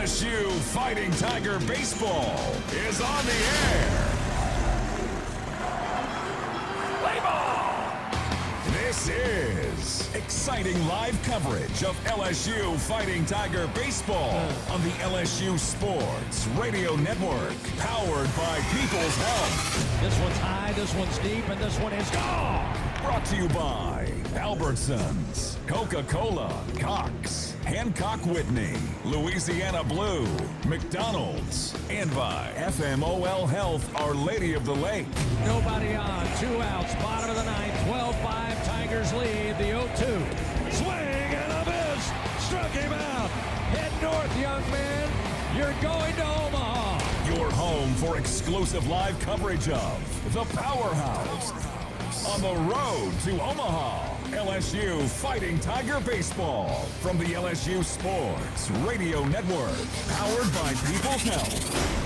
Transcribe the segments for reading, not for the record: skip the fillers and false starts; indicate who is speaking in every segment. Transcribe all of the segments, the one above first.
Speaker 1: LSU Fighting Tiger Baseball is on the air. Play ball! This is exciting live coverage of LSU Fighting Tiger Baseball on the LSU Sports Radio Network, powered by People's Health.
Speaker 2: This one's high, this one's deep, and this one is gone.
Speaker 1: Brought to you by Albertsons, Coca-Cola, Cox, Hancock Whitney, Louisiana Blue, McDonald's, and by FMOL Health, Our Lady of the Lake.
Speaker 2: Nobody on, 2 outs, bottom of the ninth, 12-5, Tigers lead the 0-2. Swing and a miss, struck him out. Head north, young man, you're going to Omaha.
Speaker 1: Your home for exclusive live coverage of the Powerhouse. On the road to Omaha, LSU Fighting Tiger Baseball from the LSU Sports Radio Network, powered by People's Health.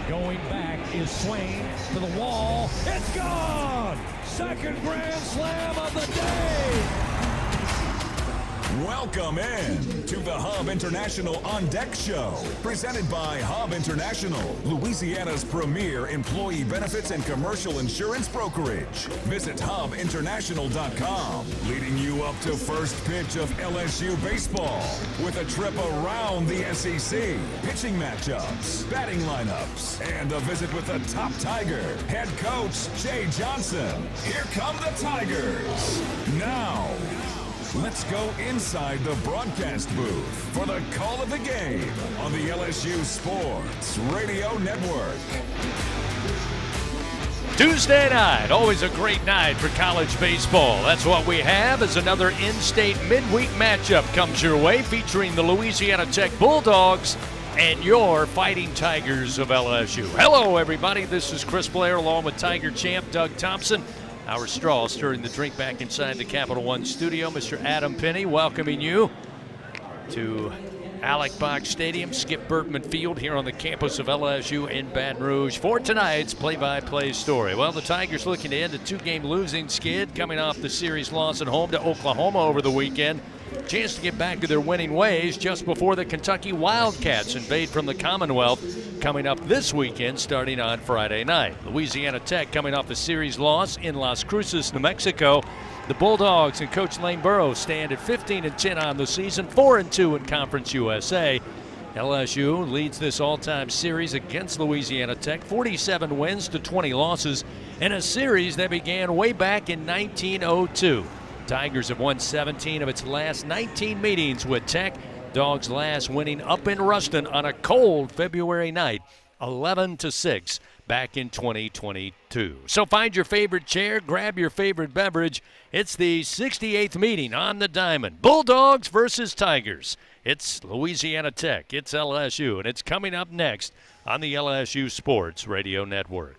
Speaker 2: Going back is Swain to the wall. It's gone! Second grand slam of the day!
Speaker 1: Welcome in to the Hub International On Deck Show, presented by Hub International, Louisiana's premier employee benefits and commercial insurance brokerage. Visit hubinternational.com, leading you up to first pitch of LSU baseball with a trip around the SEC, pitching matchups, batting lineups, and a visit with the top Tiger, head coach Jay Johnson. Here come the Tigers. Now, let's go inside the broadcast booth for the call of the game on the LSU Sports Radio Network.
Speaker 3: Tuesday night, always a great night for college baseball. That's what we have as another in-state midweek matchup comes your way, featuring the Louisiana Tech Bulldogs and your Fighting Tigers of LSU. Hello, everybody. This is Chris Blair along with Tiger champ Doug Thompson. Our straw stirring the drink back inside the Capital One studio. Mr. Adam Penny welcoming you to Alec Box Stadium, Skip Bertman Field here on the campus of LSU in Baton Rouge for tonight's play-by-play story. Well, the Tigers looking to end a 2-game losing skid coming off the series loss at home to Oklahoma over the weekend. Chance to get back to their winning ways just before the Kentucky Wildcats invade from the Commonwealth coming up this weekend starting on Friday night. Louisiana Tech coming off a series loss in Las Cruces, New Mexico. The Bulldogs and Coach Lane Burroughs stand at 15-10 on the season, 4-2 in Conference USA. LSU leads this all-time series against Louisiana Tech, 47 wins to 20 losses in a series that began way back in 1902. Tigers have won 17 of its last 19 meetings with Tech. Dogs last winning up in Ruston on a cold February night, 11-6 back in 2022. So find your favorite chair, grab your favorite beverage. It's the 68th meeting on the diamond. Bulldogs versus Tigers. It's Louisiana Tech, it's LSU, and it's coming up next on the LSU Sports Radio Network.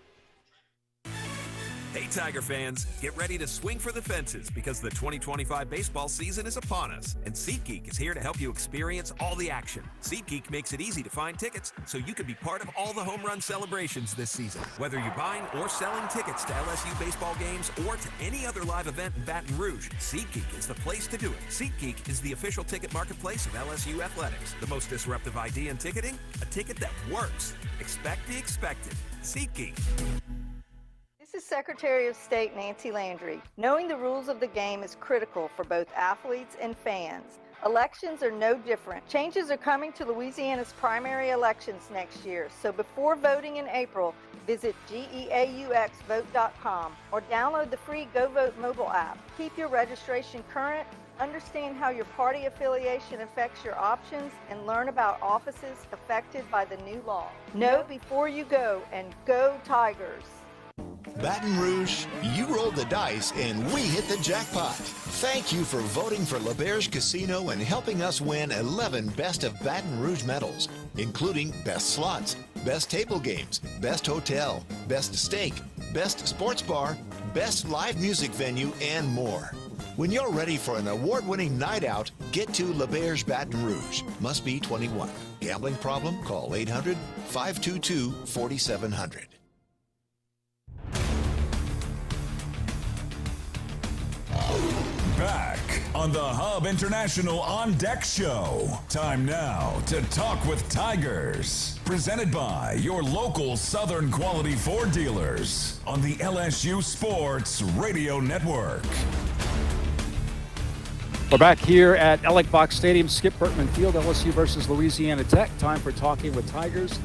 Speaker 4: Hey Tiger fans, get ready to swing for the fences because the 2025 baseball season is upon us, and SeatGeek is here to help you experience all the action. SeatGeek makes it easy to find tickets so you can be part of all the home run celebrations this season. Whether you're buying or selling tickets to LSU baseball games or to any other live event in Baton Rouge, SeatGeek is the place to do it. SeatGeek is the official ticket marketplace of LSU athletics. The most disruptive idea in ticketing, a ticket that works. Expect the expected. SeatGeek.
Speaker 5: This is Secretary of State Nancy Landry. Knowing the rules of the game is critical for both athletes and fans. Elections are no different. Changes are coming to Louisiana's primary elections next year, so before voting in April, visit GEAUXvote.com or download the free GoVote mobile app. Keep your registration current, Understand how your party affiliation affects your options and learn about offices affected by the new law. Know before you go, and go Tigers.
Speaker 6: Baton Rouge, you rolled the dice and we hit the jackpot. Thank you for voting for LaBerge Casino and helping us win 11 Best of Baton Rouge medals, including Best Slots, Best Table Games, Best Hotel, Best Steak, Best Sports Bar, Best Live Music Venue, and more. When you're ready for an award-winning night out, get to LaBerge Baton Rouge. Must be 21. Gambling problem? Call 800-522-4700.
Speaker 1: Back on the Hub International On Deck Show. Time now to talk with Tigers. Presented by your local Southern Quality Ford dealers on the LSU Sports Radio Network.
Speaker 7: We're back here at Ellick Box Stadium, Skip Bertman Field, LSU versus Louisiana Tech. Time for Talking with Tigers,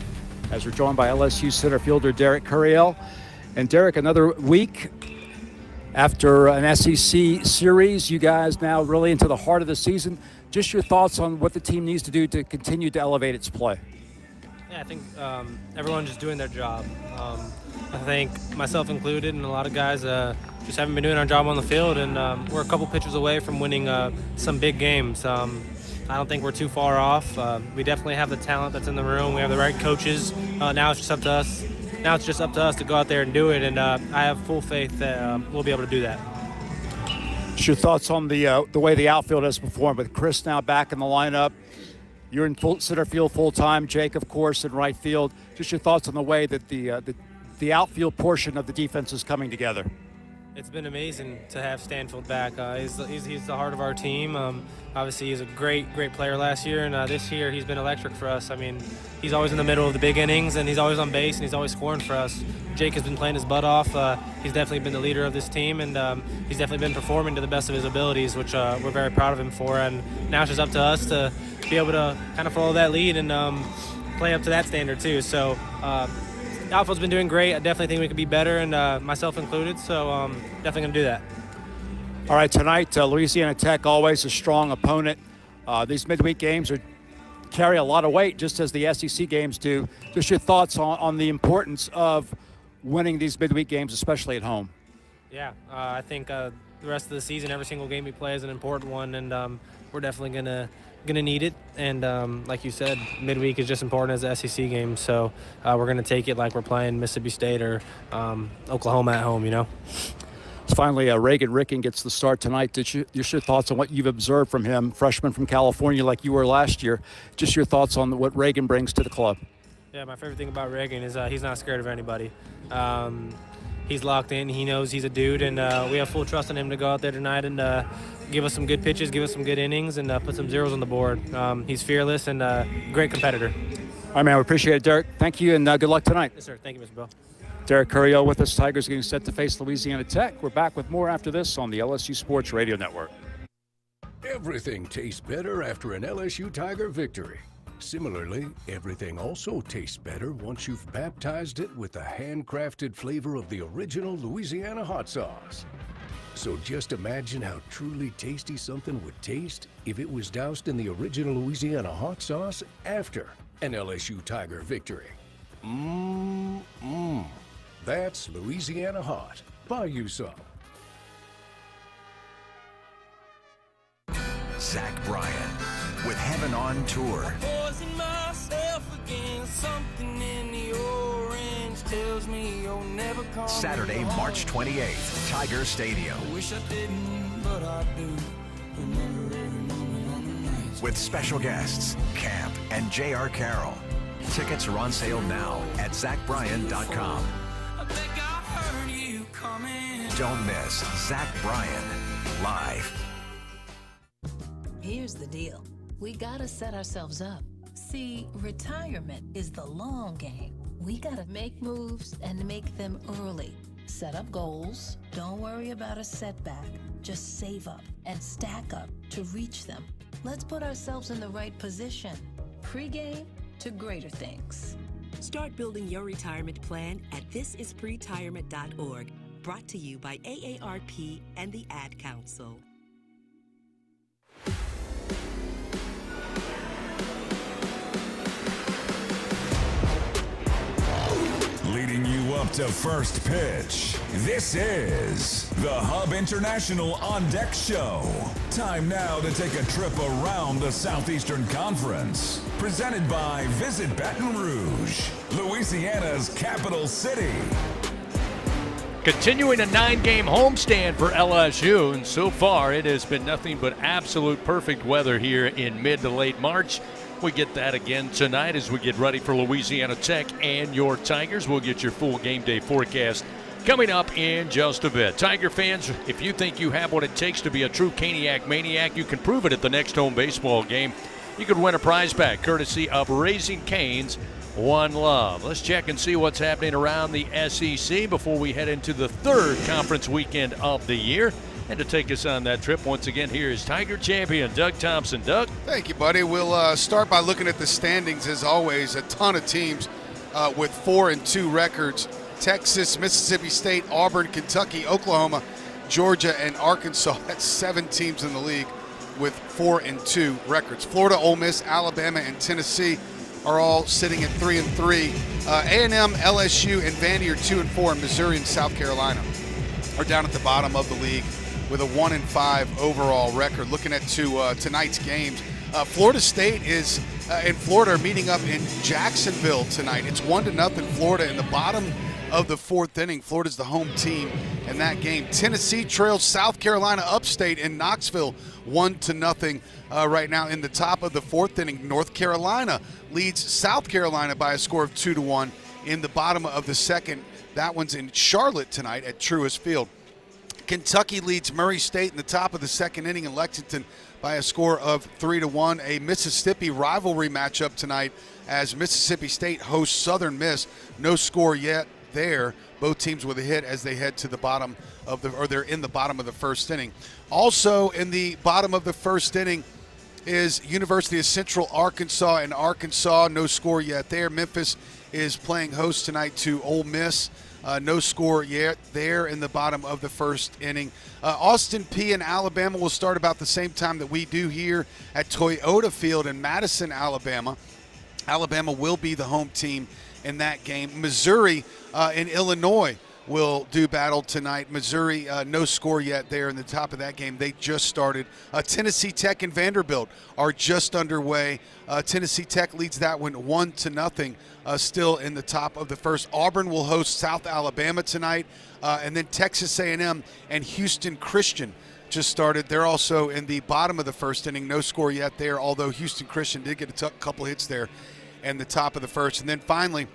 Speaker 7: as we're joined by LSU center fielder Derek Curiel. And Derek, another week after an SEC series, you guys now really into the heart of the season. Just your thoughts on what the team needs to do to continue to elevate its play.
Speaker 8: Yeah, I think everyone's just doing their job. I think myself included and a lot of guys just haven't been doing our job on the field, and we're a couple pitches away from winning some big games. I don't think we're too far off. We definitely have the talent that's in the room. We have the right coaches. Now it's just up to us. Now it's just up to us to go out there and do it, and I have full faith that we'll be able to do that.
Speaker 7: Just your thoughts on the way the outfield has performed with Chris now back in the lineup. You're in center field full time. Jake, of course, in right field. Just your thoughts on the way that the outfield portion of the defense is coming together.
Speaker 8: It's been amazing to have Stanfield back. He's the heart of our team. Obviously, he's a great player last year, and this year he's been electric for us. I mean, he's always in the middle of the big innings, and he's always on base, and he's always scoring for us. Jake has been playing his butt off. He's definitely been the leader of this team, and he's definitely been performing to the best of his abilities, which we're very proud of him for. And now it's just up to us to be able to kind of follow that lead and play up to that standard too. So the outfield's been doing great. I definitely think we could be better, and myself included, so definitely going to do that.
Speaker 7: All right, tonight, Louisiana Tech, always a strong opponent. These midweek games carry a lot of weight, just as the SEC games do. Just your thoughts on the importance of winning these midweek games, especially at home.
Speaker 8: Yeah, I think the rest of the season, every single game we play is an important one, and we're definitely going to need it. And like you said, midweek is just important as the SEC game, so we're going to take it like we're playing Mississippi State or Oklahoma at home, you know.
Speaker 7: Finally, Reagan Ricken gets the start tonight. Just your thoughts on what you've observed from him, freshman from California like you were last year. Just your thoughts on what Reagan brings to the club.
Speaker 8: Yeah, my favorite thing about Reagan is he's not scared of anybody. He's locked in. He knows he's a dude, and we have full trust in him to go out there tonight and give us some good pitches, give us some good innings, and put some zeros on the board. He's fearless and a great competitor.
Speaker 7: All right, man, we appreciate it, Derek. Thank you, and good luck tonight.
Speaker 8: Yes, sir. Thank you, Mr. Bell.
Speaker 7: Derek Curiel with us. Tigers getting set to face Louisiana Tech. We're back with more after this on the LSU Sports Radio Network.
Speaker 9: Everything tastes better after an LSU Tiger victory. Similarly, everything also tastes better once you've baptized it with the handcrafted flavor of the original Louisiana hot sauce. So just imagine how truly tasty something would taste if it was doused in the original Louisiana hot sauce after an LSU Tiger victory. That's Louisiana hot. Buy you some.
Speaker 10: Zach Bryan with Heaven on Tour. Saturday, March 28th, Tiger Stadium. With special guests, Camp and J.R. Carroll. Tickets are on sale now at ZachBryan.com. Don't miss Zach Bryan live.
Speaker 11: Here's the deal. We gotta set ourselves up. See, retirement is the long game. We gotta make moves and make them early. Set up goals. Don't worry about a setback. Just save up and stack up to reach them. Let's put ourselves in the right position. Pre-game to greater things.
Speaker 12: Start building your retirement plan at thisispretirement.org. Brought to you by AARP and the Ad Council.
Speaker 1: to first pitch. This is the Hub International On Deck Show. Time now to take a trip around the Southeastern Conference. Presented by Visit Baton Rouge, Louisiana's capital city.
Speaker 3: Continuing a 9-game homestand for LSU, and so far it has been nothing but absolute perfect weather here in mid to late March. We get that again tonight as we get ready for Louisiana Tech and your Tigers. We'll get your full game day forecast coming up in just a bit. Tiger fans, if you think you have what it takes to be a true Caniac maniac, you can prove it at the next home baseball game. You could win a prize pack courtesy of Raising Cane's One Love. Let's check and see what's happening around the SEC before we head into the third conference weekend of the year. And to take us on that trip, once again, here is Tiger champion Doug Thompson. Doug?
Speaker 13: Thank you, buddy. We'll start by looking at the standings, as always. A ton of teams with 4-2 records. Texas, Mississippi State, Auburn, Kentucky, Oklahoma, Georgia, and Arkansas. That's 7 teams in the league with 4-2 records. Florida, Ole Miss, Alabama, and Tennessee are all sitting at 3-3. A&M, LSU, and Vandy are 2-4, and Missouri and South Carolina are down at the bottom of the league with a 1-5 overall record. Looking at tonight's games, Florida State is and Florida are meeting up in Jacksonville tonight. It's 1-0 Florida in the bottom of the 4th inning. Florida's the home team in that game. Tennessee trails South Carolina upstate in Knoxville 1-0 right now in the top of the 4th inning. North Carolina leads South Carolina by a score of 2-1 in the bottom of the 2nd. That one's in Charlotte tonight at Truist Field. Kentucky leads Murray State in the top of the 2nd inning in Lexington by a score of 3-1. A Mississippi rivalry matchup tonight as Mississippi State hosts Southern Miss. No score yet there. Both teams with a hit as they head to the bottom of they're in the bottom of the 1st inning. Also in the bottom of the 1st inning is University of Central Arkansas and Arkansas. No score yet there. Memphis is playing host tonight to Ole Miss. No score yet there in the bottom of the 1st inning. Austin Peay and Alabama will start about the same time that we do here at Toyota Field in Madison, Alabama. Alabama will be the home team in that game. Missouri and Illinois will do battle tonight. Missouri, no score yet there in the top of that game. They just started. Tennessee Tech and Vanderbilt are just underway. Tennessee Tech leads that one 1-0, still in the top of the 1st. Auburn will host South Alabama tonight. And then Texas A&M and Houston Christian just started. They're also in the bottom of the 1st inning. No score yet there, although Houston Christian did get a couple hits there in the top of the 1st. And then finally,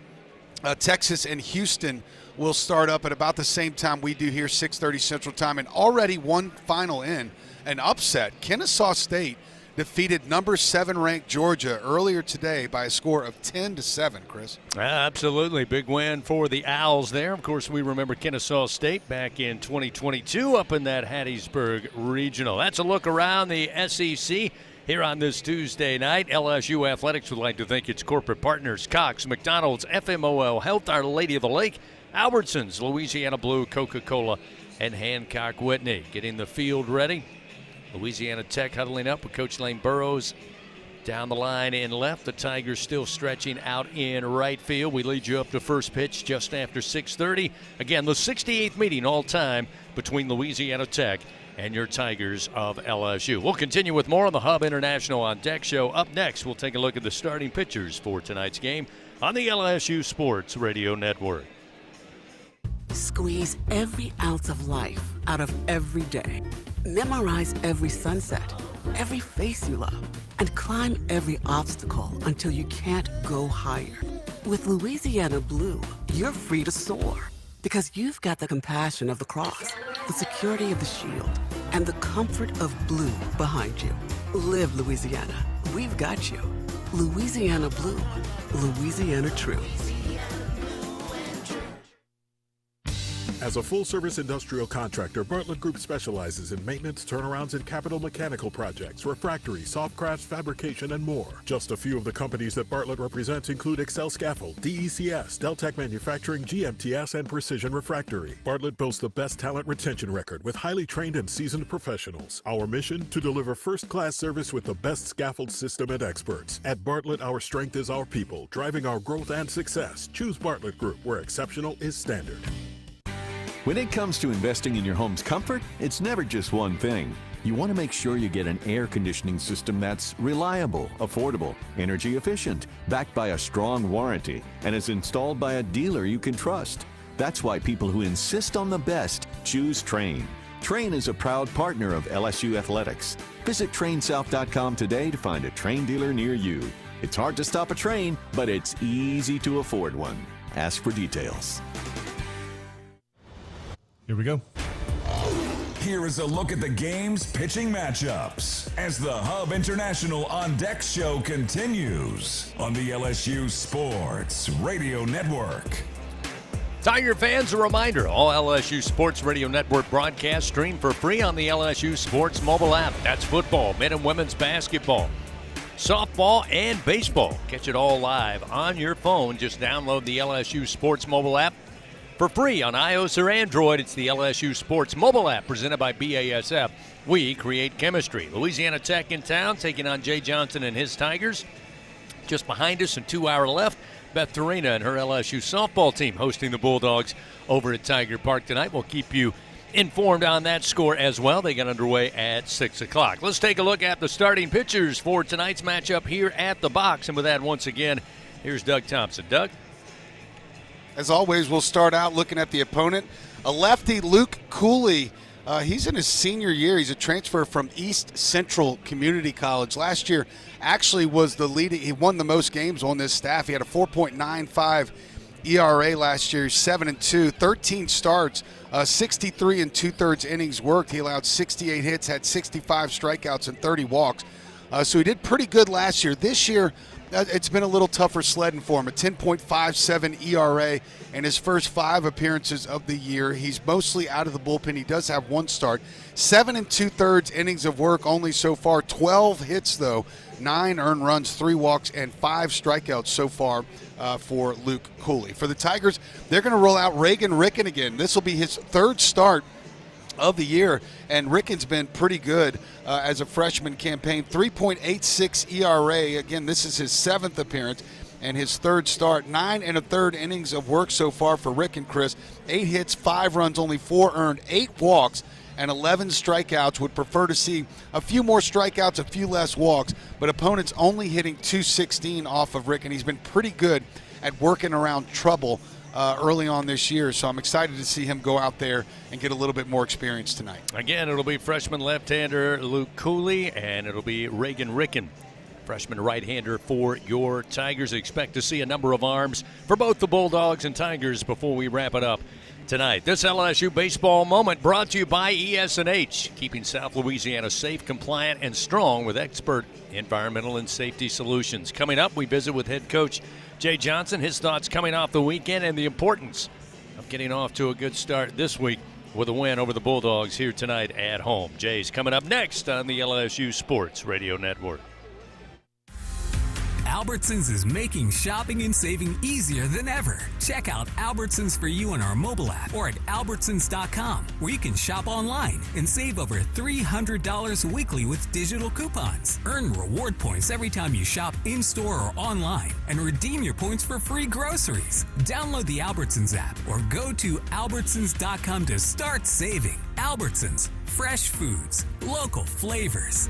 Speaker 13: Texas and Houston will start up at about the same time we do here, 6:30 Central Time. And already one final in, an upset. Kennesaw State defeated number 7 ranked Georgia earlier today by a score of 10-7, Chris.
Speaker 3: Absolutely. Big win for the Owls there. Of course, we remember Kennesaw State back in 2022 up in that Hattiesburg Regional. That's a look around the SEC. Here on this Tuesday night, LSU Athletics would like to thank its corporate partners, Cox, McDonald's, FMOL Health, Our Lady of the Lake, Albertsons, Louisiana Blue, Coca-Cola, and Hancock Whitney. Getting the field ready. Louisiana Tech huddling up with Coach Lane Burroughs down the line in left. The Tigers still stretching out in right field. We lead you up to first pitch just after 6:30. Again, the 68th meeting all time between Louisiana Tech and your Tigers of LSU. We'll continue with more on the Hub International On Deck show. Up next, we'll take a look at the starting pitchers for tonight's game on the LSU Sports Radio Network.
Speaker 14: Squeeze every ounce of life out of every day. Memorize every sunset, every face you love, and climb every obstacle until you can't go higher. With Louisiana Blue, you're free to soar because you've got the compassion of the cross, the security of the shield, and the comfort of blue behind you. Live Louisiana. We've got you. Louisiana Blue. Louisiana True.
Speaker 15: As a full-service industrial contractor, Bartlett Group specializes in maintenance, turnarounds, and capital mechanical projects, refractory, soft crafts, fabrication, and more. Just a few of the companies that Bartlett represents include Excel Scaffold, DECS, Deltec Manufacturing, GMTS, and Precision Refractory. Bartlett boasts the best talent retention record with highly trained and seasoned professionals. Our mission, to deliver first-class service with the best scaffold system and experts. At Bartlett, our strength is our people, driving our growth and success. Choose Bartlett Group, where exceptional is standard.
Speaker 16: When it comes to investing in your home's comfort, it's never just one thing. You want to make sure you get an air conditioning system that's reliable, affordable, energy efficient, backed by a strong warranty, and is installed by a dealer you can trust. That's why people who insist on the best choose Trane. Trane is a proud partner of LSU Athletics. Visit TraneSouth.com today to find a Trane dealer near you. It's hard to stop a Trane, but it's easy to afford one. Ask for details.
Speaker 1: Here we go. Here is a look at the game's pitching matchups as the Hub International On Deck show continues on the LSU Sports Radio Network.
Speaker 3: Tiger fans, a reminder, all LSU Sports Radio Network broadcasts stream for free on the LSU Sports mobile app. That's football, men and women's basketball, softball, and baseball. Catch it all live on your phone. Just download the LSU Sports mobile app for free on iOS or Android. It's the LSU Sports mobile app presented by BASF. We create chemistry. Louisiana Tech in town taking on Jay Johnson and his Tigers. Just behind us and to our left, Beth Torina and her LSU softball team hosting the Bulldogs over at Tiger Park tonight. We'll keep you informed on that score as well. They get underway at 6 o'clock. Let's take a look at the starting pitchers for tonight's matchup here at the box. And with that, once again, here's Doug Thompson. Doug?
Speaker 13: As always, we'll start out looking at the opponent. A lefty, Luke Cooley. He's in his senior year. He's a transfer from East Central Community College. Last year actually was the leading. He won the most games on this staff. He had a 4.95 ERA last year, 7-2, 13 starts, 63 2/3 innings worked. He allowed 68 hits, had 65 strikeouts, and 30 walks. So he did pretty good last year. This year, it's been a little tougher sledding for him. A 10.57 ERA in his first 5 appearances of the year. He's mostly out of the bullpen. He does have 1 start. 7 2/3 innings of work only so far. 12 hits, though. 9 earned runs, 3 walks, and 5 strikeouts so far for Luke Cooley. For the Tigers, they're going to roll out Reagan Ricken again. This will be his 3rd start of the year, and Ricken's been pretty good as a freshman campaign. 3.86 ERA. Again, this is his 7th appearance and his 3rd start. 9 1/3 innings of work so far for Ricken, Chris. 8 hits, 5 runs, only 4 earned, 8 walks, and 11 strikeouts. Would prefer to see a few more strikeouts, a few less walks, but opponents only hitting .216 off of Ricken. He's been pretty good at working around trouble early on this year, so I'm excited to see him go out there and get a little bit more experience tonight.
Speaker 3: Again, it'll be freshman left-hander Luke Cooley, and it'll be Reagan Ricken, freshman right-hander for your Tigers. Expect to see a number of arms for both the Bulldogs and Tigers before we wrap it up tonight. This LSU baseball moment brought to you by ES&H, keeping South Louisiana safe, compliant, and strong with expert environmental and safety solutions. Coming up, we visit with head coach Jay Johnson, his thoughts coming off the weekend and the importance of getting off to a good start this week with a win over the Bulldogs here tonight at home. Jay's coming up next on the LSU Sports Radio Network.
Speaker 17: Albertsons is making shopping and saving easier than ever. Check out Albertsons for you on our mobile app or at albertsons.com, where you can shop online and save over $300 weekly with digital coupons. Earn reward points every time you shop in-store or online and redeem your points for free groceries. Download the Albertsons app or go to albertsons.com to start saving. Albertsons, fresh foods, local flavors.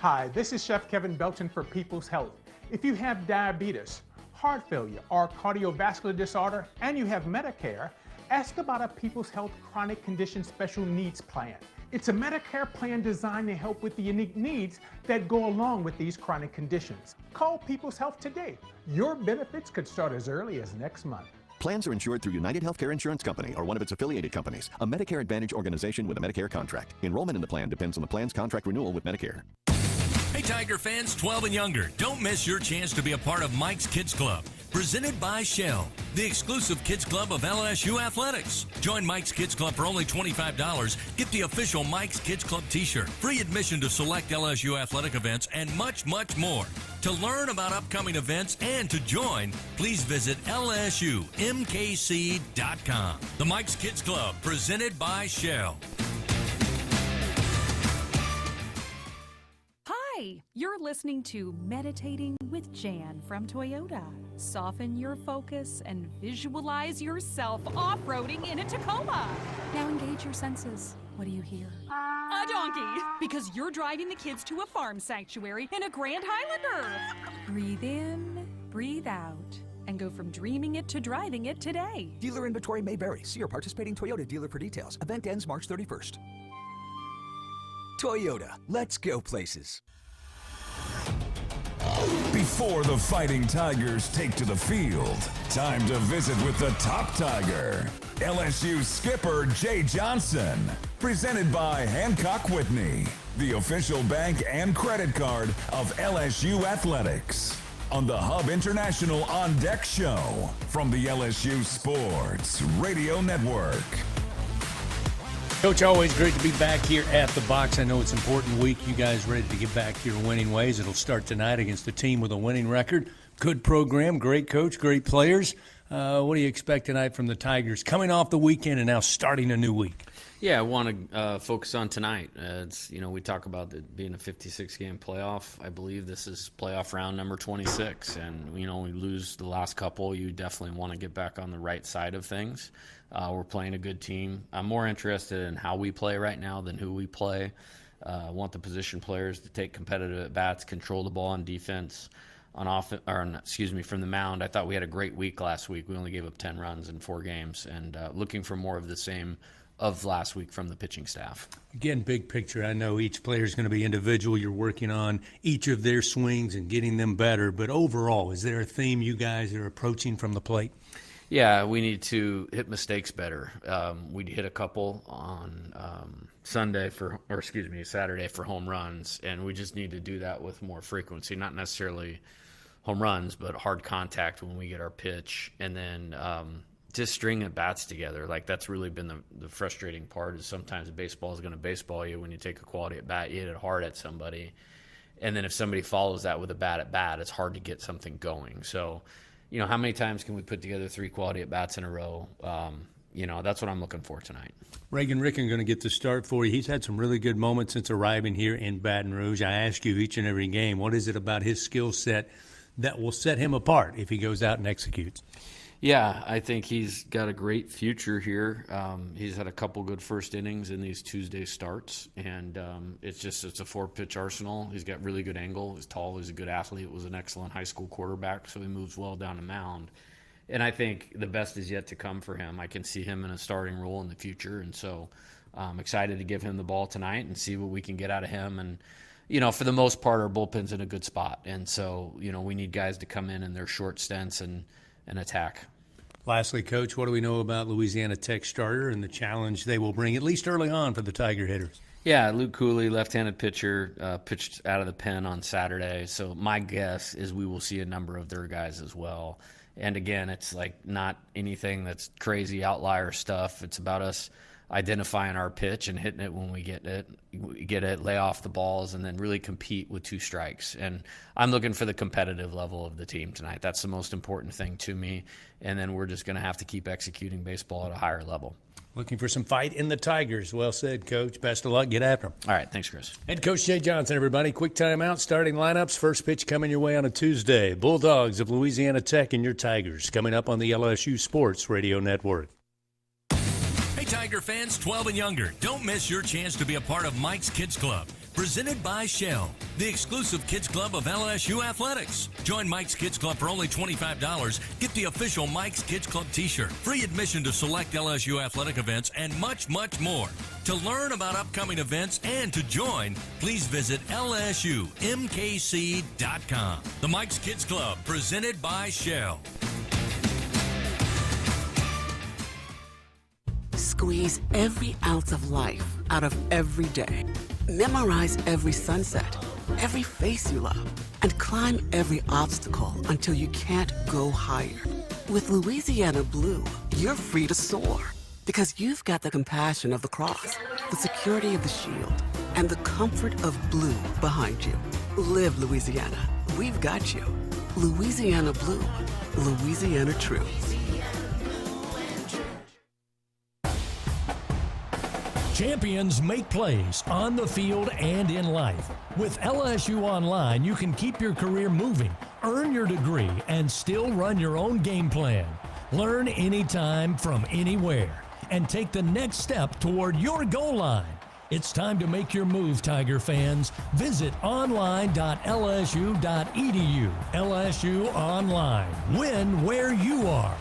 Speaker 18: Hi, this is Chef Kevin Belton for People's Health. If you have diabetes, heart failure, or cardiovascular disorder, and you have Medicare, ask about a People's Health Chronic Condition Special Needs Plan. It's a Medicare plan designed to help with the unique needs that go along with these chronic conditions. Call People's Health today. Your benefits could start as early as next month.
Speaker 16: Plans are insured through United Healthcare Insurance Company or one of its affiliated companies, a Medicare Advantage organization with a Medicare contract. Enrollment in the plan depends on the plan's contract renewal with Medicare.
Speaker 19: Hey Tiger fans, 12 and younger, don't miss your chance to be a part of Mike's Kids Club.
Speaker 3: presented by Shell, the exclusive kids club of LSU Athletics. Join Mike's Kids Club for only $25. Get the official Mike's Kids Club t-shirt, free admission to select LSU athletic events, and much, much more. To learn about upcoming events and to join, please visit lsumkc.com. The Mike's Kids Club, presented by Shell.
Speaker 19: Hi, you're listening to Meditating with Jan from Toyota. Soften your focus and visualize yourself off-roading in a Tacoma. Now engage your senses. What do you hear? A donkey, because you're driving the kids to a farm sanctuary in a Grand Highlander. Breathe in, breathe out, and go from dreaming it to driving it today.
Speaker 20: Dealer inventory may vary. See your participating Toyota dealer for details. Event ends March 31st. Toyota, let's go places.
Speaker 1: Before the Fighting Tigers take to the field, time to visit with the top Tiger, LSU skipper Jay Johnson. Presented by Hancock Whitney, the official bank and credit card of LSU Athletics. On the Hub International On Deck Show from the LSU Sports Radio Network.
Speaker 3: Coach, always great to be back here at the box. I know it's an important week. You guys ready to get back to your winning ways? It'll start tonight against a team with a winning record. Good program, great coach, great players. What do you expect tonight from the Tigers coming off the weekend and now starting a new week?
Speaker 21: Yeah, I want to focus on tonight. We talk about it being a 56-game playoff. I believe this is playoff round number 26, and we lose the last couple. You definitely want to get back on the right side of things. We're playing a good team. I'm more interested in how we play right now than who we play. I want the position players to take competitive at-bats, control the ball on defense. From the mound, I thought we had a great week last week. We only gave up 10 runs in 4 games, and looking for more of the same of last week from the pitching staff.
Speaker 3: Again, big picture, I know each player is going to be individual. You're working on each of their swings and getting them better, but overall, is there a theme you guys are approaching from the plate?
Speaker 21: Yeah, we need to hit mistakes better. We hit a couple on Saturday for home runs, and we just need to do that with more frequency, not necessarily home runs, but hard contact when we get our pitch, and then just string at bats together. Like, that's really been the frustrating part, is sometimes baseball is going to baseball you. When you take a quality at bat, you hit it hard at somebody, and then if somebody follows that with a bad at bat, it's hard to get something going. So, how many times can we put together 3 quality at bats in a row? That's what I'm looking for tonight.
Speaker 3: Reagan Ricken going to get the start for you. He's had some really good moments since arriving here in Baton Rouge. I ask you each and every game, what is it about his skill set that will set him apart if he goes out and executes?
Speaker 21: Yeah, I think he's got a great future here. He's had a couple good first innings in these Tuesday starts, and it's a 4-pitch arsenal. He's got really good angle. He's tall. He's a good athlete. Was an excellent high school quarterback, so he moves well down the mound. And I think the best is yet to come for him. I can see him in a starting role in the future, and so I'm excited to give him the ball tonight and see what we can get out of him. And for the most part, our bullpen's in a good spot, and so we need guys to come in their short stints and attack.
Speaker 3: Lastly, Coach, what do we know about Louisiana Tech starter and the challenge they will bring, at least early on, for the Tiger hitters?
Speaker 21: Yeah, Luke Cooley, left-handed pitcher, pitched out of the pen on Saturday. So my guess is we will see a number of their guys as well. And again, it's like not anything that's crazy outlier stuff. It's about us identifying our pitch and hitting it when we get it, lay off the balls, and then really compete with 2 strikes. And I'm looking for the competitive level of the team tonight. That's the most important thing to me. And then we're just going to have to keep executing baseball at a higher level.
Speaker 3: Looking for some fight in the Tigers. Well said, Coach. Best of luck. Get after them.
Speaker 21: All right. Thanks, Chris.
Speaker 3: Head Coach Jay Johnson, everybody. Quick timeout. Starting lineups. First pitch coming your way on a Tuesday. Bulldogs of Louisiana Tech and your Tigers coming up on the LSU Sports Radio Network.
Speaker 22: Tiger fans 12 and younger, don't miss your chance to be a part of Mike's Kids Club, presented by Shell, the exclusive kids club of LSU Athletics. Join Mike's Kids Club for only $25. Get the official Mike's Kids Club t-shirt, free admission to select LSU athletic events, and much, much more. To learn about upcoming events and to join, please visit lsumkc.com. The Mike's Kids Club, presented by Shell.
Speaker 14: Squeeze every ounce of life out of every day. Memorize every sunset, every face you love, and climb every obstacle until you can't go higher. With Louisiana Blue, you're free to soar because you've got the compassion of the cross, the security of the shield, and the comfort of blue behind you. Live Louisiana. We've got you. Louisiana Blue. Louisiana True.
Speaker 2: Champions make plays on the field and in life. With LSU Online, you can keep your career moving, earn your degree, and still run your own game plan. Learn anytime from anywhere and take the next step toward your goal line. It's time to make your move, Tiger fans. Visit online.lsu.edu. LSU Online. Win where you are.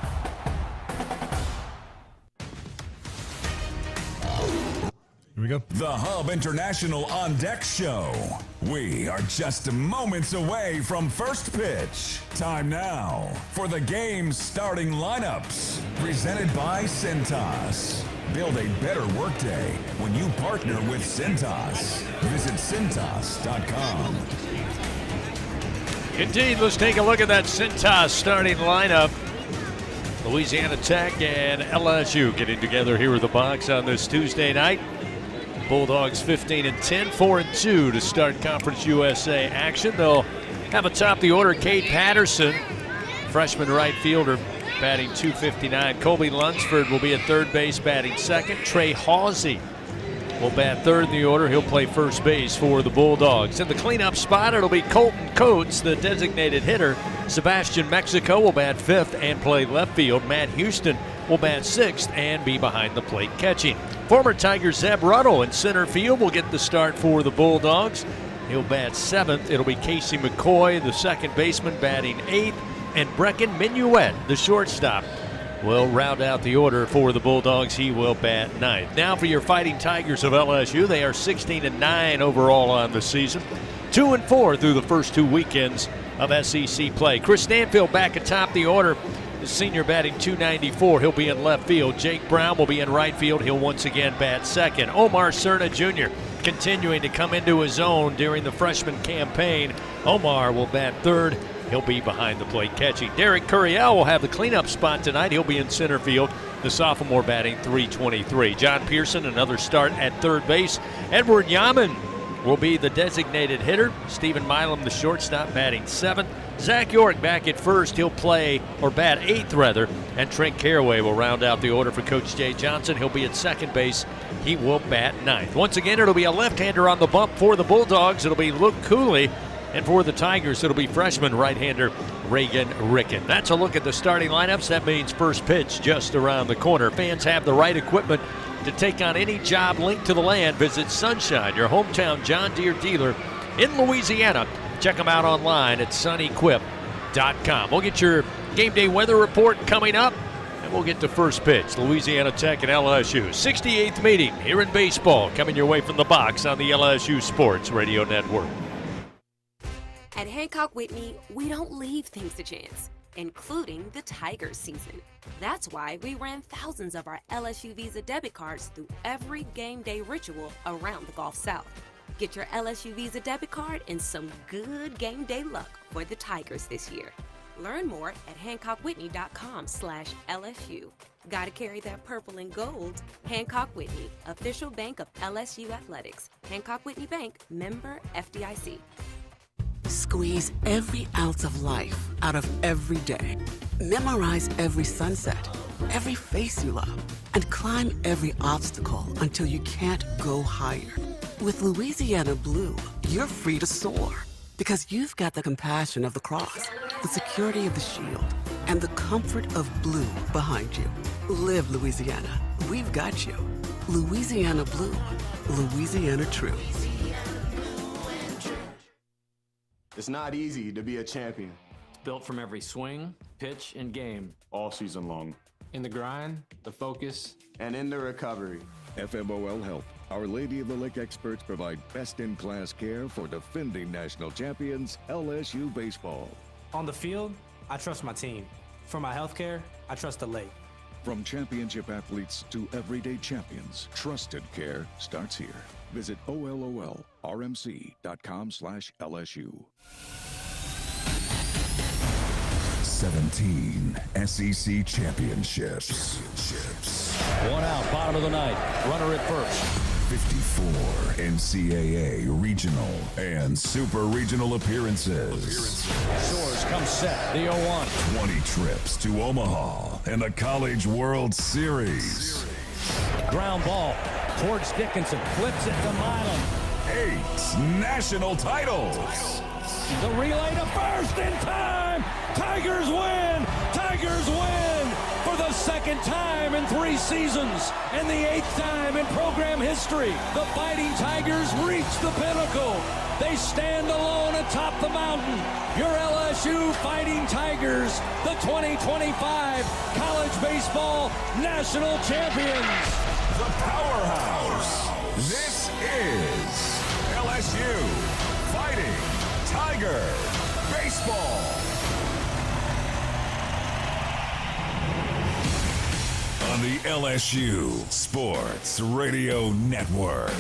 Speaker 1: Here we go. The Hub International On Deck Show. We are just moments away from first pitch. Time now for the game's starting lineups. Presented by Cintas. Build a better workday when you partner with Cintas. Visit Cintas.com.
Speaker 3: Indeed, let's take a look at that Cintas starting lineup. Louisiana Tech and LSU getting together here at the box on this Tuesday night. Bulldogs 15-10, 4-2 to start Conference USA action. They'll have atop the order Cade Patterson, freshman right fielder, batting .259. Colby Lunsford will be at third base, batting second. Trey Hawsey will bat third in the order. He'll play first base for the Bulldogs. In the cleanup spot, it'll be Colton Coates, the designated hitter. Sebastian Mexico will bat fifth and play left field. Matt Houston will bat sixth and be behind the plate catching. Former Tiger Zeb Ruddle in center field will get the start for the Bulldogs. He'll bat seventh. It'll be Casey McCoy, the second baseman, batting eighth. And Brecken Minuet, the shortstop, will round out the order for the Bulldogs. He will bat ninth. Now for your Fighting Tigers of LSU. They are 16-9 overall on the season. 2-4 through the first two weekends of SEC play. Chris Stanfield back atop the order. The senior batting .294. He'll be in left field. Jake Brown will be in right field. He'll once again bat second. Omar Cerna Jr. continuing to come into his own during the freshman campaign. Omar will bat third. He'll be behind the plate catching. Derek Curiel will have the cleanup spot tonight. He'll be in center field. The sophomore batting .323. John Pearson, another start at third base. Edward Yaman will be the designated hitter. Stephen Milam, the shortstop, batting seventh. Zach York back at first. He'll play, or bat eighth rather, and Trent Caraway will round out the order for Coach Jay Johnson. He'll be at second base. He will bat ninth. Once again, it'll be a left-hander on the bump for the Bulldogs. It'll be Luke Cooley. And for the Tigers, it'll be freshman right-hander Reagan Ricken. That's a look at the starting lineups. That means first pitch just around the corner. Fans have the right equipment to take on any job linked to the land. Visit Sunshine, your hometown John Deere dealer in Louisiana. Check them out online at sunequip.com. We'll get your game day weather report coming up, and we'll get to first pitch. Louisiana Tech and LSU. 68th meeting here in baseball coming your way from the box on the LSU Sports Radio Network.
Speaker 4: At Hancock Whitney, we don't leave things to chance, including the Tigers season. That's why we ran thousands of our LSU Visa debit cards through every game day ritual around the Gulf South. Get your LSU Visa debit card and some good game day luck for the Tigers this year. Learn more at HancockWhitney.com/LSU. Gotta carry that purple and gold. Hancock Whitney, official bank of LSU Athletics. Hancock Whitney Bank, member FDIC.
Speaker 14: Squeeze every ounce of life out of every day. Memorize every sunset, every face you love, and climb every obstacle until you can't go higher. With Louisiana Blue, you're free to soar because you've got the compassion of the cross, the security of the shield, and the comfort of blue behind you. Live Louisiana. We've got you. Louisiana Blue. Louisiana True.
Speaker 23: It's not easy to be a champion.
Speaker 24: It's built from every swing, pitch, and game.
Speaker 23: All season long.
Speaker 24: In the grind, the focus,
Speaker 23: and in the recovery.
Speaker 25: FMOL Health, Our Lady of the Lake experts provide best-in-class care for defending national champions LSU baseball.
Speaker 24: On the field, I trust my team. For my health care, I trust the Lake.
Speaker 25: From championship athletes to everyday champions, trusted care starts here. Visit OLOLRMC.com/LSU.
Speaker 1: 17 SEC championships.
Speaker 2: One out, bottom of the ninth. Runner at first.
Speaker 1: 54 NCAA regional and super regional appearances.
Speaker 2: Shores comes set, the 0-1.
Speaker 1: 20 trips to Omaha and the College World Series.
Speaker 2: Ground ball towards Dickinson, flips it to Milan.
Speaker 1: 8 national titles.
Speaker 2: The relay to first in time. Tigers win. Tigers win for the second time in 3 seasons and the 8th time in program history. The Fighting Tigers reach the pinnacle. They stand alone atop the mountain. Your LSU Fighting Tigers, the 2025 college baseball national champions.
Speaker 1: The powerhouse. This is LSU Fighting Tiger Baseball. On the LSU Sports Radio Network.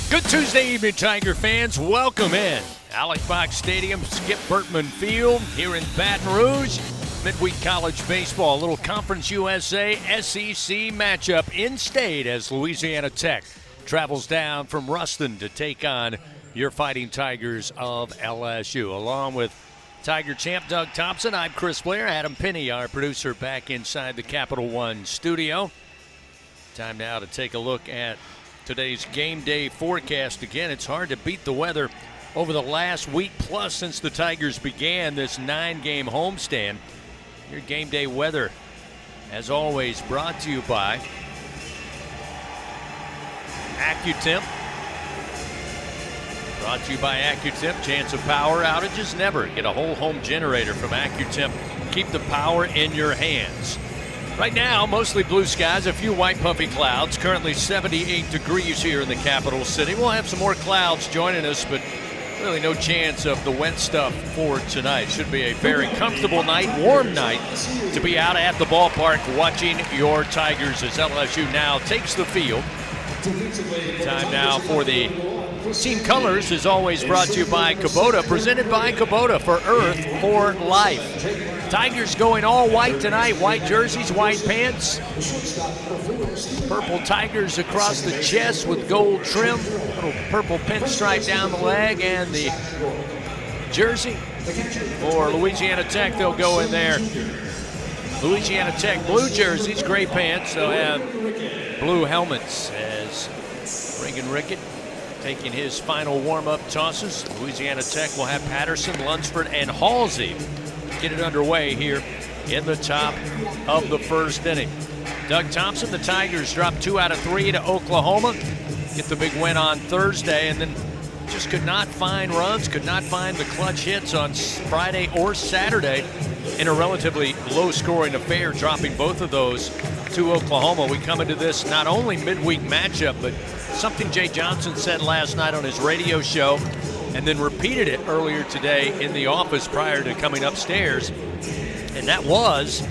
Speaker 3: Good Tuesday evening, Tiger fans. Welcome in. Alex Box Stadium, Skip Bertman Field here in Baton Rouge. Midweek college baseball, a little Conference USA SEC matchup in state as Louisiana Tech travels down from Ruston to take on your Fighting Tigers of LSU. Along with Tiger champ Doug Thompson, I'm Chris Blair. Adam Penny, our producer, back inside the Capital One studio. Time now to take a look at today's game day forecast. Again, it's hard to beat the weather over the last week plus since the Tigers began this 9-game homestand. Your game day weather, as always, brought to you by AccuTemp. Brought to you by AccuTemp. Chance of power outages? Never. Get a whole home generator from AccuTemp. Keep the power in your hands. Right now, mostly blue skies, a few white puffy clouds. Currently 78 degrees here in the capital city. We'll have some more clouds joining us, but really no chance of the wet stuff for tonight. Should be a very comfortable night, warm night to be out at the ballpark watching your Tigers as LSU now takes the field. Time now for the team colors, is always brought to you by Kubota, presented by Kubota for Earth for Life. Tigers going all white tonight, white jerseys, white pants. Purple Tigers across the chest with gold trim, little purple pinstripe down the leg, and the jersey for Louisiana Tech, they'll go in there. Louisiana Tech blue jerseys, gray pants, they'll have blue helmets as Reagan Rickett taking his final warm-up tosses. Louisiana Tech will have Patterson, Lunsford, and Halsey get it underway here in the top of the first inning. Doug Thompson, the Tigers dropped 2 out of 3 to Oklahoma. Get the big win on Thursday, and then just could not find runs, could not find the clutch hits on Friday or Saturday in a relatively low-scoring affair, dropping both of those to Oklahoma. We come into this not only midweek matchup, but something Jay Johnson said last night on his radio show, and then repeated it earlier today in the office prior to coming upstairs. And that was,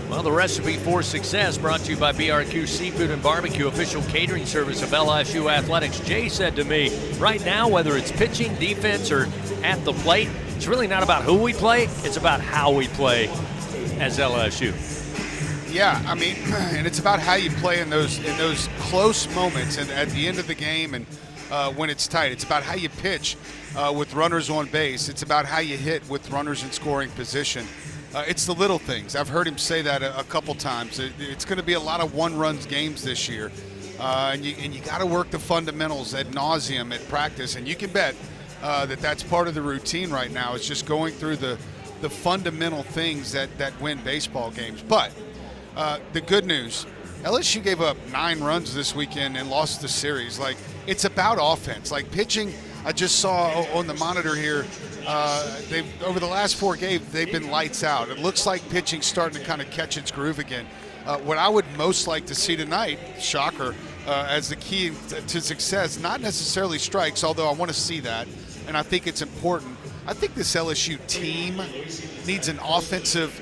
Speaker 3: well, the recipe for success, brought to you by BRQ Seafood and Barbecue, official catering service of LSU Athletics. Jay said to me, right now, whether it's pitching, defense, or at the plate, it's really not about who we play, it's about how we play as LSU.
Speaker 13: Yeah, I mean, and it's about how you play in those close moments and at the end of the game and when it's tight. It's about how you pitch with runners on base. It's about how you hit with runners in scoring position. It's the little things. I've heard him say that a couple times. It's going to be a lot of one-run games this year, and you got to work the fundamentals ad nauseum at practice. And you can bet that's part of the routine right now. It's just going through the fundamental things that win baseball games. But the good news, LSU gave up 9 runs this weekend and lost the series. Like, it's about offense. Like, pitching, I just saw on the monitor here, they've over the last 4 games, they've been lights out. It looks like pitching's starting to kind of catch its groove again. What I would most like to see tonight, shocker, as the key to success, not necessarily strikes, although I want to see that, and I think it's important. I think this LSU team needs an offensive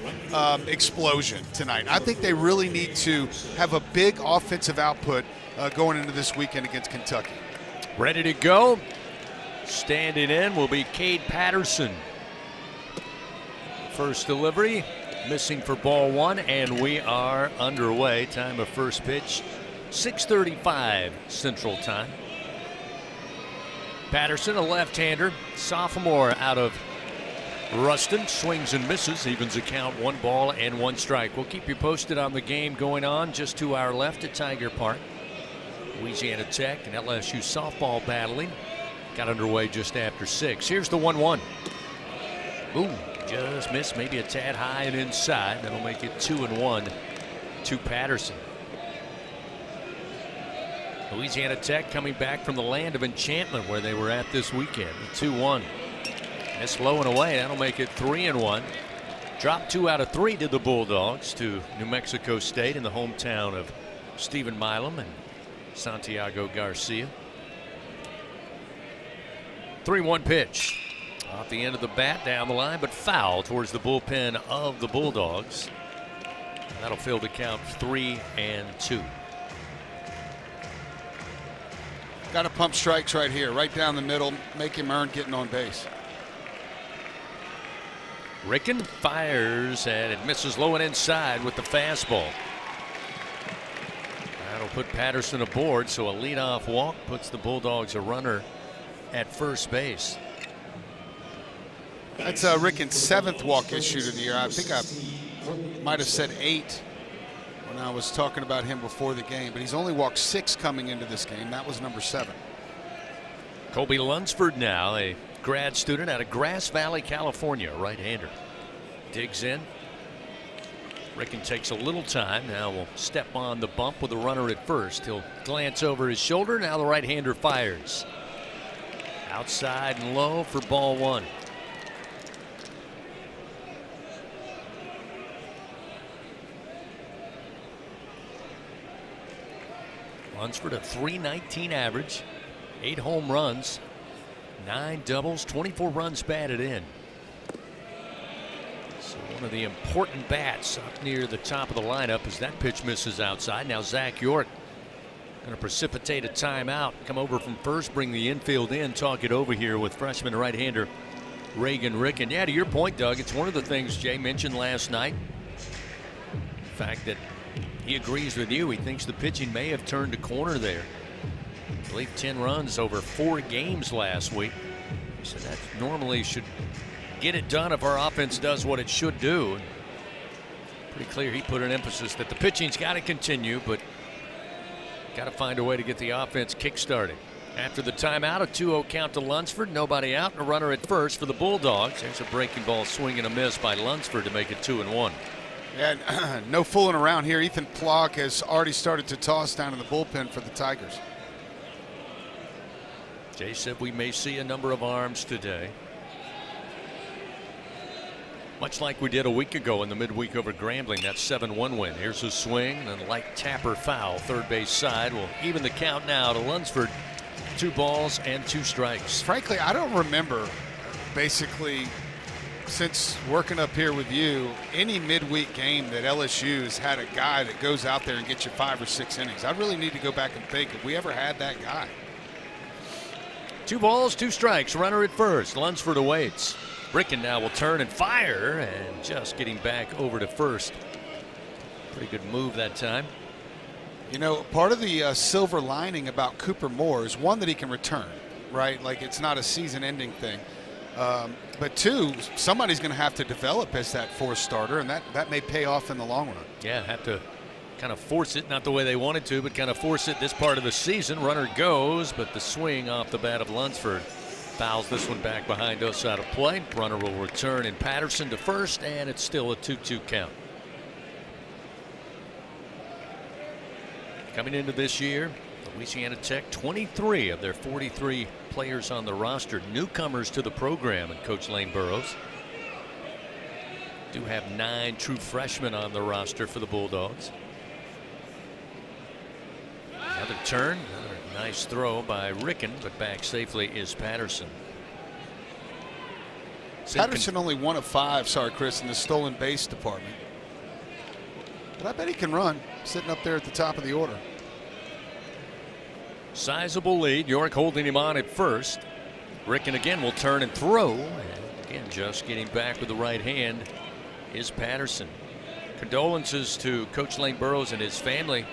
Speaker 13: explosion tonight. I think they really need to have a big offensive output going into this weekend against Kentucky.
Speaker 3: Ready to go. Standing in will be Cade Patterson. First delivery, missing for ball one, and we are underway. Time of first pitch, 6:35 Central Time. Patterson, a left-hander, sophomore out of Ruston, swings and misses, evens the count, 1 ball and 1 strike. We'll keep you posted on the game going on just to our left at Tiger Park. Louisiana Tech and LSU softball battling. Got underway just after 6. Here's the 1-1. Ooh, just missed, maybe a tad high and inside. That'll make it 2-1 to Patterson. Louisiana Tech coming back from the land of enchantment where they were at this weekend. 2-1. It's low and away. That'll make it 3-1. Dropped 2 out of 3 to the Bulldogs to New Mexico State in the hometown of Stephen Milam and Santiago Garcia. 3-1 pitch. Off the end of the bat, down the line, but foul towards the bullpen of the Bulldogs. That'll fill the count 3-2.
Speaker 13: Got to pump strikes right here, right down the middle, make him earn getting on base.
Speaker 3: Ricken fires, and it misses low and inside with the fastball. That'll put Patterson aboard, so a leadoff walk puts the Bulldogs a runner at first base.
Speaker 13: That's Ricken's 7th walk issued of the year. I think I might have said 8 when I was talking about him before the game, but he's only walked 6 coming into this game. That was number 7.
Speaker 3: Colby Lunsford now, a grad student out of Grass Valley, California, right-hander. Digs in. Ricken takes a little time. Now will step on the bump with a runner at first. He'll glance over his shoulder. Now the right-hander fires. Outside and low for ball 1. Lunsford, a .319 average, 8 home runs, 9 doubles, 24 runs batted in. So one of the important bats up near the top of the lineup as that pitch misses outside. Now Zach York going to precipitate a timeout, come over from first, bring the infield in, talk it over here with freshman right-hander Reagan Ricken. Yeah, to your point, Doug, it's one of the things Jay mentioned last night. The fact that he agrees with you. He thinks the pitching may have turned a corner there. I believe 10 runs over 4 games last week. He said that normally should get it done if our offense does what it should do. And pretty clear he put an emphasis that the pitching's got to continue, but got to find a way to get the offense kick-started. After the timeout, a 2-0 count to Lunsford. Nobody out, and a runner at first for the Bulldogs. There's a breaking ball swing and a miss by Lunsford to make it 2-1.
Speaker 13: Yeah, no fooling around here. Ethan Plock has already started to toss down in the bullpen for the Tigers.
Speaker 3: Jay said we may see a number of arms today. Much like we did a week ago in the midweek over Grambling, that 7-1 win. Here's a swing and a light tapper foul. Third base side will even the count now to Lunsford. 2 balls and 2 strikes.
Speaker 13: Frankly, I don't remember basically since working up here with you any midweek game that LSU has had a guy that goes out there and gets you 5 or 6 innings. I really need to go back and think if we ever had that guy.
Speaker 3: 2 balls, 2 strikes. Runner at first. Lunsford awaits. Ricken now will turn and fire, and just getting back over to first. Pretty good move that time.
Speaker 13: You know, part of the silver lining about Cooper Moore is, one, that he can return, right? Like, it's not a season-ending thing. But 2, somebody's going to have to develop as that 4th starter, and that may pay off in the long run.
Speaker 3: Yeah, have to kind of force it, not the way they wanted to, but kind of force it this part of the season. Runner goes, but the swing off the bat of Lunsford fouls this one back behind us out of play. Runner will return in Patterson to first, and it's still a 2-2 count. Coming into this year, Louisiana Tech, 23 of their 43 players on the roster, newcomers to the program, and Coach Lane Burroughs. Do have 9 true freshmen on the roster for the Bulldogs. Another turn, another nice throw by Ricken, but back safely is Patterson.
Speaker 13: Patterson only 1 of 5, sorry Chris, in the stolen base department. But I bet he can run, sitting up there at the top of the order.
Speaker 3: Sizable lead. York holding him on at first. Ricken again will turn and throw and Again, just getting back with the right hand is Patterson. Condolences to Coach Lane Burroughs and his family.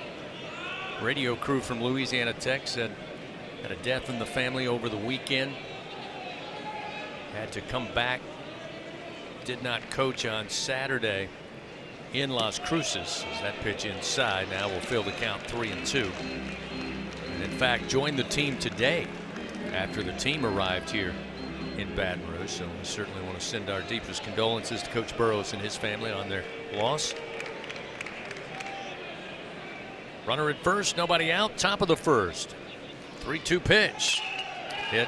Speaker 3: Radio crew from Louisiana Tech said had a death in the family over the weekend. Had to come back. Did not coach on Saturday in Las Cruces as that pitch inside. Now will fill the count 3-2. And in fact, joined the team today after the team arrived here in Baton Rouge. So we certainly want to send our deepest condolences to Coach Burroughs and his family on their loss. Runner at first, nobody out, top of the first. 3-2 pitch. Hit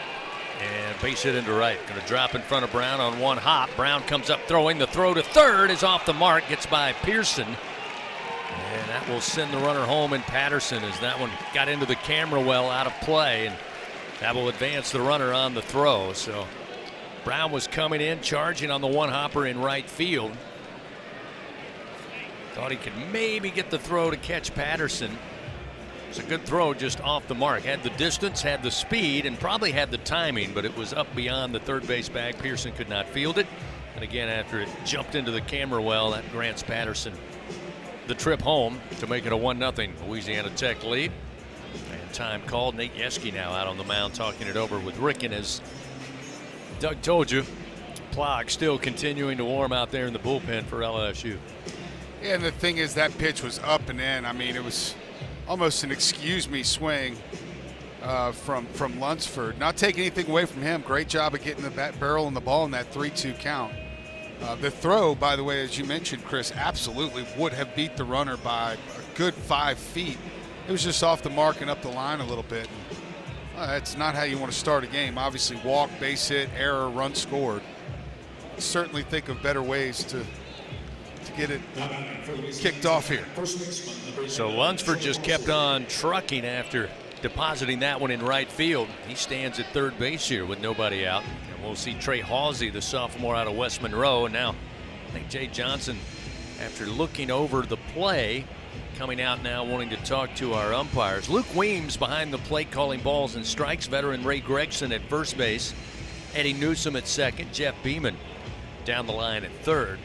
Speaker 3: and base hit into right. Going to drop in front of Brown on one hop. Brown comes up throwing. The throw to third is off the mark. Gets by Pearson. And that will send the runner home in Patterson as that one got into the camera well out of play. And that will advance the runner on the throw. So Brown was coming in, charging on the one hopper in right field. Thought he could maybe get the throw to catch Patterson. It's a good throw, just off the mark. Had the distance, had the speed, and probably had the timing, but it was up beyond the third base bag. Pearson could not field it. And again, after it jumped into the camera well, that grants Patterson the trip home to make it a 1-0 Louisiana Tech lead. And time called. Nate Yeske now out on the mound talking it over with Ricken. As Doug told you, Plog still continuing to warm out there in the bullpen for LSU.
Speaker 13: Yeah, and the thing is, that pitch was up and in. I mean, it was almost an excuse me swing from Lunsford. Not taking anything away from him. Great job of getting the bat barrel and the ball in that 3-2 count. The throw, by the way, as you mentioned, Chris, absolutely would have beat the runner by a good 5 feet. It was just off the mark and up the line a little bit. That's not how you want to start a game. Obviously, walk, base hit, error, run scored. Certainly think of better ways to get it kicked off here.
Speaker 3: So Lunsford just kept on trucking after depositing that one in right field. He stands at third base here with nobody out. And we'll see Trey Halsey, the sophomore out of West Monroe. And now I think Jay Johnson, after looking over the play, coming out now wanting to talk to our umpires. Luke Weems behind the plate calling balls and strikes. Veteran Ray Gregson at first base. Eddie Newsom at second. Jeff Beeman down the line at third.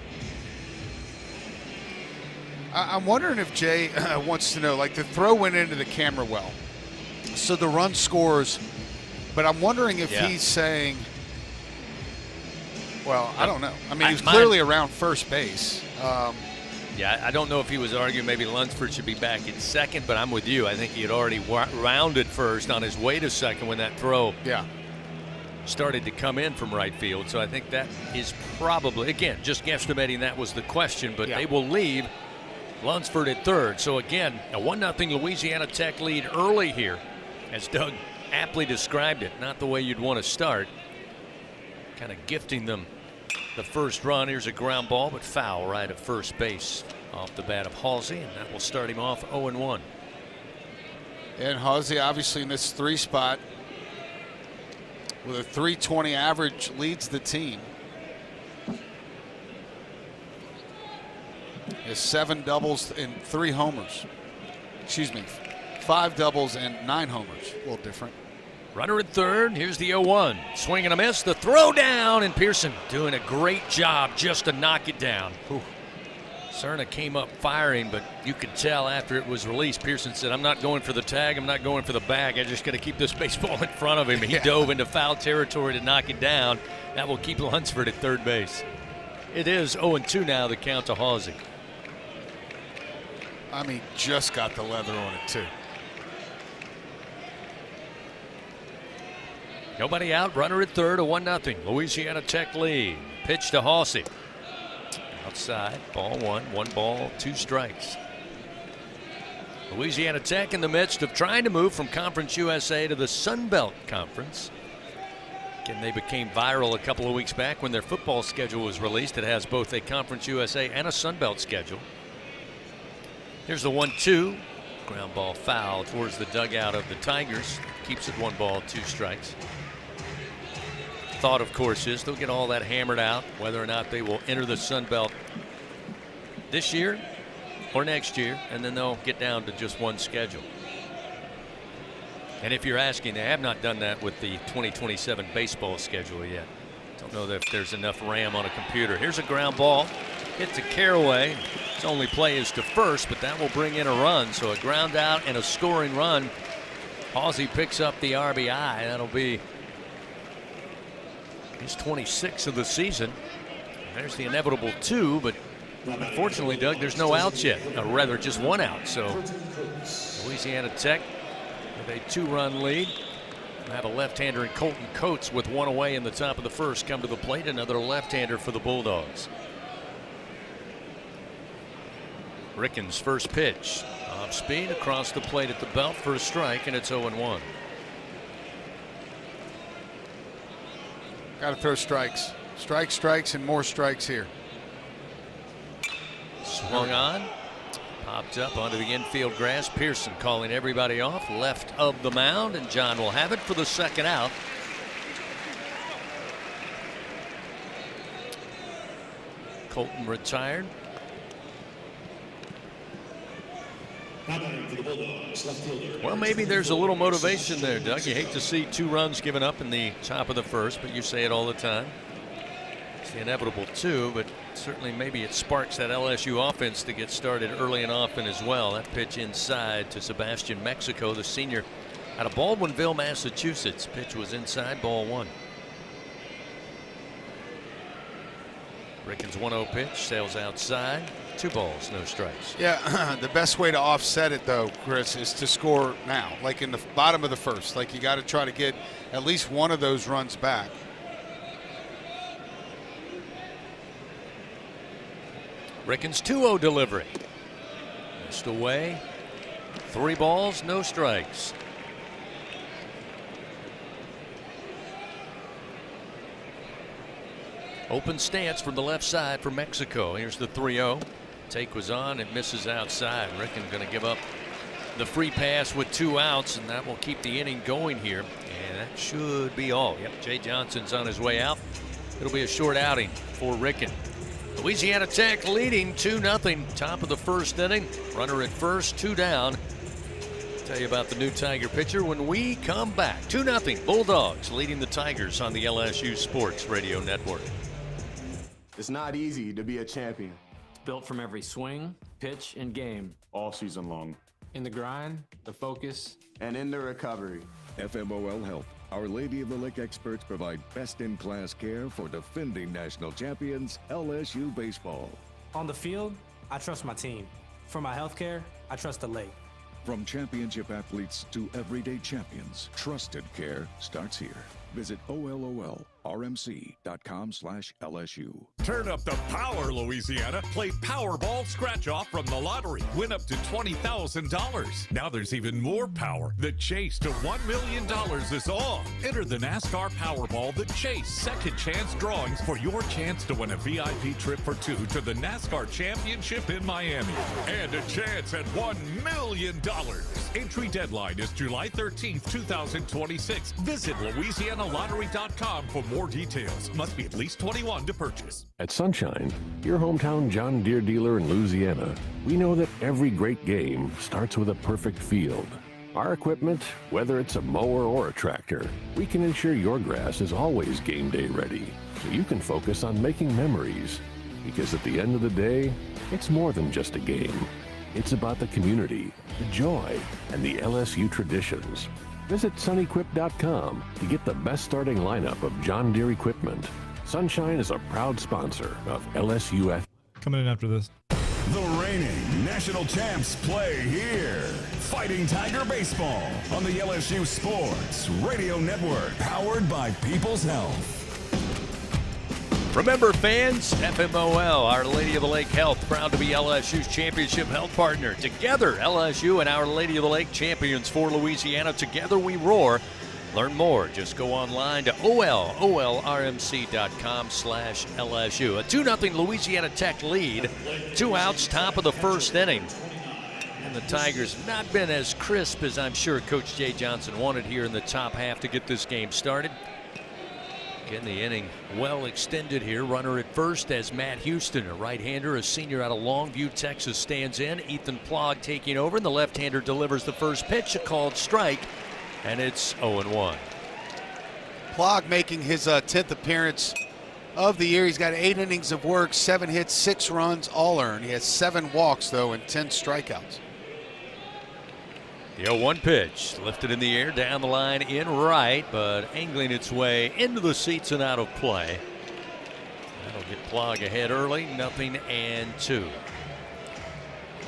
Speaker 13: I'm wondering if Jay wants to know, like, the throw went into the camera well, so the run scores, but I'm wondering if he's saying, well, I don't know. I mean, he was clearly around first base.
Speaker 3: Yeah, I don't know if he was arguing maybe Lunsford should be back at second, but I'm with you. I think he had already rounded first on his way to second when that throw started to come in from right field. So I think that is probably, again, just guesstimating that was the question, but they will leave Lunsford at third. So again, a 1-0 Louisiana Tech lead early here, as Doug aptly described it. Not the way you'd want to start. Kind of gifting them the first run. Here's a ground ball, but foul right at first base off the bat of Halsey, and that will start him off 0-1.
Speaker 13: And Halsey obviously in this 3 spot with a .320 average leads the team. Has 7 doubles and 3 homers. Excuse me, 5 doubles and 9 homers. A little different.
Speaker 3: Runner at third. Here's the 0-1. Swing and a miss. The throw down, and Pearson doing a great job just to knock it down. Cerna came up firing, but you could tell after it was released, Pearson said, I'm not going for the tag. I'm not going for the bag. I'm just going to keep this baseball in front of him. He dove into foul territory to knock it down. That will keep Lunsford at third base. It is 0-2 now, the count to Halsey.
Speaker 13: I mean, just got the leather on it, too.
Speaker 3: Nobody out. Runner at third. A 1-0 Louisiana Tech lead. Pitch to Halsey. Outside. Ball 1. 1 ball, 2 strikes. Louisiana Tech in the midst of trying to move from Conference USA to the Sun Belt Conference. Again, they became viral a couple of weeks back when their football schedule was released. It has both a Conference USA and a Sun Belt schedule. Here's the 1-2. Ground ball foul towards the dugout of the Tigers. Keeps it 1 ball, 2 strikes. Thought, of course, is they'll get all that hammered out, whether or not they will enter the Sun Belt this year or next year, and then they'll get down to just 1 schedule. And if you're asking, they have not done that with the 2027 baseball schedule yet. Don't know if there's enough RAM on a computer. Here's a ground ball. Hit to Caraway. His only play is to first, but that will bring in a run. So a ground out and a scoring run. Halsey picks up the RBI. That'll be his 26th of the season. There's the inevitable 2, but unfortunately, Doug, there's no outs yet. Or rather, just 1 out. So Louisiana Tech with a 2-run lead. We'll have a left-hander in Colton Coates with 1 away in the top of the first come to the plate. Another left-hander for the Bulldogs. Rickens' first pitch. Off speed across the plate at the belt for a strike, and it's 0-1.
Speaker 13: Got to throw strikes. Strikes, and more strikes here.
Speaker 3: Swung on. Popped up onto the infield grass. Pearson calling everybody off left of the mound, and John will have it for the second out. Colton retired. Well, maybe there's a little motivation there, Doug. You hate to see 2 runs given up in the top of the first, but you say it all the time. It's the inevitable 2, but certainly maybe it sparks that LSU offense to get started early and often as well. That pitch inside to Sebastian Mexico, the senior out of Baldwinville, Massachusetts. Pitch was inside, ball 1. Rickens' 1-0 pitch sails outside. 2 balls, no strikes.
Speaker 13: Yeah, the best way to offset it, though, Chris, is to score now, like in the bottom of the first. Like, you got to try to get at least one of those runs back.
Speaker 3: Rickens' 2-0 delivery. Missed away. 3 balls, no strikes. Open stance from the left side for Mexico. Here's the 3-0. Take was on and misses outside. Ricken going to give up the free pass with 2 outs, and that will keep the inning going here. And that should be all. Yep, Jay Johnson's on his way out. It'll be a short outing for Ricken. Louisiana Tech leading 2-0. Top of the first inning. Runner at first, 2 down. Tell you about the new Tiger pitcher when we come back. 2-0 Bulldogs leading the Tigers on the LSU Sports Radio Network.
Speaker 23: It's not easy to be a champion.
Speaker 24: It's built from every swing, pitch, and game.
Speaker 23: All season long.
Speaker 24: In the grind, the focus,
Speaker 23: and in the recovery.
Speaker 25: FMOL Health, Our Lady of the Lake experts provide best-in-class care for defending national champions LSU baseball.
Speaker 24: On the field, I trust my team. For my health care, I trust the lake.
Speaker 25: From championship athletes to everyday champions, trusted care starts here. Visit OLOLRMC.com/LSU.
Speaker 5: Turn up the power, Louisiana. Play Powerball Scratch-Off from the lottery. Win up to $20,000. Now there's even more power. The chase to $1 million is on. Enter the NASCAR Powerball The Chase Second Chance Drawings for your chance to win a VIP trip for 2 to the NASCAR Championship in Miami. And a chance at $1 million. Entry deadline is July 13th, 2026. Visit LouisianaLottery.com for more details. Must be at least 21 to purchase.
Speaker 6: At Sunshine, your hometown John Deere dealer in Louisiana, we know that every great game starts with a perfect field. Our equipment, whether it's a mower or a tractor, we can ensure your grass is always game day ready, so you can focus on making memories. Because at the end of the day, it's more than just a game. It's about the community, the joy, and the LSU traditions. Visit sunequip.com to get the best starting lineup of John Deere equipment. Sunshine is a proud sponsor of LSU.
Speaker 1: Coming in after this. The reigning national champs play here. Fighting Tiger Baseball on the LSU Sports Radio Network, powered by People's Health.
Speaker 3: Remember, fans, FMOL, Our Lady of the Lake Health, proud to be LSU's championship health partner. Together, LSU and Our Lady of the Lake champions for Louisiana. Together we roar. Learn more. Just go online to OLRMC.com/LSU. A 2-0 Louisiana Tech lead. 2 outs, top of the first inning. And the Tigers have not been as crisp as I'm sure Coach Jay Johnson wanted here in the top half to get this game started. Again, the inning well extended here. Runner at first as Matt Houston, a right-hander, a senior out of Longview, Texas, stands in. Ethan Plog taking over, and the left-hander delivers the first pitch, a called strike, and it's 0-1.
Speaker 13: Plog making his 10th appearance of the year. He's got 8 innings of work, 7 hits, 6 runs, all earned. He has 7 walks, though, and 10 strikeouts.
Speaker 3: The 0-1 pitch lifted in the air down the line in right, but angling its way into the seats and out of play. That'll get Plog ahead early, 0-2.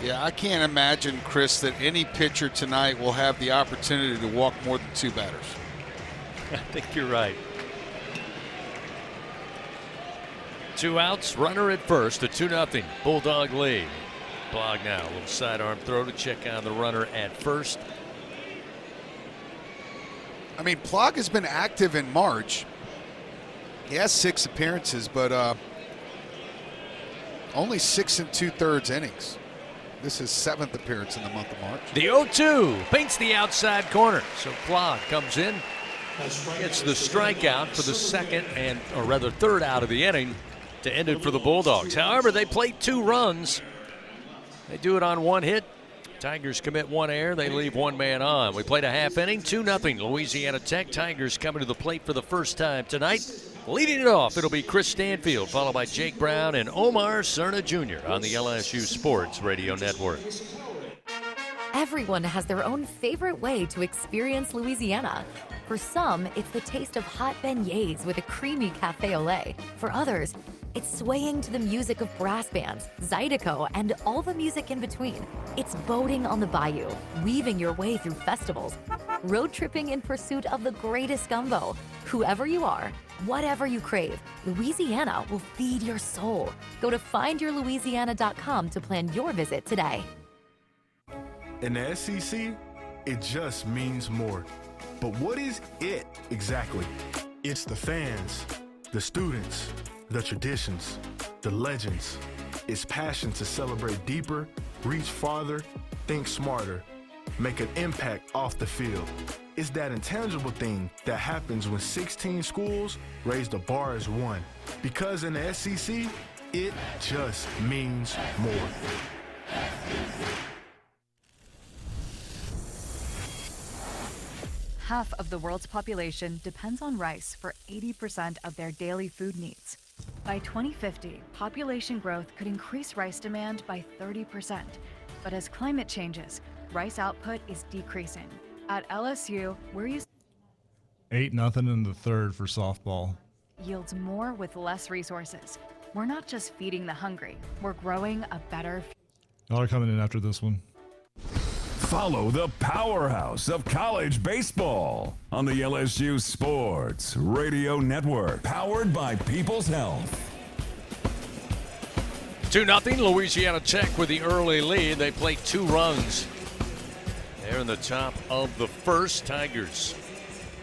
Speaker 13: Yeah, I can't imagine, Chris, that any pitcher tonight will have the opportunity to walk more than 2 batters.
Speaker 3: I think you're right. 2 outs, runner at first, a 2-0 Bulldog lead. Plog now, a little sidearm throw to check on the runner at first.
Speaker 13: I mean, Plog has been active in March. He has 6 appearances, but only 6 2/3 innings. This is 7th appearance in the month of March.
Speaker 3: The 0-2 paints the outside corner. So Plog comes in, gets the strikeout for the third out of the inning to end it for the Bulldogs. However, they played 2 runs. They do it on 1 hit. Tigers commit 1 error. They leave 1 man on. We played a half inning, 2-0 Louisiana Tech. Tigers coming to the plate for the first time tonight. Leading it off, it'll be Chris Stanfield, followed by Jake Brown and Omar Cerna Jr. on the LSU Sports Radio Network.
Speaker 7: Everyone has their own favorite way to experience Louisiana. For some, it's the taste of hot beignets with a creamy cafe au lait. For others, it's swaying to the music of brass bands, Zydeco, and all the music in between. It's boating on the bayou, weaving your way through festivals, road tripping in pursuit of the greatest gumbo. Whoever you are, whatever you crave, Louisiana will feed your soul. Go to findyourlouisiana.com to plan your visit today.
Speaker 8: In the SEC, it just means more. But what is it exactly? It's the fans, the students, the traditions, the legends. It's passion to celebrate deeper, reach farther, think smarter, make an impact off the field. It's that intangible thing that happens when 16 schools raise the bar as one. Because in the SEC, it just means more.
Speaker 9: Half of the world's population depends on rice for 80% of their daily food needs. By 2050, population growth could increase rice demand by 30%. But as climate changes, rice output is decreasing. At LSU, we're using
Speaker 10: 8-0 in the third for softball.
Speaker 9: yields more with less resources. We're not just feeding the hungry, we're growing a better future.
Speaker 10: Y'all are coming in after this one.
Speaker 1: Follow the powerhouse of college baseball on the LSU Sports Radio Network, powered by People's Health.
Speaker 3: 2-0 Louisiana Tech with the early lead. They played 2 runs. They're in the top of the first. Tigers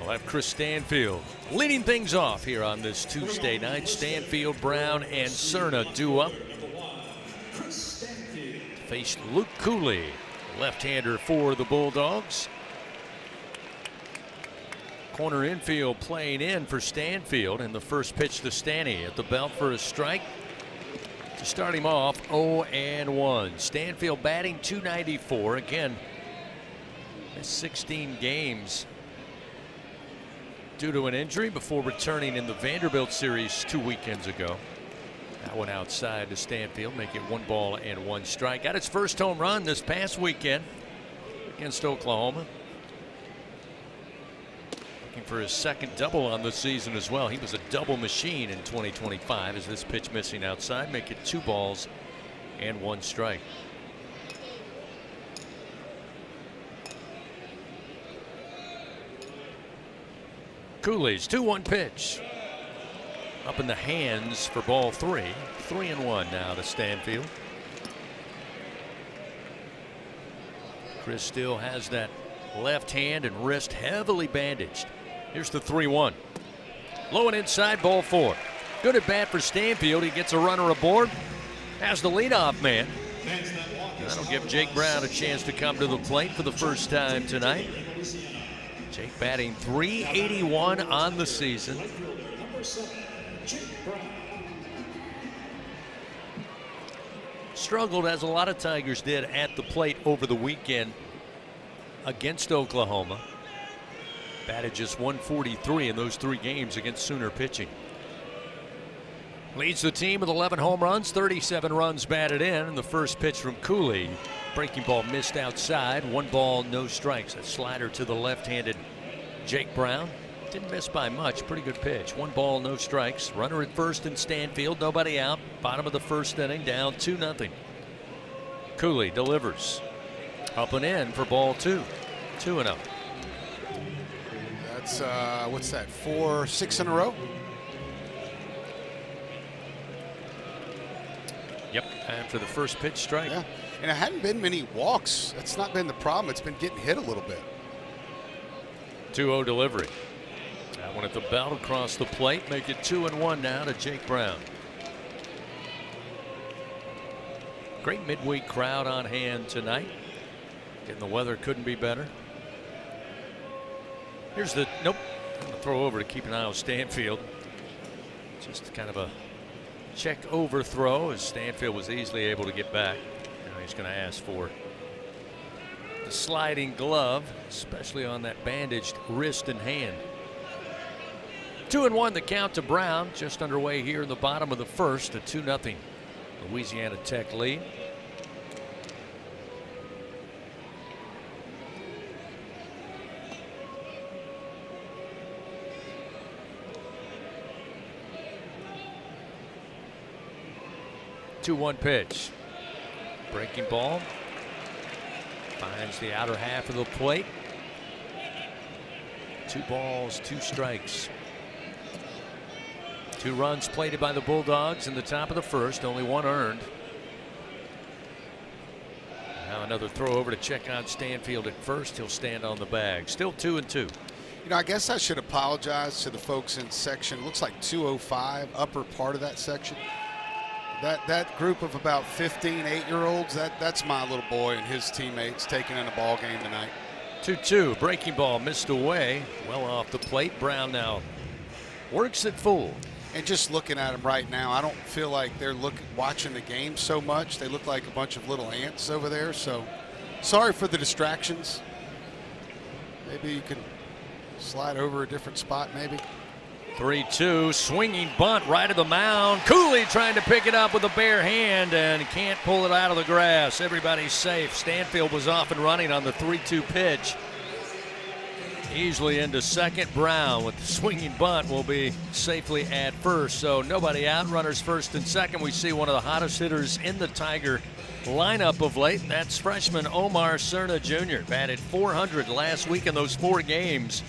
Speaker 3: will have Chris Stanfield leading things off here on this Tuesday night. Stanfield, Brown, and Cerna due up. Faced Luke Cooley, left-hander for the Bulldogs. Corner infield playing in for Stanfield, and the first pitch to Stanny at the belt for a strike. To start him off, 0-1. Stanfield batting .294. Again, 16 games due to an injury before returning in the Vanderbilt series 2 weekends ago. That one outside to Stanfield, make it 1-1 strike. Got his first home run this past weekend against Oklahoma. Looking for his second double on the season as well. He was a double machine in 2025 as this pitch missing outside, make it 2-1 strike. Cooley's 2-1 pitch. Up in the hands for ball 3. 3-1 now to Stanfield. Chris still has that left hand and wrist heavily bandaged. Here's the 3-1. Low and inside, ball 4. Good at bat for Stanfield. He gets a runner aboard. Has the leadoff man. That'll give Jake Brown a chance to come to the plate for the first time tonight. Jake batting .381 on the season. Struggled, as a lot of Tigers did, at the plate over the weekend against Oklahoma. Batted just .143 in those 3 games against Sooner pitching. Leads the team with 11 home runs, 37 runs batted in. And the first pitch from Cooley. Breaking ball missed outside. 1 ball, no strikes. A slider to the left-handed Jake Brown. Didn't miss by much. Pretty good pitch. 1 ball, no strikes. Runner at first in Stanfield. Nobody out. Bottom of the first inning. Down 2-0. Cooley delivers. Up and in for ball 2. 2-0.
Speaker 13: That's, what's that, 4-6 in a row?
Speaker 3: Yep, after the first pitch strike.
Speaker 13: Yeah, and it hadn't been many walks. That's not been the problem. It's been getting hit a little bit.
Speaker 3: 2-0 delivery. That one at the belt across the plate. Make it 2-1 now to Jake Brown. Great midweek crowd on hand tonight. Getting the weather couldn't be better. Here's the, nope. I'm gonna throw over to keep an eye on Stanfield. Just kind of a check overthrow as Stanfield was easily able to get back. Now he's going to ask for the sliding glove, especially on that bandaged wrist and hand. 2-1 the count to Brown. Just underway here in the bottom of the first. A 2-0 Louisiana Tech lead. Two-one pitch. Breaking ball. Finds the outer half of the plate. 2 balls, 2 strikes. 2 runs plated by the Bulldogs in the top of the first. Only 1 earned. Now another throw over to check on Stanfield at first. He'll stand on the bag. Still 2-2.
Speaker 13: You know, I guess I should apologize to the folks in section. Looks like 205, upper part of that section. That group of about 15 8-year-olds, that's my little boy and his teammates taking in a ball game tonight.
Speaker 3: 2-2. Breaking ball missed away. Well off the plate. Brown now works it full.
Speaker 13: And just looking at them right now, I don't feel like they're watching the game so much. They look like a bunch of little ants over there. So sorry for the distractions. Maybe you can slide over a different spot maybe.
Speaker 3: 3-2, swinging bunt right of the mound. Cooley trying to pick it up with a bare hand and can't pull it out of the grass. Everybody's safe. Stanfield was off and running on the 3-2 pitch. Easily into second. Brown with the swinging bunt will be safely at first. So nobody out. Runners first and second. We see one of the hottest hitters in the Tiger lineup of late. That's freshman Omar Cerna Jr. Batted .400 last week in those 4 games.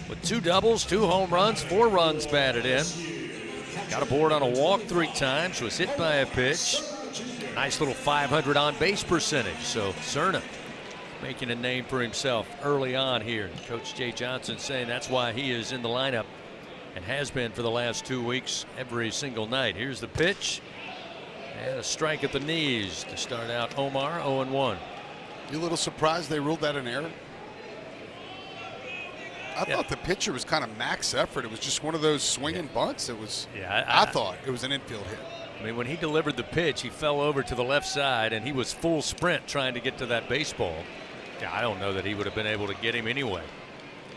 Speaker 3: With 2 doubles, 2 home runs, 4 runs batted in. Got aboard on a walk 3 times, was hit by a pitch. Nice little .500 on base percentage. So Cerna making a name for himself early on here. Coach Jay Johnson saying that's why he is in the lineup and has been for the last 2 weeks every single night. Here's the pitch and a strike at the knees to start out Omar. 0-1.
Speaker 13: You a little surprised they ruled that an error? I thought the pitcher was kind of max effort. It was just one of those swinging bunts. It was. Yeah, I thought it was an infield hit.
Speaker 3: I mean, when he delivered the pitch, he fell over to the left side, and he was full sprint trying to get to that baseball. Yeah, I don't know that he would have been able to get him anyway.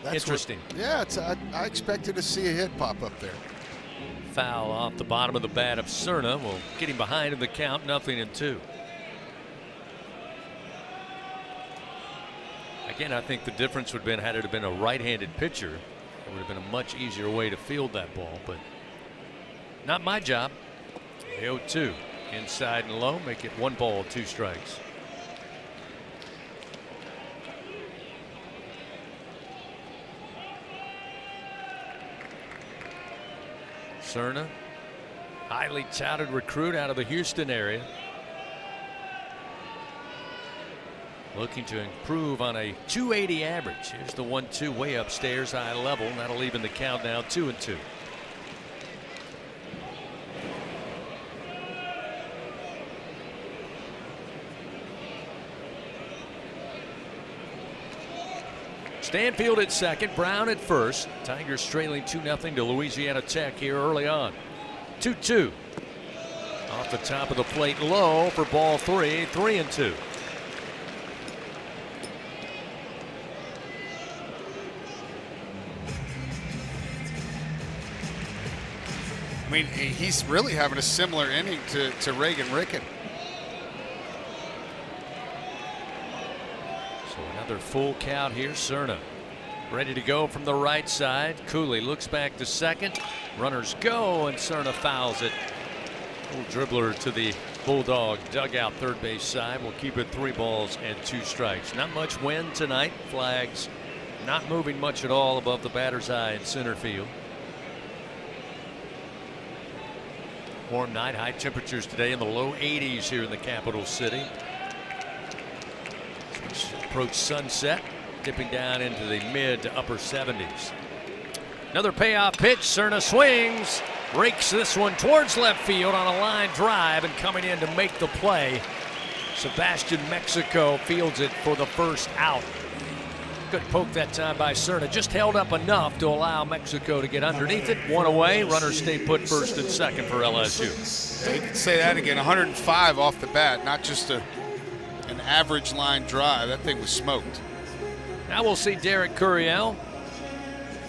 Speaker 3: That's interesting.
Speaker 13: I expected to see a hit pop up there.
Speaker 3: Foul off the bottom of the bat of Cerna will get him behind in the count. 0-2. Again, I think the difference would have been had it have been a right-handed pitcher. It would have been a much easier way to field that ball, but not my job. 0-2. Inside and low, make it 1 ball, 2 strikes. Cerna, highly touted recruit out of the Houston area. Looking to improve on a .280 average. Here's the 1-2 way upstairs, high level. And that'll even the count now 2-2. Stanfield at second, Brown at first. Tigers trailing 2-0 to Louisiana Tech here early on. 2-2. Off the top of the plate low for ball 3, 3-2.
Speaker 13: I mean, he's really having a similar inning to Reagan Ricken.
Speaker 3: So another full count here. Cerna ready to go from the right side. Cooley looks back to second. Runners go, and Cerna fouls it. Little dribbler to the Bulldog dugout third base side. We'll keep it 3 balls and 2 strikes. Not much wind tonight. Flags not moving much at all above the batter's eye in center field. Warm night, high temperatures today in the low 80s here in the capital city. Approach sunset, dipping down into the mid to upper 70s. Another payoff pitch. Cerna swings, rakes this one towards left field on a line drive, and coming in to make the play, Sebastian Mexico fields it for the first out. Good poke that time by Cerna. Just held up enough to allow Mexico to get underneath it. 1 away. Runners stay put first and second for LSU.
Speaker 13: Yeah, you can say that again. 105 off the bat, not just an average line drive. That thing was smoked.
Speaker 3: Now we'll see Derek Curiel,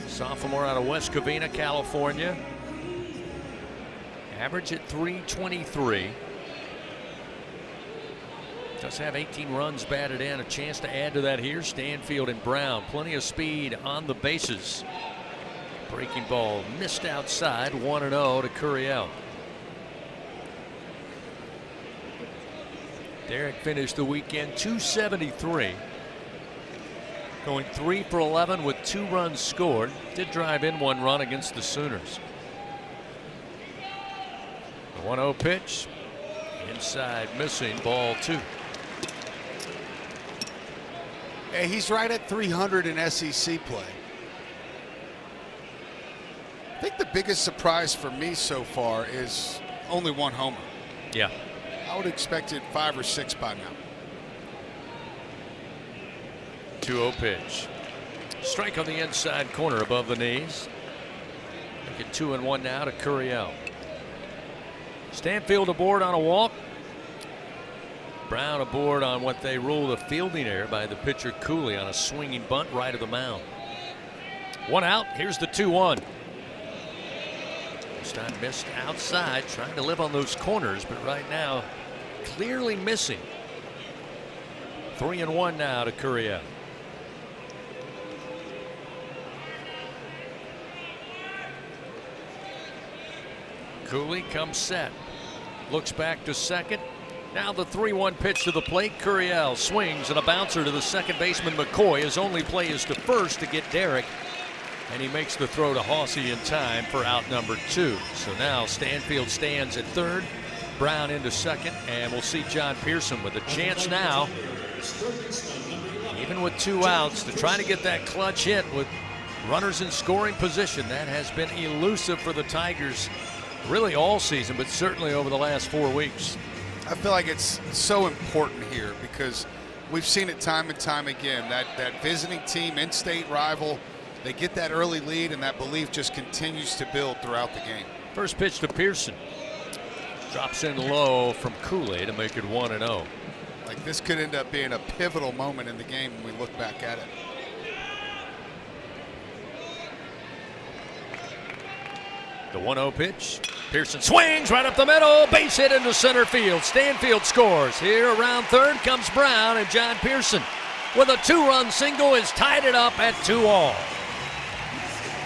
Speaker 3: sophomore out of West Covina, California. Average at .323. Does have 18 runs batted in. A chance to add to that here. Stanfield and Brown. Plenty of speed on the bases. Breaking ball missed outside. 1-0 to Curiel. Derek finished the weekend .273. Going 3 for 11 with 2 runs scored. Did drive in 1 run against the Sooners. The 1-0 pitch. Inside missing, ball 2.
Speaker 13: Yeah, he's right at 300 in SEC play. I think the biggest surprise for me so far is only 1 homer.
Speaker 3: Yeah.
Speaker 13: I would have expected 5 or 6 by now.
Speaker 3: 2-0 pitch. Strike on the inside corner above the knees. Make it 2-1 now to Curiel. Stanfield aboard on a walk. Brown aboard on what they ruled a fielding error by the pitcher Cooley on a swinging bunt right of the mound. 1 out. Here's the 2-1. This time missed outside, trying to live on those corners, but right now clearly missing. 3-1 now to Curiel. Cooley comes set. Looks back to second. Now the 3-1 pitch to the plate. Curiel swings, and a bouncer to the second baseman McCoy. His only play is to first to get Derek, and he makes the throw to Hossey in time for out number 2. So now Stanfield stands at third, Brown into second, and we'll see John Pearson with a chance now, even with 2 outs, to try to get that clutch hit with runners in scoring position. That has been elusive for the Tigers really all season, but certainly over the last 4 weeks.
Speaker 13: I feel like it's so important here because we've seen it time and time again. That visiting team, in-state rival, they get that early lead, and that belief just continues to build throughout the game.
Speaker 3: First pitch to Pearson. Drops in low from Cooley to make it 1-0.
Speaker 13: Like, this could end up being a pivotal moment in the game when we look back at it.
Speaker 3: The 1-0 pitch. Pearson swings right up the middle. Base hit into center field. Stanfield scores. Here around third comes Brown, and John Pearson with a 2-run single has tied it up at 2-all.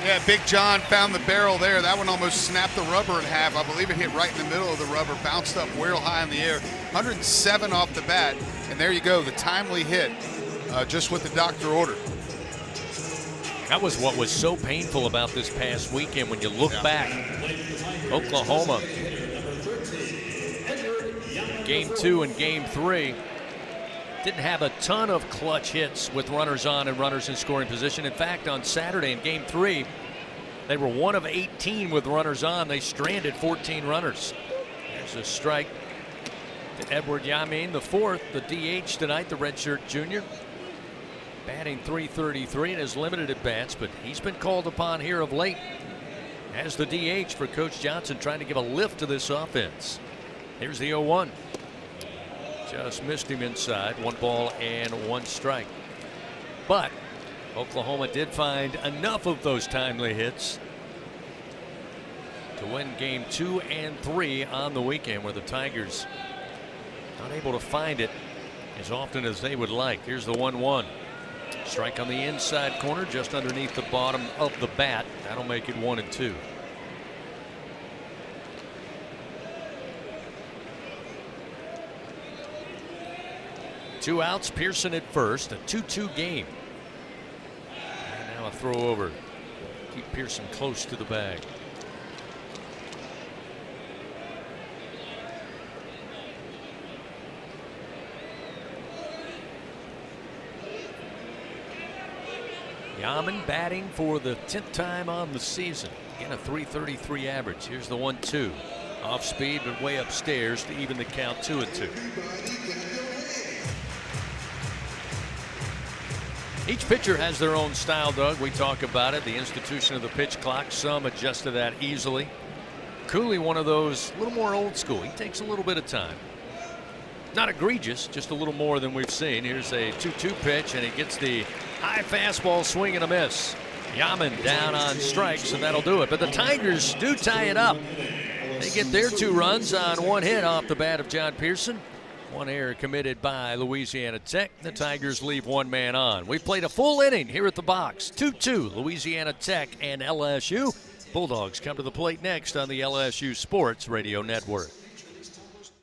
Speaker 13: Yeah, Big John found the barrel there. That one almost snapped the rubber in half. I believe it hit right in the middle of the rubber, bounced up real high in the air. 107 off the bat, and there you go, the timely hit, just what the doctor ordered.
Speaker 3: That was what was so painful about this past weekend when you look back. Oklahoma, game 2 and game 3, didn't have a ton of clutch hits with runners on and runners in scoring position. In fact, on Saturday in game 3, they were 1 of 18 with runners on. They stranded 14 runners. There's a strike to Edward Yamin, the 4th, the DH tonight, the redshirt junior. Batting .333 and has limited at bats, but he's been called upon here of late as the DH for Coach Johnson, trying to give a lift to this offense. Here's the 0-1. Just missed him inside. 1 ball and 1 strike. But Oklahoma did find enough of those timely hits to win game 2 and 3 on the weekend, where the Tigers not able to find it as often as they would like. Here's the 1-1. Strike on the inside corner, just underneath the bottom of the bat. That'll make it 1-2. Two outs, Pearson at first, a 2-2 game. And now a throw over. Keep Pearson close to the bag. Yaman batting for the 10th time on the season. Again, a .333 average. Here's the 1-2. Off speed, but way upstairs to even the count 2-2. Each pitcher has their own style, Doug. We talk about it, the institution of the pitch clock. Some adjust to that easily. Cooley, one of those, a little more old school. He takes a little bit of time. Not egregious, just a little more than we've seen. Here's a 2-2 pitch, and he gets the high fastball swing and a miss. Yaman down on strikes, and that'll do it. But the Tigers do tie it up. They get their 2 runs on 1 hit off the bat of John Pearson. 1 error committed by Louisiana Tech. The Tigers leave 1 man on. We've played a full inning here at the box. 2-2, Louisiana Tech and LSU. Bulldogs come to the plate next on the LSU Sports Radio Network.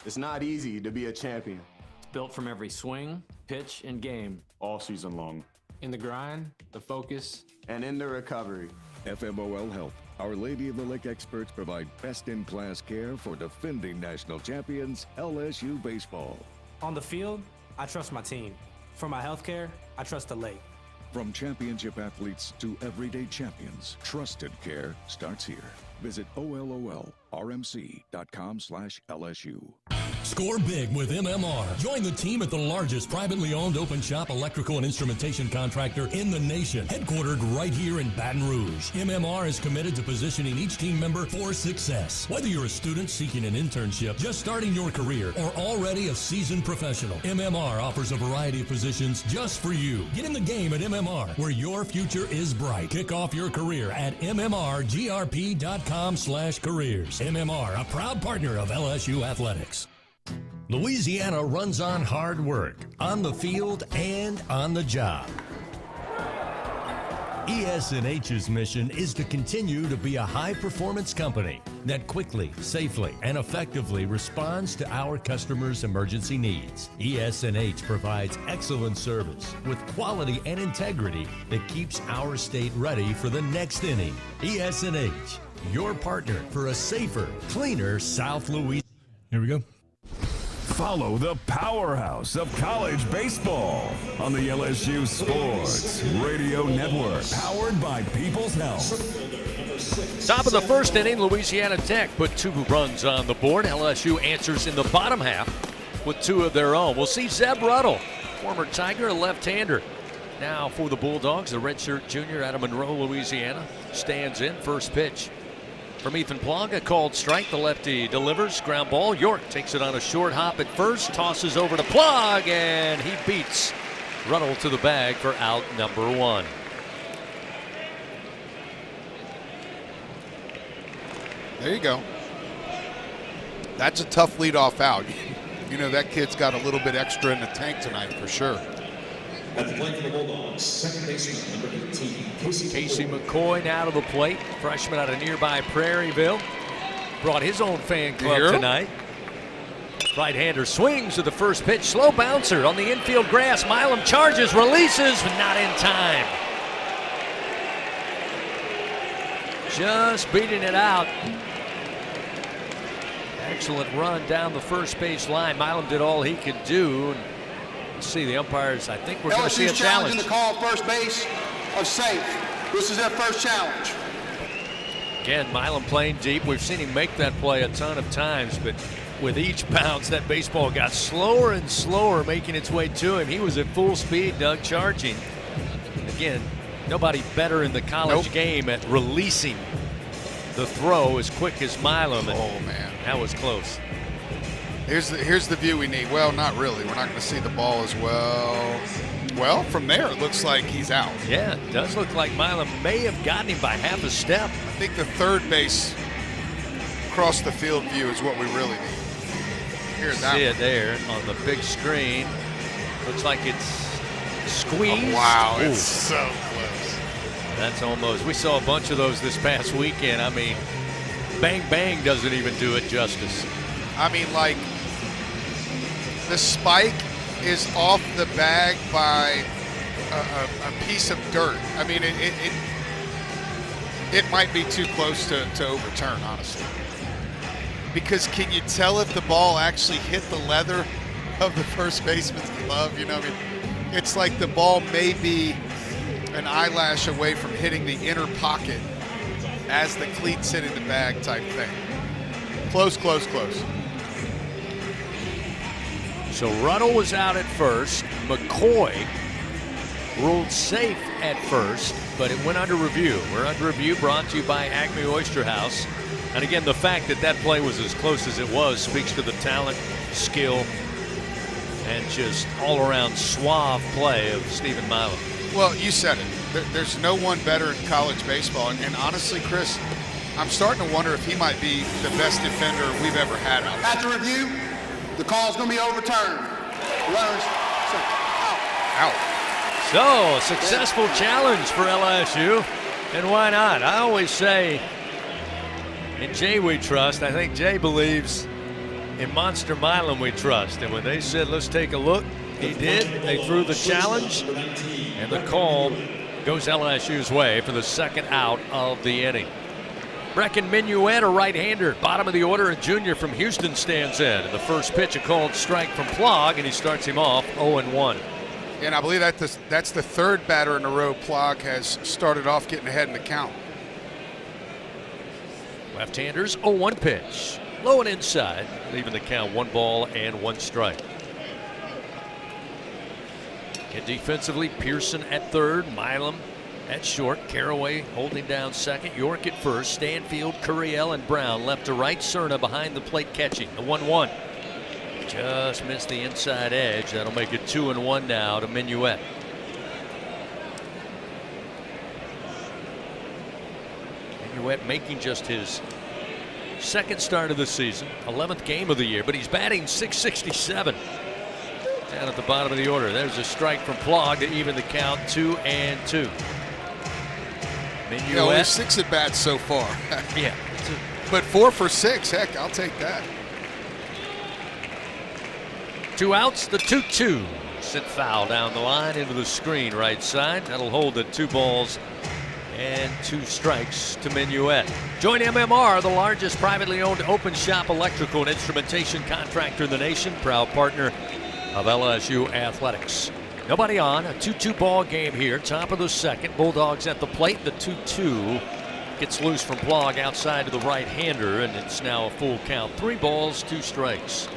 Speaker 23: It's not easy to be a champion.
Speaker 24: It's built from every swing, pitch, and game.
Speaker 25: All season long.
Speaker 24: In the grind, the focus,
Speaker 23: and in the recovery.
Speaker 25: FMOL Health, Our Lady of the Lake experts provide best-in-class care for defending national champions LSU baseball.
Speaker 24: On the field, I trust my team. For my health care, I trust the lake.
Speaker 25: From championship athletes to everyday champions, trusted care starts here. Visit OLOLRMC.com/LSU.
Speaker 2: Score big with MMR. Join the team at the largest privately owned open shop electrical and instrumentation contractor in the nation, headquartered right here in Baton Rouge. MMR is committed to positioning each team member for success. Whether you're a student seeking an internship, just starting your career, or already a seasoned professional, MMR offers a variety of positions just for you. Get in the game at MMR, where your future is bright. Kick off your career at MMRGRP.com/careers. MMR, a proud partner of LSU Athletics. Louisiana runs on hard work, on the field and on the job. ES&H's mission is to continue to be a high-performance company that quickly, safely, and effectively responds to our customers' emergency needs. ES&H provides excellent service with quality and integrity that keeps our state ready for the next inning. ES&H, your partner for a safer, cleaner South Louisiana.
Speaker 10: Here we go.
Speaker 1: Follow the powerhouse of college baseball on the LSU Sports Radio Network, powered by People's Health.
Speaker 3: Top of the first inning, Louisiana Tech put 2 runs on the board. LSU answers in the bottom half with 2 of their own. We'll see Zeb Ruddle, former Tiger, a left-hander. Now for the Bulldogs, the redshirt junior out of Monroe, Louisiana, stands in. First pitch from Ethan Plog, a called strike. The lefty delivers, ground ball. York takes it on a short hop at first, tosses over to Plog, and he beats Ruddle to the bag for out number 1.
Speaker 13: There you go. That's a tough leadoff out. You know, that kid's got a little bit extra in the tank tonight for sure.
Speaker 11: At the plate for the Bulldogs, second baseman, number 18,
Speaker 3: Casey McCoy now to the plate, freshman out of nearby Prairieville. Brought his own fan club tonight. Right-hander swings to the first pitch, slow bouncer on the infield grass. Milam charges, releases, but not in time. Just beating it out. Excellent run down the first base line. Milam did all he could do. Let's see, the umpires, I think we're going to see a challenge.
Speaker 12: LSU's challenging the call first base of safe. This is their first challenge.
Speaker 3: Again, Milam playing deep. We've seen him make that play a ton of times, but with each bounce, that baseball got slower and slower making its way to him. He was at full speed, Doug, charging. Again, nobody better in the college game at releasing the throw as quick as Milam.
Speaker 13: Oh, man.
Speaker 3: That was close.
Speaker 13: Here's the view we need. Well, not really. We're not going to see the ball as well. Well, from there, it looks like he's out.
Speaker 3: Yeah, it does look like Milam may have gotten him by half a step.
Speaker 13: I think the third base across the field view is what we really need. Here's that.
Speaker 3: See it there on the big screen. Looks like it's squeezed.
Speaker 13: Oh, wow,
Speaker 3: Ooh.
Speaker 13: it's so close.
Speaker 3: That's almost. We saw a bunch of those this past weekend. I mean, bang bang doesn't even do it justice.
Speaker 13: I mean, like, the spike is off the bag by a piece of dirt. I mean, it might be too close to overturn, honestly. Because can you tell if the ball actually hit the leather of the first baseman's glove? You know, I mean, it's like the ball may be an eyelash away from hitting the inner pocket as the cleats hitting the bag type thing. Close, close, close.
Speaker 3: So Ruddle was out at first. McCoy ruled safe at first, but it went under review. We're under review, brought to you by Acme Oyster House. And again, the fact that that play was as close as it was speaks to the talent, skill, and just all-around suave play of Stephen Milam.
Speaker 13: Well, you said it. There's no one better in college baseball. And honestly, Chris, I'm starting to wonder if he might be the best defender we've ever had out there.
Speaker 12: After review, the call's going to be overturned. Runners, out.
Speaker 3: So, successful challenge for LSU. And why not? I always say, in Jay we trust. I think Jay believes in Monster Milam we trust. And when they said, let's take a look, he did. They threw the challenge, and the call goes LSU's way for the second out of the inning. Brecken Minuet, a right-hander, bottom of the order, a junior from Houston, stands in. And the first pitch, a called strike from Plog, and he starts him off 0-1.
Speaker 13: And I believe that's the third batter in a row Plog has started off getting ahead in the count.
Speaker 3: Left-handers, 0-1 pitch. Low and inside, leaving the count 1 ball and 1 strike. And defensively, Pearson at third, Milam at short, Caraway holding down second, York at first, Stanfield, Curiel, and Brown left to right, Cerna behind the plate catching. The 1-1. Just missed the inside edge. That'll make it 2-1 now to Minuet. Minuet making just his second start of the season, 11th game of the year, but he's batting .667. Down at the bottom of the order. There's a strike from Plog to even the count 2-2. Minuet.
Speaker 13: You know, only 6 at bats so far.
Speaker 3: Yeah.
Speaker 13: But 4 for 6. Heck, I'll take that.
Speaker 3: 2 outs, the 2-2. Sit foul down the line into the screen right side. That'll hold the 2 balls and 2 strikes to Minuet. Join MMR, the largest privately owned open shop electrical and instrumentation contractor in the nation. Proud partner of LSU Athletics. Nobody on, a 2-2 ball game here. Top of the second, Bulldogs at the plate. The 2-2 gets loose from Plog outside to the right-hander, and it's now a full count. 3 balls, 2 strikes.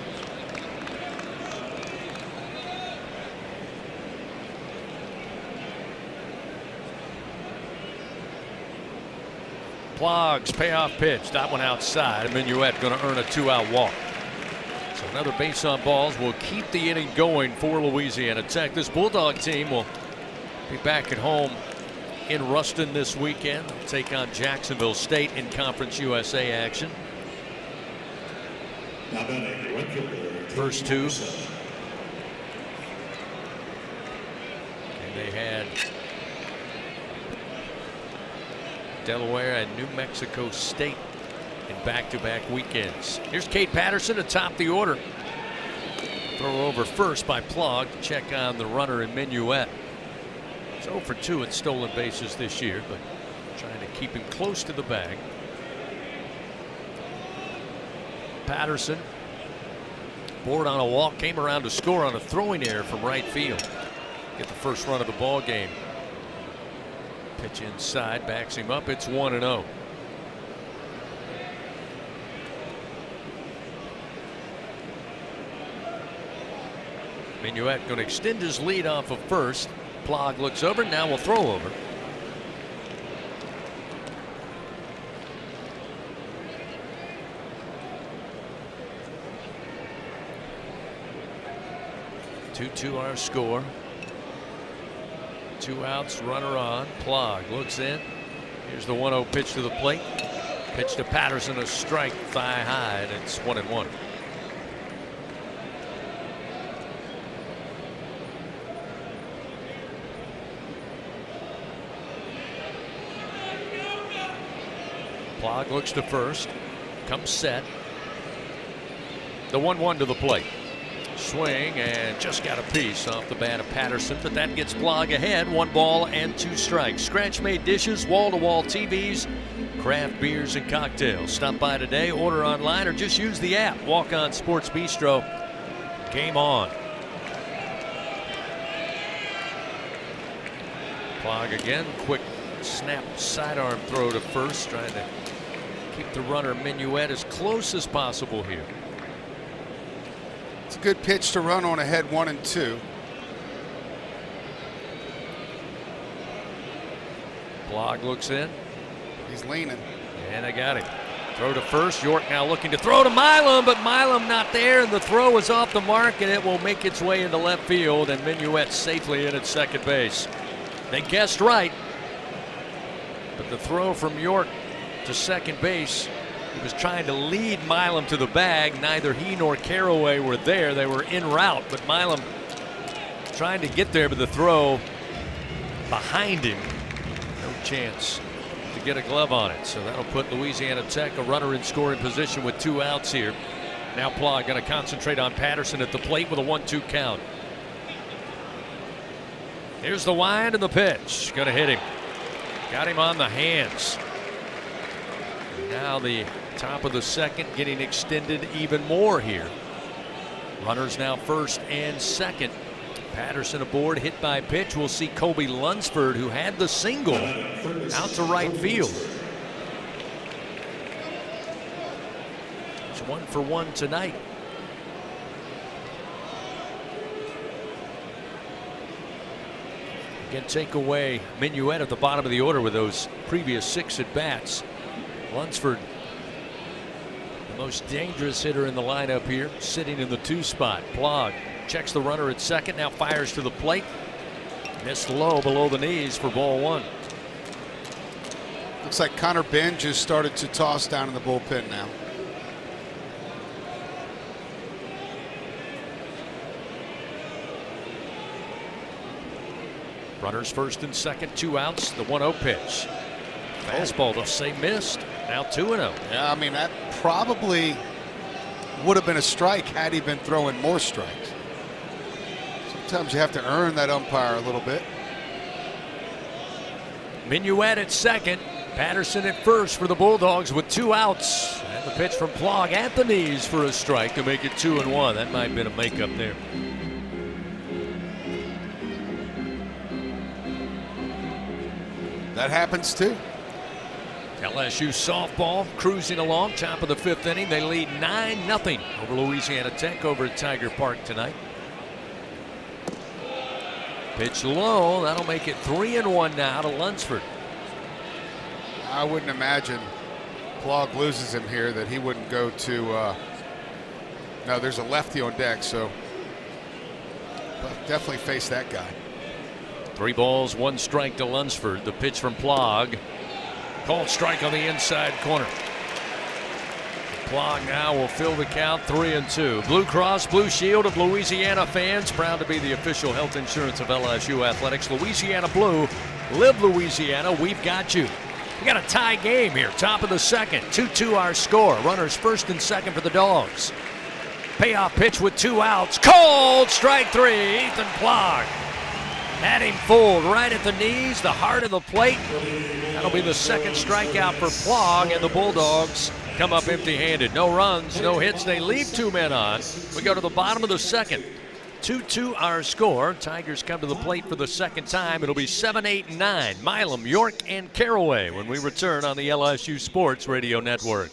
Speaker 3: Plog's payoff pitch. That one outside. Minuet going to earn a 2-out walk. So another base on balls will keep the inning going for Louisiana Tech. This Bulldog team will be back at home in Ruston this weekend. They'll take on Jacksonville State in Conference USA action. First 2. And they had Delaware and New Mexico State in back-to-back weekends. Here's Cade Patterson atop the order. Throw over first by Plog to check on the runner in Minuet. It's 0 for 2 at stolen bases this year, but trying to keep him close to the bag. Patterson, board on a walk, came around to score on a throwing error from right field. Get the first run of the ball game. Pitch inside, backs him up. It's 1-0. Minuet going to extend his lead off of first. Plog looks over, now will throw over. Two our score. 2 outs, runner on. Plog looks in. Here's the 1-0 pitch to the plate. Pitch to Patterson, a strike, thigh high, and it's 1-1. Plog looks to first, comes set. The 1-1 to the plate. Swing and just got a piece off the bat of Patterson, but that gets Plog ahead. 1 ball and 2 strikes. Scratch-made dishes, wall-to-wall TVs, craft beers and cocktails. Stop by today, order online, or just use the app. Walk On Sports Bistro. Game on. Plog again, quick snap sidearm throw to first, trying to keep the runner Minuet as close as possible here.
Speaker 13: It's a good pitch to run on ahead 1-2.
Speaker 3: Plog looks in.
Speaker 13: He's leaning.
Speaker 3: And I got him. Throw to first. York now looking to throw to Milam, but Milam not there, and the throw is off the mark, and it will make its way into left field, and Minuet safely in at second base. They guessed right, but the throw from York to second base, he was trying to lead Milam to the bag. Neither he nor Caraway were there. They were en route, but Milam trying to get there, but the throw behind him. No chance to get a glove on it. So that'll put Louisiana Tech a runner in scoring position with 2 outs here. Now Plog going to concentrate on Patterson at the plate with a 1-2 count. Here's the wind and the pitch. Going to hit him. Got him on the hands. Now the top of the second getting extended even more here. Runners now first and second. Patterson aboard, hit by pitch. We'll see Kobe Lunsford, who had the single, out to right field. It's 1 for 1 tonight. Again, take away Minuet at the bottom of the order with those previous 6 at bats. Lunsford, the most dangerous hitter in the lineup here, sitting in the 2 spot. Plog checks the runner at second, now fires to the plate. Missed low below the knees for ball 1.
Speaker 13: Looks like Connor Benn just started to toss down in the bullpen now.
Speaker 3: Runners first and second, 2 outs, the 1-0 pitch. Fastball, they'll say missed. Now 2-0.
Speaker 13: Yeah, I mean, that probably would have been a strike had he been throwing more strikes. Sometimes you have to earn that umpire a little bit.
Speaker 3: Minuet at second. Patterson at first for the Bulldogs with 2 outs. And the pitch from Plog at the knees for a strike to make it 2-1. That might have been a makeup there.
Speaker 13: That happens too.
Speaker 3: LSU softball cruising along, top of the 5th inning. They lead 9-0 over Louisiana Tech over at Tiger Park tonight. Pitch low, that'll make it 3-1 now to Lunsford.
Speaker 13: I wouldn't imagine Plog loses him here that he wouldn't go to. No, there's a lefty on deck, so definitely face that guy.
Speaker 3: 3 balls, 1 strike to Lunsford. The pitch from Plog. Called strike on the inside corner. Plog now will fill the count 3-2. Blue Cross Blue Shield of Louisiana fans, proud to be the official health insurance of LSU Athletics. Louisiana Blue, live Louisiana, we've got you. We got a tie game here, top of the second, 2-2 our score. Runners first and second for the Dogs. Payoff pitch with 2 outs. Called strike 3, Ethan Plog. Had him fooled right at the knees, the heart of the plate. That'll be the second strikeout for Plog, and the Bulldogs come up empty-handed. No runs, no hits. They leave 2 men on. We go to the bottom of the second. 2-2 our score. Tigers come to the plate for the second time. It'll be 7, 8, and 9. Milam, York, and Caraway when we return on the LSU Sports Radio Network.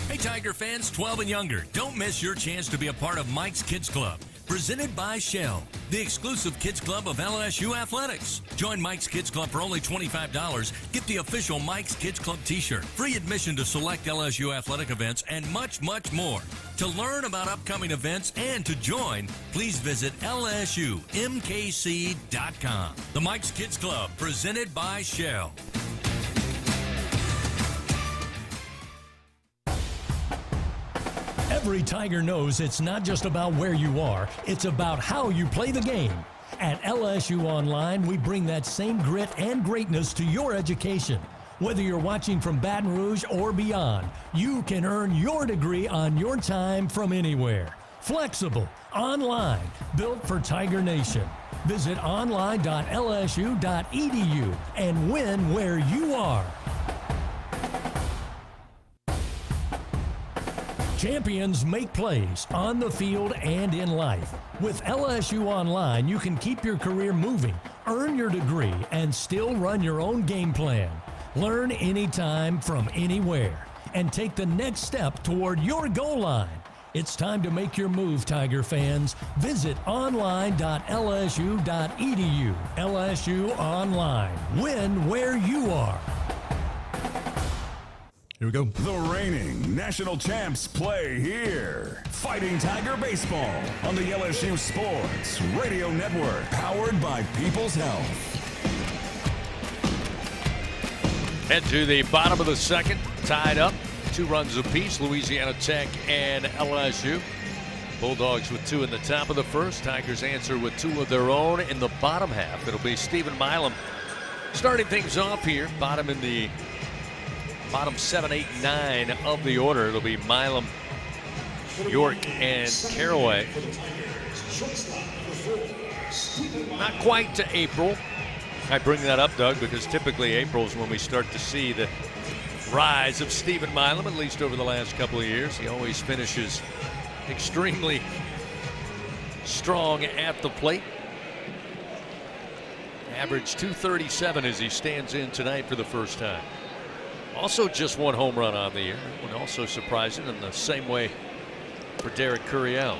Speaker 22: Hey, Tiger fans 12 and younger, don't miss your chance to be a part of Mike's Kids Club. Presented by Shell, the exclusive kids club of LSU Athletics. Join Mike's Kids Club for only $25. Get the official Mike's Kids Club t-shirt, free admission to select LSU athletic events, and much, much more. To learn about upcoming events and to join, please visit LSUMKC.com. The Mike's Kids Club, presented by Shell.
Speaker 2: Every Tiger knows it's not just about where you are, it's about how you play the game. At LSU Online, we bring that same grit and greatness to your education. Whether you're watching from Baton Rouge or beyond, you can earn your degree on your time from anywhere. Flexible, online, built for Tiger Nation. Visit online.lsu.edu and win where you are. Champions make plays on the field and in life. With LSU Online, you can keep your career moving, earn your degree, and still run your own game plan. Learn anytime from anywhere and take the next step toward your goal line. It's time to make your move, Tiger fans. Visit online.lsu.edu. LSU Online. Win where you are.
Speaker 10: Here we go.
Speaker 1: The reigning national champs play here. Fighting Tiger Baseball on the LSU Sports Radio Network, powered by People's Health.
Speaker 3: Head to the bottom of the second, tied up, 2 runs apiece, Louisiana Tech and LSU. Bulldogs with 2 in the top of the first. Tigers answer with 2 of their own in the bottom half. It'll be Stephen Milam starting things off here. Bottom 7, 8, 9 of the order. It'll be Milam, York, and Caraway. Not quite to April. I bring that up, Doug, because typically April is when we start to see the rise of Stephen Milam, at least over the last couple of years. He always finishes extremely strong at the plate. Average 237 as he stands in tonight for the first time. Also just 1 home run on the year. That one also surprising in the same way for Derek Curiel.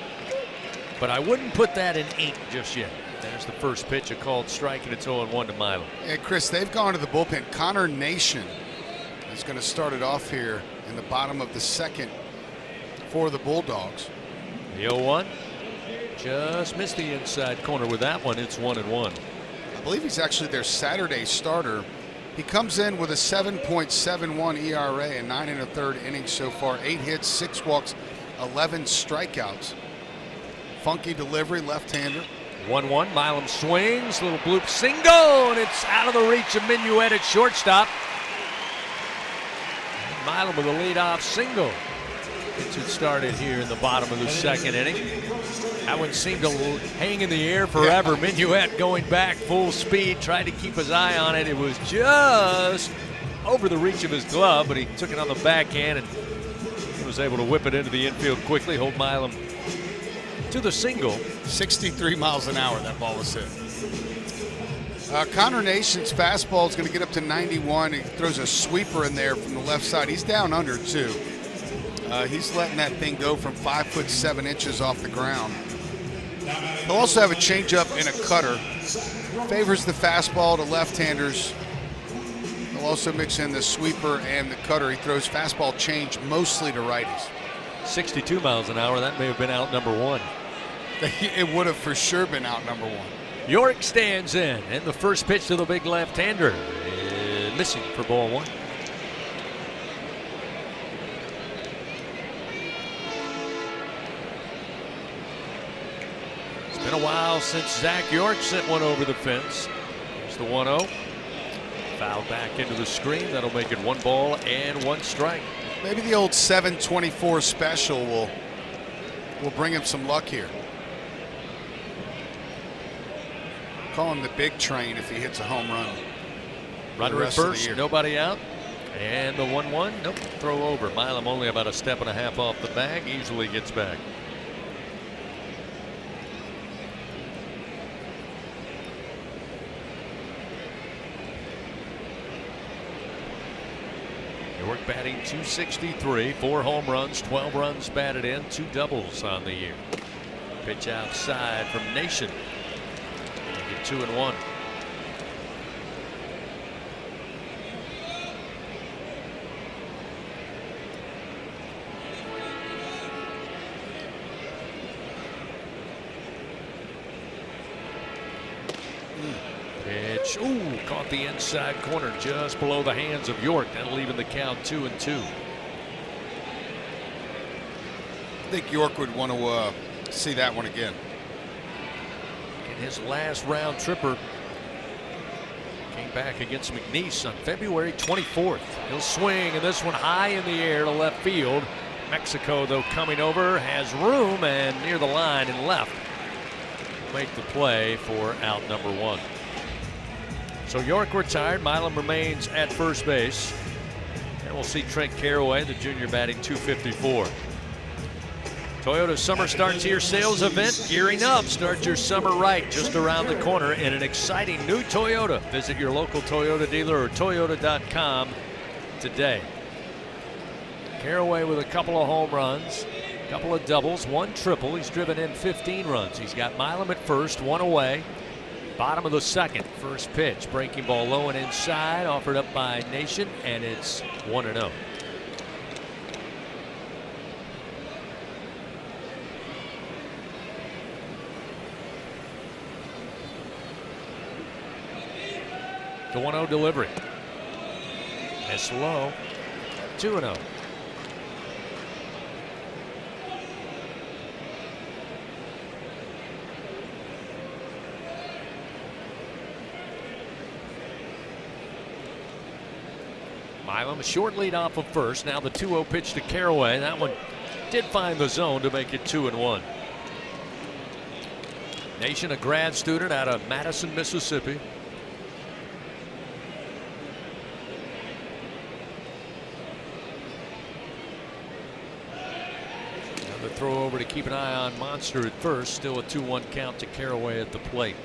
Speaker 3: But I wouldn't put that in 8 just yet. There's the first pitch, a called strike, and it's 0-1 to Milam.
Speaker 13: Yeah, Chris, they've gone to the bullpen. Connor Nation is going to start it off here in the bottom of the second for the Bulldogs.
Speaker 3: The 0-1 just missed the inside corner with that one. It's 1-1.
Speaker 13: I believe he's actually their Saturday starter. He comes in with a 7.71 ERA and 9 1/3 innings so far. 8 hits, 6 walks, 11 strikeouts. Funky delivery, left-hander.
Speaker 3: 1-1. Milam swings, little bloop single, and it's out of the reach of Minuet at shortstop. And Milam with a leadoff single. Gets it started here in the bottom of the second inning. That one seemed to hang in the air forever. Minuet going back full speed, tried to keep his eye on it. It was just over the reach of his glove, but he took it on the backhand and was able to whip it into the infield quickly, hold Milam to the single.
Speaker 13: 63 miles an hour that ball was hit. Connor Nation's fastball is going to get up to 91. He throws a sweeper in there from the left side. He's down under, too. He's letting that thing go from 5'7" off the ground. He'll also have a changeup and a cutter. Favors the fastball to left-handers. He'll also mix in the sweeper and the cutter. He throws fastball change mostly to righties.
Speaker 3: 62 miles an hour. That may have been out number 1.
Speaker 13: It would have for sure been out number 1.
Speaker 3: York stands in, and the first pitch to the big left-hander is missing for ball 1. It's been a while since Zach York sent one over the fence. There's the 1-0. Fouled back into the screen. That'll make it 1 ball and 1 strike.
Speaker 13: Maybe the old 724 special will bring him some luck here. Call him the big train if he hits a home run.
Speaker 3: Runner at first, nobody out. And the 1-1, nope, throw over. Milam only about a step and a half off the bag, easily gets back. York batting .263, 4 home runs, 12 runs batted in, 2 doubles on the year. Pitch outside from Nation. Make it 2-1. Pitch, ooh, caught the inside corner just below the hands of York. That'll leave in the count 2-2.
Speaker 13: think York would want to see that one again.
Speaker 3: In his last round tripper, came back against McNeese on February 24th. He'll swing, and this one high in the air to left field. Mexico, though, coming over, has room and near the line and left. Make the play for out number 1. So York retired. Milam remains at first base. And we'll see Trent Caraway, the junior, batting .254. Toyota Summer Starts Here sales event gearing up. Start your summer right just around the corner in an exciting new Toyota. Visit your local Toyota dealer or Toyota.com today. Caraway with a couple of home runs, a couple of doubles, 1 triple. He's driven in 15 runs. He's got Milam at first, 1 away. Bottom of the second, first pitch. Breaking ball low and inside, offered up by Nation, and it's 1-0. The 1-0 delivery. Miss low. 2-0. Milam, a short lead off of first. Now the 2-0 pitch to Caraway. That one did find the zone to make it 2-1. Nation, a grad student out of Madison, Mississippi. Another throw over to keep an eye on Monster at first. Still a 2-1 count to Caraway at the plate.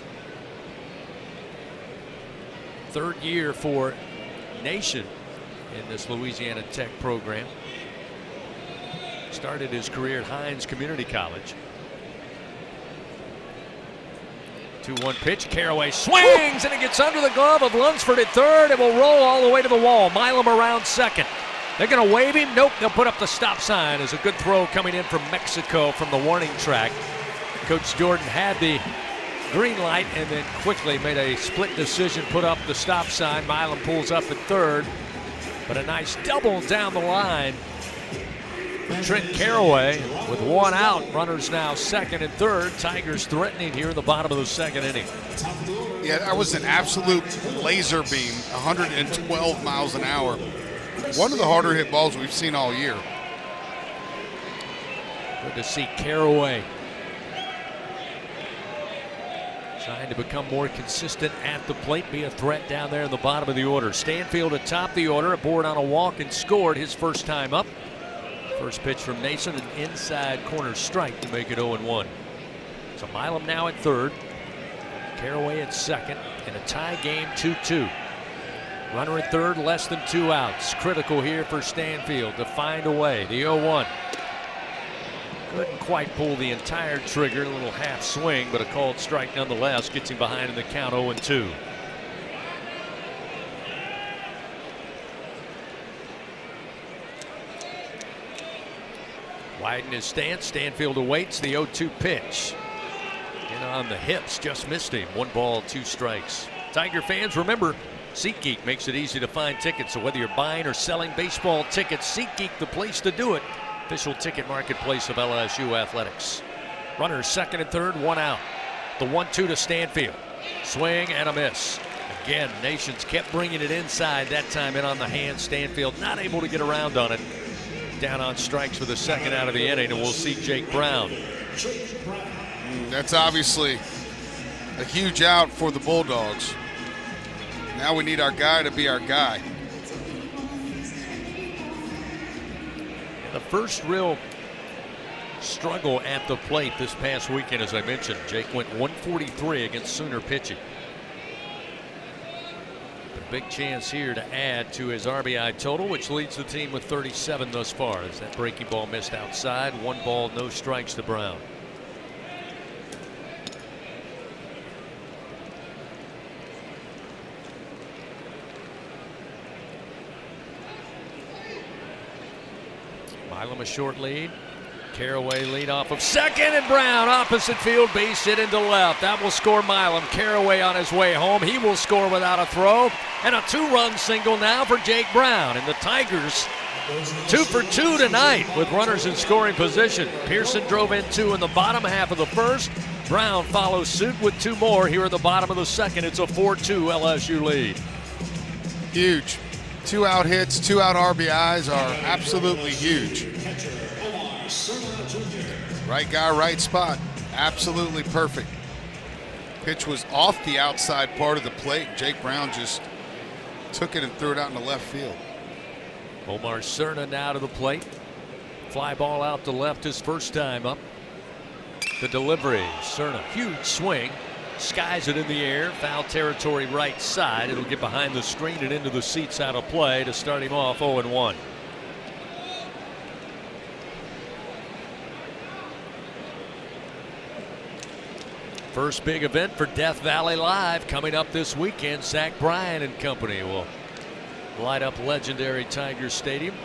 Speaker 3: Third year for Nation in this Louisiana Tech program. Started his career at Hines Community College. 2-1 pitch. Caraway swings and it gets under the glove of Lunsford at third. It will roll all the way to the wall. Milam around second. They're going to wave him. Nope, they'll put up the stop sign. As a good throw coming in from Mexico from the warning track. Coach Jordan had the green light and then quickly made a split decision, put up the stop sign. Milam pulls up at third. But a nice double down the line. Trent Caraway with 1 out. Runners now second and third. Tigers threatening here in the bottom of the second inning.
Speaker 13: Yeah, that was an absolute laser beam, 112 miles an hour. One of the harder hit balls we've seen all year.
Speaker 3: Good to see Caraway trying to become more consistent at the plate, be a threat down there in the bottom of the order. Stanfield atop the order, aboard on a walk and scored his first time up. First pitch from Nason, an inside corner strike to make it 0-1. So Milam now at third, Caraway at second, in a tie game 2-2. Runner at third, less than 2 outs. Critical here for Stanfield to find a way. The 0-1. Couldn't quite pull the entire trigger, a little half swing, but a called strike nonetheless. Gets him behind in the count 0-2. Widen his stance. Stanfield awaits the 0-2 pitch. And on the hips, just missed him. 1 ball, 2 strikes. Tiger fans, remember, SeatGeek makes it easy to find tickets. So whether you're buying or selling baseball tickets, SeatGeek, the place to do it. Official ticket marketplace of LSU athletics. Runners second and third, 1 out. The 1-2 to Stanfield. Swing and a miss. Again, Nations kept bringing it inside, that time in on the hand. Stanfield not able to get around on it. Down on strikes for the second out of the inning, and we'll see Jake Brown.
Speaker 13: That's obviously a huge out for the Bulldogs. Now we need our guy to be our guy.
Speaker 3: The first real struggle at the plate this past weekend, as I mentioned. Jake went 143 against Sooner pitching. A big chance here to add to his RBI total, which leads the team with 37 thus far. As that breaking ball missed outside. 1 ball, no strikes to Brown. Milam a short lead. Caraway lead off of second, and Brown opposite field, base hit into left. That will score Milam. Caraway on his way home. He will score without a throw. And a 2-run single now for Jake Brown. And the Tigers 2 for 2 tonight with runners in scoring position. Pearson drove in 2 in the bottom half of the first. Brown follows suit with 2 more here in the bottom of the second. It's a 4-2 LSU lead.
Speaker 13: Huge. 2 out hits, 2 out RBIs are absolutely huge. Right guy, right spot. Absolutely perfect. Pitch was off the outside part of the plate. Jake Brown just took it and threw it out in the left field.
Speaker 3: Omar Cerna now to the plate. Fly ball out to left his first time up. The delivery. Cerna, huge swing. Skies it in the air. Foul territory right side. It'll get behind the screen and into the seats out of play to start him off 0-1. First big event for Death Valley Live coming up this weekend. Zach Bryan and company will light up legendary Tiger Stadium.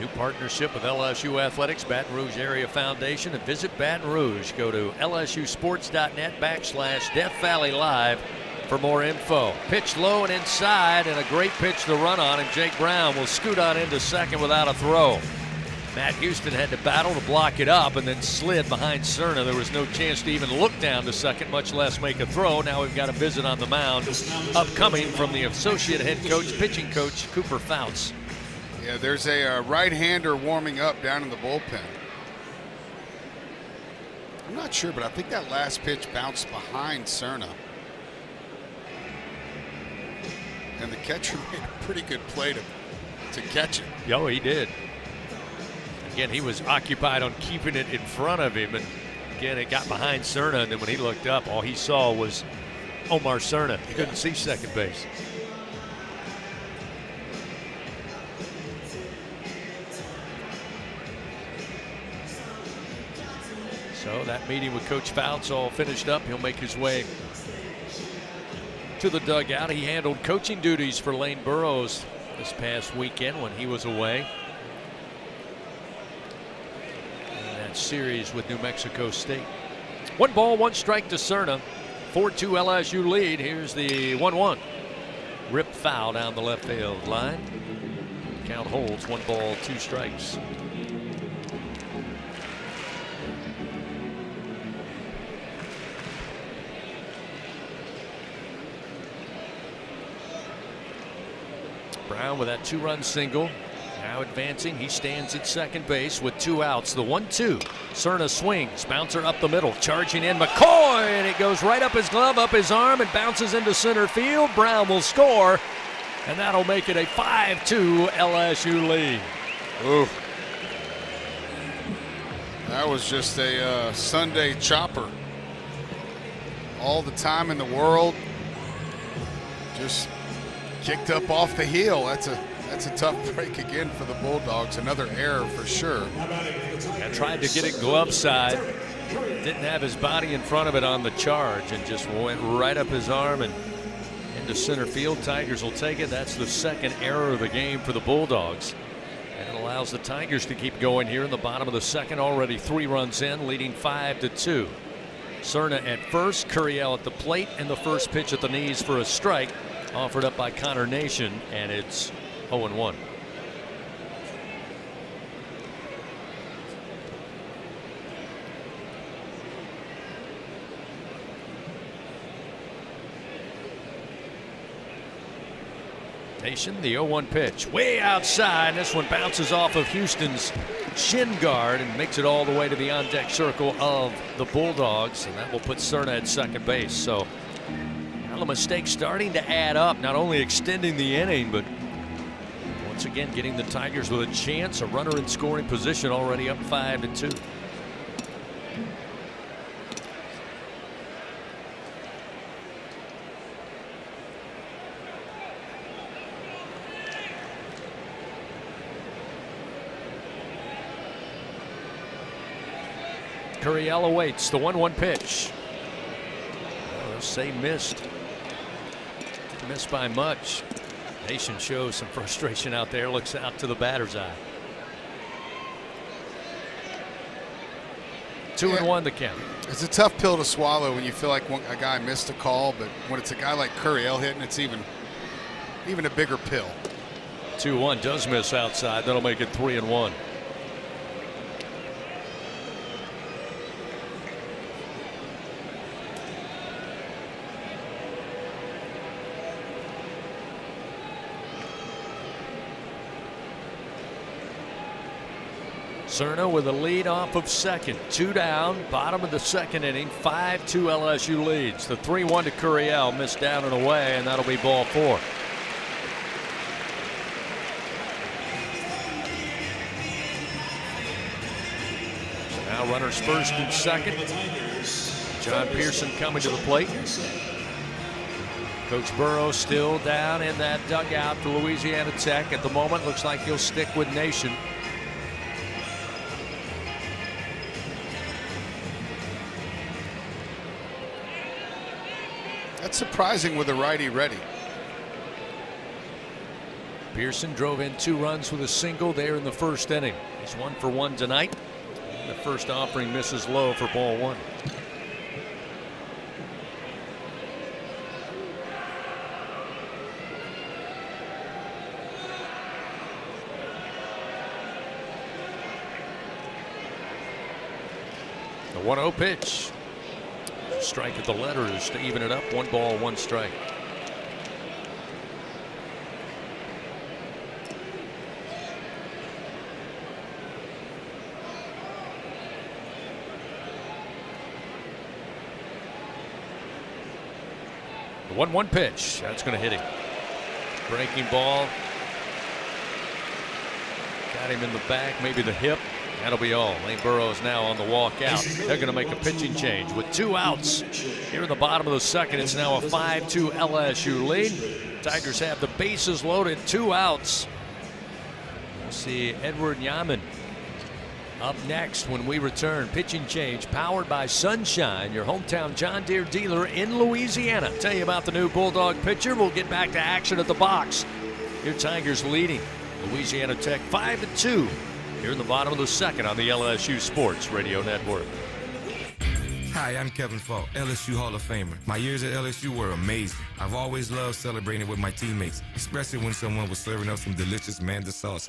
Speaker 3: New partnership with LSU Athletics, Baton Rouge Area Foundation, and visit Baton Rouge. Go to lsusports.net/Death Valley Live for more info. Pitch low and inside, and a great pitch to run on, and Jake Brown will scoot on into second without a throw. Matt Houston had to battle to block it up and then slid behind Cerna. There was no chance to even look down to second, much less make a throw. Now we've got a visit on the mound upcoming from the associate head coach, pitching coach, Cooper Fouts.
Speaker 13: Yeah, there's a right-hander warming up down in the bullpen. I'm not sure, but I think that last pitch bounced behind Cerna. And the catcher made a pretty good play to catch it.
Speaker 3: Yo, he did. Again, he was occupied on keeping it in front of him. And again, it got behind Cerna. And then when he looked up, all he saw was Omar Cerna. He couldn't see second base. So that meeting with Coach Fouts all finished up. He'll make his way to the dugout. He handled coaching duties for Lane Burroughs this past weekend when he was away. Series with New Mexico State. 1 ball, 1 strike to Cerna. 4-2 LSU lead. Here's the 1-1. Rip foul down the left field line. Count holds 1 ball, 2 strikes. Brown with that 2-run single. Now advancing, he stands at second base with 2 outs. The 1-2. Cerna swings, bouncer up the middle, charging in McCoy, and it goes right up his glove, up his arm, and bounces into center field. Brown will score, and that'll make it a 5-2 LSU lead.
Speaker 13: Ooh. That was just a Sunday chopper. All the time in the world. Just kicked up off the heel. That's a tough break again for the Bulldogs. Another error for sure.
Speaker 3: I tried to get it glove side. Didn't have his body in front of it on the charge and just went right up his arm and into center field. Tigers will take it. That's the second error of the game for the Bulldogs. And it allows the Tigers to keep going here in the bottom of the second. Already 3 runs in, leading 5-2. Cerna at first, Curiel at the plate, and the first pitch at the knees for a strike. Offered up by Connor Nation, and it's 0-1. Nation, the 0-1 pitch. Way outside. This one bounces off of Houston's shin guard and makes it all the way to the on-deck circle of the Bulldogs, and that will put Cerna at second base. So now the mistake starting to add up, not only extending the inning, but once again getting the Tigers with a chance, a runner in scoring position, already up 5-2. Curiel awaits the 1-1 pitch. Oh, say missed. Missed by much. Nation shows some frustration out there, looks out to the batter's eye. 2-1 the count.
Speaker 13: It's a tough pill to swallow when you feel like a guy missed a call, but when it's a guy like Curiel hitting, it's even a bigger pill.
Speaker 3: 2-1 does miss outside. That'll make it 3-1. Cerna with a lead off of second. 2 down, bottom of the second inning. 5-2 LSU leads. The 3-1 to Curiel, missed down and away, and that'll be ball 4. So now runners first and second. John Pearson coming to the plate. Coach Burrow still down in that dugout for Louisiana Tech. At the moment, looks like he'll stick with Nation.
Speaker 13: That's surprising with a righty ready.
Speaker 3: Pearson drove in 2 runs with a single there in the first inning. He's 1 for 1 tonight. The first offering misses low for ball 1. The 1-0 pitch. Strike at the letters to even it up. 1 ball, 1 strike. The 1-1 pitch. That's going to hit him. Breaking ball. Got him in the back, maybe the hip. That'll be all. Lane Burroughs now on the walk out. They're going to make a pitching change with 2 outs. Here in the bottom of the second, it's now a 5-2 LSU lead. Tigers have the bases loaded, 2 outs. We'll see Edward Yaman up next when we return. Pitching change powered by Sunshine, your hometown John Deere dealer in Louisiana. Tell you about the new Bulldog pitcher. We'll get back to action at the box. Your Tigers leading Louisiana Tech 5-2. Here in the bottom of the second on the LSU Sports Radio Network.
Speaker 15: Hi, I'm Kevin Falk, LSU Hall of Famer. My years at LSU were amazing. I've always loved celebrating with my teammates, especially when someone was serving up some delicious Manda sauce.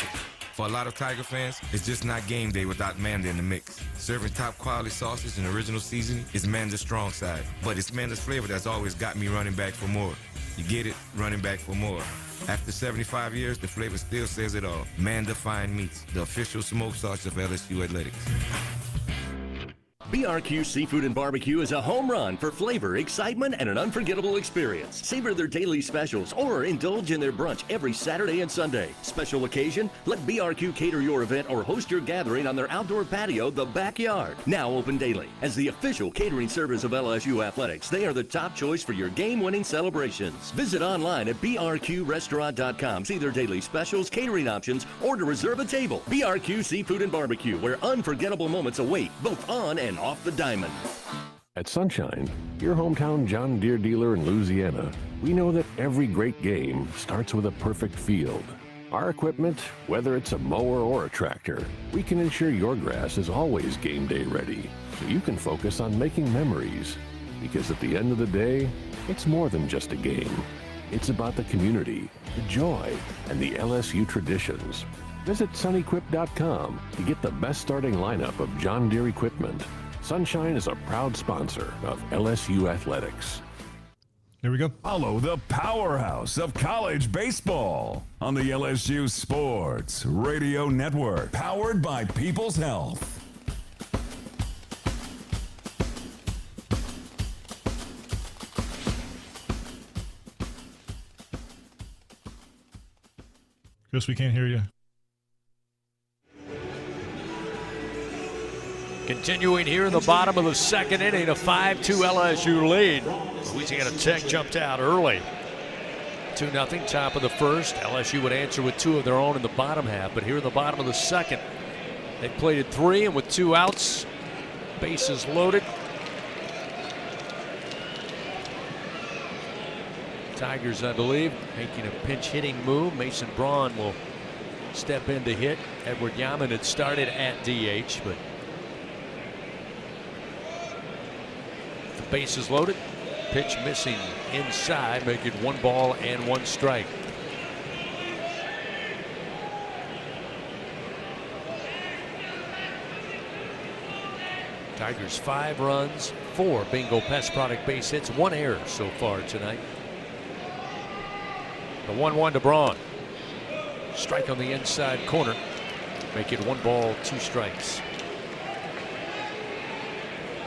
Speaker 15: For a lot of Tiger fans, it's just not game day without Manda in the mix. Serving top quality sauces and original seasoning is Manda's strong side, but it's Manda's flavor that's always got me running back for more. You get it? Running back for more. After 75 years, the flavor still says it all. Manda Fine Meats, the official smoke sauce of LSU Athletics.
Speaker 16: BRQ Seafood and Barbecue is a home run for flavor, excitement, and an unforgettable experience. Savor their daily specials or indulge in their brunch every Saturday and Sunday. Special occasion? Let BRQ cater your event or host your gathering on their outdoor patio, The Backyard. Now open daily. As the official catering service of LSU Athletics, they are the top choice for your game-winning celebrations. Visit online at brqrestaurant.com. See their daily specials, catering options, or to reserve a table. BRQ Seafood and Barbecue, where unforgettable moments await, both on and off the diamond.
Speaker 6: At Sunshine, your hometown John Deere dealer in Louisiana, we know that every great game starts with a perfect field. Our equipment, whether it's a mower or a tractor, we can ensure your grass is always game day ready, so you can focus on making memories. Because at the end of the day, it's more than just a game. It's about the community, the joy, and the LSU traditions. Visit sunequip.com to get the best starting lineup of John Deere equipment. Sunshine is a proud sponsor of LSU Athletics.
Speaker 10: Here we go.
Speaker 1: Follow the powerhouse of college baseball on the LSU Sports Radio Network, powered by People's Health.
Speaker 10: Chris, we can't hear you.
Speaker 3: Continuing here in the bottom of the second inning, a 5-2 LSU lead. Louisiana Tech jumped out early. 2-0, top of the first. LSU would answer with 2 of their own in the bottom half, but here in the bottom of the second, they played at 3, and with 2 outs, bases loaded. Tigers, I believe, making a pinch hitting move. Mason Braun will step in to hit. Edward Yaman had started at DH, but the bases loaded. Pitch missing inside, make it 1 ball and 1 strike. Tigers 5 runs, 4 Bingo Pest Product base hits, 1 error so far tonight. The 1-1 to Braun. Strike on the inside corner. Make it 1 ball, 2 strikes.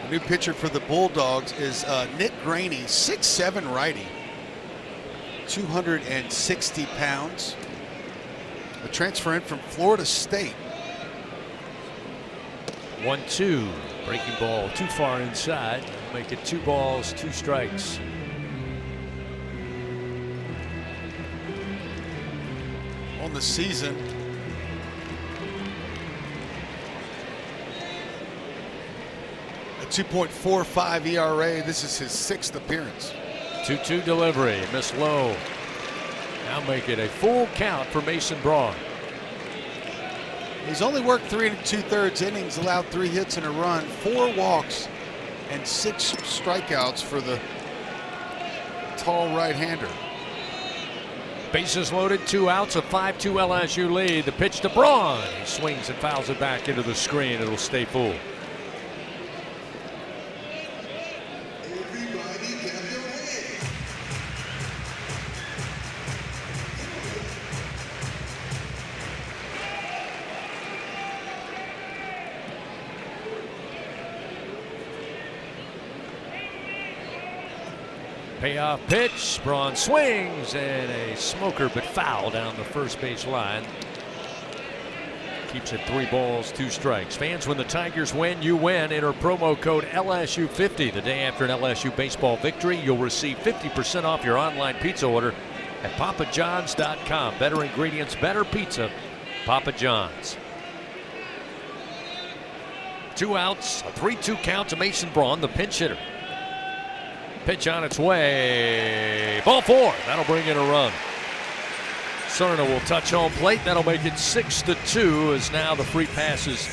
Speaker 13: The new pitcher for the Bulldogs is Nick Graney, 6'7" righty, 260 pounds. A transfer in from Florida State.
Speaker 3: 1-2. Breaking ball too far inside. Make it 2 balls, 2 strikes.
Speaker 13: On the season, a 2.45 ERA. This is his 6th appearance.
Speaker 3: 2-2 delivery. Miss low. Now make it a full count for Mason Braun.
Speaker 13: He's only worked 3 2/3 innings, allowed 3 hits and a run, 4 walks, and 6 strikeouts for the tall right-hander.
Speaker 3: Bases loaded, 2 outs, a 5-2 LSU lead. The pitch to Braun. He swings and fouls it back into the screen. It'll stay full. Payoff pitch. Braun swings and a smoker, but foul down the first base line. Keeps it 3 balls, 2 strikes. Fans, when the Tigers win, you win. Enter promo code LSU50. The day after an LSU baseball victory, you'll receive 50% off your online pizza order at papajohns.com. Better ingredients, better pizza. Papa John's. 2 outs, a 3-2 count to Mason Braun, the pinch hitter. Pitch on its way. Ball 4. That'll bring in a run. Cerna will touch home plate. That'll make it 6-2 as now the free passes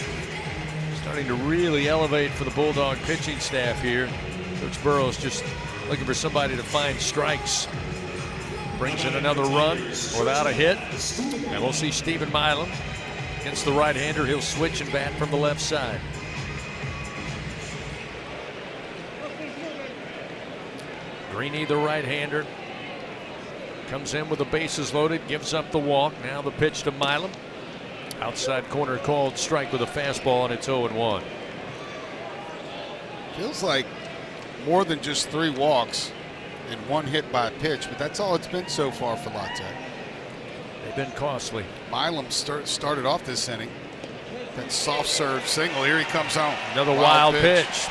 Speaker 3: starting to really elevate for the Bulldog pitching staff here. Coach Burrow's just looking for somebody to find strikes. Brings in another run without a hit. And we'll see Stephen Milam against the right-hander. He'll switch and bat from the left side. Greeny, the right-hander, comes in with the bases loaded, gives up the walk. Now the pitch to Milam. Outside corner called strike with a fastball, and it's 0-1.
Speaker 13: Feels like more than just 3 walks and 1 hit by a pitch, but that's all it's been so far for La Tech.
Speaker 3: They've been costly.
Speaker 13: Milam started off this inning. That soft serve single. Here he comes home.
Speaker 3: Another wild pitch.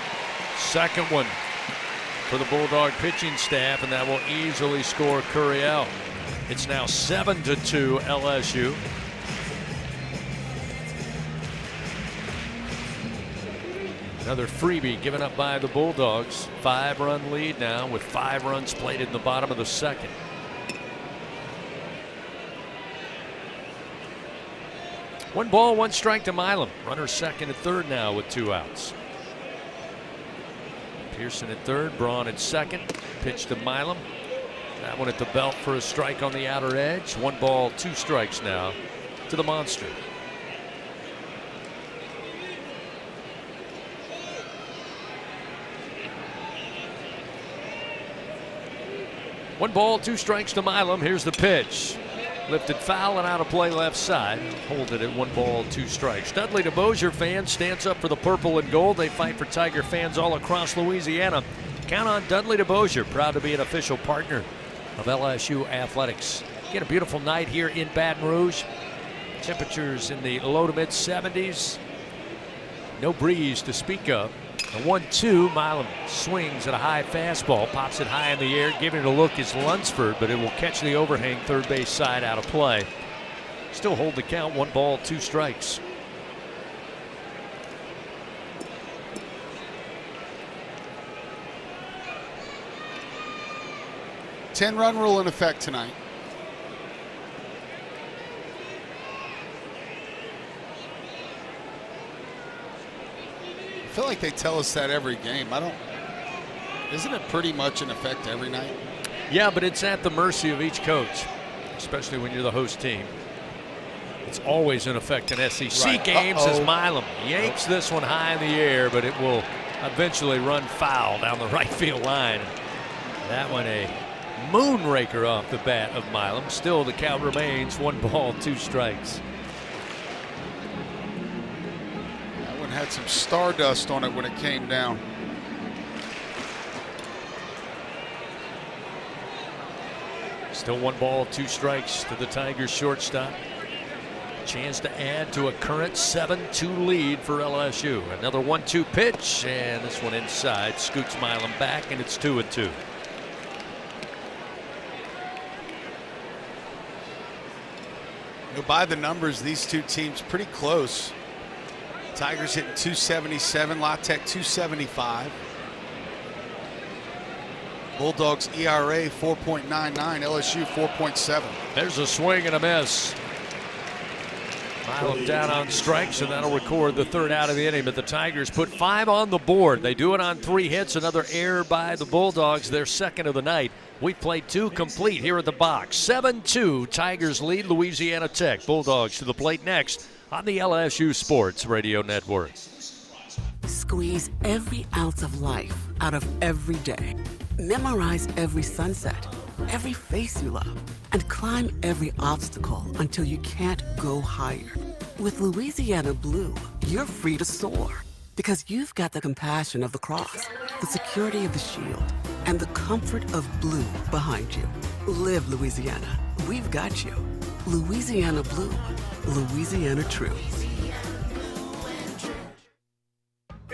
Speaker 3: Second one for the Bulldog pitching staff, and that will easily score Curry out. It's now 7-2 LSU. Another freebie given up by the Bulldogs. 5-run lead now with 5 runs plated in the bottom of the second. One ball, 1 strike to Milam. Runner second and third now with 2 outs. Pearson at third, Braun at second. Pitch to Milam. That one at the belt for a strike on the outer edge. 1 ball, 2 strikes now to the monster. One ball, 2 strikes to Milam. Here's the pitch. Lifted foul and out of play left side. Hold it at 1 ball, 2 strikes. Dudley DeBosier fans stands up for the purple and gold. They fight for Tiger fans all across Louisiana. Count on Dudley DeBosier, proud to be an official partner of LSU Athletics. Get a beautiful night here in Baton Rouge. Temperatures in the low to mid 70s. No breeze to speak of. A 1-2, Milam swings at a high fastball, pops it high in the air. Giving it a look is Lunsford, but it will catch the overhang third base side out of play. Still hold the count, 1 ball, 2 strikes.
Speaker 13: Ten-run rule in effect tonight. I feel like they tell us that every game. Isn't it pretty much in effect every night?
Speaker 3: Yeah, but it's at the mercy of each coach, especially when you're the host team. It's always in effect in SEC
Speaker 13: Right.
Speaker 3: games as Milam yanks this one high in the air, but it will eventually run foul down the right field line. That one a moonraker off the bat of Milam. Still the count remains 1 ball, 2 strikes.
Speaker 13: That one had some stardust on it when it came down.
Speaker 3: Still 1 ball, 2 strikes to the Tigers shortstop. Chance to add to a current 7-2 lead for LSU. Another 1-2 pitch, and this one inside scoots Milam back, and it's 2-2.
Speaker 13: By the numbers, these two teams pretty close. Tigers hitting 277, La Tech 275. Bulldogs ERA 4.99, LSU 4.7.
Speaker 3: There's a swing and a miss. Milam down on strikes, and that'll record the 3rd out of the inning. But the Tigers put 5 on the board. They do it on 3 hits. Another error by the Bulldogs, their 2nd of the night. We played 2 complete here at the box. 7-2, Tigers lead Louisiana Tech. Bulldogs to the plate next on the LSU Sports Radio Network.
Speaker 14: Squeeze every ounce of life out of every day. Memorize every sunset, every face you love, and climb every obstacle until you can't go higher. With Louisiana Blue, you're free to soar because you've got the compassion of the cross, the security of the shield, and the comfort of blue behind you. Live Louisiana. We've got you. Louisiana Blue. Louisiana True.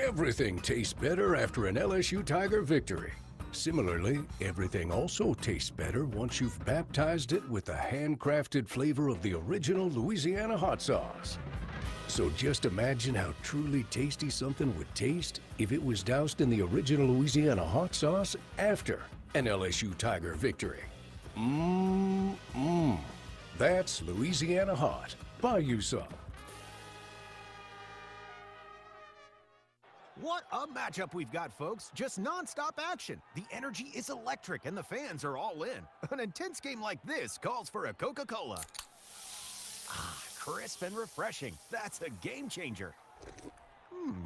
Speaker 17: Everything tastes better after an LSU Tiger victory. Similarly, everything also tastes better once you've baptized it with the handcrafted flavor of the original Louisiana hot sauce. So just imagine how truly tasty something would taste if it was doused in the original Louisiana hot sauce after an LSU Tiger victory. That's Louisiana Hot. Buy you some.
Speaker 18: What a matchup we've got, folks. Just non-stop action. The energy is electric and the fans are all in. An intense game like this calls for a Coca-Cola. Ah, crisp and refreshing. That's a game changer.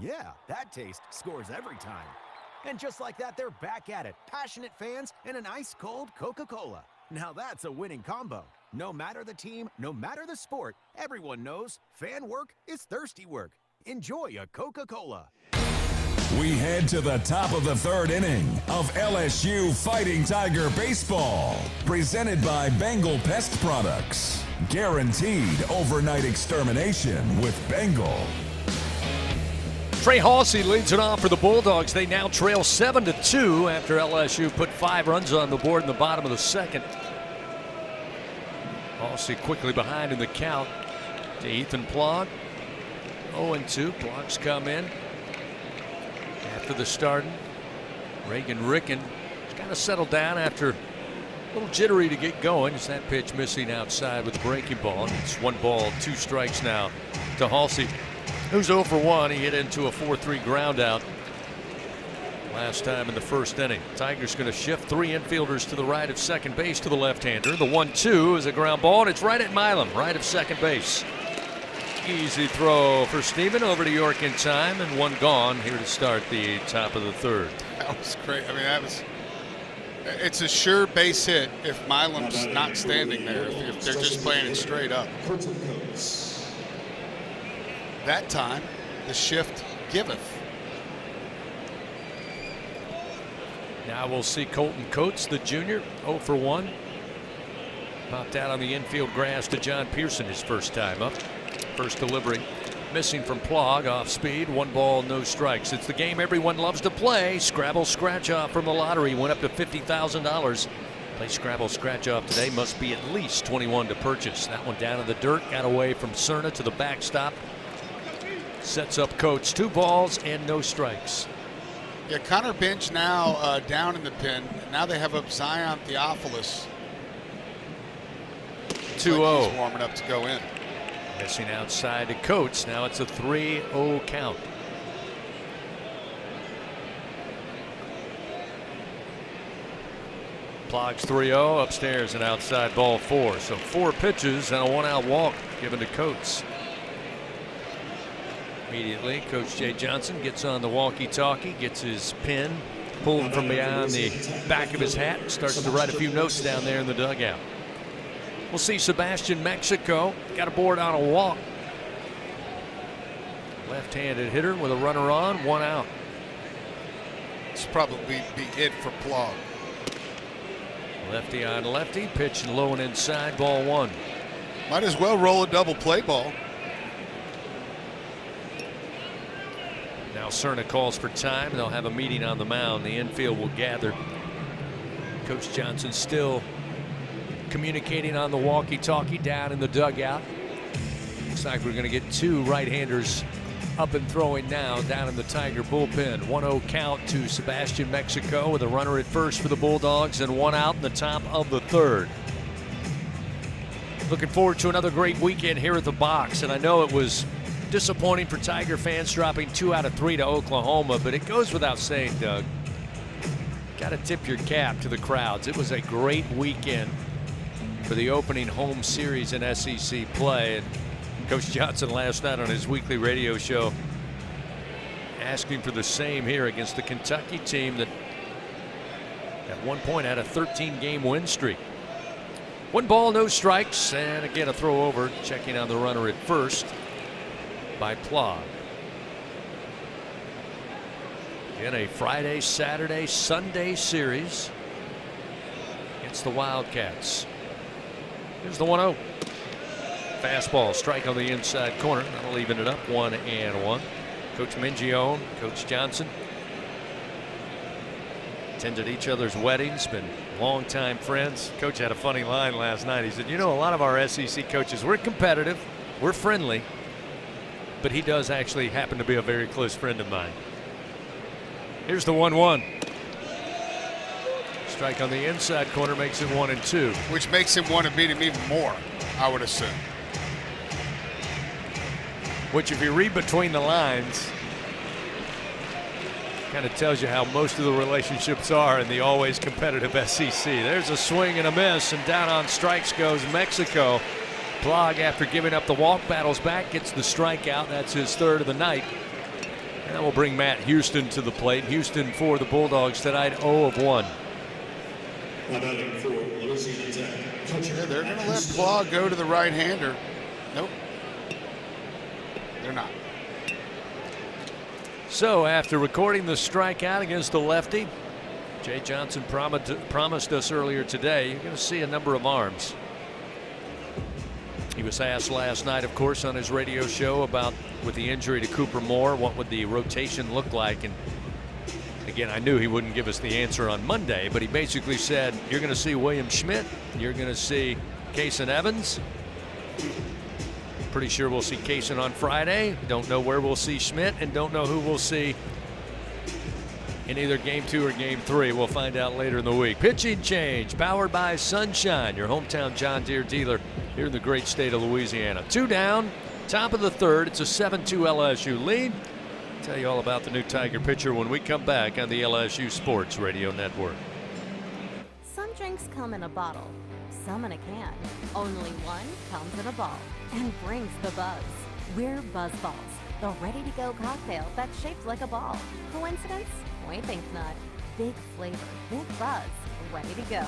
Speaker 18: Yeah, that taste scores every time. And just like that, they're back at it. Passionate fans and an ice-cold Coca-Cola. Now that's a winning combo. No matter the team, no matter the sport, everyone knows fan work is thirsty work. Enjoy a Coca-Cola.
Speaker 1: We head to the top of the 3rd inning of LSU Fighting Tiger Baseball. Presented by Bengal Pest Products. Guaranteed overnight extermination with Bengal.
Speaker 3: Trey Halsey leads it off for the Bulldogs. They now trail 7-2 after LSU put 5 runs on the board in the bottom of the 2nd. Halsey quickly behind in the count to Ethan Plog. 0-2. Plog's come in after the starting. Reagan Ricken has kind of settled down after a little jittery to get going. It's that pitch missing outside with the breaking ball. It's 1 ball, 2 strikes now to Halsey, who's 0 for 1. He hit into a 4-3 ground out last time in the 1st inning. Tigers going to shift 3 infielders to the right of second base to the left-hander. The 1-2 is a ground ball, and it's right at Milam, right of second base. Easy throw for Steven over to York in time, and 1 gone here to start the top of the 3rd.
Speaker 13: That was great. I mean, it's a sure base hit if Milam's not standing there, if they're just playing it straight up. That time, the shift giveth.
Speaker 3: Now we'll see Colton Coates, the junior, 0 for 1. Popped out on the infield grass to John Pearson his first time up. First delivery missing from Plog, off speed. 1 ball, no strikes. It's the game everyone loves to play. Scrabble scratch off from the lottery went up to $50,000. Play Scrabble scratch off today. Must be at least 21 to purchase. That one down in the dirt, got away from Cerna to the backstop. Sets up Coates. 2 balls and no strikes.
Speaker 13: Yeah, Connor Bench now down in the pen. Now they have up Zion Theophilus.
Speaker 3: 2-0.
Speaker 13: He's warming up to go in.
Speaker 3: Missing outside to Coates. Now it's a 3-0 count. Plogs 3-0, upstairs and outside ball 4. So 4 pitches and a 1-out walk given to Coates. Immediately, Coach Jay Johnson gets on the walkie-talkie, gets his pen pulled from behind the back of his hat, and starts to write a few notes down there in the dugout. We'll see Sebastian Mexico got aboard on a walk. Left-handed hitter with a runner on, 1 out.
Speaker 13: This probably be it for Plog.
Speaker 3: Lefty on lefty, pitch low and inside, ball 1.
Speaker 13: Might as well roll a double play ball.
Speaker 3: Now Cerna calls for time. They'll have a meeting on the mound. The infield will gather. Coach Johnson still communicating on the walkie-talkie down in the dugout. Looks like we're going to get 2 right-handers up and throwing now down in the Tiger bullpen. 1-0 count to Sebastian Mexico with a runner at first for the Bulldogs and 1 out in the top of the 3rd. Looking forward to another great weekend here at the box, and I know it was disappointing for Tiger fans dropping 2 out of 3 to Oklahoma, but it goes without saying, Doug, got to tip your cap to the crowds. It was a great weekend for the opening home series in SEC play. And Coach Johnson last night on his weekly radio show asking for the same here against the Kentucky team that at one point had a 13-game win streak. 1 ball, no strikes, and again a throw over, checking on the runner at first by Plog. In a Friday, Saturday, Sunday series against the Wildcats. Here's the 1-0. Fastball, strike on the inside corner. That'll even it up, 1-1. Coach Mingione, Coach Johnson attended each other's weddings, been longtime friends. Coach had a funny line last night. He said, you know, a lot of our SEC coaches, we're competitive, we're friendly, but he does actually happen to be a very close friend of mine. Here's the 1-1. Strike on the inside corner makes it 1-2.
Speaker 13: Which makes him want to beat him even more, I would assume.
Speaker 3: Which, if you read between the lines, kind of tells you how most of the relationships are in the always competitive SEC. There's a swing and a miss, and down on strikes goes Mexico. Plog, after giving up the walk, battles back, gets the strikeout. That's his 3rd of the night. And that will bring Matt Houston to the plate. Houston for the Bulldogs tonight, 0-1.
Speaker 13: Yeah, they're going to let Plog go to the right-hander. Nope. They're not.
Speaker 3: So after recording the strikeout against the lefty, Jay Johnson promised us earlier today you're going to see a number of arms. He was asked last night, of course, on his radio show about, with the injury to Cooper Moore, what would the rotation look like? And again, I knew he wouldn't give us the answer on Monday, but he basically said you're going to see William Schmidt, you're going to see Kaysen Evans. Pretty sure we'll see Kaysen on Friday. Don't know where we'll see Schmidt, and don't know who we'll see in either Game 2 or Game 3. We'll find out later in the week. Pitching change powered by Sunshine, your hometown John Deere dealer here in the great state of Louisiana. 2 down, top of the 3rd. It's a 7-2 LSU lead. I'll tell you all about the new Tiger pitcher when we come back on the LSU Sports Radio Network.
Speaker 4: Some drinks come in a bottle, some in a can. Only one comes in a ball and brings the buzz. We're Buzz Balls, the ready-to-go cocktail that's shaped like a ball. Coincidence? We think not. Big flavor, big buzz, ready to go.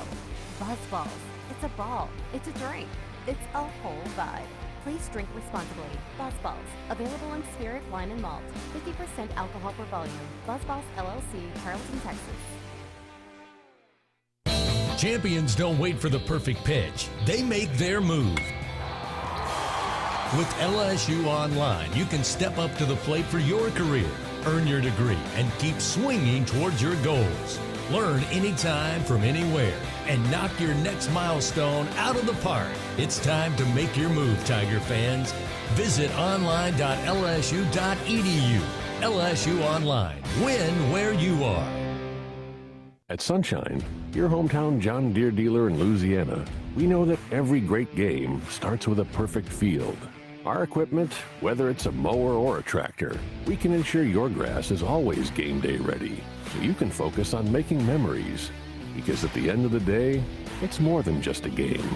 Speaker 4: Buzz Balls. It's a ball. It's a drink. It's a whole vibe. Please drink responsibly. Buzz Balls. Available in spirit, wine, and malt. 50% alcohol per volume. Buzz Balls, LLC, Carrollton, Texas.
Speaker 2: Champions don't wait for the perfect pitch. They make their move. With LSU Online, you can step up to the plate for your career, earn your degree, and keep swinging towards your goals. Learn anytime from anywhere and knock your next milestone out of the park. It's time to make your move, Tiger fans. Visit online.lsu.edu. LSU Online. Win where you are.
Speaker 6: At Sunshine, your hometown John Deere dealer in Louisiana, we know that every great game starts with a perfect field. Our equipment, whether it's a mower or a tractor, we can ensure your grass is always game day ready, so you can focus on making memories. Because at the end of the day, it's more than just a game.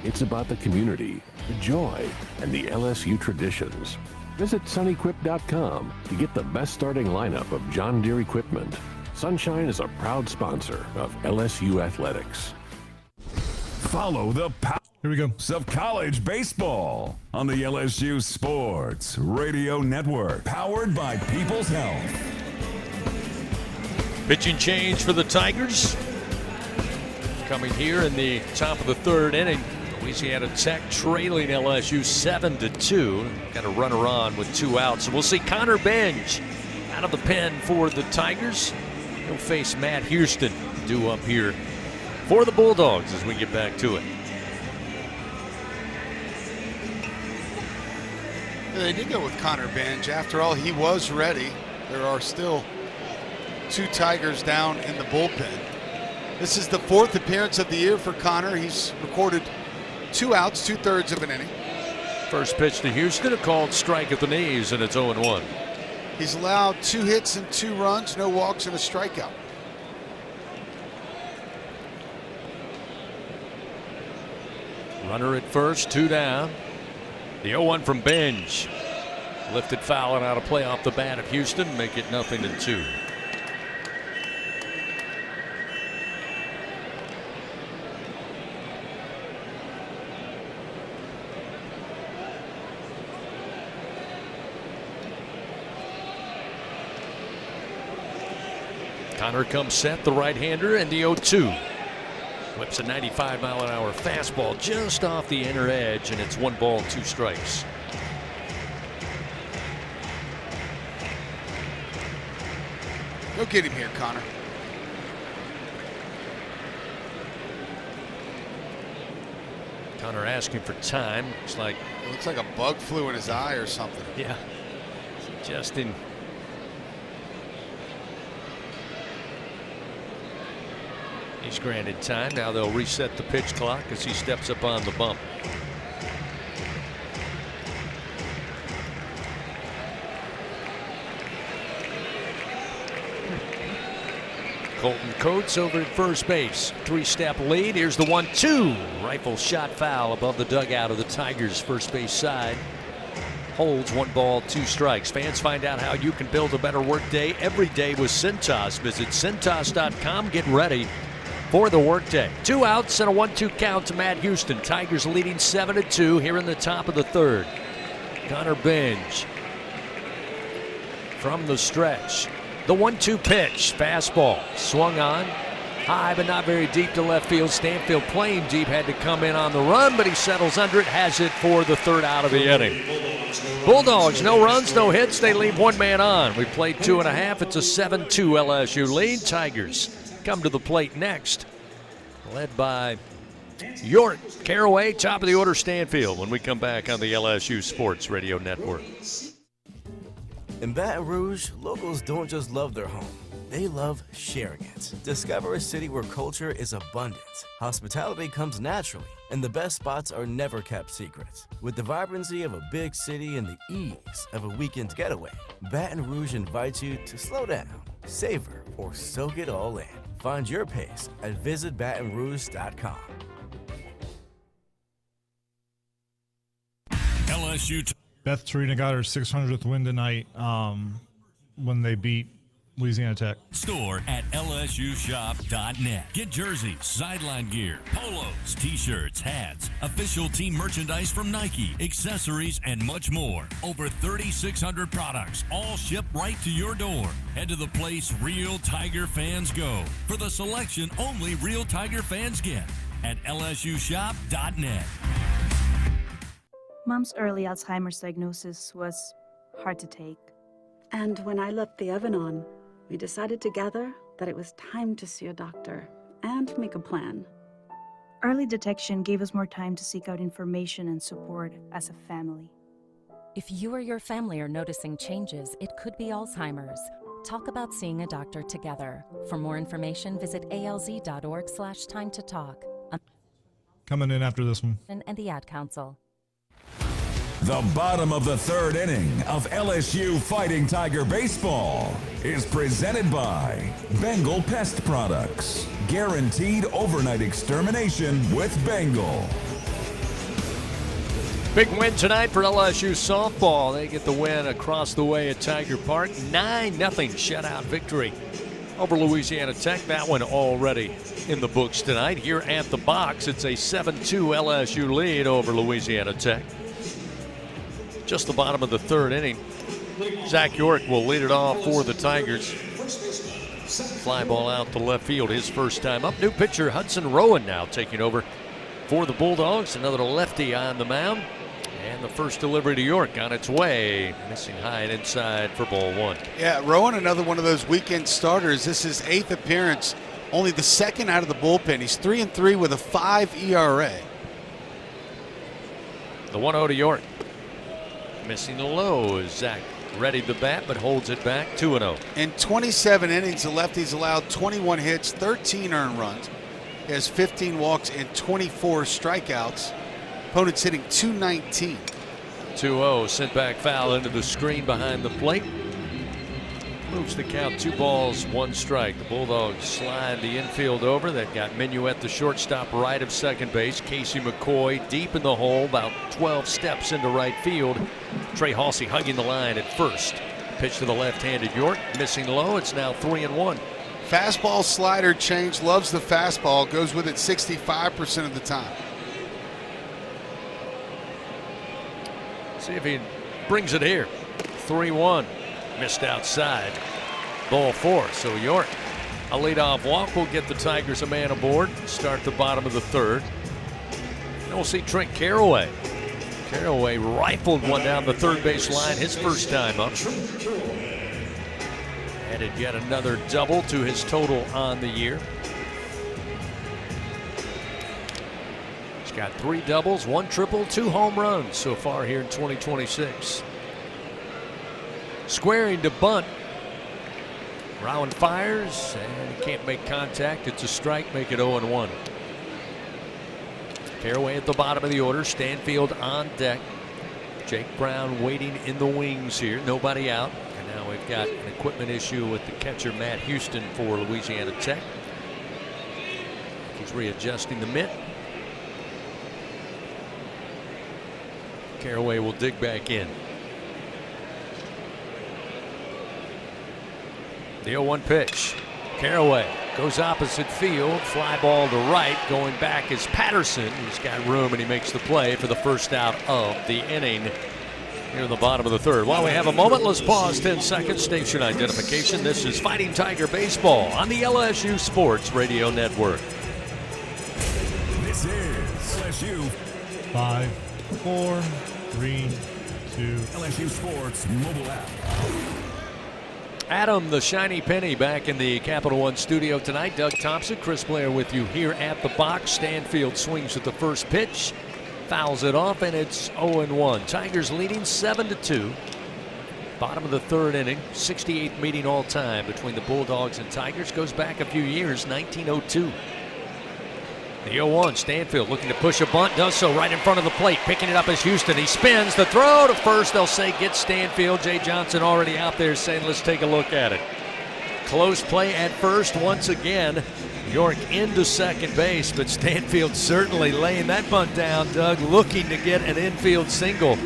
Speaker 6: It's about the community, the joy, and the LSU traditions. Visit sunequip.com to get the best starting lineup of John Deere equipment. Sunshine is a proud sponsor of LSU Athletics.
Speaker 1: Follow the
Speaker 10: Here we go.
Speaker 1: of college baseball on the LSU Sports Radio Network, powered by People's Health.
Speaker 3: Pitching change for the Tigers. Coming here in the top of the third inning. Louisiana Tech trailing LSU 7-2. Got a runner on with 2 outs. So we'll see Connor Benj out of the pen for the Tigers. He'll face Matt Houston due up here for the Bulldogs as we get back to it.
Speaker 13: They did go with Connor Benj. After all, he was ready. There are still 2 Tigers down in the bullpen. This is the 4th appearance of the year for Connor. He's recorded 2 outs, 2/3 of an inning.
Speaker 3: First pitch to Houston, a called strike at the knees, and it's 0-1.
Speaker 13: He's allowed 2 hits and 2 runs, no walks and a strikeout.
Speaker 3: Runner at first, 2 down. The 0-1 from Benj. Lifted foul and out of play off the bat of Houston, make it 0-2. Connor comes set, the right-hander, and the 0-2. Whips a 95-mile-an-hour fastball just off the inner edge, and it's 1 ball, 2 strikes.
Speaker 13: Go get him here, Connor.
Speaker 3: Connor asking for time.
Speaker 13: It looks like a bug flew in his eye or something.
Speaker 3: Yeah. Justin. He's granted time. Now they'll reset the pitch clock as he steps up on the bump. Colton Coates over at first base. 3-step lead. Here's the 1-2. Rifle shot foul above the dugout of the Tigers' first base side. Holds 1 ball, 2 strikes. Fans, find out how you can build a better workday every day with Cintas. Visit Cintas.com. Get ready for the workday. 2 outs and a 1-2 count to Matt Houston. Tigers leading 7-2 here in the top of the third. Connor Benj from the stretch. The 1-2 pitch, fastball, swung on, high but not very deep to left field. Stanfield playing deep, had to come in on the run, but he settles under it, has it for the 3rd out of the inning. Bulldogs, no runs, no hits, they leave 1 man on. We played 2.5, it's a 7-2 LSU lead. Tigers come to the plate next, led by York, Caraway, top of the order Stanfield, when we come back on the LSU Sports Radio Network.
Speaker 5: In Baton Rouge, locals don't just love their home, they love sharing it. Discover a city where culture is abundant, hospitality comes naturally, and the best spots are never kept secret. With the vibrancy of a big city and the ease of a weekend getaway, Baton Rouge invites you to slow down, savor, or soak it all in. Find your pace at visitbatonrouge.com.
Speaker 10: LSU. Beth Torina got her 600th win tonight when they beat Louisiana Tech.
Speaker 22: Store at lsushop.net. Get jerseys, sideline gear, polos, t-shirts, hats, official team merchandise from Nike, accessories, and much more. Over 3,600 products, all shipped right to your door. Head to the place real Tiger fans go for the selection only real Tiger fans get at lsushop.net.
Speaker 7: Mom's early Alzheimer's diagnosis was hard to take.
Speaker 19: And when I left the oven on, we decided together that it was time to see a doctor and make a plan.
Speaker 7: Early detection gave us more time to seek out information and support as a family.
Speaker 20: If you or your family are noticing changes, it could be Alzheimer's. Talk about seeing a doctor together. For more information, visit alz.org/time to talk.
Speaker 10: Coming in after this one.
Speaker 20: And the Ad Council.
Speaker 1: The bottom of the third inning of LSU Fighting Tiger Baseball is presented by Bengal Pest Products. Guaranteed overnight extermination with Bengal.
Speaker 3: Big win tonight for LSU softball. They get the win across the way at Tiger Park. 9-0 shutout victory over Louisiana Tech. That one already in the books tonight. Here at the box, it's a 7-2 LSU lead over Louisiana Tech. Just the bottom of the third inning. Zach York will lead it off for the Tigers. Fly ball out to left field, his first time up. New pitcher Hudson Rowan now taking over for the Bulldogs. Another lefty on the mound. And the first delivery to York on its way. Missing high and inside for ball one.
Speaker 13: Yeah, Rowan, another one of those weekend starters. This is his 8th appearance, only the second out of the bullpen. He's 3-3 with a 5 ERA.
Speaker 3: The 1-0 to York. Missing the low as Zach readied the bat, but holds it back. 2-0.
Speaker 13: In 27 innings, the lefty's allowed 21 hits, 13 earned runs. He has 15 walks and 24 strikeouts. Opponent's hitting .219.
Speaker 3: 2-0, sent back foul into the screen behind the plate. Moves the count 2 balls, 1 strike. The Bulldogs slide the infield over. They've got Minuet, the shortstop, right of second base. Casey McCoy deep in the hole, about 12 steps into right field. Trey Halsey hugging the line at first. Pitch to the left-handed York, missing low. It's now 3-1.
Speaker 13: Fastball slider change, loves the fastball, goes with it 65% of the time.
Speaker 3: See if he brings it here. 3-1. Missed outside. Ball 4. So York, a leadoff walk will get the Tigers a man aboard. Start the bottom of the third. And we'll see Trent Caraway. Caraway rifled one down the third base line his first time up. Added yet another double to his total on the year. He's got 3 doubles, 1 triple, 2 home runs so far here in 2026. Squaring to bunt. Rowan fires and he can't make contact. It's a strike, make it 0-1. Caraway at the bottom of the order. Stanfield on deck. Jake Brown waiting in the wings here. Nobody out. And now we've got an equipment issue with the catcher Matt Houston for Louisiana Tech. He's readjusting the mitt. Caraway will dig back in. The 0-1 pitch. Caraway goes opposite field. Fly ball to right. Going back is Patterson. He's got room and he makes the play for the first out of the inning here in the bottom of the third. While we have a moment, let's pause 10 seconds. Station identification. This is Fighting Tiger Baseball on the LSU Sports Radio Network.
Speaker 1: This is LSU
Speaker 10: 5, 4, 3, 2.
Speaker 1: LSU Sports mobile app.
Speaker 3: Adam, the shiny penny, back in the Capital One studio tonight. Doug Thompson, Chris Blair with you here at the box. Stanfield swings at the first pitch, fouls it off, and it's 0-1. Tigers leading 7-2. Bottom of the third inning, 68th meeting all time between the Bulldogs and Tigers. Goes back a few years, 1902. The 0-1, Stanfield looking to push a bunt, does so right in front of the plate. Picking it up is Houston. He spins the throw to first. They'll say get Stanfield. Jay Johnson already out there saying let's take a look at it. Close play at first once again. York into second base, but Stanfield certainly laying that bunt down, Doug, looking to get an infield single.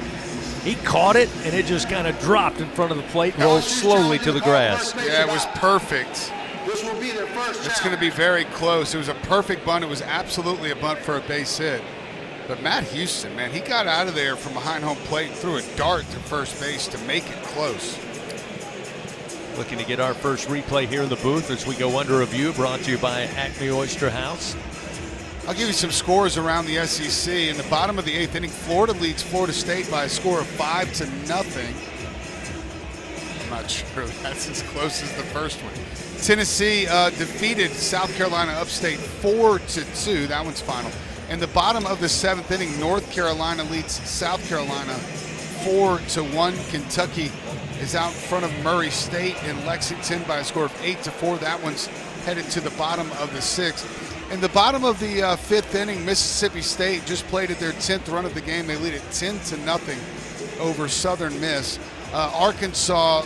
Speaker 3: He caught it, and it just kind of dropped in front of the plate, rolled slowly to the grass.
Speaker 13: Yeah, it was perfect.
Speaker 12: This will be their first.
Speaker 13: It's going to be very close. It was a perfect bunt. It was absolutely a bunt for a base hit. But Matt Houston, man, he got out of there from behind home plate and threw a dart to first base to make it close.
Speaker 3: Looking to get our first replay here in the booth as we go under review, brought to you by Acme Oyster House.
Speaker 13: I'll give you some scores around the SEC. In the bottom of the 8th inning, Florida leads Florida State by a score of 5-0. I'm not sure that's as close as the first one. Tennessee defeated South Carolina Upstate 4-2. That one's final. In the bottom of the 7th inning, North Carolina leads South Carolina 4-1. Kentucky is out in front of Murray State in Lexington by a score of 8-4. That one's headed to the bottom of the 6th. In the bottom of the 5th inning, Mississippi State just played at their 10th run of the game. They lead it 10-0 over Southern Miss. Arkansas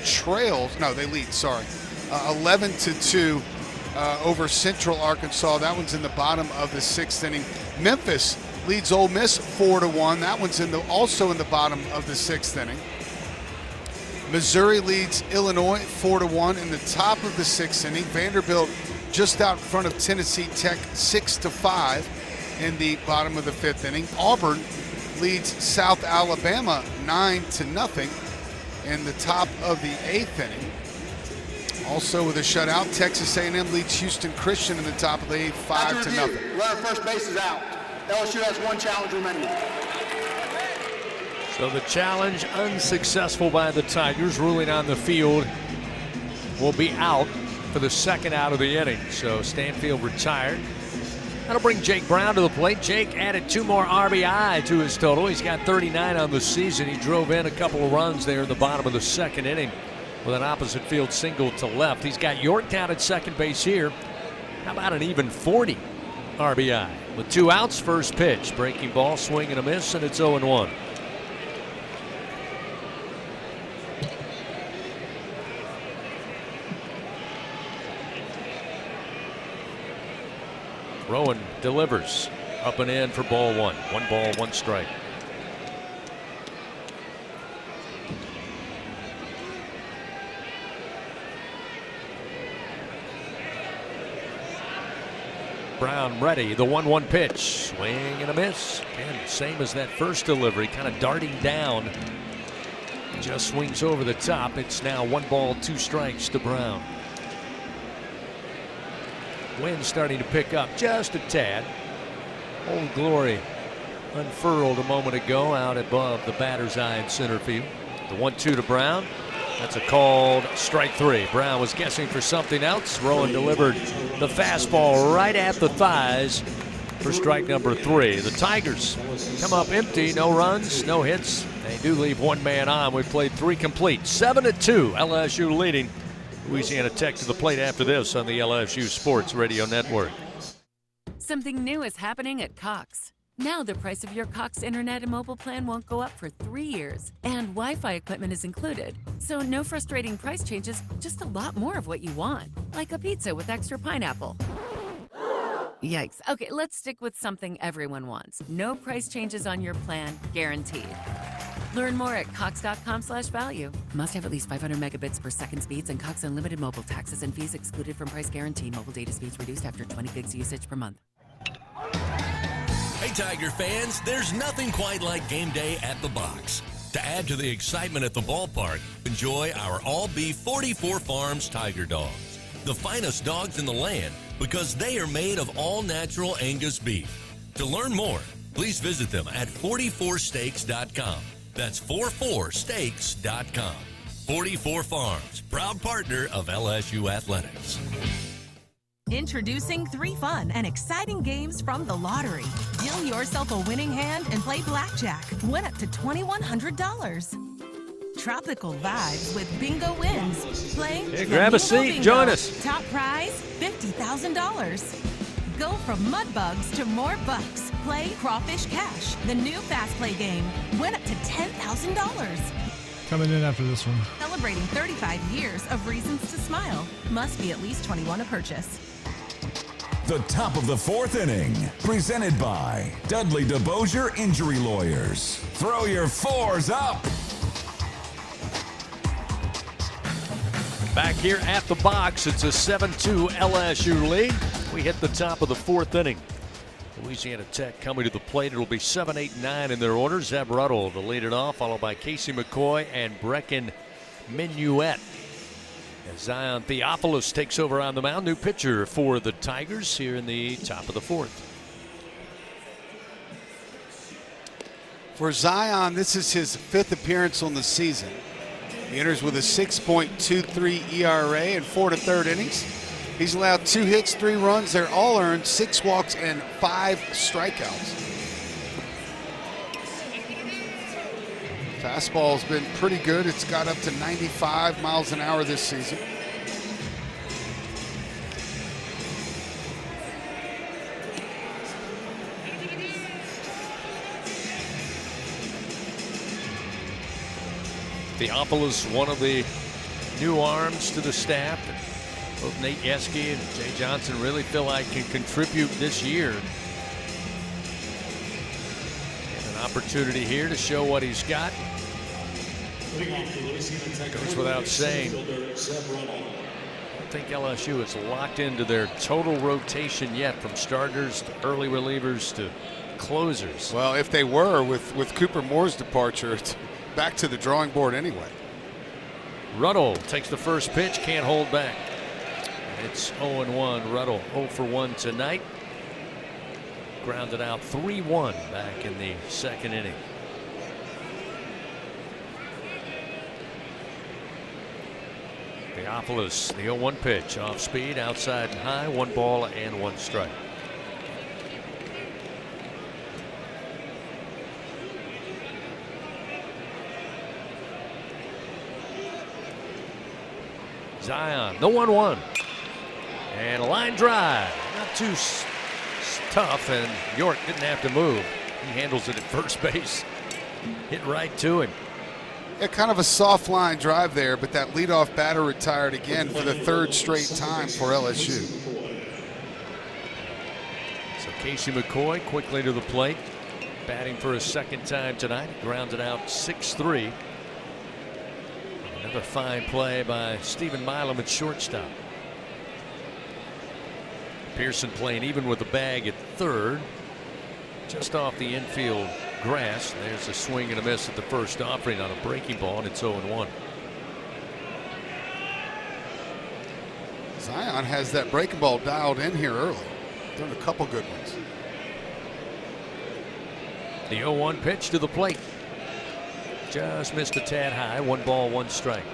Speaker 13: trails. No, they lead. Sorry, 11-2 over Central Arkansas. That one's in the bottom of the 6th inning. Memphis leads Ole Miss 4-1. That one's also in the bottom of the 6th inning. Missouri leads Illinois 4-1 in the top of the 6th inning. Vanderbilt just out in front of Tennessee Tech 6-5 in the bottom of the 5th inning. Auburn leads South Alabama 9-0 in the top of the 8th inning. Also with a shutout, Texas A&M leads Houston Christian in the top of the 8th 5-0.
Speaker 12: Runner first base is out. LSU has one challenge remaining.
Speaker 3: So the challenge unsuccessful by the Tigers. Ruling on the field will be out for the second out of the inning. So Stanfield retired. That'll bring Jake Brown to the plate. Jake added 2 more RBI to his total. He's got 39 on the season. He drove in a couple of runs there in the bottom of the 2nd inning with an opposite field single to left. He's got Yorktown at second base here. How about an even 40 RBI? With 2 outs, first pitch. Breaking ball, swing and a miss, and it's 0-1. Rowan delivers up and in for ball 1. 1 ball, 1 strike. Brown ready, the 1-1 pitch. Swing and a miss. Again, same as that first delivery, kind of darting down. Just swings over the top. It's now 1 ball, 2 strikes to Brown. Wind starting to pick up just a tad. Old Glory unfurled a moment ago out above the batter's eye in center field. The 1-2 to Brown. That's a called strike 3. Brown was guessing for something else. Rowan delivered the fastball right at the thighs for strike number 3. The Tigers come up empty. No runs, no hits. They do leave 1 man on. We've played 3 complete. 7-2. LSU leading Louisiana Tech to the plate after this on the LSU Sports Radio Network.
Speaker 8: Something new is happening at Cox. Now the price of your Cox internet and mobile plan won't go up for 3 years, and Wi-Fi equipment is included. So no frustrating price changes, just a lot more of what you want, like a pizza with extra pineapple. Yikes. Okay, let's stick with something everyone wants. No price changes on your plan, guaranteed. Learn more at cox.com/value. Must have at least 500 megabits per second speeds and Cox Unlimited mobile. Taxes and fees excluded from price guarantee. Mobile data speeds reduced after 20 gigs usage per month.
Speaker 22: Hey, Tiger fans, there's nothing quite like game day at the box. To add to the excitement at the ballpark, enjoy our all-beef 44 Farms Tiger Dogs. The finest dogs in the land because they are made of all-natural Angus beef. To learn more, please visit them at 44steaks.com. That's 44steaks.com. 44 Farms, proud partner of LSU Athletics.
Speaker 9: Introducing 3 fun and exciting games from the lottery. Deal yourself a winning hand and play blackjack. Win up to $2,100. Tropical vibes with bingo wins. Play.
Speaker 3: Hey, grab a seat.
Speaker 9: Bingo.
Speaker 3: Join us.
Speaker 9: Top prize, $50,000. Go from mud bugs to more bucks. Play Crawfish Cash, the new fast play game. Win up to $10,000.
Speaker 10: Coming in after this one.
Speaker 9: Celebrating 35 years of reasons to smile. Must be at least 21 to purchase.
Speaker 1: The top of the 4th inning, presented by Dudley DeBosier Injury Lawyers. Throw your 4s up.
Speaker 3: Back here at the box, it's a 7-2 LSU lead. We hit the top of the 4th inning. Louisiana Tech coming to the plate. It'll be 7, 8, 9 in their order. Zeb Ruddle to lead it off, followed by Casey McCoy and Brecken Minuet. As Zion Theophilus takes over on the mound. New pitcher for the Tigers here in the top of the 4th.
Speaker 13: For Zion, this is his 5th appearance on the season. He enters with a 6.23 ERA in 4 1/3 innings. He's allowed 2 hits, 3 runs. They're all earned, 6 walks, and 5 strikeouts. Fastball's been pretty good. It's got up to 95 miles an hour this season.
Speaker 3: Theophilus, one of the new arms to the staff. Both Nate Yeske and Jay Johnson really feel like can contribute this year. And an opportunity here to show what he's got. Goes without saying. I don't think LSU is locked into their total rotation yet, from starters to early relievers to closers.
Speaker 13: Well, if they were, with Cooper Moore's departure, it's back to the drawing board anyway.
Speaker 3: Ruddle takes the first pitch, can't hold back. It's 0-1. Ruddle 0 for 1 tonight. Grounded out 3-1 back in the second inning. Theophilus, the 0-1 pitch, off speed, outside and high, 1 ball and 1 strike. Zion, the 1-1. And a line drive. Not too tough, and York didn't have to move. He handles it at first base. Hit right to him.
Speaker 13: Yeah, kind of a soft line drive there, but that leadoff batter retired again for the 3rd straight time for LSU.
Speaker 3: So Casey McCoy quickly to the plate, batting for a 2nd time tonight. Grounded out 6-3. Another fine play by Stephen Milam at shortstop. Pearson playing even with the bag at 3rd, just off the infield grass. There's a swing and a miss at the first offering on a breaking ball, and it's 0-1.
Speaker 13: Zion has that breaking ball dialed in here early. Done a couple good ones.
Speaker 3: The 0-1 pitch to the plate. Just missed a tad high. 1 ball, 1 strike.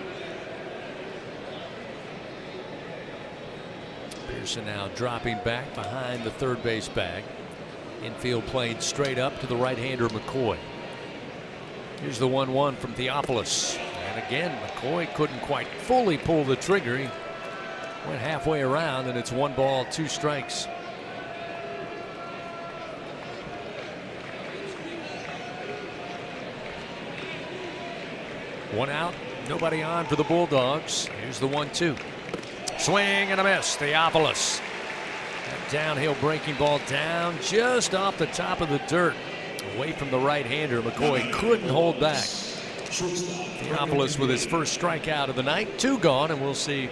Speaker 3: Pearson now dropping back behind the 3rd base bag. Infield played straight up to the right-hander McCoy. Here's the 1-1 from Theophilus. And again, McCoy couldn't quite fully pull the trigger. He went halfway around, and it's 1 ball, 2 strikes. One out, nobody on for the Bulldogs. Here's the 1-2. Swing and a miss. Theophilus. That downhill breaking ball down just off the top of the dirt. Away from the right-hander. McCoy couldn't hold back. Theophilus with his first strikeout of the night. 2 gone, and we'll see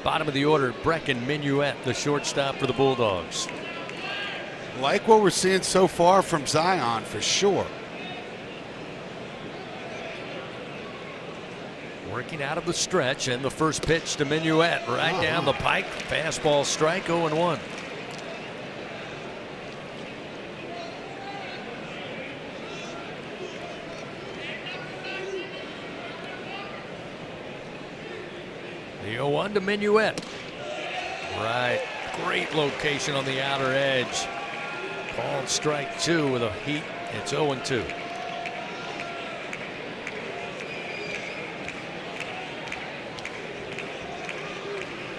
Speaker 3: bottom of the order, Brecken Minuet, the shortstop for the Bulldogs.
Speaker 13: Like what we're seeing so far from Zion, for sure.
Speaker 3: Working out of the stretch, and the first pitch to Minuet right down the pike. Fastball strike, 0-1. The 0-1 to Minuet. Right. Great location on the outer edge. Called strike 2 with a heat. It's 0-2.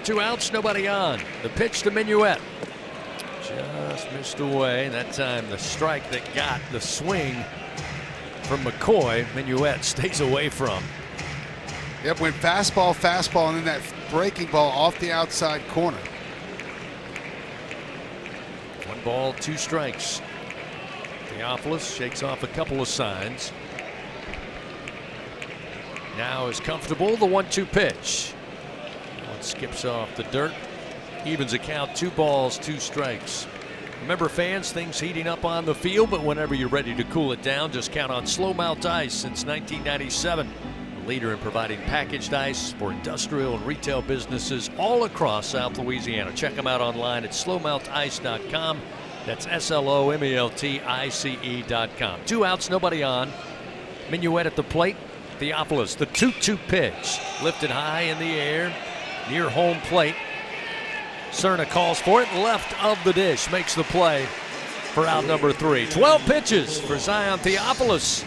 Speaker 3: Two outs, nobody on. The pitch to Minuet. Just missed away. That time the strike that got the swing from McCoy, Minuet stays away from.
Speaker 13: Yep, went fastball, and then that breaking ball off the outside corner.
Speaker 3: 1 ball, 2 strikes. Theophilus shakes off a couple of signs. Now is comfortable, the 1-2 pitch. One skips off the dirt. Evens a count, 2 balls, 2 strikes. Remember, fans, things heating up on the field, but whenever you're ready to cool it down, just count on Slow Melt Ice since 1997. A leader in providing packaged ice for industrial and retail businesses all across South Louisiana. Check them out online at slowmeltice.com. That's SLOMELTICE.com. 2 outs, nobody on. Minuet at the plate. Theophilus, the 2-2 pitch. Lifted high in the air, near home plate. Cerna calls for it, left of the dish, makes the play for out number 3. 12 pitches for Zion Theophilus.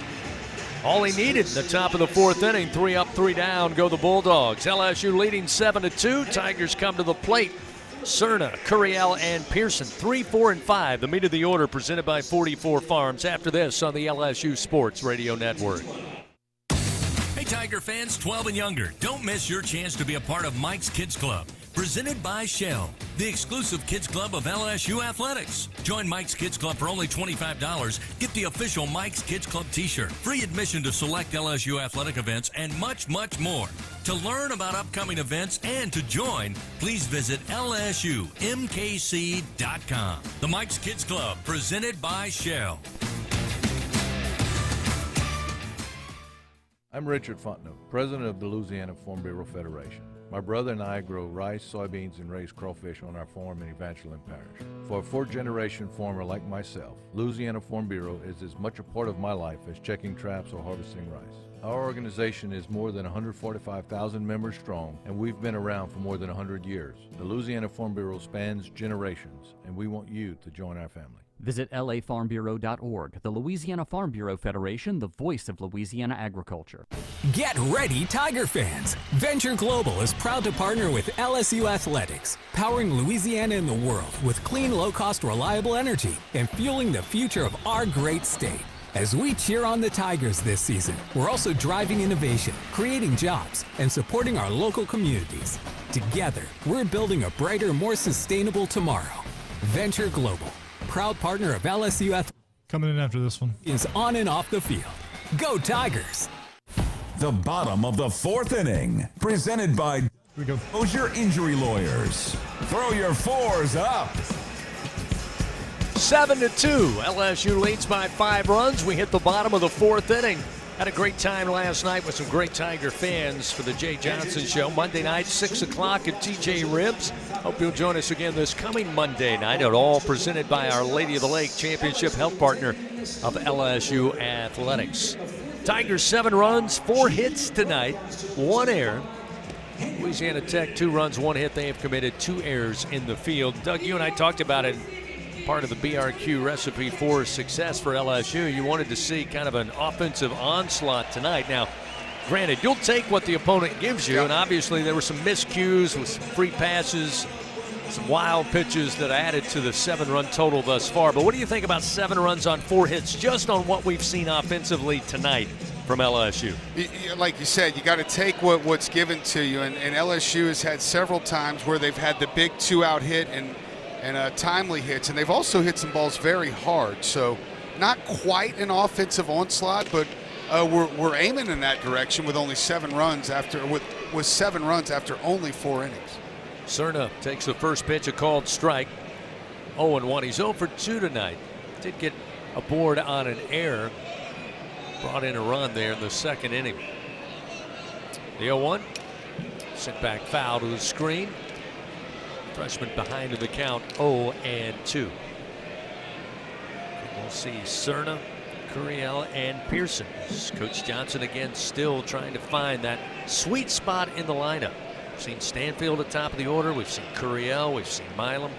Speaker 3: All he needed in the top of the 4th inning. 3 up, 3 down, go the Bulldogs. LSU leading 7-2. Tigers come to the plate. Cerna, Curiel, and Pearson, 3, 4, and 5. The meat of the order presented by 44 Farms. After this on the LSU Sports Radio Network.
Speaker 22: Tiger fans 12 and younger, don't miss your chance to be a part of Mike's Kids Club. Presented by Shell, the exclusive kids club of LSU Athletics. Join Mike's Kids Club for only $25. Get the official Mike's Kids Club t-shirt, free admission to select LSU athletic events, and much, much more. To learn about upcoming events and to join, please visit LSUMKC.com. The Mike's Kids Club, presented by Shell.
Speaker 11: I'm Richard Fontenot, president of the Louisiana Farm Bureau Federation. My brother and I grow rice, soybeans, and raise crawfish on our farm in Evangeline Parish. For a fourth-generation farmer like myself, Louisiana Farm Bureau is as much a part of my life as checking traps or harvesting rice. Our organization is more than 145,000 members strong, and we've been around for more than 100 years. The Louisiana Farm Bureau spans generations, and we want you to join our family.
Speaker 21: Visit lafarmbureau.org, the Louisiana Farm Bureau Federation, the voice of Louisiana agriculture.
Speaker 23: Get ready, Tiger fans! Venture Global is proud to partner with LSU Athletics, powering Louisiana and the world with clean, low-cost, reliable energy and fueling the future of our great state. As we cheer on the Tigers this season, we're also driving innovation, creating jobs, and supporting our local communities. Together, we're building a brighter, more sustainable tomorrow. Venture Global, proud partner of LSU Athletics.
Speaker 10: Coming in after this one.
Speaker 23: Is on and off the field. Go Tigers!
Speaker 1: The bottom of the fourth inning, presented by Dozier Injury Lawyers. Throw your fours up.
Speaker 3: 7-2. LSU leads by 5 runs. We hit the bottom of the fourth inning. Had a great time last night with some great Tiger fans for the Jay Johnson Show. Monday night, 6 o'clock at TJ Ribs. Hope you'll join us again this coming Monday night. It all presented by Our Lady of the Lake, championship health partner of LSU Athletics. Tigers 7 runs, 4 hits tonight, 1 error. Louisiana Tech 2 runs, 1 hit. They have committed 2 errors in the field. Doug, you and I talked about it. Part of the BRQ recipe for success for LSU. You wanted to see kind of an offensive onslaught tonight. Now, granted, you'll take what the opponent gives you, and obviously there were some miscues with some free passes, some wild pitches that added to the 7-run total thus far. But what do you think about 7 runs on 4 hits just on what we've seen offensively tonight from LSU?
Speaker 13: Like you said, you got to take what's given to you, and LSU has had several times where they've had the big 2-out hit and timely hits, and they've also hit some balls very hard. So not quite an offensive onslaught, but we're aiming in that direction with only 7 runs after with 7 runs after only 4 innings.
Speaker 3: Cerna takes the first pitch, a called strike. 0-1. He's 0 for 2 tonight. Did get a board on an error. Brought in a run there in the second inning. The 0-1. Sent back foul to the screen. Freshman behind in the count, 0-2. We'll see Cerna, Curiel, and Pearson. Coach Johnson again still trying to find that sweet spot in the lineup. We've seen Stanfield at top of the order. We've seen Curiel. We've seen Milam.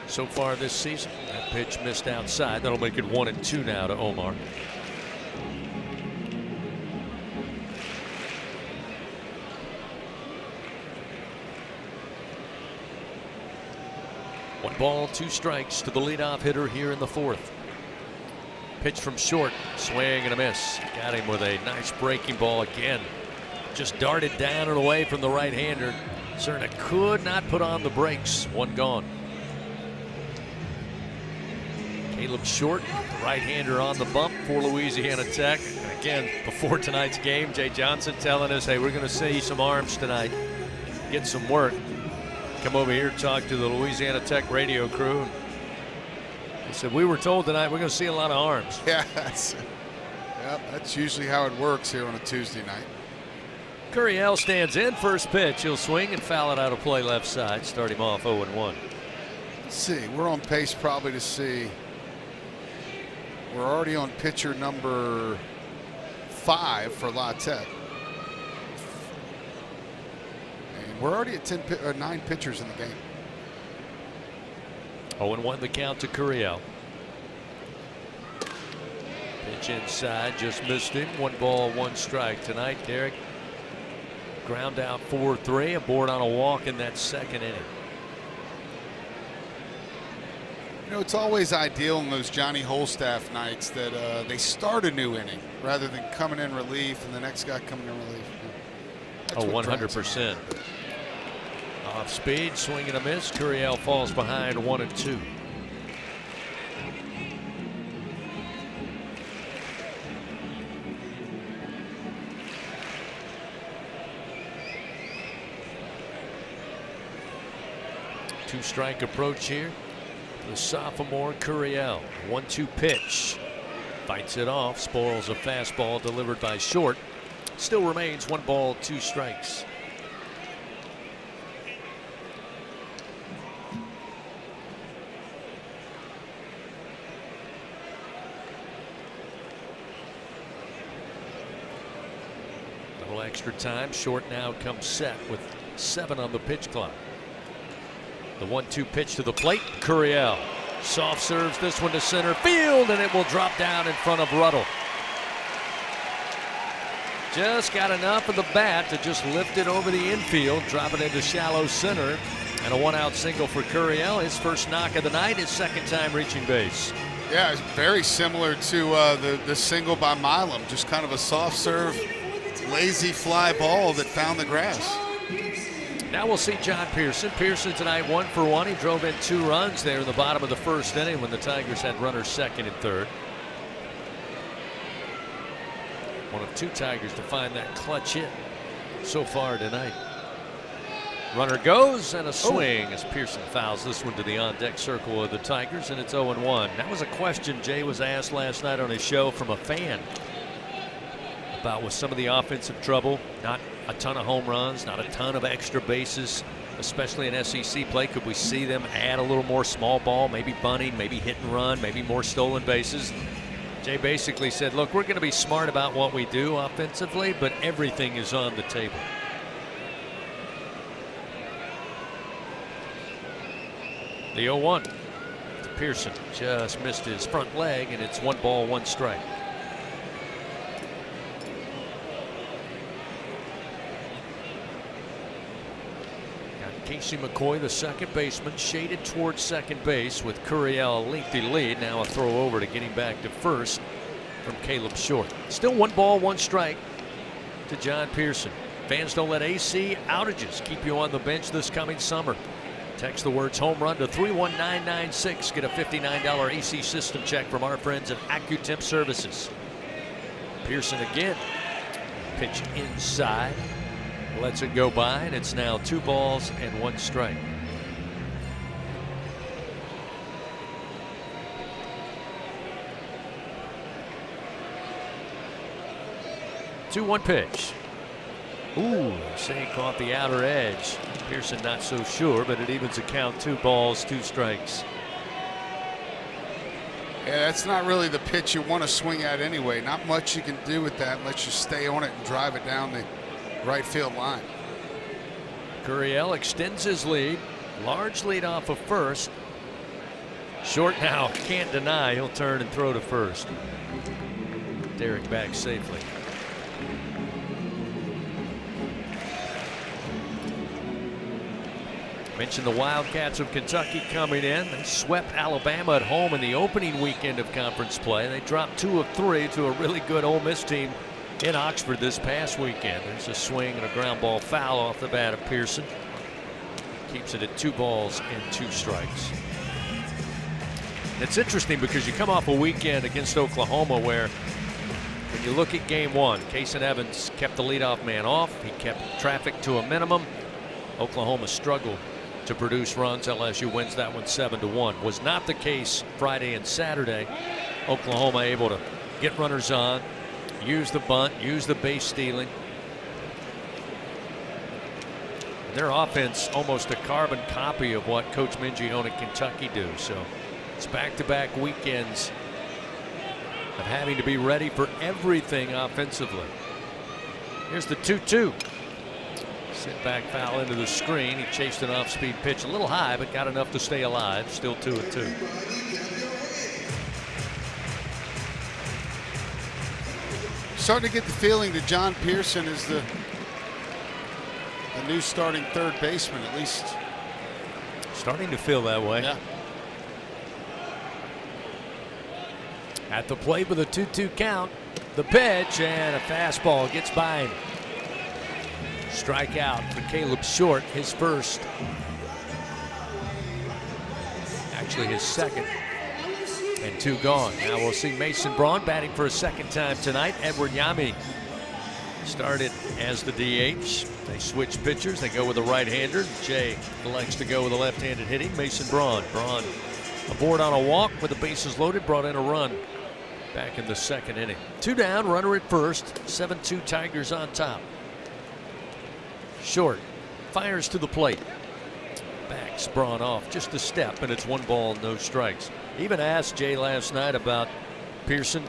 Speaker 3: So far this season, that pitch missed outside. That'll make it 1-2 now to Omar. One ball, 2 strikes to the leadoff hitter here in the fourth. Pitch from short, swing and a miss. Got him with a nice breaking ball again. Just darted down and away from the right-hander. Cerna could not put on the brakes. 1 gone. Caleb Short, the right-hander on the bump for Louisiana Tech. And again, before tonight's game, Jay Johnson telling us, hey, we're going to see some arms tonight. Get some work. Come over here, talk to the Louisiana Tech radio crew. He said, we were told tonight we're going to see a lot of arms.
Speaker 13: Yeah, that's usually how it works here on a Tuesday night.
Speaker 3: Curiel stands in, first pitch. He'll swing and foul it out of play left side. Start him off 0-1.
Speaker 13: Let's see, we're on pace probably to see. We're already on pitcher number 5 for La Tech. We're already at 9 pitchers in the game.
Speaker 3: 0-1 the count to Curiel. Pitch inside, just missed him. 1 ball, 1 strike tonight. Derek ground out 4-3, a board on a walk in that second inning.
Speaker 13: You know, it's always ideal in those Johnny Holstaff nights that they start a new inning rather than coming in relief and the next guy coming in relief. That's
Speaker 3: 100%. Off speed, swing and a miss. Curiel falls behind 1-2. Two-strike approach here. The sophomore Curiel. 1-2 pitch. Fights it off. Spoils a fastball delivered by Short. Still remains 1 ball, 2 strikes. Little extra time. Short now comes set with 7 on the pitch clock. The 1-2 pitch to the plate. Curiel soft serves this one to center field, and it will drop down in front of Ruddle. Just got enough of the bat to just lift it over the infield, drop it into shallow center, and a 1-out single for Curiel. His first knock of the night, his second time reaching base.
Speaker 13: Yeah, it's very similar to the single by Milam. Just kind of a soft serve, lazy fly ball that found the grass.
Speaker 3: Now we'll see John Pearson. Pearson tonight 1 for 1. He drove in 2 runs there in the bottom of the first inning when the Tigers had runners second and third. One of 2 Tigers to find that clutch hit so far tonight. Runner goes and a swing as Pearson fouls this one to the on-deck circle of the Tigers, and it's 0-1. That was a question Jay was asked last night on his show from a fan about with some of the offensive trouble, not a ton of home runs, not a ton of extra bases, especially in SEC play. Could we see them add a little more small ball, maybe bunting, maybe hit and run, maybe more stolen bases? Jay basically said, look, we're going to be smart about what we do offensively, but everything is on the table. The 0-1 to Pearson, just missed his front leg, and it's 1 ball, 1 strike. Casey McCoy, the second baseman, shaded towards second base with Curiel a lengthy lead. Now a throw over to get him back to first from Caleb Short. Still 1 ball, 1 strike to John Pearson. Fans, don't let AC outages keep you on the bench this coming summer. Text the words home run to 31996. Get a $59 AC system check from our friends at AccuTemp Services. Pearson again. Pitch inside. Lets it go by, and it's now 2 balls and 1 strike. Two-one pitch. Ooh, Say caught the outer edge. Pearson not so sure, but it evens the count. 2 balls, 2 strikes.
Speaker 13: Yeah, that's not really the pitch you want to swing at anyway. Not much you can do with that unless you stay on it and drive it down the right field line.
Speaker 3: Curiel extends his lead. Large lead off of first. Short now, can't deny. He'll turn and throw to first. Derek back safely. Mentioned the Wildcats of Kentucky coming in. They swept Alabama at home in the opening weekend of conference play. They dropped 2 of 3 to a really good Ole Miss team in Oxford this past weekend. There's a swing and a ground ball foul off the bat of Pearson. Keeps it at 2 balls and 2 strikes. It's interesting because you come off a weekend against Oklahoma where when you look at game 1, Kason Evans kept the leadoff man off. He kept traffic to a minimum. Oklahoma struggled to produce runs. LSU wins that one 7-1. Was not the case Friday and Saturday. Oklahoma able to get runners on, use the bunt, use the base stealing. Their offense almost a carbon copy of what Coach Mingione at Kentucky do. So it's back-to-back weekends of having to be ready for everything offensively. Here's the 2-2. Sit back foul into the screen. He chased an off-speed pitch a little high, but got enough to stay alive. Still 2-2.
Speaker 13: Starting to get the feeling that John Pearson is the new starting third baseman, at least.
Speaker 3: Starting to feel that way.
Speaker 13: Yeah.
Speaker 3: At the plate with a 2-2 count. The pitch and a fastball gets by him. Strikeout for Caleb Short, his first. Actually his second. And 2 gone. Now we'll see Mason Braun batting for a second time tonight. Edward Yami started as the DH. They switch pitchers. They go with a right-hander. Jay elects to go with a left-handed hitting. Mason Braun. Braun aboard on a walk with the bases loaded. Brought in a run back in the second inning. 2 down, runner at first. 7-2 Tigers on top. Short fires to the plate. Backs Braun off just a step, and it's 1 ball, no strikes. Even asked Jay last night about Pearson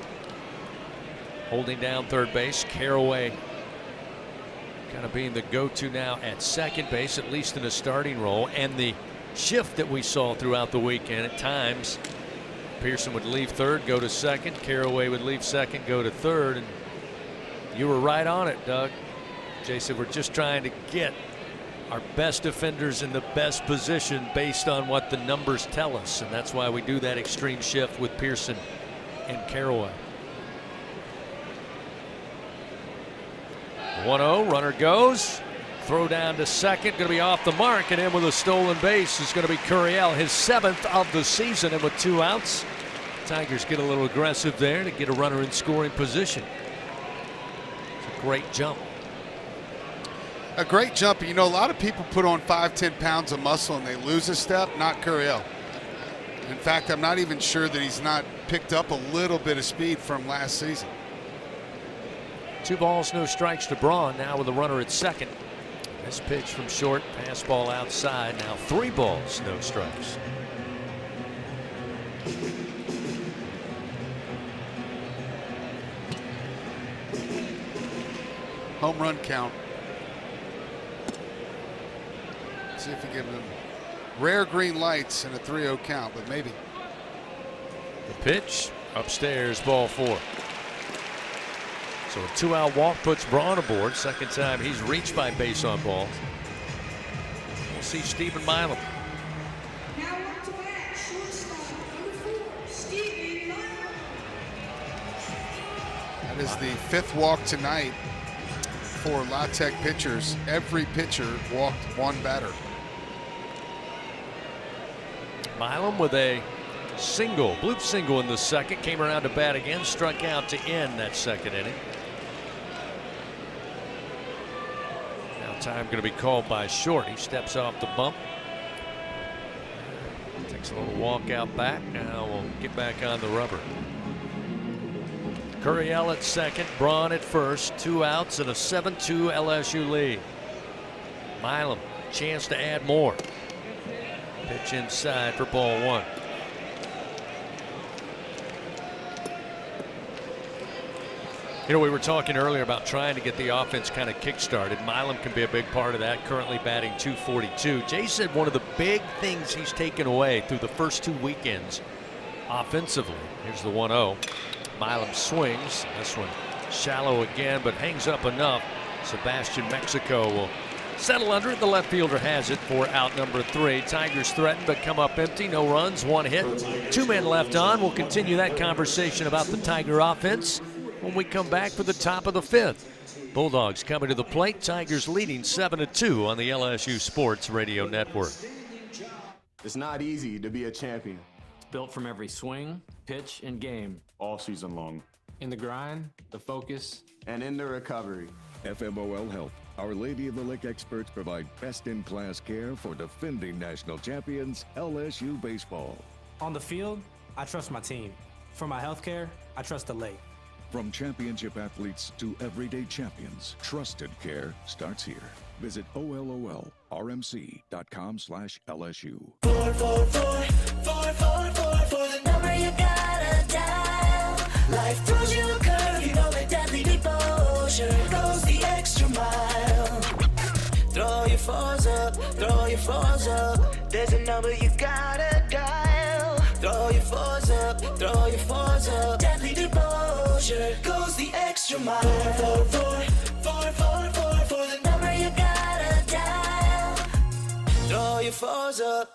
Speaker 3: holding down third base. Caraway kind of being the go-to now at second base, at least in a starting role. And the shift that we saw throughout the weekend, at times Pearson would leave third, go to second. Caraway would leave second, go to third. And you were right on it, Doug. Jay said we're just trying to get our best defenders in the best position based on what the numbers tell us. And that's why we do that extreme shift with Pearson and Caraway. 1-0, runner goes. Throw down to second, going to be off the mark, and in with a stolen base is going to be Curiel, his 7th of the season, and with 2 outs. Tigers get a little aggressive there to get a runner in scoring position. It's a great jump.
Speaker 13: A great jump. You know, a lot of people put on 5-10 pounds of muscle and they lose a step. Not Curiel. In fact, I'm not even sure that he's not picked up a little bit of speed from last season.
Speaker 3: 2 balls, no strikes to Braun, now with a runner at second. This pitch from short, fastball outside. Now 3 balls, no strikes.
Speaker 13: Home run count. See if we give them rare green lights and a 3-0 count, but maybe.
Speaker 3: The pitch upstairs, ball 4. So a 2-out walk puts Braun aboard. Second time he's reached by base on ball. We'll see Stephen Milam.
Speaker 13: That is the 5th walk tonight for La Tech pitchers. Every pitcher walked 1 batter.
Speaker 3: Milam with a single, bloop single in the second, came around to bat again, struck out to end that second inning. Now time going to be called by Short. He steps off the bump. Takes a little walk out back. Now we'll get back on the rubber. Curiel at second, Braun at first, 2 outs and a 7-2 LSU lead. Milam, chance to add more. Pitch inside for ball 1. You know, we were talking earlier about trying to get the offense kind of kick-started. Milam can be a big part of that, currently batting .242. Jay said one of the big things he's taken away through the first 2 weekends offensively. Here's the 1-0. Milam swings. This one shallow again, but hangs up enough. Sebastian Mexico will settle under it. The left fielder has it for out number 3. Tigers threaten but come up empty. No runs, 1 hit. 2 men left on. We'll continue that conversation about the Tiger offense when we come back for the top of the 5th. Bulldogs coming to the plate. Tigers leading 7-2 on the LSU Sports Radio Network.
Speaker 14: It's not easy to be a champion.
Speaker 15: It's built from every swing, pitch, and game.
Speaker 14: All season long.
Speaker 15: In the grind, the focus,
Speaker 14: and in the recovery.
Speaker 16: FMOL Health, Our Lady of the Lake experts provide best-in-class care for defending national champions LSU baseball.
Speaker 15: On the field, I trust my team. For my health care, I trust the Lake.
Speaker 16: From championship athletes to everyday champions, trusted care starts here. Visit OLOLRMC.com/LSU.
Speaker 24: 444 for the number you gotta dial. Life throws you a curve, you know that deadly devotion goes the extra mile. Throw your fours up, throw your fours up. There's a number you gotta dial. Throw your fours up, throw your fours up. Deadly devotion goes the extra mile. 444 for the number you gotta dial. Throw your fours up.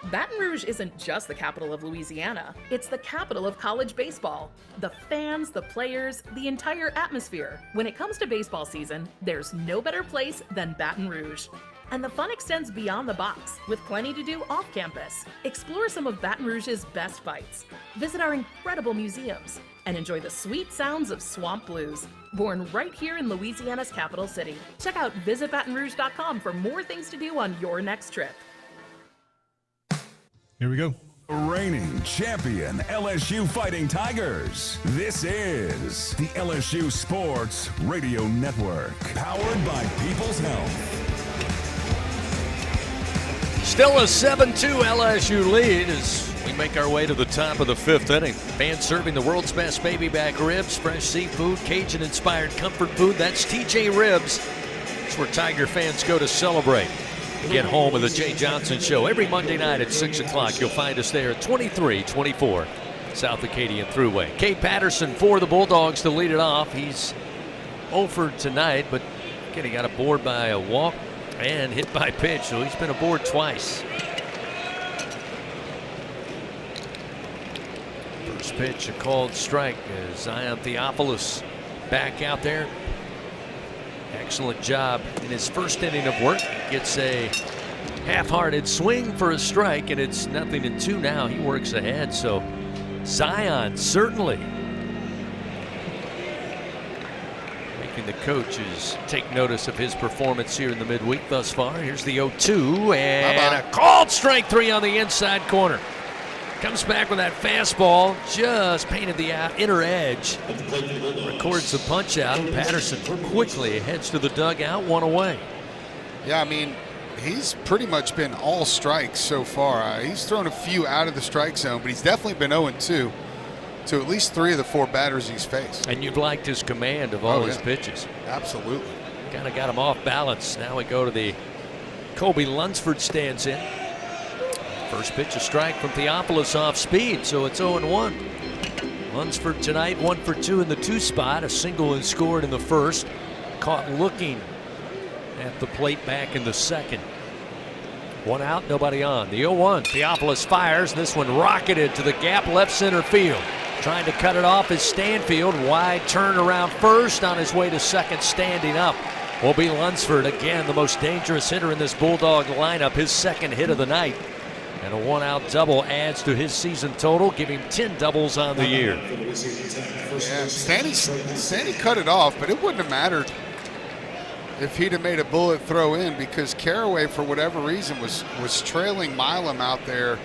Speaker 2: Baton Rouge isn't just the capital of Louisiana, it's the capital of college baseball. The fans, the players, the entire atmosphere. When it comes to baseball season, there's no better place than Baton Rouge. And the fun extends beyond the box, with plenty to do off campus. Explore some of Baton Rouge's best fights, visit our incredible museums, and enjoy the sweet sounds of swamp blues, born right here in Louisiana's capital city. Check out visitbatonrouge.com for more things to do on your next trip.
Speaker 10: Here we go.
Speaker 1: Reigning champion LSU Fighting Tigers. This is the LSU Sports Radio Network, powered by People's Health.
Speaker 3: Still a 7-2 LSU lead as we make our way to the top of the 5th inning. Fans serving the world's best baby back ribs, fresh seafood, Cajun-inspired comfort food. That's TJ Ribs. It's where Tiger fans go to celebrate. Get home with the Jay Johnson Show every Monday night at 6 o'clock. You'll find us there at 2324 South Acadian Thruway. Cade Patterson for the Bulldogs to lead it off. He's 0 for tonight, but again, he got aboard by a walk and hit by pitch, so he's been aboard twice. First pitch, a called strike as Zion Theophilus back out there. Excellent job in his first inning of work. Gets a half-hearted swing for a strike, and it's 0-2 now. He works ahead, so Zion certainly making the coaches take notice of his performance here in the midweek thus far. Here's the 0-2, and a called strike 3 on the inside corner. Comes back with that fastball, just painted the inner edge. Records the punch out. Patterson quickly heads to the dugout, 1 away.
Speaker 13: Yeah, I mean, he's pretty much been all strikes so far. He's thrown a few out of the strike zone, but he's definitely been 0-2 to at least 3 of the 4 batters he's faced.
Speaker 3: And you've liked his command of all his pitches.
Speaker 13: Absolutely.
Speaker 3: Kind of got him off balance. Now we go to the Kobe Lunsford stands in. First pitch, a strike from Theophilus off speed, so it's 0-1. Lunsford tonight 1 for 2 in the 2 spot. A single and scored in the first. Caught looking at the plate back in the second. 1 out, nobody on. The 0-1. Theophilus fires. This one rocketed to the gap left center field. Trying to cut it off is Stanfield. Wide turn around first. On his way to second, standing up will be Lunsford. Again, the most dangerous hitter in this Bulldog lineup. His second hit of the night. And a 1-out double adds to his season total, giving 10 doubles on the year.
Speaker 13: Yeah, Stanny cut it off, but it wouldn't have mattered if he'd have made a bullet throw in, because Caraway, for whatever reason, was trailing Milam out there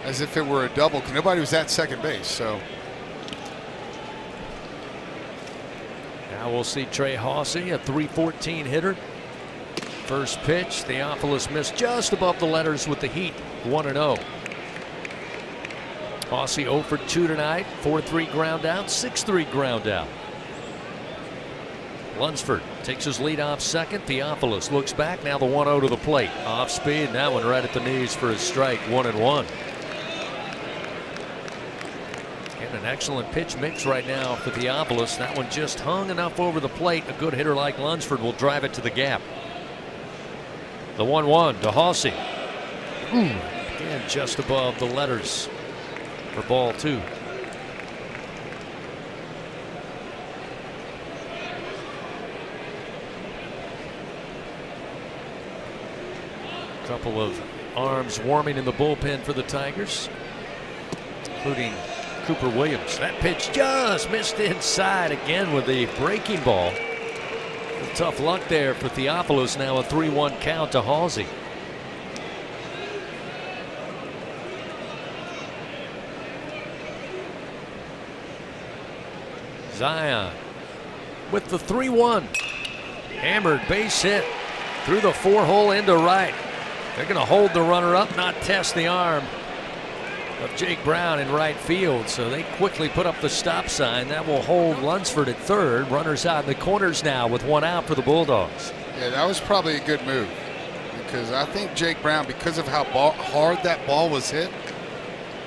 Speaker 13: as if it were a double, because nobody was at second base. So
Speaker 3: now we'll see Trey Hawsey, a .314 hitter. First pitch, Theophilus missed just above the letters with the heat, 1-0. Hawsey 0 for 2 tonight, 4-3 ground out, 6-3 ground out. Lunsford takes his lead off second. Theophilus looks back, now the 1-0 to the plate. Off speed, that one right at the knees for his strike, 1-1. And an excellent pitch mix right now for Theophilus. That one just hung enough over the plate. A good hitter like Lunsford will drive it to the gap. The 1-1 to Hawsey. Again, just above the letters for ball 2. Couple of arms warming in the bullpen for the Tigers, including Cooper Williams. That pitch just missed inside again with the breaking ball. Tough luck there for Theophilus. Now a 3-1 count to Halsey. Zion with the 3-1. Hammered base hit through the 4-hole into right. They're going to hold the runner up, not test the arm of Jake Brown in right field, so they quickly put up the stop sign. That will hold Lunsford at third. Runners out in the corners now with 1 out for the Bulldogs.
Speaker 13: Yeah, that was probably a good move, because I think Jake Brown, because of how hard that ball was hit,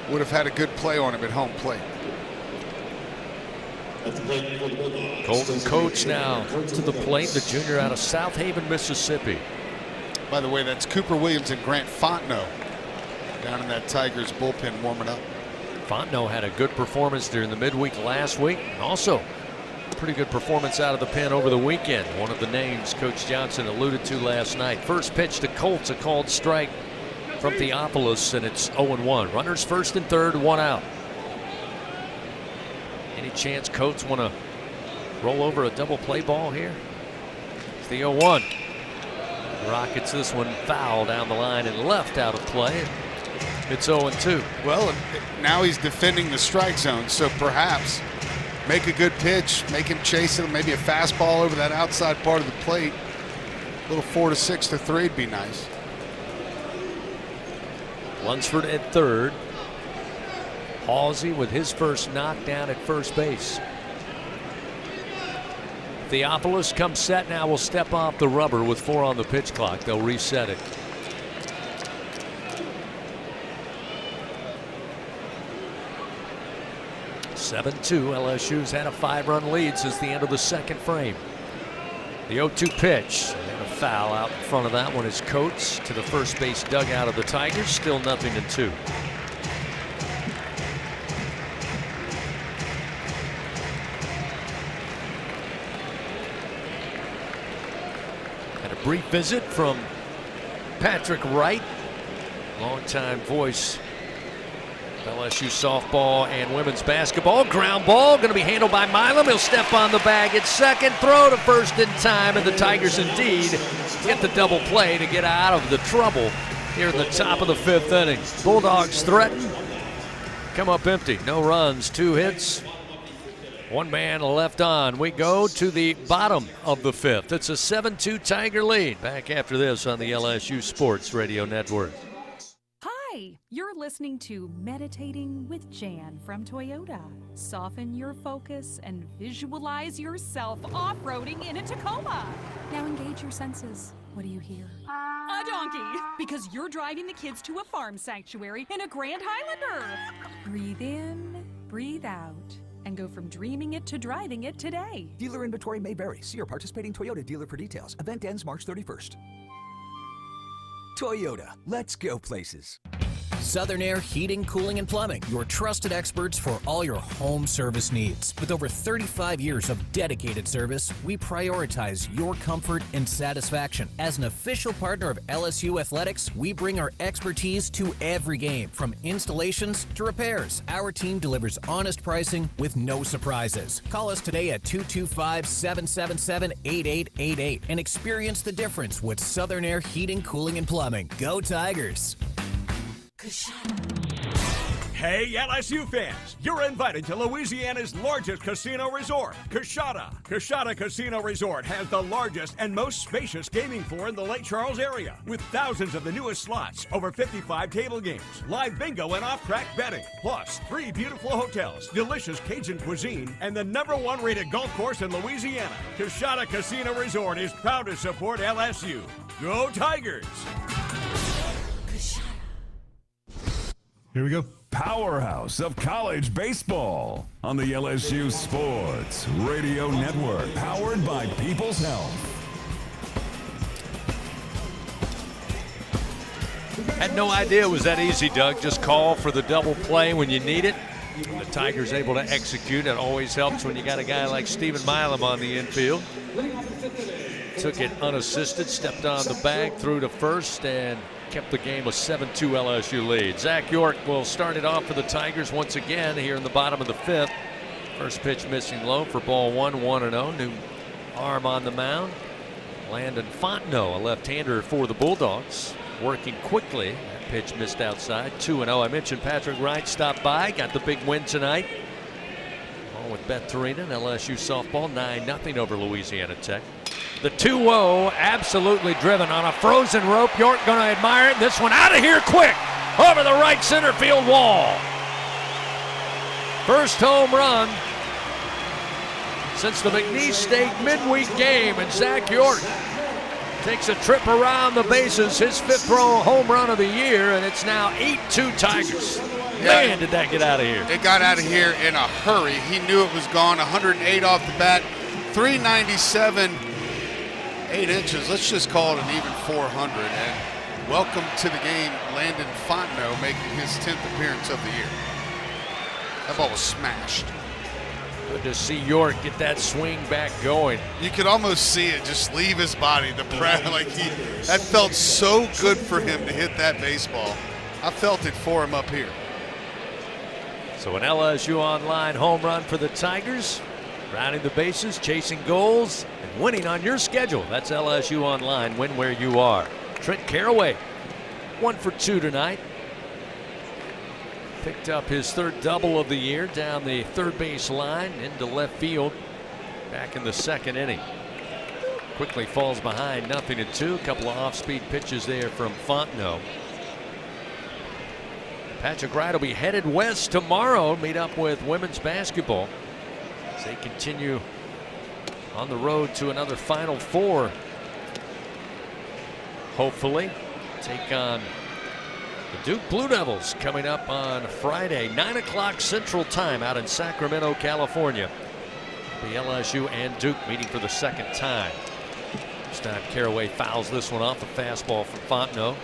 Speaker 13: would have had a good play on him at home plate.
Speaker 3: Colton Coates now to the plate, the junior out of South Haven, Mississippi.
Speaker 13: By the way, that's Cooper Williams and Grant Fontenot down in that Tigers bullpen warming up.
Speaker 3: Fontenot had a good performance during the midweek last week. Also, pretty good performance out of the pen over the weekend. One of the names Coach Johnson alluded to last night. First pitch to Colts, a called strike from Theophilus, and it's 0-1. Runners first and third, one out. Any chance Colts want to roll over a double play ball here? It's the 0-1. Rockets this one foul down the line and left out of play. It's 0-2.
Speaker 13: Well, now he's defending the strike zone, so perhaps make a good pitch, make him chase it, maybe a fastball over that outside part of the plate. A little 4-6 to 3 would be nice.
Speaker 3: Lunsford at third. Halsey with his first knockdown at first base. Theophilus comes set now, will step off the rubber with 4 on the pitch clock. They'll reset it. LSU's had a 5-run lead since the end of the second frame. The 0-2 pitch and a foul out in front of that one is Coates to the first base dugout of the Tigers. Still 0-2. Had a brief visit from Patrick Wright, longtime voice LSU softball and women's basketball. Ground ball going to be handled by Milam. He'll step on the bag at second, throw to first in time, and the Tigers indeed get the double play to get out of the trouble here in the top of the 5th inning. Bulldogs threaten, come up empty. No runs, 2 hits, 1 man left on. We go to the bottom of the 5th. It's a 7-2 Tiger lead. Back after this on the LSU Sports Radio Network.
Speaker 4: Hi, you're listening to Meditating with Jan from Toyota. Soften your focus and visualize yourself off-roading in a Tacoma. Now engage your senses. What do you hear? A donkey, because you're driving the kids to a farm sanctuary in a Grand Highlander. Breathe in, breathe out, and go from dreaming it to driving it today.
Speaker 6: Dealer inventory may vary. See your participating Toyota dealer for details. Event ends March 31st. Toyota, let's go places.
Speaker 17: Southern Air Heating, Cooling, and Plumbing, your trusted experts for all your home service needs. With over 35 years of dedicated service, we prioritize your comfort and satisfaction. As an official partner of LSU Athletics, we bring our expertise to every game, from installations to repairs. Our team delivers honest pricing with no surprises. Call us today at 225-777-8888 and experience the difference with Southern Air Heating, Cooling, and Plumbing. Go Tigers!
Speaker 18: Hey, LSU fans, you're invited to Louisiana's largest casino resort, Coshada. Coshada Casino Resort has the largest and most spacious gaming floor in the Lake Charles area, with thousands of the newest slots, over 55 table games, live bingo and off-track betting, plus 3 beautiful hotels, delicious Cajun cuisine, and the #1 rated golf course in Louisiana. Coshada Casino Resort is proud to support LSU. Go Tigers!
Speaker 10: Here we go.
Speaker 1: Powerhouse of college baseball on the LSU Sports Radio Network, powered by People's Health.
Speaker 3: Had no idea it was that easy, Doug. Just call for the double play when you need it. The Tigers able to execute. It always helps when you got a guy like Stephen Milam on the infield. Took it unassisted, stepped on the bag, threw to first, and kept the game a 7-2 LSU lead. Zach York will start it off for the Tigers once again here in the bottom of the 5th. First pitch missing low for ball 1, 1-0. New arm on the mound. Landon Fontenot, a left-hander for the Bulldogs, working quickly. That pitch missed outside. 2-0. I mentioned Patrick Wright stopped by, got the big win tonight. Along with Beth Torina and LSU softball, 9-0 over Louisiana Tech. The 2-0 absolutely driven on a frozen rope. York going to admire it. This one out of here quick over the right center field wall. First home run since the McNeese State midweek game, and Zach York takes a trip around the bases, his 5th home run of the year, and it's now 8-2 Tigers. Man, did that get out of here.
Speaker 13: It got out of here in a hurry. He knew it was gone. 108 off the bat, 397, 8 inches. Let's just call it an even 400. And welcome to the game, Landon Fontenot, making his 10th appearance of the year. That ball was smashed.
Speaker 3: Good to see York get that swing back going.
Speaker 13: You could almost see it just leave his body. That felt so good for him to hit that baseball. I felt it for him up here.
Speaker 3: So an LSU Online home run for the Tigers. Rounding the bases, chasing goals, and winning on your schedule. That's LSU Online. Win where you are. Trent Caraway, 1 for 2 tonight. Picked up his 3rd double of the year down the third base line into left field back in the 2nd inning. Quickly falls behind 0-2. A couple of off-speed pitches there from Fontenot. Patrick Wright will be headed west tomorrow, meet up with women's basketball as they continue on the road to another Final Four. Hopefully take on the Duke Blue Devils coming up on Friday, 9 o'clock Central Time out in Sacramento, California. The LSU and Duke meeting for the 2nd time. This time Caraway fouls this one off. A fastball from Fontenot.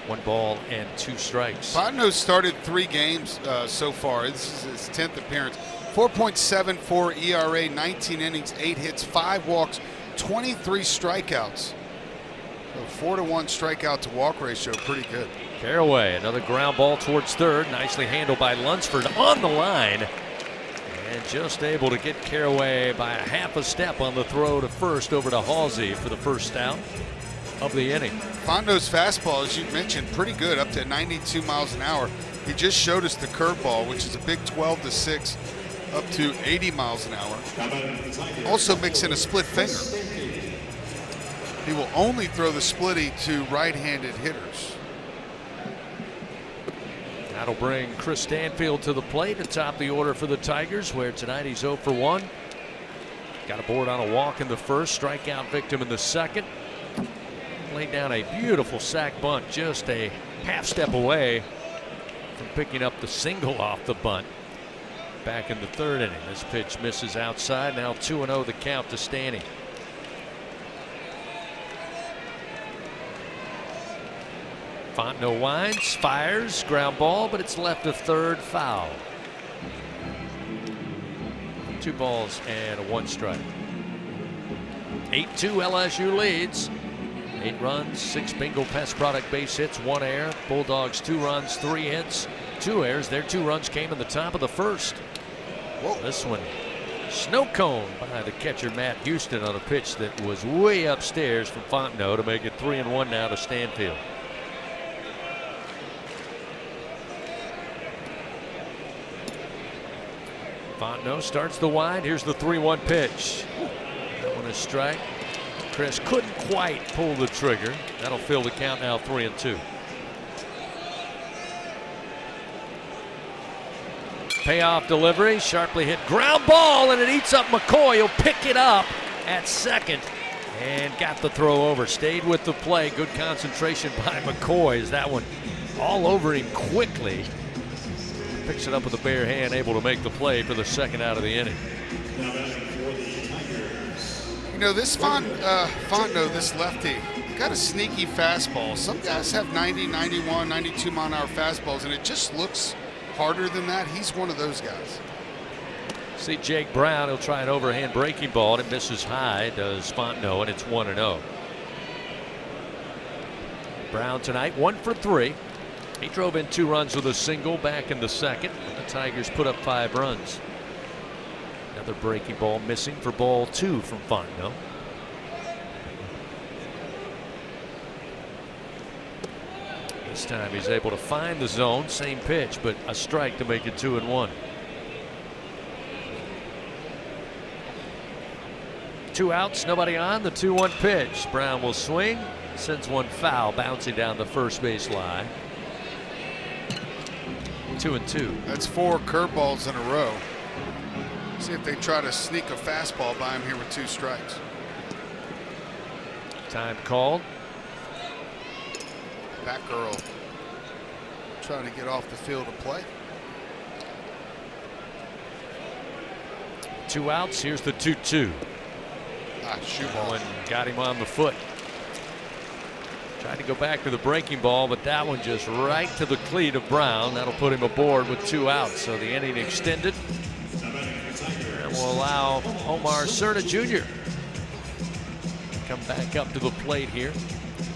Speaker 3: 1 ball and 2 strikes.
Speaker 13: Fontenot started 3 games so far. This is his 10th appearance. 4.74 ERA, 19 innings, 8 hits, 5 walks, 23 strikeouts. So 4-to-1 strikeout to walk ratio, pretty good.
Speaker 3: Caraway, another ground ball towards third. Nicely handled by Lunsford on the line. And just able to get Caraway by a half a step on the throw to first over to Halsey for the first out of the inning.
Speaker 13: Fontenot's fastball, as you mentioned, pretty good, up to 92 miles an hour. He just showed us the curveball, which is a big 12-6, up to 80 miles an hour. Also mix in a split finger. He will only throw the splitty to right-handed hitters.
Speaker 3: That'll bring Chris Stanfield to the plate atop the order for the Tigers, where tonight he's 0 for 1. Got a board on a walk in the first, strikeout victim in the second. Laid down a beautiful sac bunt, just a half step away from picking up the single off the bunt. Back in the 3rd inning. This pitch misses outside. Now 2-0 the count to Stanny. Fontenot winds, fires, ground ball, but it's left of third, foul. 2 balls and a 1 strike. 8-2 LSU leads. 8 runs, 6 Bingo Pest Product base hits, 1 error. Bulldogs 2 runs, 3 hits, 2 errors. Their 2 runs came in the top of the first. Whoa. This one, snow cone by the catcher Matt Houston on a pitch that was way upstairs from Fontenot to make it 3-1 now to Stanfield. Fontenot starts the wind. Here's the 3-1 pitch. That one is strike. Chris couldn't quite pull the trigger. That'll fill the count now 3-2. Payoff delivery, sharply hit ground ball, and it eats up McCoy. He'll pick it up at second and got the throw over. Stayed with the play. Good concentration by McCoy as that one all over him quickly. Picks it up with a bare hand, able to make the play for the 2nd out of the inning.
Speaker 13: You know, this Fontenot, this lefty, got a sneaky fastball. Some guys have 90, 91, 92 mile an hour fastballs, and it just looks harder than that. He's one of those guys.
Speaker 3: See Jake Brown, he'll try an overhand breaking ball, and it misses high, does Fontenot, and it's 1-0. Brown tonight 1 for 3. He drove in 2 runs with a single back in the 2nd. The Tigers put up 5 runs. Another breaking ball missing for ball 2 from Fontenot. This time he's able to find the zone. Same pitch, but a strike to make it 2-1. 2 outs, nobody on. The 2-1 pitch. Brown will swing, sends one foul, bouncing down the first base line. 2-2.
Speaker 13: That's 4 curveballs in a row. See if they try to sneak a fastball by him here with 2 strikes.
Speaker 3: Time called.
Speaker 13: Batgirl trying to get off the field of play.
Speaker 3: 2 outs. Here's the 2-2.
Speaker 13: Shoe ball.
Speaker 3: Got him on the foot. Tried to go back to the breaking ball, but that one just right to the cleat of Brown. That'll put him aboard with 2 outs. So the inning extended. And will allow Omar Cerna Jr. to come back up to the plate here.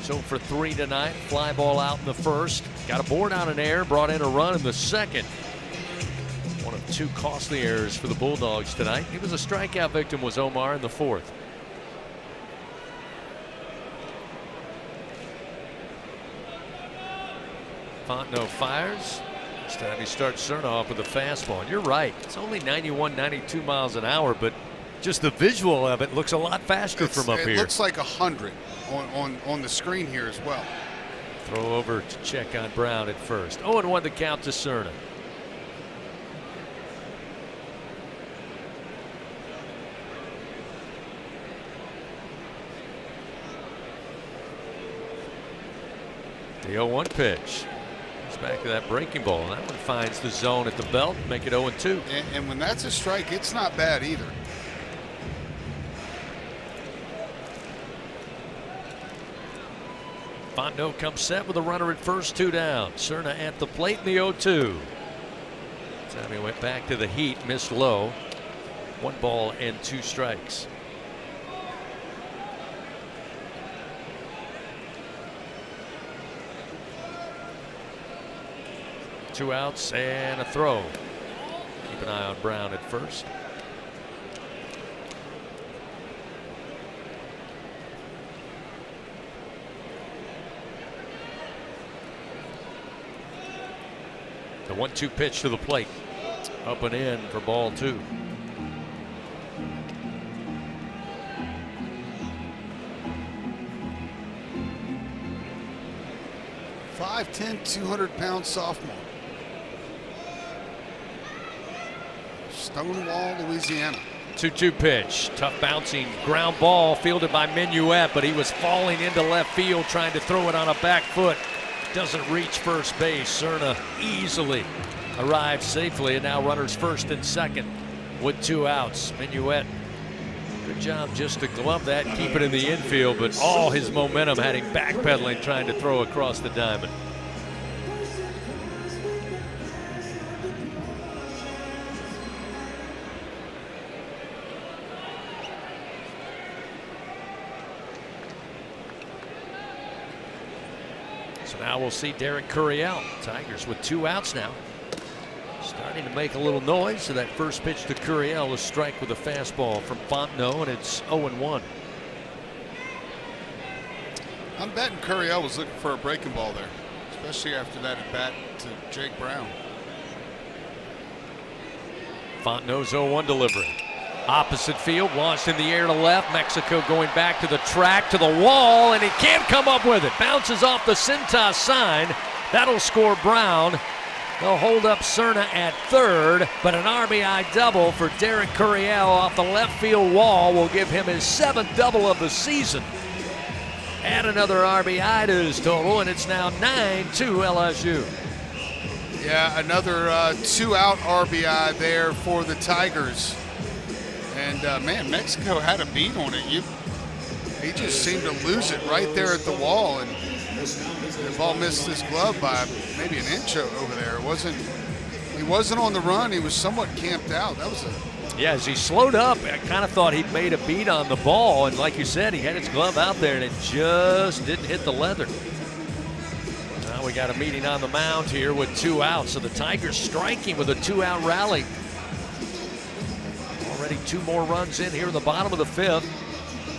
Speaker 3: So for 3 tonight. Fly ball out in the first. Got a board on an error, brought in a run in the second. One of 2 costly errors for the Bulldogs tonight. He was a strikeout victim, was Omar, in the fourth. Fontenot fires. This time he starts Cerna off with a fastball. And you're right. It's only 91, 92 miles an hour, but just the visual of it looks a lot faster from up here.
Speaker 13: It looks like 100 on the screen here as well.
Speaker 3: Throw over to check on Brown at first. 0-1 the count to Cerna. The 0-1 pitch. Back to that breaking ball. That one finds the zone at the belt, make it 0-2.
Speaker 13: And when that's a strike, it's not bad either.
Speaker 3: Fontenot comes set with a runner at first, 2 down. Cerna at the plate in the 0-2. Sammy went back to the heat, missed low. 1 ball and 2 strikes. Two outs and a throw. Keep an eye on Brown at first. The 1-2 pitch to the plate. Up and in for ball 2.
Speaker 13: .5'10", 200-pound sophomore. Stonewall, Louisiana.
Speaker 3: 2-2 pitch. Tough bouncing ground ball fielded by Minuet, but he was falling into left field trying to throw it on a back foot. Doesn't reach first base. Cerna easily arrives safely, and now runners first and second with 2 outs. Minuet, good job just to glove that, keep it in the infield, but all his momentum had him backpedaling trying to throw across the diamond. So now we'll see Derek Curiel. Tigers with 2 outs now. Starting to make a little noise. So that first pitch to Curiel, a strike with a fastball from Fontenot, and it's 0-1.
Speaker 13: I'm betting Curiel was looking for a breaking ball there, especially after that at bat to Jake Brown.
Speaker 3: Fontenot's 0-1 delivery. Opposite field, launched in the air to left. Mexico going back to the track, to the wall, and he can't come up with it. Bounces off the Cintas sign. That'll score Brown. They'll hold up Cerna at third, but an RBI double for Derek Curiel off the left field wall will give him his 7th double of the season. Add another RBI to his total, and it's now 9-2 LSU.
Speaker 13: Yeah, another 2-out RBI there for the Tigers. And, man, Mexico had a beat on it. He just seemed to lose it right there at the wall, and the ball missed his glove by maybe an inch over there. He wasn't on the run. He was somewhat camped out. That was
Speaker 3: Yeah, as he slowed up, I kind of thought he'd made a beat on the ball, and like you said, he had his glove out there, and it just didn't hit the leather. Now we got a meeting on the mound here with 2 outs, so the Tigers striking with a 2-out rally. Already 2 more runs in here in the bottom of the 5th.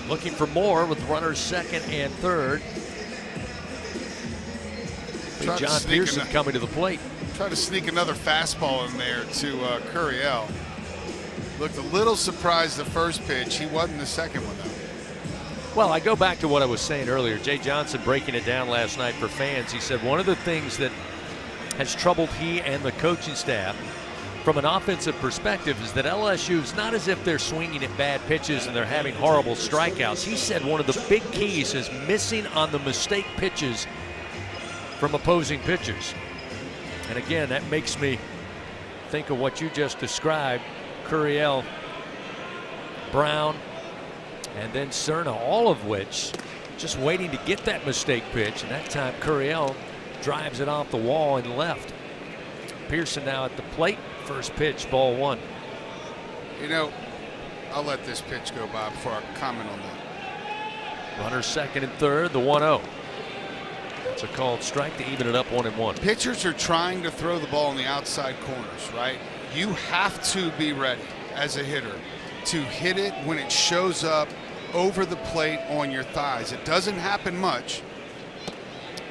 Speaker 3: Looking for more with runners second and third. John Pearson coming to the plate.
Speaker 13: Try to sneak another fastball in there to Curiel. Looked a little surprised the first pitch. He wasn't the second one, though.
Speaker 3: Well, I go back to what I was saying earlier. Jay Johnson breaking it down last night for fans. He said one of the things that has troubled he and the coaching staff from an offensive perspective is that LSU is not as if they're swinging at bad pitches and they're having horrible strikeouts. He said one of the big keys is missing on the mistake pitches from opposing pitchers. And again, that makes me think of what you just described. Curiel, Brown, and then Cerna, all of which just waiting to get that mistake pitch, and that time Curiel drives it off the wall and left. Pearson now at the plate. First pitch, ball 1.
Speaker 13: You know, I'll let this pitch go by before I comment on that.
Speaker 3: Runner second and third, the 1-0. It's a called strike to even it up 1-1.
Speaker 13: Pitchers are trying to throw the ball in the outside corners, right? You have to be ready as a hitter to hit it when it shows up over the plate on your thighs. It doesn't happen much.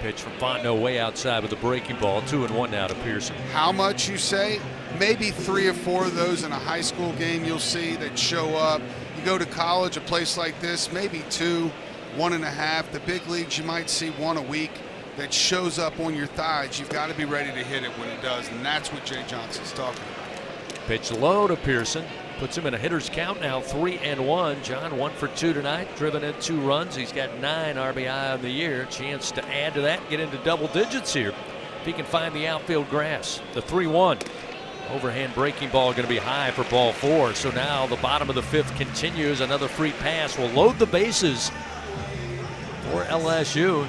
Speaker 3: Pitch from Fontenot way outside with a breaking ball. 2-1 now to Pearson.
Speaker 13: How much you say? Maybe 3 or 4 of those in a high school game you'll see that show up. You go to college, a place like this, maybe 2, 1.5. The big leagues, you might see 1 a week that shows up on your thighs. You've got to be ready to hit it when it does, and that's what Jay Johnson's talking about.
Speaker 3: Pitch low to Pearson. Puts him in a hitter's count now, 3-1. John 1 for 2 tonight, driven in 2 runs. He's got 9 RBI on the year. Chance to add to that, get into double digits here if he can find the outfield grass. The 3-1. Overhand breaking ball going to be high for ball 4. So now the bottom of the 5th continues. Another free pass will load the bases for LSU.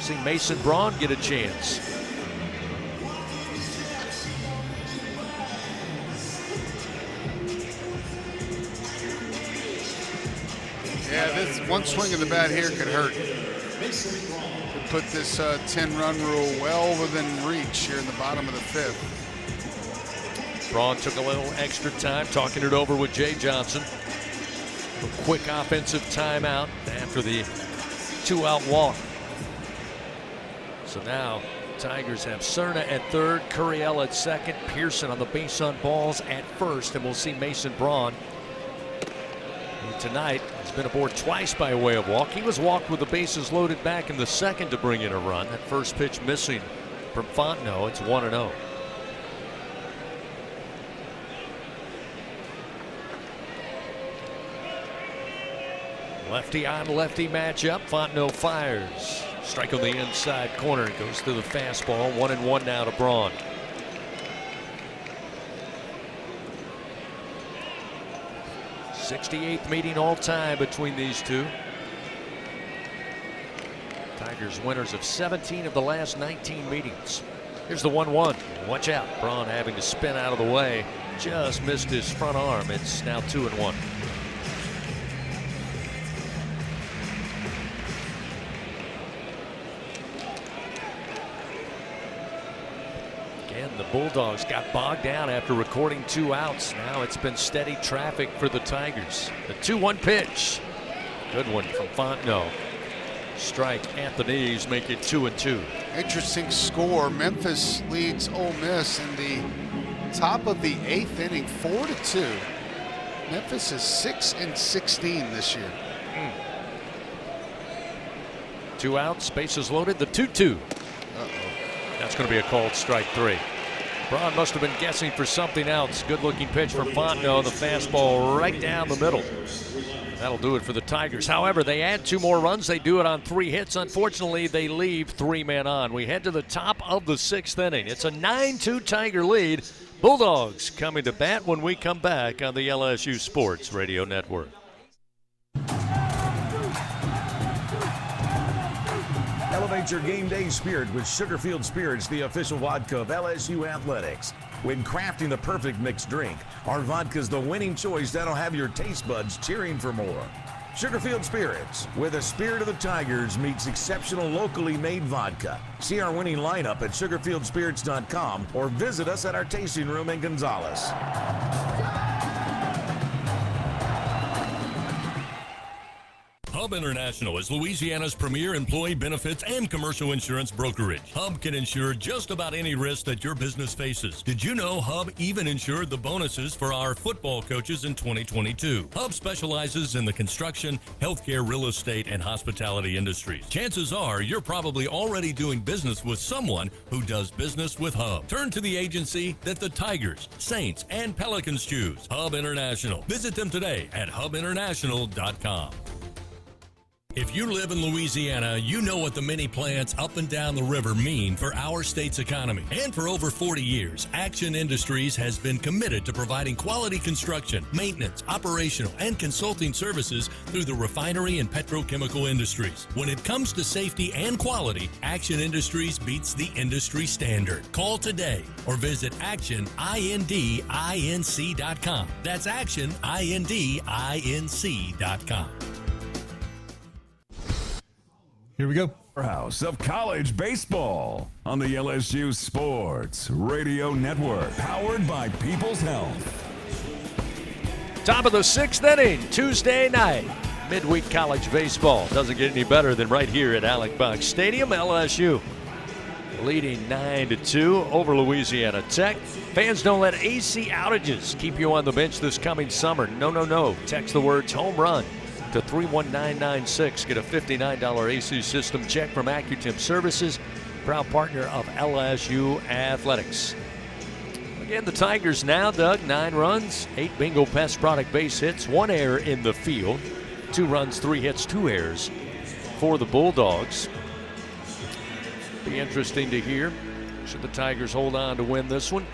Speaker 3: See Mason Braun get a chance.
Speaker 13: Yeah, this one swing of the bat here could hurt. Could put this 10-run rule well within reach here in the bottom of the 5th.
Speaker 3: Braun took a little extra time talking it over with Jay Johnson. A quick offensive timeout after the 2-out walk. So now Tigers have Cerna at third, Curiel at second, Pearson on the base on balls at first, and we'll see Mason Braun, who tonight has been aboard twice by way of walk. He was walked with the bases loaded back in the second to bring in a run. That first pitch missing from Fontenot. It's 1-0. Lefty on lefty matchup. Fontenot fires. Strike on the inside corner. Goes to the fastball. 1-1 now to Braun. '68th meeting all time between these two. Tigers winners of 17 of the last 19 meetings. Here's the 1-1. Watch out. Braun having to spin out of the way. Just missed his front arm. It's now 2-1. The Bulldogs got bogged down after recording 2 outs. Now it's been steady traffic for the Tigers. The 2-1 pitch. Good one from Fontenot. Strike at the knees, make it 2-2.
Speaker 13: Interesting score. Memphis leads Ole Miss in the top of the 8th inning, 4-2. Memphis is 6-16 this year.
Speaker 3: 2 outs, bases loaded. The 2-2. That's going to be a called strike 3. Braun must have been guessing for something else. Good looking pitch from Fontenot. The fastball right down the middle. That'll do it for the Tigers. However, they add 2 more runs. They do it on 3 hits. Unfortunately, they leave 3 men on. We head to the top of the 6th inning. It's a 9-2 Tiger lead. Bulldogs coming to bat when we come back on the LSU Sports Radio Network.
Speaker 5: Elevate your game day spirit with Sugarfield Spirits, the official vodka of LSU Athletics. When crafting the perfect mixed drink, our vodka's the winning choice that'll have your taste buds cheering for more. Sugarfield Spirits, where the spirit of the Tigers meets exceptional locally made vodka. See our winning lineup at sugarfieldspirits.com or visit us at our tasting room in Gonzales.
Speaker 22: Hub International is Louisiana's premier employee benefits and commercial insurance brokerage. Hub can insure just about any risk that your business faces. Did you know Hub even insured the bonuses for our football coaches in 2022? Hub specializes in the construction, healthcare, real estate, and hospitality industries. Chances are you're probably already doing business with someone who does business with Hub. Turn to the agency that the Tigers, Saints, and Pelicans choose. Hub International. Visit them today at hubinternational.com. If you live in Louisiana, you know what the mini plants up and down the river mean for our state's economy. And for over 40 years, Action Industries has been committed to providing quality construction, maintenance, operational, and consulting services through the refinery and petrochemical industries. When it comes to safety and quality, Action Industries beats the industry standard. Call today or visit actionindinc.com. That's actionindinc.com.
Speaker 10: Here we go.
Speaker 1: House of College Baseball on the LSU Sports Radio Network, powered by People's Health.
Speaker 3: Top of the 6th inning, Tuesday night. Midweek college baseball. Doesn't get any better than right here at Alec Box Stadium. LSU leading 9-2 over Louisiana Tech. Fans, don't let AC outages keep you on the bench this coming summer. No. Text the words home run to 31996. Get a $59 AC system check from AccuTemp Services, proud partner of LSU Athletics. Again, the Tigers now, Doug, 9 runs, 8 Bingo Pest product base hits, 1 error in the field, 2 runs, 3 hits, 2 errors for the Bulldogs. Be interesting to hear. Should the Tigers hold on to win this one?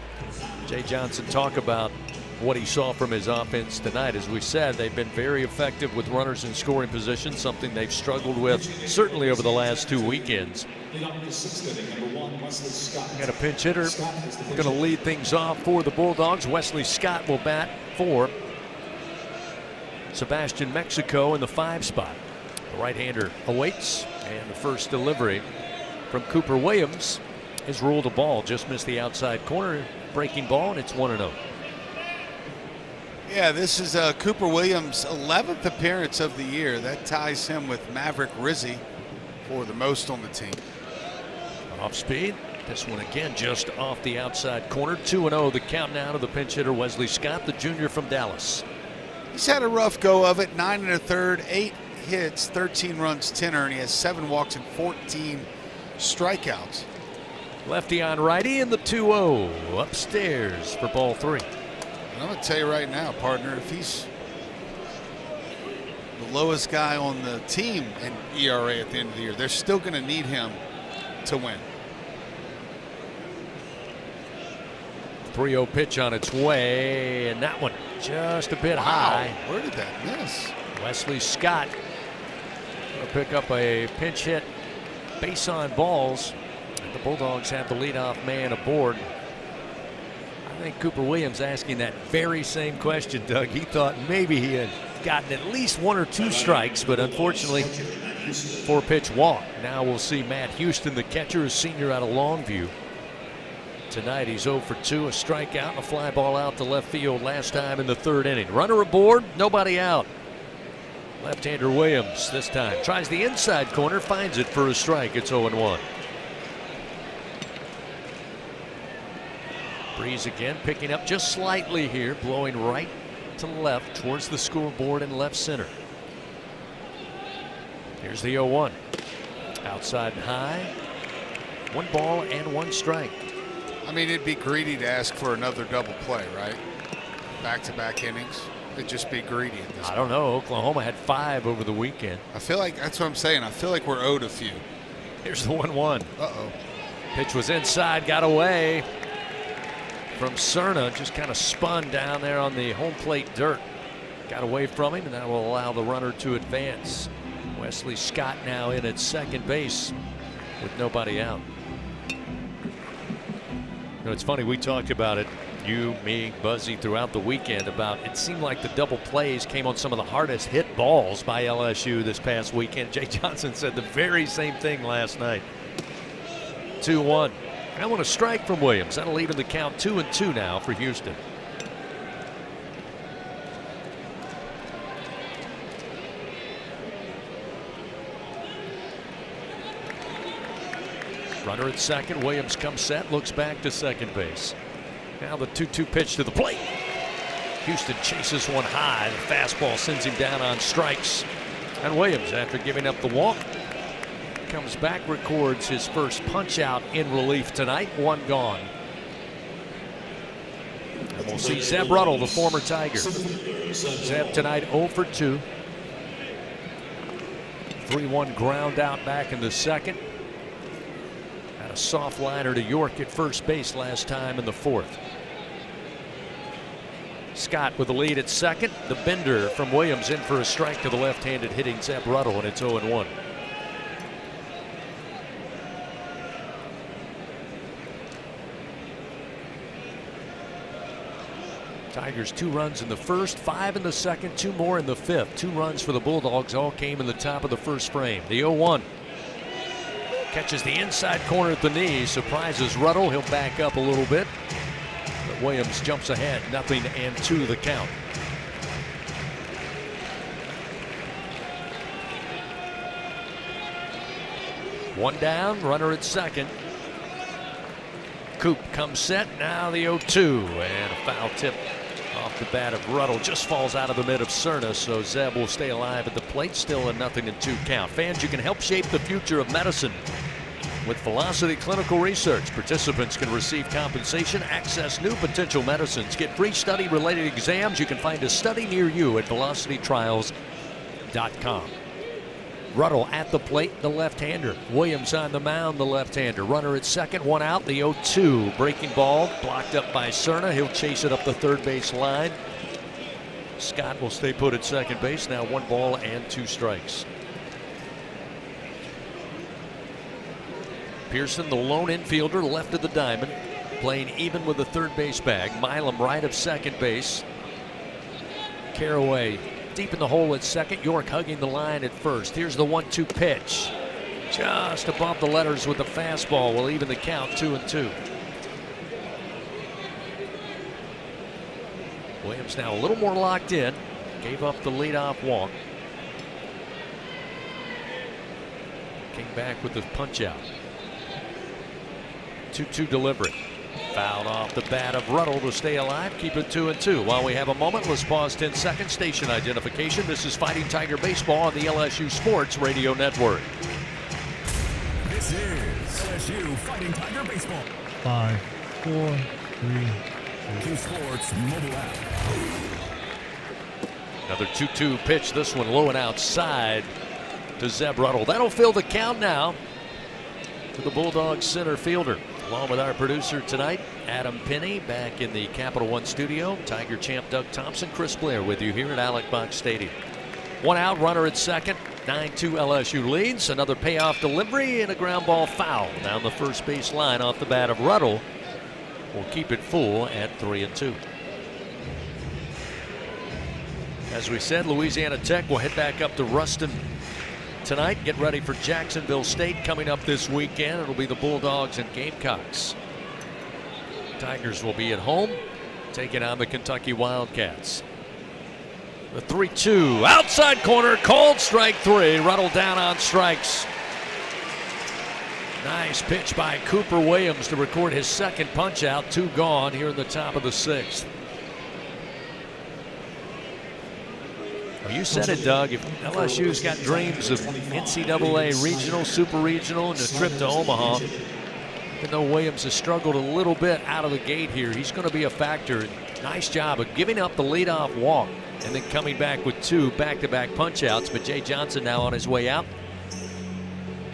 Speaker 3: Jay Johnson talk about what he saw from his offense tonight. As we said, they've been very effective with runners in scoring position, something they've struggled with certainly over the last 2 weekends. Got a pinch hitter going to lead things off for the Bulldogs. Wesley Scott will bat for Sebastian Mexico in the 5 spot. The right-hander awaits, and the first delivery from Cooper Williams is ruled a ball. Just missed the outside corner, breaking ball, and it's 1-0.
Speaker 13: Yeah, this is Cooper Williams' 11th appearance of the year. That ties him with Maverick Rizzi for the most on the team.
Speaker 3: Off speed. This one again just off the outside corner. 2-0 the count now to the pinch hitter Wesley Scott, the junior from Dallas.
Speaker 13: He's had a rough go of it. 9 1/3, 8 hits, 13 runs, 10 earned. He has 7 walks and 14 strikeouts.
Speaker 3: Lefty on righty in the 2-0 upstairs for ball 3.
Speaker 13: I'm going to tell you right now, partner, if he's the lowest guy on the team in ERA at the end of the year, they're still going to need him to win.
Speaker 3: 3-0 pitch on its way, and that one just a bit high.
Speaker 13: Where did that miss?
Speaker 3: Wesley Scott will pick up a pinch hit base on balls. The Bulldogs have the leadoff man aboard. I think Cooper Williams asking that very same question, Doug. He thought maybe he had gotten at least 1 or 2 strikes, but unfortunately 4-pitch walk. Now we'll see Matt Houston, the catcher, a senior out of Longview. Tonight he's 0 for 2, a strikeout and a fly ball out to left field last time in the 3rd inning. Runner aboard, nobody out. Left-hander Williams this time tries the inside corner, finds it for a strike. It's 0-1. Breeze again picking up just slightly here, blowing right to left towards the scoreboard in left center. Here's the 0-1. Outside and high. 1 ball and 1 strike.
Speaker 13: I mean, it'd be greedy to ask for another double play, right? Back-to-back innings. It'd just be greedy at this point.
Speaker 3: I don't know. Oklahoma had 5 over the weekend.
Speaker 13: I feel like that's what I'm saying. I feel like we're owed a few.
Speaker 3: Here's the 1-1.
Speaker 13: Uh-oh.
Speaker 3: Pitch was inside, got away from Cerna, just kind of spun down there on the home plate dirt. Got away from him, and that will allow the runner to advance. Wesley Scott now in at second base with nobody out. You know, it's funny, we talked about it, you, me, Buzzy, throughout the weekend about it seemed like the double plays came on some of the hardest hit balls by LSU this past weekend. Jay Johnson said the very same thing last night. 2-1. I want a strike from Williams. That'll even the count 2-2 now for Houston. Runner at second. Williams comes set, looks back to second base. Now the 2-2 pitch to the plate. Houston chases one high. The fastball sends him down on strikes. And Williams, after giving up the walk, comes back, records his first punch out in relief tonight. 1 gone. And we'll see Zeb Ruddle, the former Tiger. Zeb tonight 0 for 2. 3-1 ground out back in the second. Had a soft liner to York at first base last time in the fourth. Scott with the lead at second. The bender from Williams in for a strike to the left-handed hitting Zeb Ruddle, and it's 0-1. Tigers 2 runs in the first, 5 in the second, 2 more in the fifth. 2 runs for the Bulldogs all came in the top of the first frame. The 0-1. Catches the inside corner at the knee, surprises Ruddle. He'll back up a little bit. But Williams jumps ahead, 0-2 the count. One down, runner at second. Coop comes set, now the 0-2, and a foul tip off the bat of Ruddle. Just falls out of the mid of Cerna, so Zeb will stay alive at the plate. Still a 0-2 count. Fans, you can help shape the future of medicine with Velocity Clinical Research. Participants can receive compensation, access new potential medicines, get free study-related exams. You can find a study near you at velocitytrials.com. Ruddle at the plate, the left-hander. Williams on the mound, the left-hander. Runner at second, 1 out, the 0-2. Breaking ball, blocked up by Cerna. He'll chase it up the third base line. Scott will stay put at second base. Now 1 ball and 2 strikes. Pearson, the lone infielder, left of the diamond, playing even with the third base bag. Milam right of second base. Caraway deep in the hole at second. York hugging the line at first. Here's the 1-2 pitch. Just above the letters with the fastball will even the count, 2-2. Williams now a little more locked in. Gave up the leadoff walk. Came back with the punch out. 2-2 delivery. Fouled off the bat of Ruddle to stay alive. Keep it 2-2. While we have a moment, let's pause 10 seconds. Station identification. This is Fighting Tiger Baseball on the LSU Sports Radio Network.
Speaker 1: This is LSU Fighting Tiger Baseball.
Speaker 10: 5, 4, 3,
Speaker 1: 2 Sports mobile app.
Speaker 3: Another 2-2 pitch. This one low and outside to Zeb Ruddle. That'll fill the count now to the Bulldogs center fielder. Along with our producer tonight, Adam Penny, back in the Capital One studio. Tiger champ Doug Thompson, Chris Blair with you here at Alec Box Stadium. 1 out, runner at second. 9-2 LSU leads. Another payoff delivery and a ground ball foul down the first base line off the bat of Ruddle. We'll keep it full at 3-2. As we said, Louisiana Tech will head back up to Ruston tonight. Get ready for Jacksonville State coming up this weekend. It'll be the Bulldogs and Gamecocks. Tigers will be at home taking on the Kentucky Wildcats. The 3-2 outside corner, called strike 3. Ruddle down on strikes. Nice pitch by Cooper Williams to record his second punch out. 2 gone here in the top of the 6th. Well, you said it, Doug. If LSU's got dreams of NCAA regional, super regional, and a trip to Omaha, even though Williams has struggled a little bit out of the gate here, he's going to be a factor. Nice job of giving up the leadoff walk and then coming back with 2 back-to-back punch-outs. But Jay Johnson now on his way out.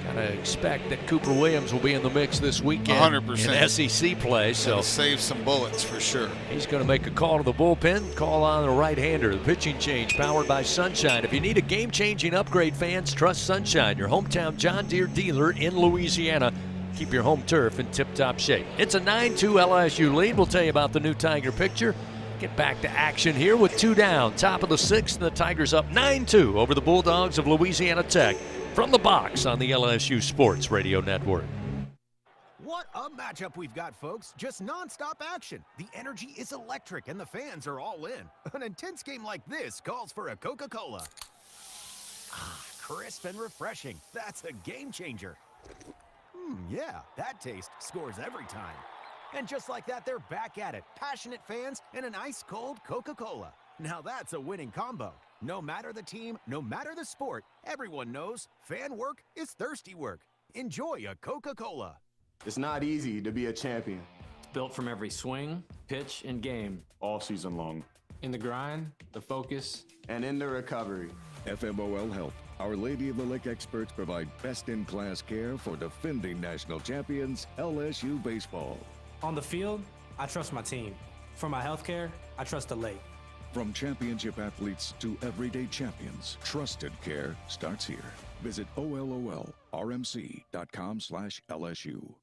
Speaker 3: Gotta expect that Cooper Williams will be in the mix this weekend
Speaker 13: 100%.
Speaker 3: in SEC play. So
Speaker 13: save some bullets for sure.
Speaker 3: He's going to make a call to the bullpen, call on the right-hander. The pitching change powered by Sunshine. If you need a game-changing upgrade, fans, trust Sunshine, your hometown John Deere dealer in Louisiana. Keep your home turf in tip-top shape. It's a 9-2 LSU lead. We'll tell you about the new Tiger picture. Get back to action here with 2 down. Top of the 6th, and the Tigers up 9-2 over the Bulldogs of Louisiana Tech. From the box on the LSU Sports Radio Network.
Speaker 7: What a matchup we've got, folks. Just nonstop action. The energy is electric, and the fans are all in. An intense game like this calls for a Coca-Cola. Ah, crisp and refreshing. That's a game changer. Yeah, that taste scores every time. And just like that, they're back at it. Passionate fans and an ice-cold Coca-Cola. Now that's a winning combo. No matter the team, no matter the sport, everyone knows fan work is thirsty work. Enjoy a Coca-Cola.
Speaker 14: It's not easy to be a champion.
Speaker 15: Built from every swing, pitch, and game.
Speaker 14: All season long.
Speaker 15: In the grind, the focus,
Speaker 14: and in the recovery.
Speaker 16: FMOL Health. Our Lady of the Lake experts provide best-in-class care for defending national champions LSU baseball.
Speaker 15: On the field, I trust my team. For my health care, I trust the lake.
Speaker 16: From championship athletes to everyday champions, trusted care starts here. Visit OLOLRMC.com/LSU.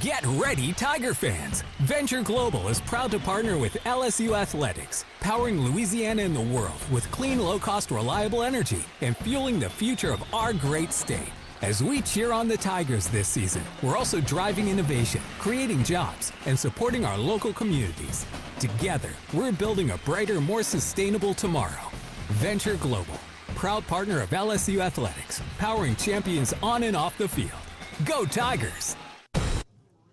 Speaker 23: Get ready, Tiger fans! Venture Global is proud to partner with LSU Athletics, powering Louisiana and the world with clean, low-cost, reliable energy and fueling the future of our great state. As we cheer on the Tigers this season, we're also driving innovation, creating jobs, and supporting our local communities. Together, we're building a brighter, more sustainable tomorrow. Venture Global, proud partner of LSU Athletics, powering champions on and off the field. Go Tigers!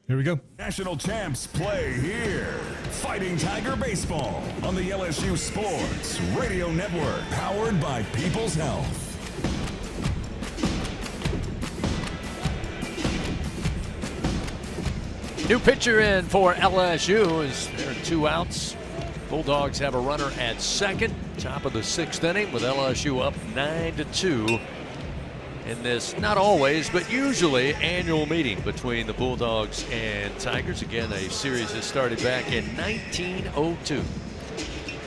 Speaker 10: Here we go.
Speaker 1: National champs play here. Fighting Tiger Baseball on the LSU Sports Radio Network, powered by People's Health.
Speaker 3: New pitcher in for LSU as there are 2 outs. Bulldogs have a runner at second. Top of the 6th inning with LSU up 9-2 in this, not always, but usually annual meeting between the Bulldogs and Tigers. Again, a series that started back in 1902.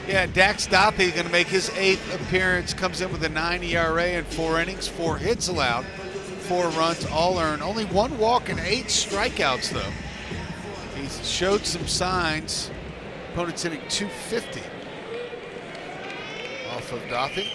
Speaker 13: Yeah, Dax Dothey going to make his 8th appearance. Comes in with a 9 ERA in 4 innings, 4 hits allowed, 4 runs, all earned. Only 1 walk and 8 strikeouts, though. He showed some signs. Opponent's hitting .250 off of Dothey.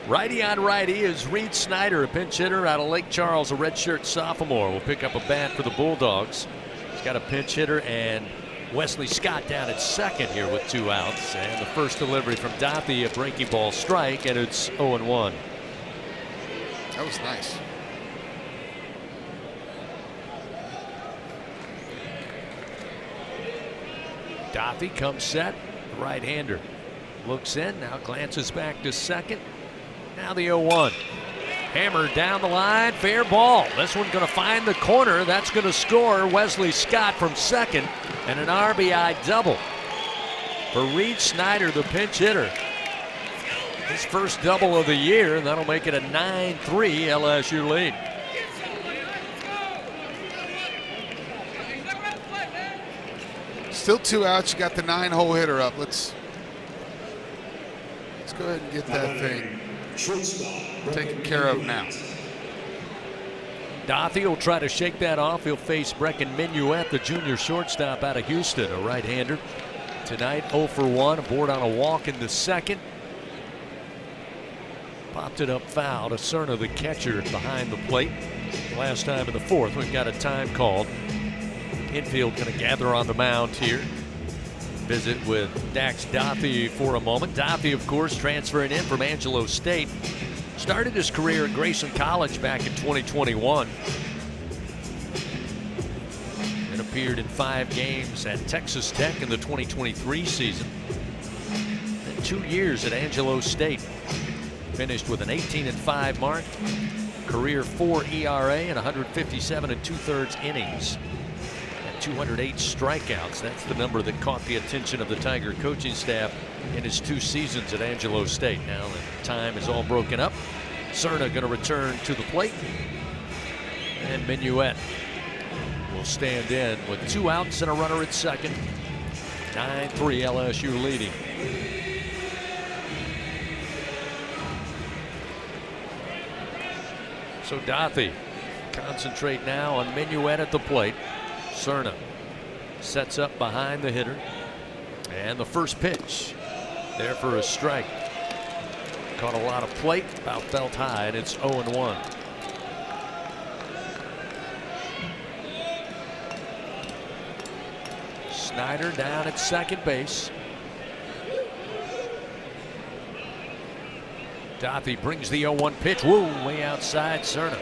Speaker 3: Righty on righty is Reed Snyder, a pinch hitter out of Lake Charles, a redshirt sophomore. Will pick up a bat for the Bulldogs. He's got a pinch hitter and Wesley Scott down at second here with 2 outs. And the first delivery from Dothey, a breaking ball strike, and it's 0-1.
Speaker 13: That was nice.
Speaker 3: Dothey comes set, right-hander. Looks in, now glances back to second. Now the 0-1. Hammer down the line, fair ball. This one's going to find the corner. That's going to score Wesley Scott from second, and an RBI double for Reed Snyder, the pinch hitter. His first double of the year, and that'll make it a 9-3 LSU lead.
Speaker 13: Still 2 outs. You got the 9-hole hitter up. Let's go ahead and get that thing taken care of now.
Speaker 3: Dothey will try to shake that off. He'll face Brecken Minuet, the junior shortstop out of Houston, a right-hander. Tonight, 0 for 1, aboard on a walk in the second. Popped it up foul to Cerna, the catcher, behind the plate. Last time in the 4th, we've got a time called. Infield going to gather on the mound here. Visit with Dax Dothey for a moment. Dothey, of course, transferring in from Angelo State. Started his career at Grayson College back in 2021. And appeared in 5 games at Texas Tech in the 2023 season. Then 2 years at Angelo State. Finished with an 18-5 mark. Career 4 ERA and 157 2/3 innings. 208 strikeouts. That's the number that caught the attention of the Tiger coaching staff in his 2 seasons at Angelo State. Now the time is all broken up. Cerna going to return to the plate. And Minuet will stand in with 2 outs and a runner at second. 9-3 LSU leading. So Dothey concentrate now on Minuet at the plate. Cerna sets up behind the hitter. And the first pitch there for a strike. Caught a lot of plate, about felt high, and it's 0-1. Snyder down at second base. Dothey brings the 0-1 pitch. Whoa, way outside Cerna.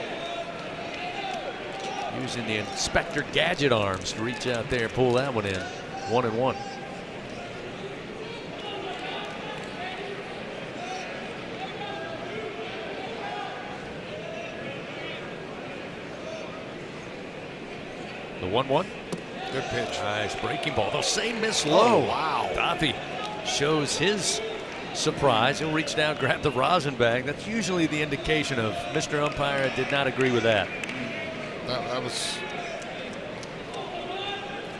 Speaker 3: Using the Inspector Gadget arms to reach out there and pull that one in. 1-1. The 1-1.
Speaker 13: Good pitch.
Speaker 3: Nice breaking ball. They'll say miss low.
Speaker 13: Oh, wow.
Speaker 3: Dothey shows his surprise. He'll reach down, grab the rosin bag. That's usually the indication of Mr. Umpire, I did not agree with that.
Speaker 13: That was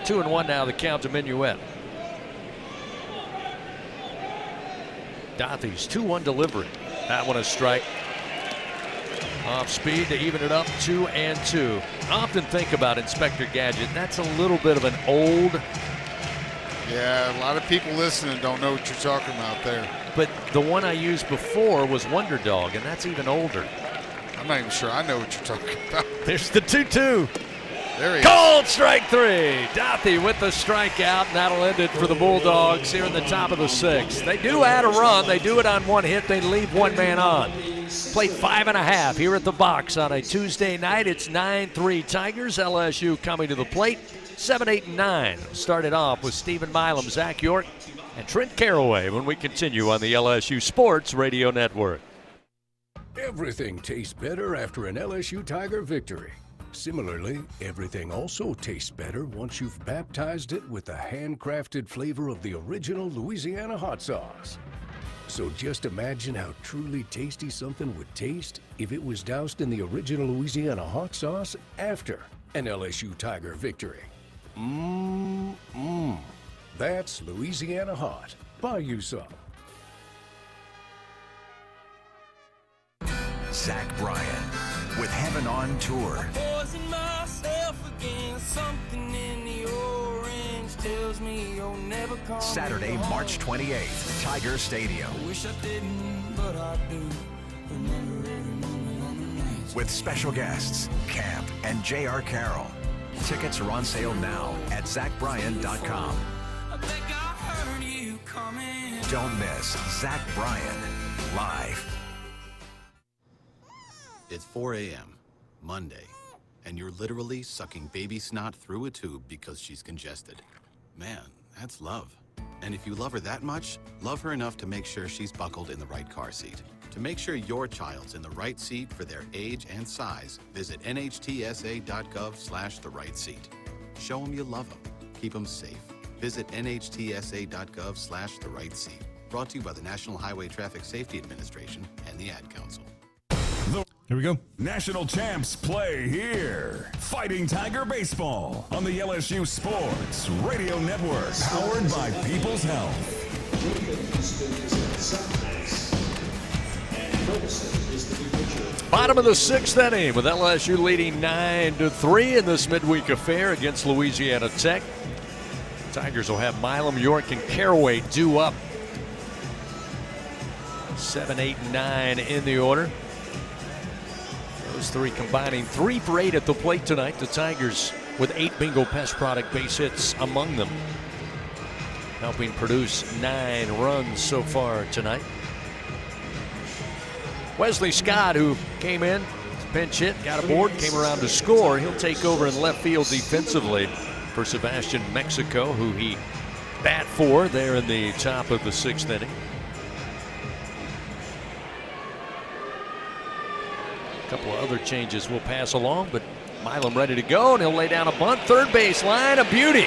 Speaker 3: 2-1 now, the count to Minuet. Dothy's 2-1 delivery. That one a strike. Off speed to even it up, 2-2. I often think about Inspector Gadget. That's a little bit of an old.
Speaker 13: Yeah, a lot of people listening don't know what you're talking about there.
Speaker 3: But the one I used before was Wonder Dog, and that's even older.
Speaker 13: I'm not even sure I know what you're talking about.
Speaker 3: There's the 2-2.
Speaker 13: There he
Speaker 3: Called strike 3. Dothy with the strikeout, and that'll end it for the Bulldogs here in the top of the 6th. They do add a run. They do it on one hit. They leave one man on. Played 5.5 here at the box on a Tuesday night. It's 9-3 Tigers. LSU coming to the plate. 7, 8, and 9. Started off with Stephen Milam, Zach York, and Trent Caraway when we continue on the LSU Sports Radio Network.
Speaker 8: Everything tastes better after an LSU Tiger victory. Similarly, everything also tastes better once you've baptized it with the handcrafted flavor of the original Louisiana hot sauce. So just imagine how truly tasty something would taste if it was doused in the original Louisiana hot sauce after an LSU Tiger victory. That's Louisiana hot. Buy you some.
Speaker 12: Zach Bryan with Heaven on Tour. Saturday, March 28th, Tiger Stadium. With special guests, Camp and J.R. Carroll. Tickets are on sale now at ZachBryan.com. Don't miss Zach Bryan live.
Speaker 19: It's 4 a.m., Monday, and you're literally sucking baby snot through a tube because she's congested. Man, that's love. And if you love her that much, love her enough to make sure she's buckled in the right car seat. To make sure your child's in the right seat for their age and size, visit nhtsa.gov/the right seat. Show them you love them. Keep them safe. Visit nhtsa.gov/the right seat. Brought to you by the National Highway Traffic Safety Administration and the Ad Council.
Speaker 10: Here we go.
Speaker 1: National champs play here. Fighting Tiger Baseball on the LSU Sports Radio Network. Powered by People's Health.
Speaker 3: Bottom of the 6th inning with LSU leading 9-3 in this midweek affair against Louisiana Tech. Tigers will have Milam, York, and Caraway due up. 7, 8, and 9 in the order. Those three combining 3 for 8 at the plate tonight. The Tigers with 8 Bingo Pest Product base hits among them, helping produce 9 runs so far tonight. Wesley Scott, who came in, pinch hit, got aboard, came around to score. He'll take over in left field defensively for Sebastian Mexico, who he bat for there in the top of the 6th inning. A couple of other changes we'll pass along, but Milam ready to go, and he'll lay down a bunt. Third base line, a beauty.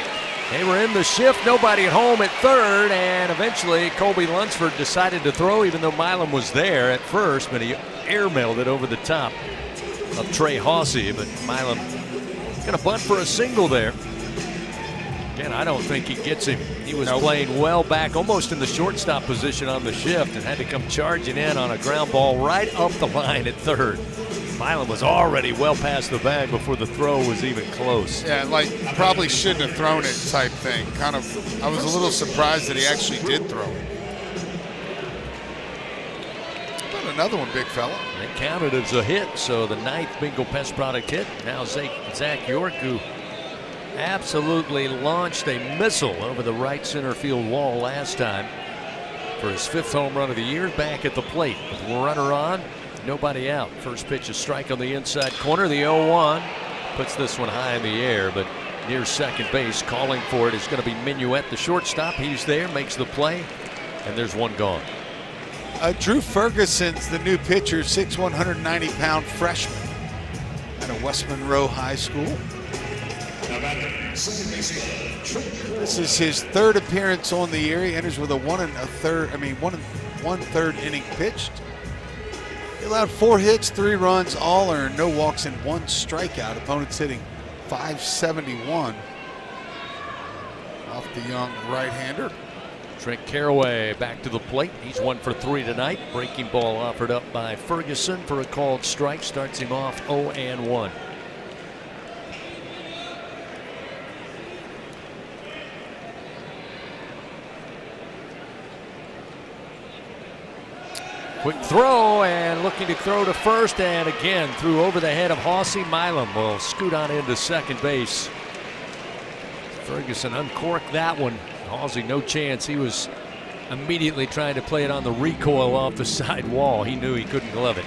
Speaker 3: They were in the shift, nobody at home at third, and eventually Colby Lunsford decided to throw, even though Milam was there at first, but he airmailed it over the top of Trey Hawsey. But Milam going to bunt for a single there. Again, I don't think he gets him. He was playing well back, almost in the shortstop position on the shift, and had to come charging in on a ground ball right up the line at third. Milam was already well past the bag before the throw was even close.
Speaker 13: Yeah, like probably shouldn't have thrown it type thing. Kind of, I was a little surprised that he actually did throw it. But another one, big fella.
Speaker 3: It counted as a hit, so the 9th Bingo Pest Product hit. Now Zach York, who absolutely launched a missile over the right center field wall last time for his 5th home run of the year, back at the plate with runner on. Nobody out. First pitch, a strike on the inside corner. The 0-1 puts this one high in the air, but near second base, calling for it is going to be Minuet, the shortstop. He's there, makes the play, and there's one gone.
Speaker 13: Drew Ferguson's the new pitcher, 6'1", 190-pound freshman out of West Monroe High School. This is his 3rd appearance on the year. He enters with a 1 1/3 1/3 inning pitched. He allowed 4 hits, 3 runs, all earned, no walks, and 1 strikeout. Opponents hitting .571 off the young right-hander.
Speaker 3: Trent Caraway back to the plate. He's 1 for 3 tonight. Breaking ball offered up by Ferguson for a called strike. Starts him off 0-1. Quick throw and looking to throw to first, and again threw over the head of Hossie. Milam will scoot on into second base. Ferguson uncorked that one. Hossie no chance. He was immediately trying to play it on the recoil off the side wall. He knew he couldn't glove it.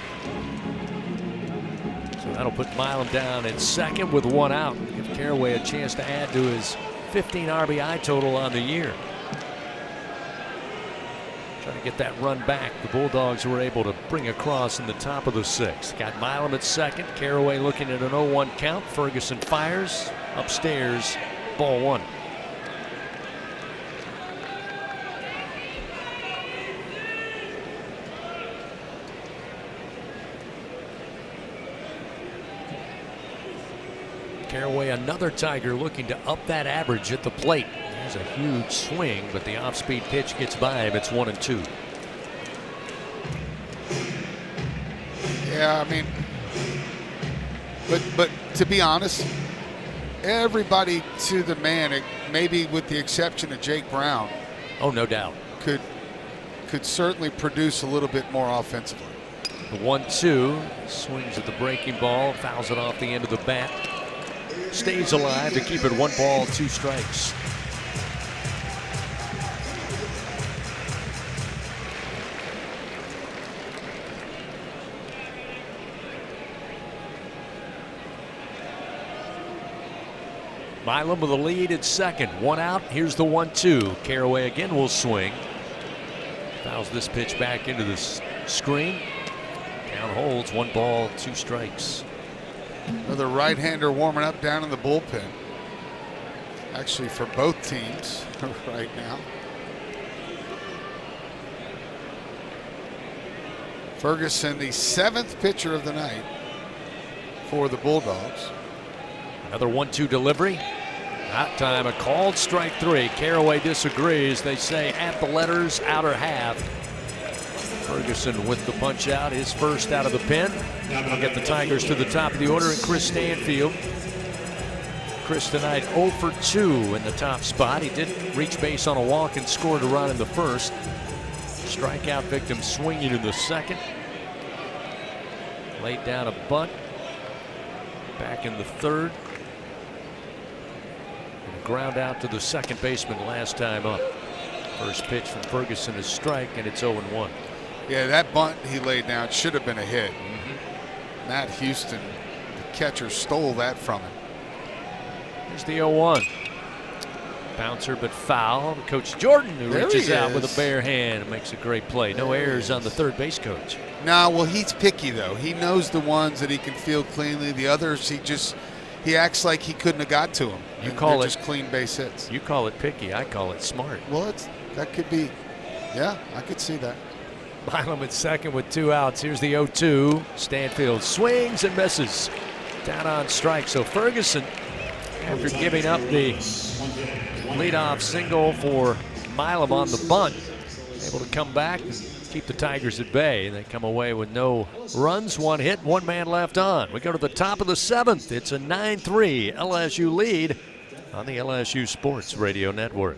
Speaker 3: So that'll put Milam down in second with 1 out. Give Caraway a chance to add to his 15 RBI total on the year. Trying to get that run back. The Bulldogs were able to bring across in the top of the 6th. Got Milam at second. Caraway looking at an 0-1 count. Ferguson fires upstairs. Ball 1. Caraway, another Tiger, looking to up that average at the plate. There's a huge swing, but the off-speed pitch gets by him. It's 1-2.
Speaker 13: Yeah, I mean, but to be honest, everybody to the man, maybe with the exception of Jake Brown.
Speaker 3: Oh, no doubt.
Speaker 13: Could certainly produce a little bit more offensively.
Speaker 3: The 1-2 swings at the breaking ball, fouls it off the end of the bat. Stays alive to keep it 1 ball, 2 strikes. Milam with a lead at second. 1 out. Here's the 1-2. Caraway again will swing. Fouls this pitch back into the screen. Down holds. 1 ball, 2 strikes.
Speaker 13: Another right-hander warming up down in the bullpen. Actually, for both teams right now. Ferguson, the 7th pitcher of the night for the Bulldogs.
Speaker 3: Another 1-2 delivery. That time a called strike 3. Caraway disagrees. They say at the letters, outer half. Ferguson with the punch out, his first out of the pen. We'll get the Tigers to the top of the order, and Chris Stanfield. Chris tonight 0 for 2 in the top spot. He did reach base on a walk and scored a run in the first. Strikeout victim swinging in the second. Laid down a bunt back in the third. And a ground out to the second baseman last time up. First pitch from Ferguson is strike, and it's 0-1.
Speaker 13: Yeah, that bunt he laid down should have been a hit. Matt Houston, the catcher, stole that from him.
Speaker 3: Here's the 0-1. Bouncer but foul. Coach Jordan, who reaches out with a bare hand and makes a great play. No errors on the third base coach.
Speaker 13: No, well, he's picky, though. He knows the ones that he can field cleanly. The others, he acts like he couldn't have got to him.
Speaker 3: You call it
Speaker 13: just clean base hits.
Speaker 3: You call it picky. I call it smart.
Speaker 13: Well, that could be. Yeah, I could see that.
Speaker 3: Milam at second with 2 outs. Here's the 0-2. Stanfield swings and misses. Down on strike. So Ferguson, after giving up the leadoff single for Milam on the bunt, able to come back and keep the Tigers at bay. They come away with no runs, 1 hit, 1 man left on. We go to the top of the 7th. It's a 9-3 LSU lead on the LSU Sports Radio Network.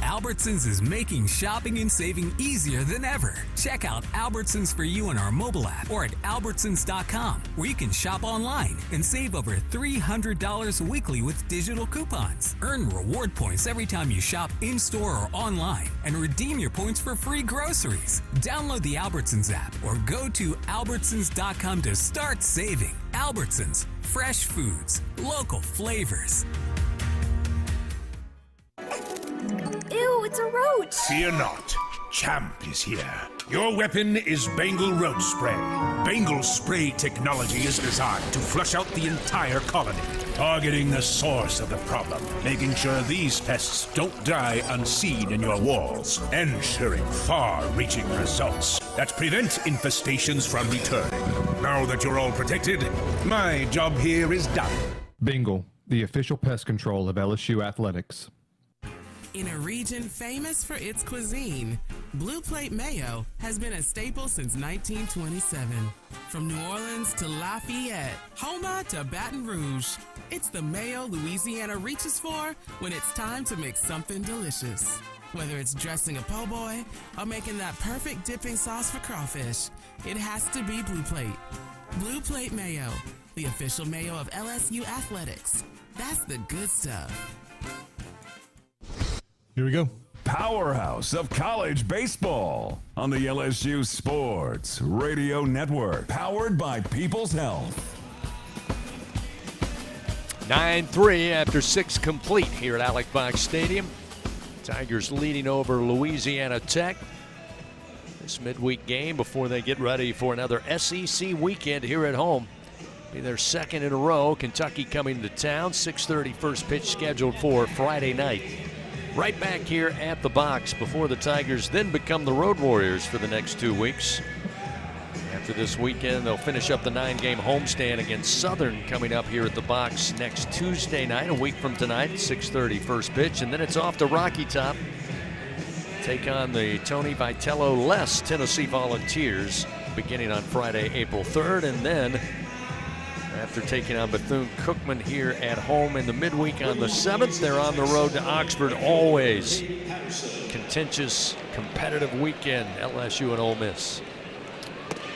Speaker 23: Albertsons is making shopping and saving easier than ever. Check out Albertsons for you on our mobile app or at albertsons.com, where you can shop online and save over $300 weekly with digital coupons. Earn reward points every time you shop in-store or online and redeem your points for free groceries. Download the Albertsons app or go to albertsons.com to start saving. Albertsons, fresh foods, local flavors.
Speaker 9: Ew, it's a roach.
Speaker 11: Fear not. Champ is here.
Speaker 9: Your weapon is Bengal Road Spray. Bengal Spray technology is designed to flush out the entire colony, targeting the source of the problem, making sure these pests don't die unseen in your walls, ensuring far-reaching results that prevent infestations from returning. Now that you're all protected, my job here is done.
Speaker 11: Bengal, the official pest control of LSU athletics.
Speaker 20: In a region famous for its cuisine, Blue Plate Mayo has been a staple since 1927. From New Orleans to Lafayette, Houma to Baton Rouge, it's the mayo Louisiana reaches for when it's time to make something delicious. Whether it's dressing a po' boy or making that perfect dipping sauce for crawfish, it has to be Blue Plate. Blue Plate Mayo, the official mayo of LSU athletics. That's the good stuff.
Speaker 10: Here we go.
Speaker 1: Powerhouse of college baseball on the LSU Sports Radio Network, powered by People's Health.
Speaker 3: 9-3 after 6 complete here at Alex Box Stadium. Tigers leading over Louisiana Tech. This midweek game before they get ready for another SEC weekend here at home. Be their second in a row. Kentucky coming to town. 6:30 first pitch scheduled for Friday night. Right back here at the box before the Tigers then become the Road Warriors for the next 2 weeks. After this weekend, they'll finish up the 9-game homestand against Southern coming up here at the box next Tuesday night, a week from tonight, 6:30 first pitch, and then it's off to Rocky Top. Take on the Tony Vitello-less Tennessee Volunteers beginning on Friday, April 3rd, and then after taking on Bethune-Cookman here at home in the midweek on the 7th, they're on the road to Oxford. Always contentious, competitive weekend, LSU and Ole Miss.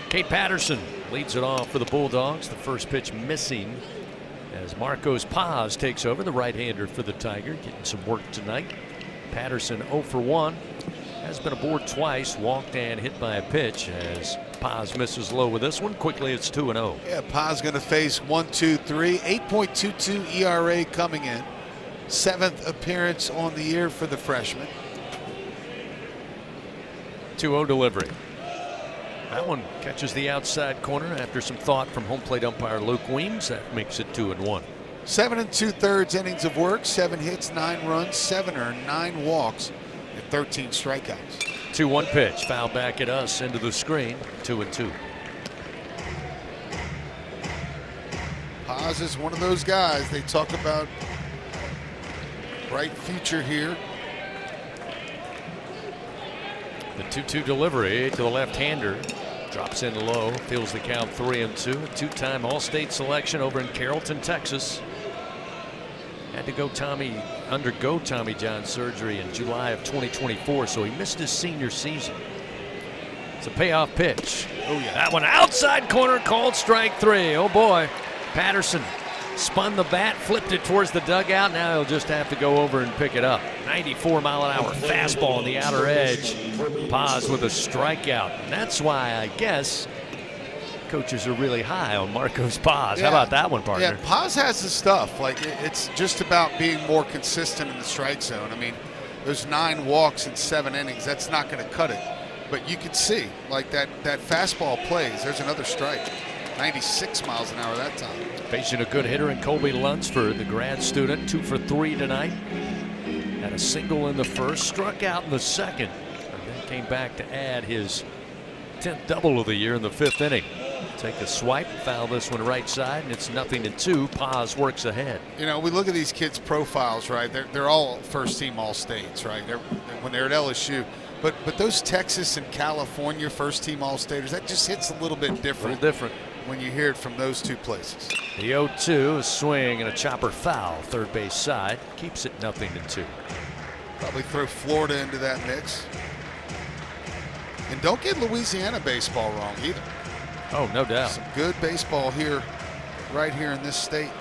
Speaker 3: Kate Patterson leads it off for the Bulldogs. The first pitch missing as Marcos Paz takes over, the right-hander for the Tiger, getting some work tonight. Patterson 0 for 1. Has been aboard twice, walked and hit by a pitch as Paz misses low with this one. Quickly, it's 2-0.
Speaker 13: Yeah, Paz going to face 1-2-3. 8.22 ERA coming in. 7th appearance on the year for the freshman.
Speaker 3: 2-0 delivery. That one catches the outside corner after some thought from home plate umpire Luke Weems. That makes it 2-1.
Speaker 13: 7 2/3 innings of work, 7 hits, 9 runs, 7 earned, 9 walks, and 13 strikeouts.
Speaker 3: 2-1 pitch, foul back at us into the screen, 2-2.
Speaker 13: Paz is one of those guys they talk about. Bright future here.
Speaker 3: The 2-2 delivery to the left-hander. Drops in low, feels the count 3-2. A two-time All-State selection over in Carrollton, Texas. Had to undergo Tommy John surgery in July of 2024, so he missed his senior season. It's a payoff pitch. Oh yeah. That one outside corner, called strike 3. Oh boy. Patterson spun the bat, flipped it towards the dugout. Now he'll just have to go over and pick it up. 94-mile-an-hour fastball on the outer edge. Paz with a strikeout. And that's why I guess coaches are really high on Marcos Paz.
Speaker 13: Yeah.
Speaker 3: How about that one, partner?
Speaker 13: Yeah, Paz has the stuff. Like, it's just about being more consistent in the strike zone. I mean, those 9 walks in 7 innings, that's not going to cut it. But you can see, like, that fastball plays. There's another strike. 96 miles an hour that time.
Speaker 3: Facing a good hitter in Colby Lunsford, the grad student, 2 for 3 tonight. Had a single in the first, struck out in the second, and then came back to add his 10th double of the year in the 5th inning. Take a swipe, foul this one right side, and it's 0-2. Paz works ahead.
Speaker 13: You know, we look at these kids' profiles, right? They're all first-team All-States, right? When they're at LSU. But those Texas and California first-team All-Staters, that just hits a little bit different.
Speaker 3: A little different.
Speaker 13: When you hear it from those two places.
Speaker 3: The 0-2, a swing and a chopper foul, third base side, keeps it 0-2.
Speaker 13: Probably throw Florida into that mix. And don't get Louisiana baseball wrong either.
Speaker 3: Oh, no doubt.
Speaker 13: Some good baseball here, right here in this state.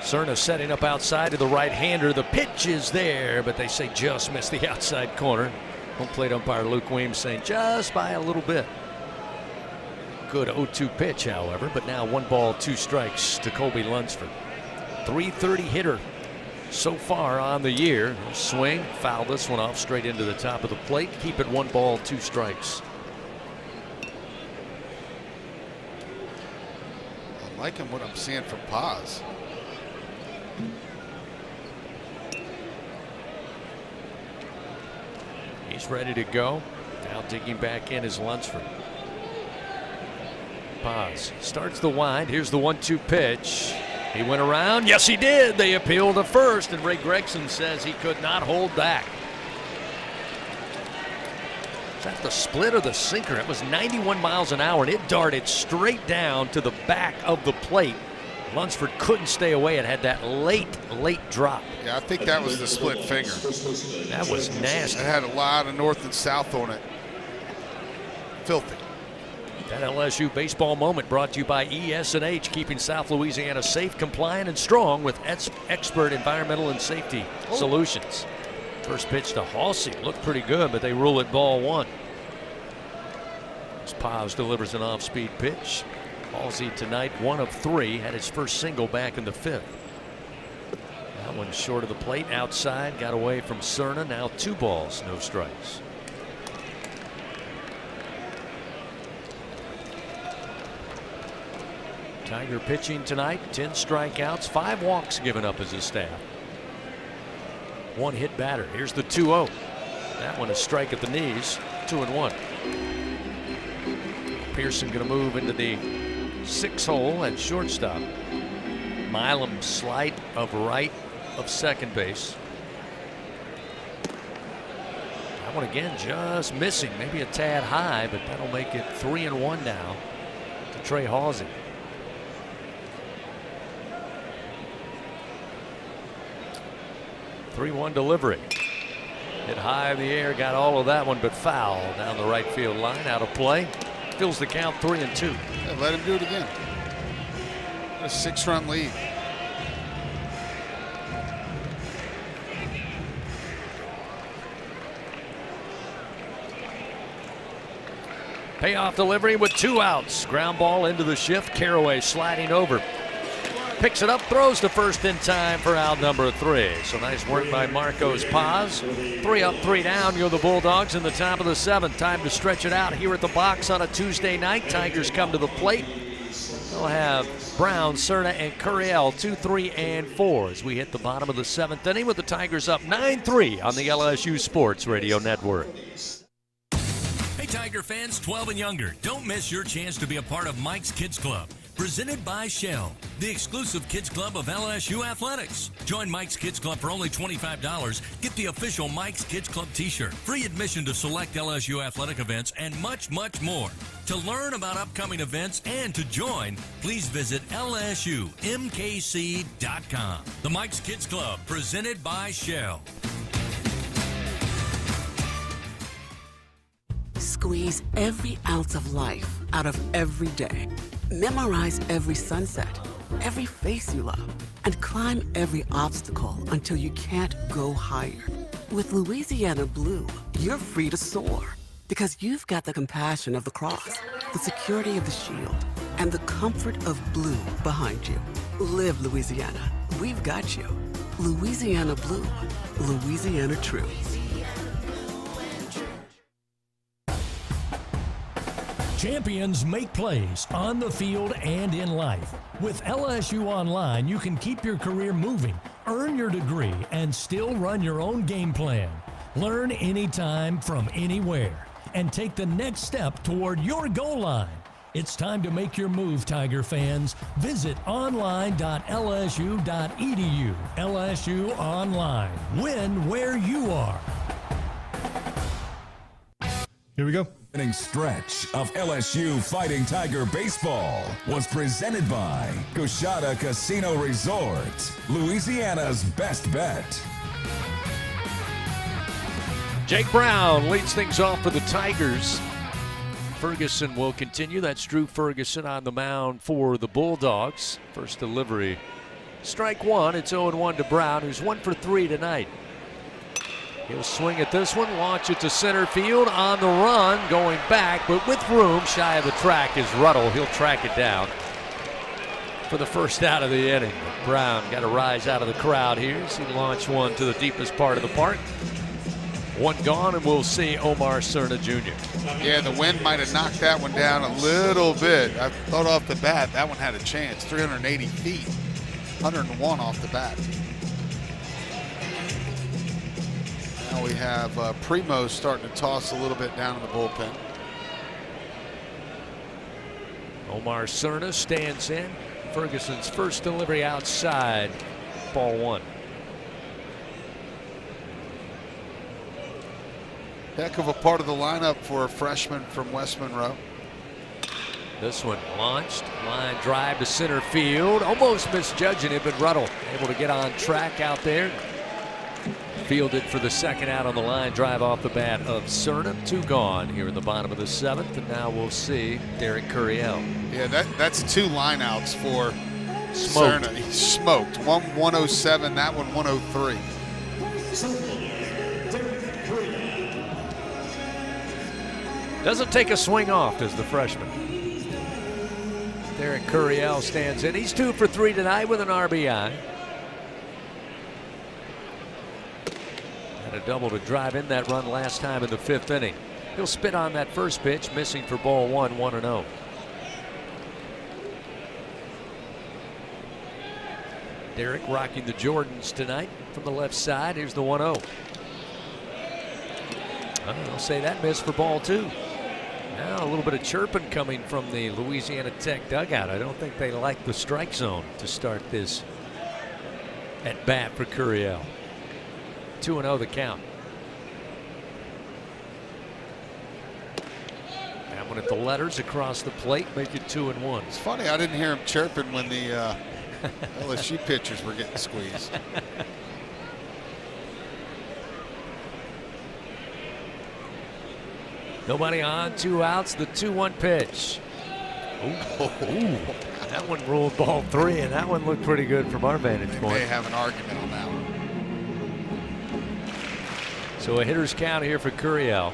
Speaker 3: Cerna setting up outside to the right-hander. The pitch is there, but they say just missed the outside corner. Home plate umpire Luke Weems saying just by a little bit. Good 0-2 pitch, however, but now 1 ball, 2 strikes to Colby Lunsford. .330 hitter, so far on the year. Swing, foul this one off straight into the top of the plate. Keep it 1 ball, 2 strikes.
Speaker 13: I'm liking what I'm seeing from Paz.
Speaker 3: He's ready to go. Now digging back in is Lunsford. Paz starts the wind. Here's the 1-2 pitch. He went around. Yes, he did. They appeal to first, and Ray Gregson says he could not hold back. Is that the split or the sinker? It was 91 miles an hour, and it darted straight down to the back of the plate. Lunsford couldn't stay away. It had that late drop.
Speaker 13: Yeah, I think that was the split finger.
Speaker 3: That was nasty.
Speaker 13: It had a lot of north and south on it. Filthy.
Speaker 3: That LSU baseball moment brought to you by ES&H, keeping South Louisiana safe, compliant, and strong with expert environmental and safety solutions. First pitch to Halsey looked pretty good, but they rule it ball 1. As Paz delivers an off-speed pitch. Halsey tonight 1 of 3, had his first single back in the 5th. That one short of the plate, outside, got away from Cerna. Now 2 balls, no strikes. Tiger pitching tonight, 10 strikeouts, 5 walks given up as his staff. 1 hit batter. Here's the 2-0. That one a strike at the knees, 2-1. Pearson going to move into the 6 hole at shortstop. Milam slight of right of second base. That one again just missing, maybe a tad high, but that'll make it 3-1 now to Trey Halsey. 3-1 delivery. Hit high in the air, got all of that one, but foul down the right field line, out of play. Fills the count 3-2.
Speaker 13: Yeah, let him do it again. A 6-run lead.
Speaker 3: Payoff delivery with 2 outs. Ground ball into the shift. Caraway sliding over. Picks it up, throws to first in time for out number 3. So nice work by Marcos Paz. 3 up, 3 down. You're the Bulldogs in the top of the 7th. Time to stretch it out here at the box on a Tuesday night. Tigers come to the plate. They'll have Brown, Cerna, and Curiel 2, 3, and 4 as we hit the bottom of the 7th inning with the Tigers up 9-3 on the LSU Sports Radio Network.
Speaker 22: Hey, Tiger fans 12 and younger, don't miss your chance to be a part of Mike's Kids Club. Presented by Shell, the exclusive kids club of LSU Athletics. Join Mike's Kids Club for only $25. Get the official Mike's Kids Club t-shirt, free admission to select LSU athletic events, and much, much more. To learn about upcoming events and to join, please visit LSUMKC.com. The Mike's Kids Club, presented by Shell.
Speaker 2: Squeeze every ounce of life out of every day. Memorize every sunset, every face you love, and climb every obstacle until you can't go higher. With Louisiana Blue, you're free to soar because you've got the compassion of the cross, the security of the shield, and the comfort of blue behind you. Live Louisiana. We've got you. Louisiana Blue. Louisiana True.
Speaker 3: Champions make plays on the field and in life. With LSU Online, you can keep your career moving, earn your degree, and still run your own game plan. Learn anytime from anywhere and take the next step toward your goal line. It's time to make your move, Tiger fans. Visit online.lsu.edu. LSU Online. Win where you are.
Speaker 10: Here we go.
Speaker 1: Inning stretch of LSU Fighting Tiger Baseball was presented by Coshada Casino Resort, Louisiana's best bet.
Speaker 3: Jake Brown leads things off for the Tigers. Ferguson will continue. That's Drew Ferguson on the mound for the Bulldogs. First delivery, strike 1. It's 0-1 to Brown, who's 1 for 3 tonight. He'll swing at this one, launch it to center field on the run, going back, but with room shy of the track is Ruddle. He'll track it down. for the first out of the inning. Brown got a rise out of the crowd here as he launched one to the deepest part of the park. One gone, and we'll see Omar Cerna Jr.
Speaker 13: Yeah, the wind might have knocked that one down a little bit. I thought off the bat that one had a chance. 380 feet, 101 off the bat. Now we have Primo starting to toss a little bit down in the bullpen.
Speaker 3: Omar Cerna stands in. Ferguson's first delivery outside, ball one.
Speaker 13: Heck of a part of the lineup for a freshman from West Monroe.
Speaker 3: This one launched, line drive to center field, almost misjudging it, but Ruddle able to get on track out there. Fielded for the second out on the line drive off the bat of Cerna. 2 gone here in the bottom of the 7th, and now we'll see Derek Curiel.
Speaker 13: Yeah, that's 2 lineouts for
Speaker 3: Smoked.
Speaker 13: Cerna. He smoked. One 107, that one 103.
Speaker 3: Doesn't take a swing off, does the freshman. Derek Curiel stands in. He's 2 for 3 tonight with an RBI. Had a double to drive in that run last time in the 5th inning. He'll spit on that first pitch, missing for ball 1, 1-0. Derek rocking the Jordans tonight from the left side. Here's the 1-0. I'll say that missed for ball 2. Now a little bit of chirping coming from the Louisiana Tech dugout. I don't think they like the strike zone to start this at bat for Curiel. 2-0 the count. That one at the letters across the plate, make it 2-1.
Speaker 13: It's funny, I didn't hear him chirping when the LSU pitchers were getting squeezed.
Speaker 3: Nobody on, 2 outs, the 2-1 pitch. Ooh. That one ruled ball 3, and that one looked pretty good from our vantage point.
Speaker 13: They have an argument on that one.
Speaker 3: So a hitter's count here for Curiel.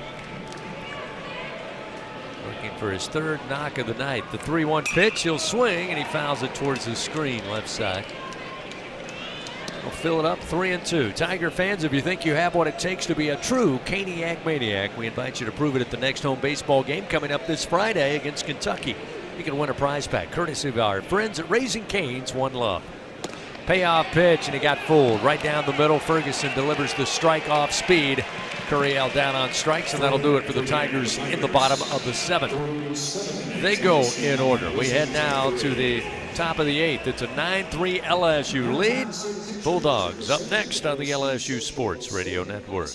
Speaker 3: Looking for his 3rd knock of the night. The 3-1 pitch, he'll swing, and he fouls it towards the screen left side. We'll fill it up 3-2. Tiger fans, if you think you have what it takes to be a true Caniac maniac, we invite you to prove it at the next home baseball game coming up this Friday against Kentucky. You can win a prize pack courtesy of our friends at Raising Cane's One Love. Payoff pitch, and he got fooled right down the middle. Ferguson delivers the strike off speed. Curiel down on strikes, and that'll do it for the Tigers in the bottom of the 7th. They go in order. We head now to the top of the 8th. It's a 9-3 LSU lead. Bulldogs up next on the LSU Sports Radio Network.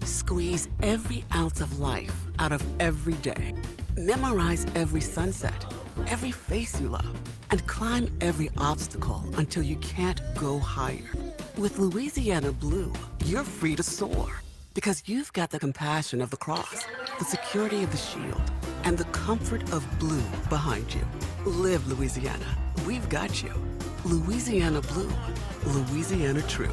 Speaker 2: Squeeze every ounce of life out of every day. Memorize every sunset, every face you love, and climb every obstacle until you can't go higher. With Louisiana Blue, you're free to soar because you've got the compassion of the cross, the security of the shield, and the comfort of blue behind you. Live Louisiana. We've got you. Louisiana Blue. Louisiana True.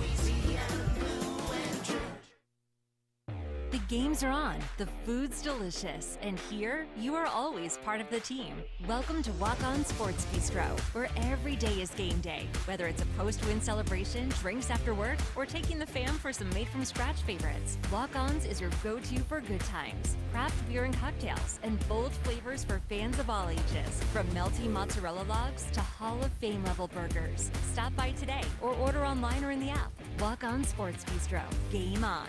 Speaker 4: The games are on, the food's delicious, and here you are always part of the team. Welcome to Walk On Sports Bistro, where every day is game day. Whether it's a post-win celebration, drinks after work, or taking the fam for some made-from-scratch favorites, Walk On's is your go-to for good times. Craft beer and cocktails, and bold flavors for fans of all ages. From melty mozzarella logs to Hall of Fame level burgers. Stop by today or order online or in the app. Walk On Sports Bistro. Game on.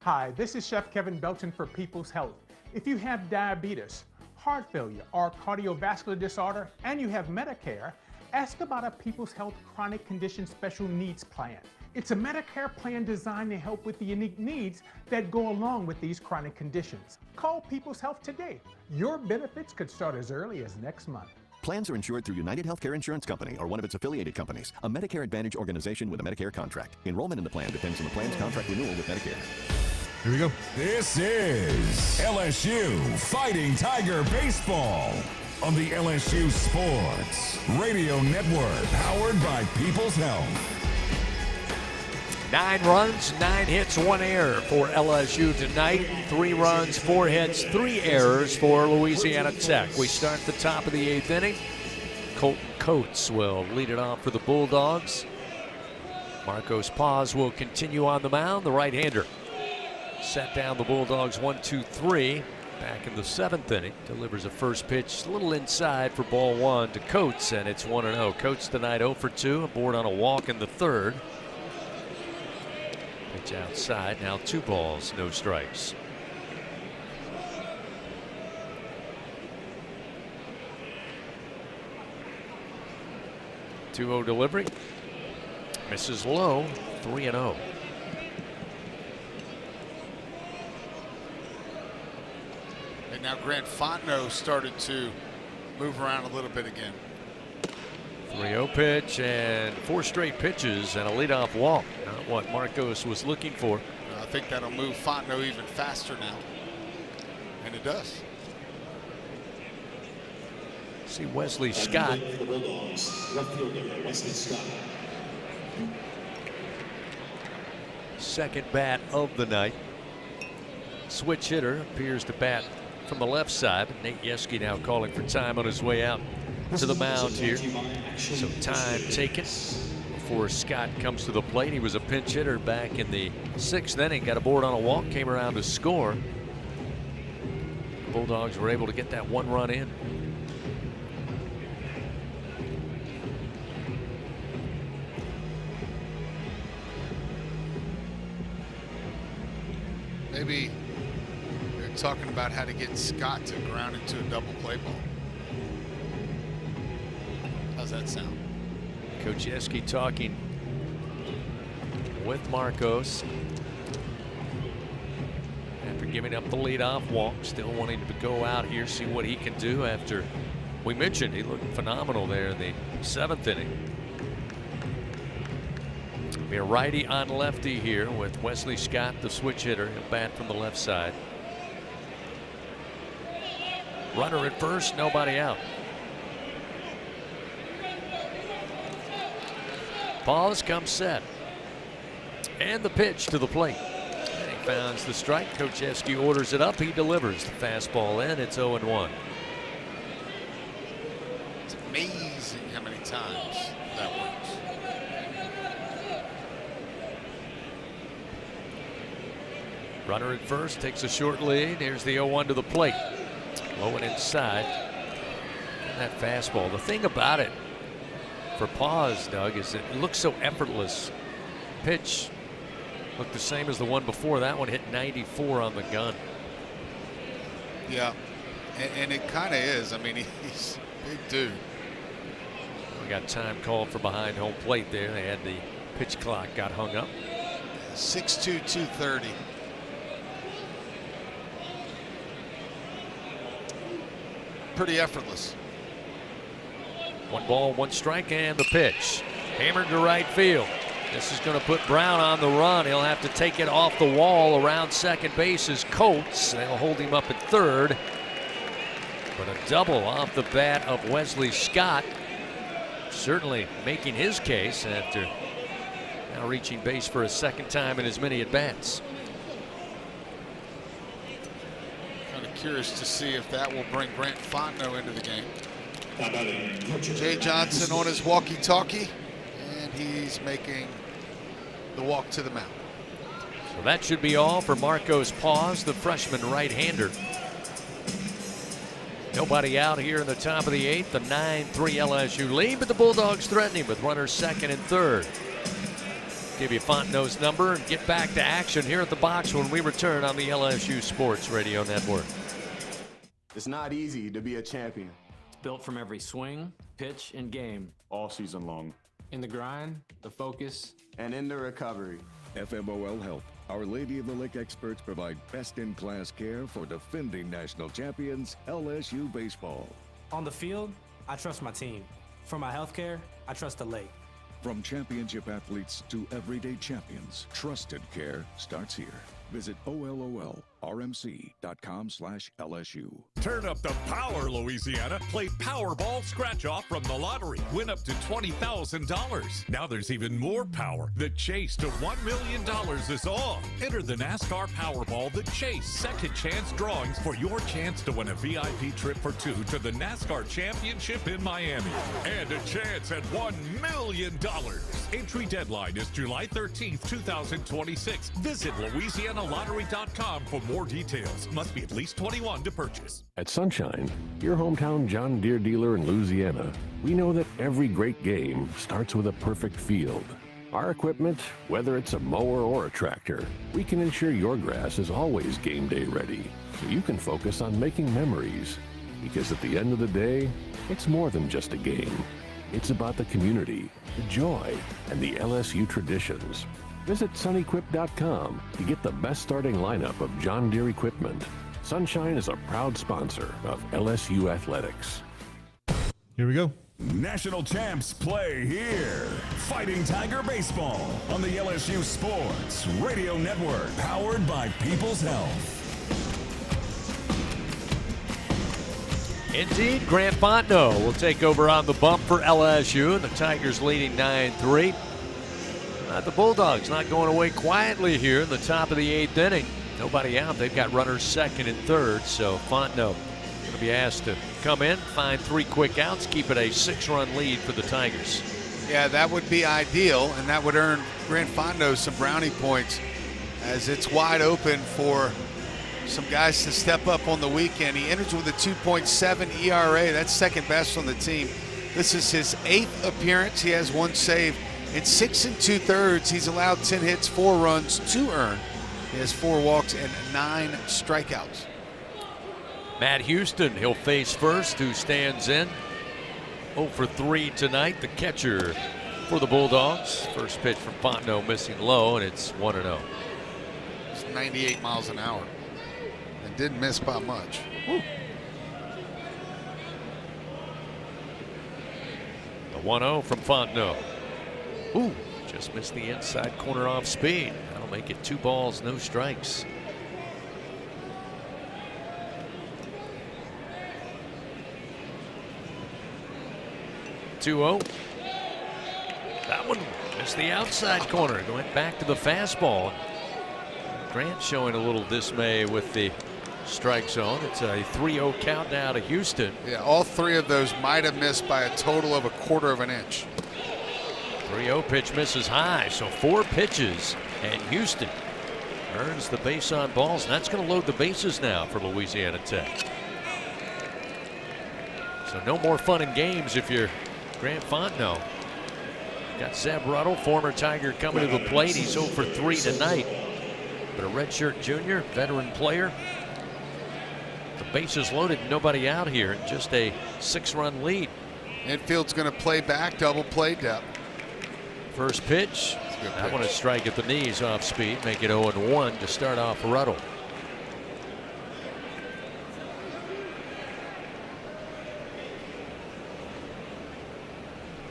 Speaker 6: Hi, this is Chef Kevin Belton for People's Health. If you have diabetes, heart failure, or cardiovascular disorder, and you have Medicare, ask about a People's Health Chronic Condition Special Needs Plan. It's a Medicare plan designed to help with the unique needs that go along with these chronic conditions. Call People's Health today. Your benefits could start as early as next month.
Speaker 21: Plans are insured through United Healthcare Insurance Company or one of its affiliated companies, a Medicare Advantage organization with a Medicare contract. Enrollment in the plan depends on the plan's contract renewal with Medicare.
Speaker 10: Here we go.
Speaker 1: This is LSU Fighting Tiger Baseball on the LSU Sports Radio Network, powered by People's Health.
Speaker 3: 9 runs, 9 hits, 1 error for LSU tonight. 3 runs, 4 hits, 3 errors for Louisiana Tech. We start the top of the 8th inning. Colton Coates will lead it off for the Bulldogs. Marcos Paz will continue on the mound, the right-hander. Set down the Bulldogs 1-2-3 back in the 7th inning. Delivers a first pitch a little inside for ball 1 to Coates, and it's 1-0. Coates tonight 0 for 2, aboard on a walk in the 3rd. Pitch outside, now 2 balls, no strikes. Two-0 delivery. Misses low, 3-0.
Speaker 13: And now Grant Fontenot started to move around a little bit again.
Speaker 3: 3-0 pitch and 4 straight pitches and a leadoff walk. Not what Marcos was looking for.
Speaker 13: I think that'll move Fontenot even faster now. And it does.
Speaker 3: See Wesley Scott. Second bat of the night. Switch hitter appears to bat from the left side. Nate Yeske now calling for time on his way out to the mound here. So time taken before Scott comes to the plate. He was a pinch hitter back in the 6th inning. Got aboard on a walk, came around to score. The Bulldogs were able to get that 1 run in.
Speaker 13: Maybe they're talking about how to get Scott to ground into a double play ball. How's that sound?
Speaker 3: Coach Yeske talking with Marcos after giving up the leadoff walk. Still wanting to go out here, see what he can do after we mentioned he looked phenomenal there in the 7th inning. Be a righty on lefty here with Wesley Scott, the switch hitter. He'll bat from the left side. Runner at first, nobody out. Pause comes set. And the pitch to the plate. And he finds the strike. Coach Yeske orders it up. He delivers the fastball in. It's 0-1.
Speaker 13: It's amazing how many times that works.
Speaker 3: Runner at first takes a short lead. Here's the 0-1 to the plate. Low and inside. And that fastball. The thing about it for Paz, Doug, is it looks so effortless. Pitch looked the same as the one before. That one hit 94 on the gun.
Speaker 13: Yeah, and it kind of is. I mean, he's a big dude.
Speaker 3: We got time called for behind home plate there. They had the pitch clock got hung up.
Speaker 13: 6'2", 230. Pretty effortless.
Speaker 3: 1 ball, 1 strike, and the pitch. Hammered to right field. This is going to put Brown on the run. He'll have to take it off the wall. Around second base is Coates. They'll hold him up at 3rd. But a double off the bat of Wesley Scott. Certainly making his case after now reaching base for a 2nd time in as many at-bats.
Speaker 13: Kind of curious to see if that will bring Grant Fontenot into the game. Jay Johnson on his walkie-talkie, and he's making the walk to the mound.
Speaker 3: So that should be all for Marcos Paz, the freshman right-hander. Nobody out here in the top of the 8th, the 9-3 LSU lead, but the Bulldogs threatening with runners 2nd and 3rd. Give you Fontenot's number and get back to action here at the box when we return on the LSU Sports Radio Network.
Speaker 14: It's not easy to be a champion.
Speaker 15: Built from every swing, pitch, and game.
Speaker 14: All season long.
Speaker 15: In the grind, the focus,
Speaker 14: and in the recovery.
Speaker 16: FMOL Health, Our Lady of the Lake experts provide best-in-class care for defending national champions LSU baseball.
Speaker 15: On the field, I trust my team. For my health care, I trust the lake.
Speaker 16: From championship athletes to everyday champions, trusted care starts here. Visit OLOLRMC.com/LSU.
Speaker 5: Turn up the power, Louisiana. Play Powerball Scratch-Off from the lottery. Win up to $20,000. Now there's even more power. The chase to $1 million is on. Enter the NASCAR Powerball The Chase second chance drawings for your chance to win a VIP trip for two to the NASCAR Championship in Miami. And a chance at $1 million. Entry deadline is July 13th, 2026. Visit LouisianaLottery.com for more details. Must be at least 21 to purchase.
Speaker 8: At Sunshine, your hometown John Deere dealer in Louisiana, we know that every great game starts with a perfect field. Our equipment, whether it's a mower or a tractor, we can ensure your grass is always game day ready, so you can focus on making memories. Because at the end of the day, it's more than just a game. It's about the community, the joy, and the LSU traditions. Visit sunequip.com to get the best starting lineup of John Deere equipment. Sunshine is a proud sponsor of LSU Athletics.
Speaker 10: Here we go.
Speaker 1: National champs play here. Fighting Tiger Baseball on the LSU Sports Radio Network, powered by People's Health.
Speaker 3: Indeed, Grant Fontenot will take over on the bump for LSU, and the Tigers leading 9-3. The Bulldogs not going away quietly here in the top of the 8th inning. Nobody out. They've got runners second and third, so Fontenot going to be asked to come in, find 3 quick outs, keep it a 6-run lead for the Tigers.
Speaker 13: Yeah, that would be ideal, and that would earn Grant Fontenot some brownie points, as it's wide open for some guys to step up on the weekend. He enters with a 2.7 ERA. That's second best on the team. This is his 8th appearance. He has 1 save. In 6 2/3, he's allowed 10 hits, 4 runs, 2 earned. He has 4 walks and 9 strikeouts.
Speaker 3: Matt Houston, he'll face first, who stands in 0 for 3 tonight. The catcher for the Bulldogs. First pitch from Fontenot missing low, and it's 1-0.
Speaker 13: It's 98 miles an hour. And didn't miss by much.
Speaker 3: Woo. The 1-0 from Fontenot. Ooh, just missed the inside corner off speed. That'll make it 2 balls, no strikes. (2-0). That one missed the outside corner. Going back to the fastball. Grant showing a little dismay with the strike zone. It's a 3-0 count now to Houston.
Speaker 13: Yeah, all 3 of those might have missed by a total of 1/4 of an inch.
Speaker 3: 3-0 pitch misses high, so 4 pitches, and Houston earns the base on balls, and that's going to load the bases now for Louisiana Tech. So no more fun and games if you're Grant Fontenot. Got Zeb Ruddle, former Tiger, coming to the plate. He's 0 for 3 tonight, but a redshirt junior, veteran player. The bases loaded, nobody out here, just a 6-run lead.
Speaker 13: Infield's going to play back, double play depth.
Speaker 3: First pitch. That one a strike at the knees off speed, make it 0-1 to start off Ruddle.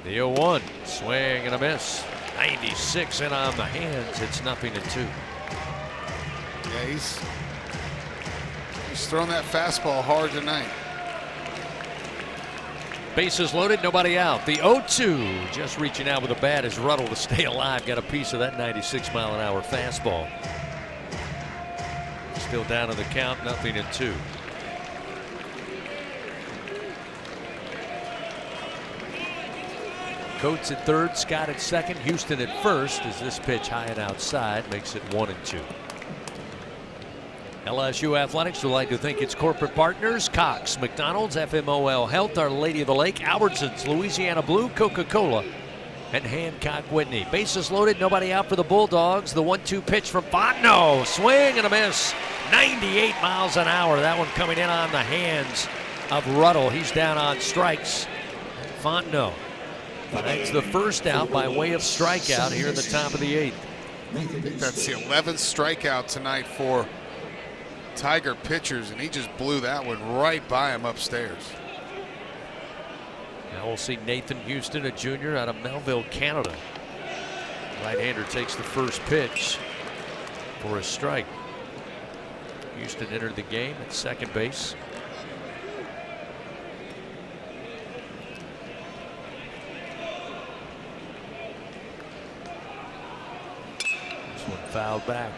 Speaker 3: The 0-1, swing and a miss. 96 in on the hands. It's 0-2.
Speaker 13: Yeah, he's throwing that fastball hard tonight.
Speaker 3: Bases loaded, nobody out. The 0-2, just reaching out with a bat is Ruddle to stay alive. Got a piece of that 96-mile-an-hour fastball. Still down to the count, 0-2. Coates at third, Scott at second, Houston at first as this pitch high and outside makes it 1-2. LSU Athletics would like to thank its corporate partners: Cox, McDonald's, FMOL Health, Our Lady of the Lake, Albertsons, Louisiana Blue, Coca-Cola, and Hancock Whitney. Bases loaded, nobody out for the Bulldogs. The 1-2 pitch from Fontenot, swing and a miss. 98 miles an hour. That one coming in on the hands of Ruddle. He's down on strikes. Fontenot finds the first out by way of strikeout here in the top of the 8th.
Speaker 13: I think that's the 11th strikeout tonight for Tiger pitchers, and he just blew that one right by him upstairs.
Speaker 3: Now we'll see Nathan Houston, a junior out of Melville, Canada. Right-hander takes the first pitch for a strike. Houston entered the game at second base. This one fouled back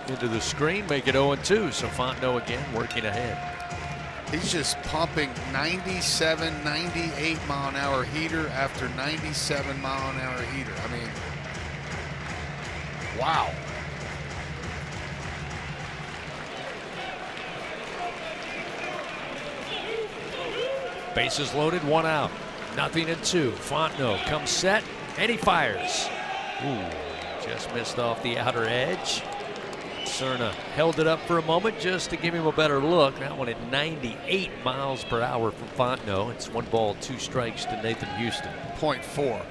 Speaker 3: into the screen, make it 0-2. So Fontenot again working ahead.
Speaker 13: He's just pumping 97, 98 mile an hour heater after 97 mile an hour heater. I mean, wow.
Speaker 3: Bases loaded, 1 out. 0-2. Fontenot comes set, and he fires. Ooh, just missed off the outer edge. Cerna held it up for a moment just to give him a better look. That one at 98 miles per hour from Fontenot. It's 1 ball, 2 strikes to Nathan Houston.
Speaker 13: .4.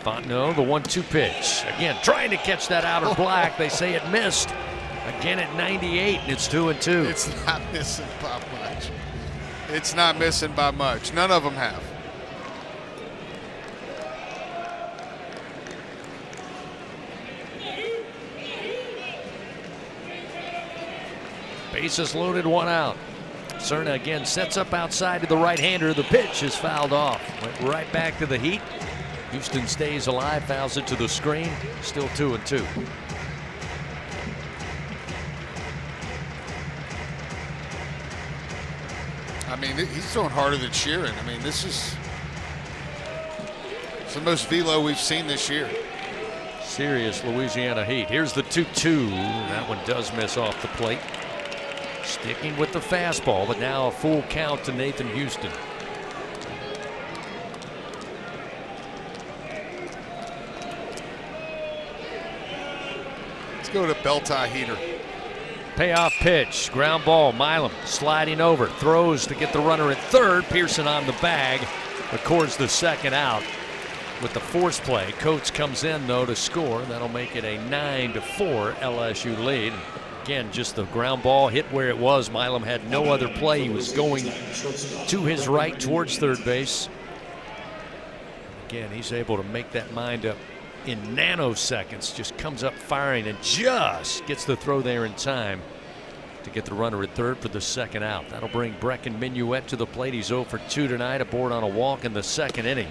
Speaker 3: Fontenot, the 1-2 pitch. Again, trying to catch that outer black. They say it missed. Again at 98, and it's 2-2.
Speaker 13: It's not missing by much. It's not missing by much. None of them have.
Speaker 3: Bases loaded, 1 out. Cerna again sets up outside to the right-hander. The pitch is fouled off. Went right back to the heat. Houston stays alive, fouls it to the screen. Still 2-2.
Speaker 13: I mean, he's throwing harder than Sheeran. I mean, this is the most velo we've seen this year.
Speaker 3: Serious Louisiana heat. Here's the 2-2. That one does miss off the plate. Sticking with the fastball, but now a full count to Nathan Houston.
Speaker 13: Let's go to belt-tie heater.
Speaker 3: Payoff pitch, ground ball. Milam sliding over, throws to get the runner at third. Pearson on the bag, records the second out with the force play. Coates comes in though to score. That'll make it a 9-4 LSU lead. Again, just the ground ball hit where it was. Milam had no other play. He was going to his right towards third base. Again, he's able to make that wind up in nanoseconds. Just comes up firing and just gets the throw there in time to get the runner at third for the second out. That'll bring Brecken Minuet to the plate. He's 0 for 2 tonight, aboard on a walk in the second inning.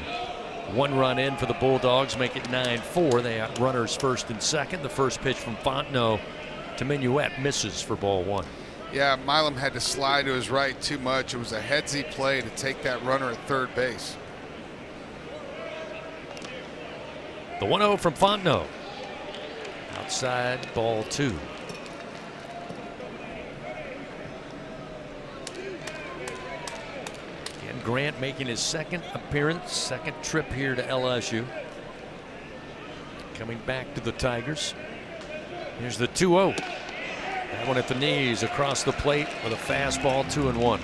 Speaker 3: 1 run in for the Bulldogs, make it 9-4. They have runners first and second. The first pitch from Fontenot to Minuet misses for ball 1.
Speaker 13: Yeah, Milam had to slide to his right too much. It was a headsy play to take that runner at third base.
Speaker 3: The 1-0 from Fontenot. Outside, ball 2. Again, Grant making his second appearance, second trip here to LSU. Coming back to the Tigers. Here's the 2-0. That one at the knees, across the plate with a fastball, 2-1.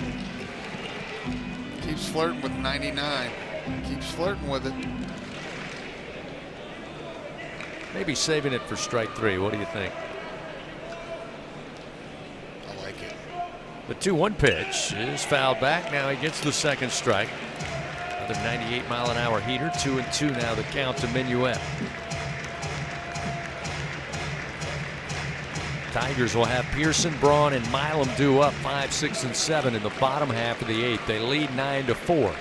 Speaker 13: Keeps flirting with 99. Keeps flirting with it.
Speaker 3: Maybe saving it for strike 3. What do you think?
Speaker 13: I like it.
Speaker 3: The 2-1 pitch is fouled back. Now he gets the second strike. Another 98 mile an hour heater. 2-2 now the count to Minuet. Tigers will have Pearson, Braun, and Milam due up 5, 6, and 7 in the bottom half of the 8th. They lead 9-4.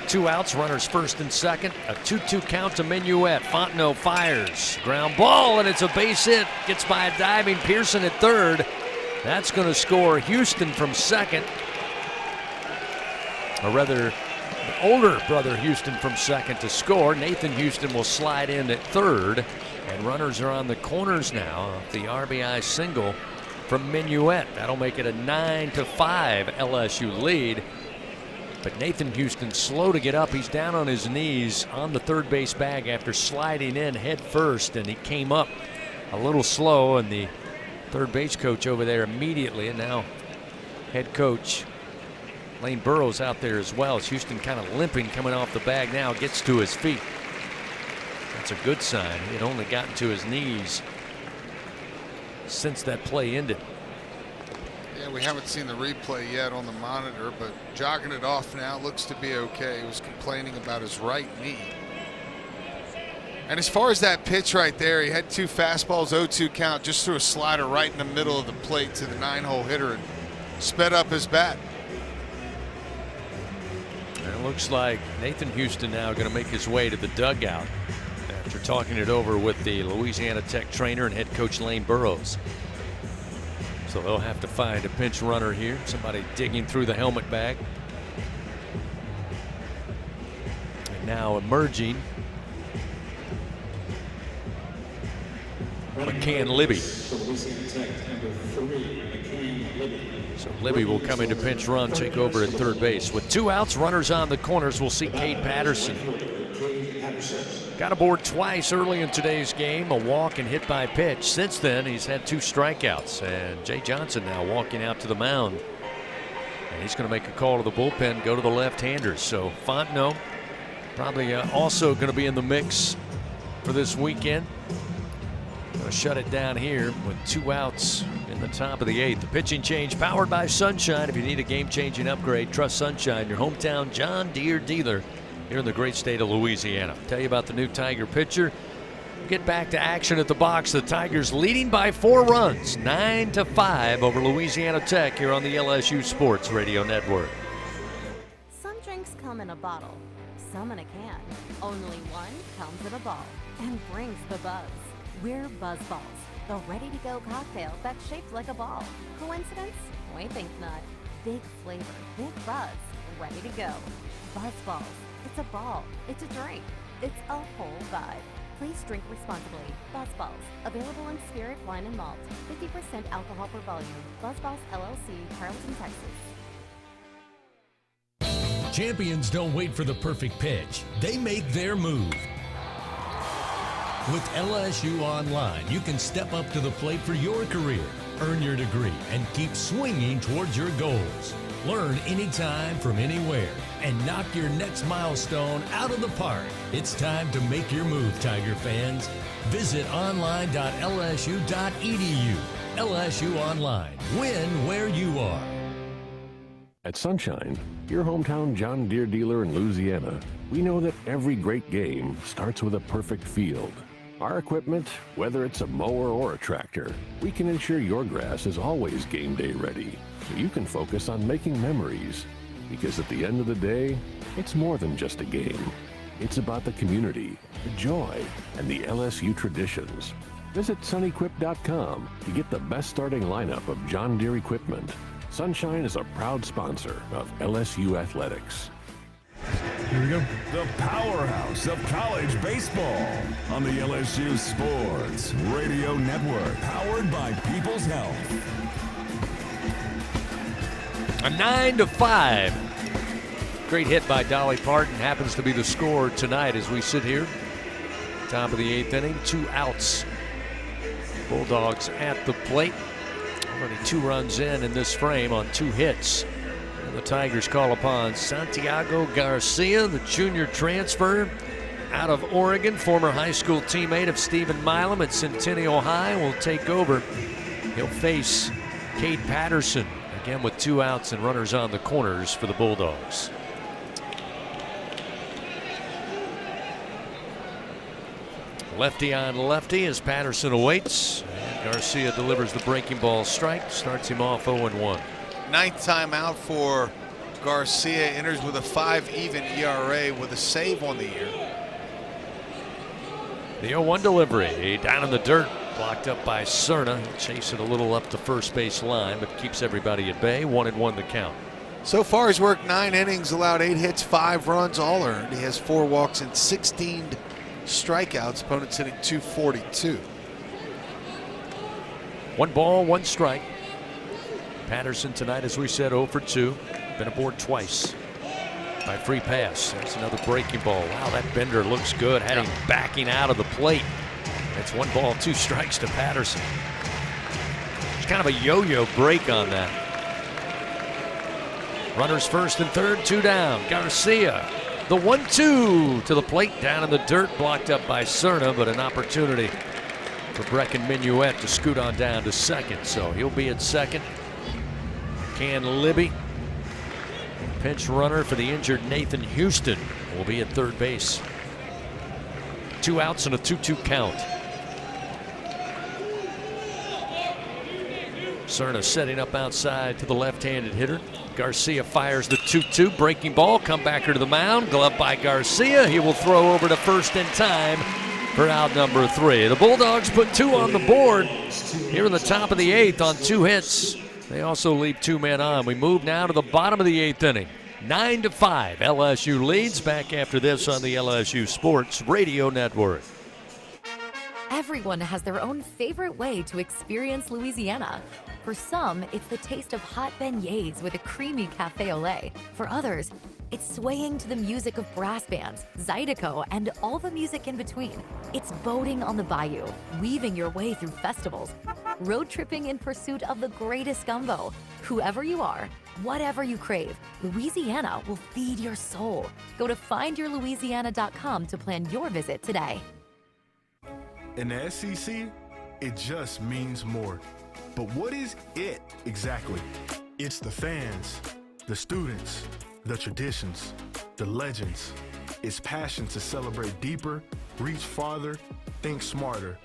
Speaker 3: 2 outs, runners first and second. A 2-2 count to Minuet. Fontenot fires. Ground ball, and it's a base hit. Gets by a diving Pearson at third. That's going to score Houston from second. Or rather, the older brother Houston from second to score. Nathan Houston will slide in at third. And runners are on the corners now. The RBI single from Minuet. That'll make it a 9-5 LSU lead. But Nathan Houston slow to get up. He's down on his knees on the third base bag after sliding in head first, and he came up a little slow, and the third base coach over there immediately, and now head coach Lane Burroughs out there as well. As Houston kind of limping coming off the bag now, gets to his feet. That's a good sign. He had only gotten to his knees since that play ended.
Speaker 13: Yeah, we haven't seen the replay yet on the monitor, but jogging it off now, looks to be okay. He was complaining about his right knee And as far as that pitch right there, he had 2 fastballs, 0-2 count, just threw a slider right in the middle of the plate to the 9-hole hitter and sped up his bat.
Speaker 3: And it looks like Nathan Houston now going to make his way to the dugout after talking it over with the Louisiana Tech trainer and head coach Lane Burroughs. So they'll have to find a pinch runner here, somebody digging through the helmet bag. And now emerging, McCann Libby. So Libby will come into pinch run, take over at third base. With 2 outs, runners on the corners, we'll see Cade Patterson. Got aboard twice early in today's game, a walk and hit by pitch. Since then, he's had 2 strikeouts. And Jay Johnson now walking out to the mound. And he's going to make a call to the bullpen, go to the left-handers. So Fontenot probably also going to be in the mix for this weekend. Going to shut it down here with 2 outs in the top of the 8th. The pitching change powered by Sunshine. If you need a game-changing upgrade, trust Sunshine, your hometown John Deere dealer here in the great state of Louisiana. Tell you about the new Tiger pitcher. Get back to action at the box. The Tigers leading by 4 runs, 9-5 over Louisiana Tech here on the LSU Sports Radio Network.
Speaker 7: Some drinks come in a bottle, some in a can. Only one comes in a ball and brings the buzz. We're Buzz Balls, the ready-to-go cocktail that's shaped like a ball. Coincidence? We think not. Big flavor, big buzz, ready to go. Buzz Balls. It's a ball. It's a drink. It's a whole vibe. Please drink responsibly. Buzz Balls. Available in spirit, wine, and malt. 50% alcohol per volume. Buzz Balls, LLC, Carrollton, Texas.
Speaker 22: Champions don't wait for the perfect pitch. They make their move. With LSU Online, you can step up to the plate for your career, earn your degree, and keep swinging towards your goals. Learn anytime from anywhere and knock your next milestone out of the park. It's time to make your move, Tiger fans. Visit online.lsu.edu. LSU Online. Win where you are.
Speaker 17: At Sunshine, your hometown John Deere dealer in Louisiana, we know that every great game starts with a perfect field. Our equipment, whether it's a mower or a tractor, we can ensure your grass is always game day ready, so you can focus on making memories. Because at the end of the day, it's more than just a game. It's about the community, the joy, and the LSU traditions. Visit sunequip.com to get the best starting lineup of John Deere equipment. Sunshine is a proud sponsor of LSU Athletics.
Speaker 10: Here we go.
Speaker 1: The powerhouse of college baseball on the LSU Sports Radio Network, powered by People's Health.
Speaker 3: A 9-5. Great hit by Dolly Parton happens to be the score tonight as we sit here. Top of the 8th inning, 2 outs. Bulldogs at the plate. Already 2 runs in this frame on 2 hits. And the Tigers call upon Santiago Garcia, the junior transfer out of Oregon, former high school teammate of Stephen Milam at Centennial High, will take over. He'll face Cade Patterson, again with 2 outs and runners on the corners for the Bulldogs. Lefty on lefty as Patterson awaits. And Garcia delivers the breaking ball strike, starts him off 0-1.
Speaker 13: 9th time out for Garcia, enters with a 5 even ERA with a save on the year.
Speaker 3: The 0-1 delivery down in the dirt, blocked up by Cerna. Chase it a little up the first base line, but keeps everybody at bay. 1-1 the count.
Speaker 13: So far he's worked 9 innings, allowed 8 hits, 5 runs, all earned. He has 4 walks and 16 strikeouts. Opponents hitting .242.
Speaker 3: 1 ball, 1 strike. Patterson tonight, as we said, 0 for 2. Been aboard twice by free pass. There's another breaking ball. Wow, that bender looks good. Had him backing out of the plate. It's 1 ball, 2 strikes to Patterson. It's kind of a yo-yo break on that. Runners first and third, 2 down. Garcia, the 1-2 to the plate, down in the dirt, blocked up by Cerna, but an opportunity for Brecken Minuet to scoot on down to second. So he'll be at second. McCann Libby, pinch runner for the injured Nathan Houston, will be at third base. 2 outs and a 2-2 count. Cerna setting up outside to the left-handed hitter. Garcia fires the 2-2, breaking ball, comebacker to the mound, glove by Garcia. He will throw over to first in time for out number 3. The Bulldogs put 2 on the board here in the top of the 8th on 2 hits. They also leave 2 men on. We move now to the bottom of the 8th inning. 9-5, LSU leads. Back after this on the LSU Sports Radio Network.
Speaker 12: Everyone has their own favorite way to experience Louisiana. For some, it's the taste of hot beignets with a creamy cafe au lait. For others, it's swaying to the music of brass bands, Zydeco, and all the music in between. It's boating on the bayou, weaving your way through festivals, road tripping in pursuit of the greatest gumbo. Whoever you are, whatever you crave, Louisiana will feed your soul. Go to findyourlouisiana.com to plan your visit today.
Speaker 18: In the SEC, it just means more. But what is it exactly? It's the fans, the students, the traditions, the legends. It's passion to celebrate deeper, reach farther, think smarter,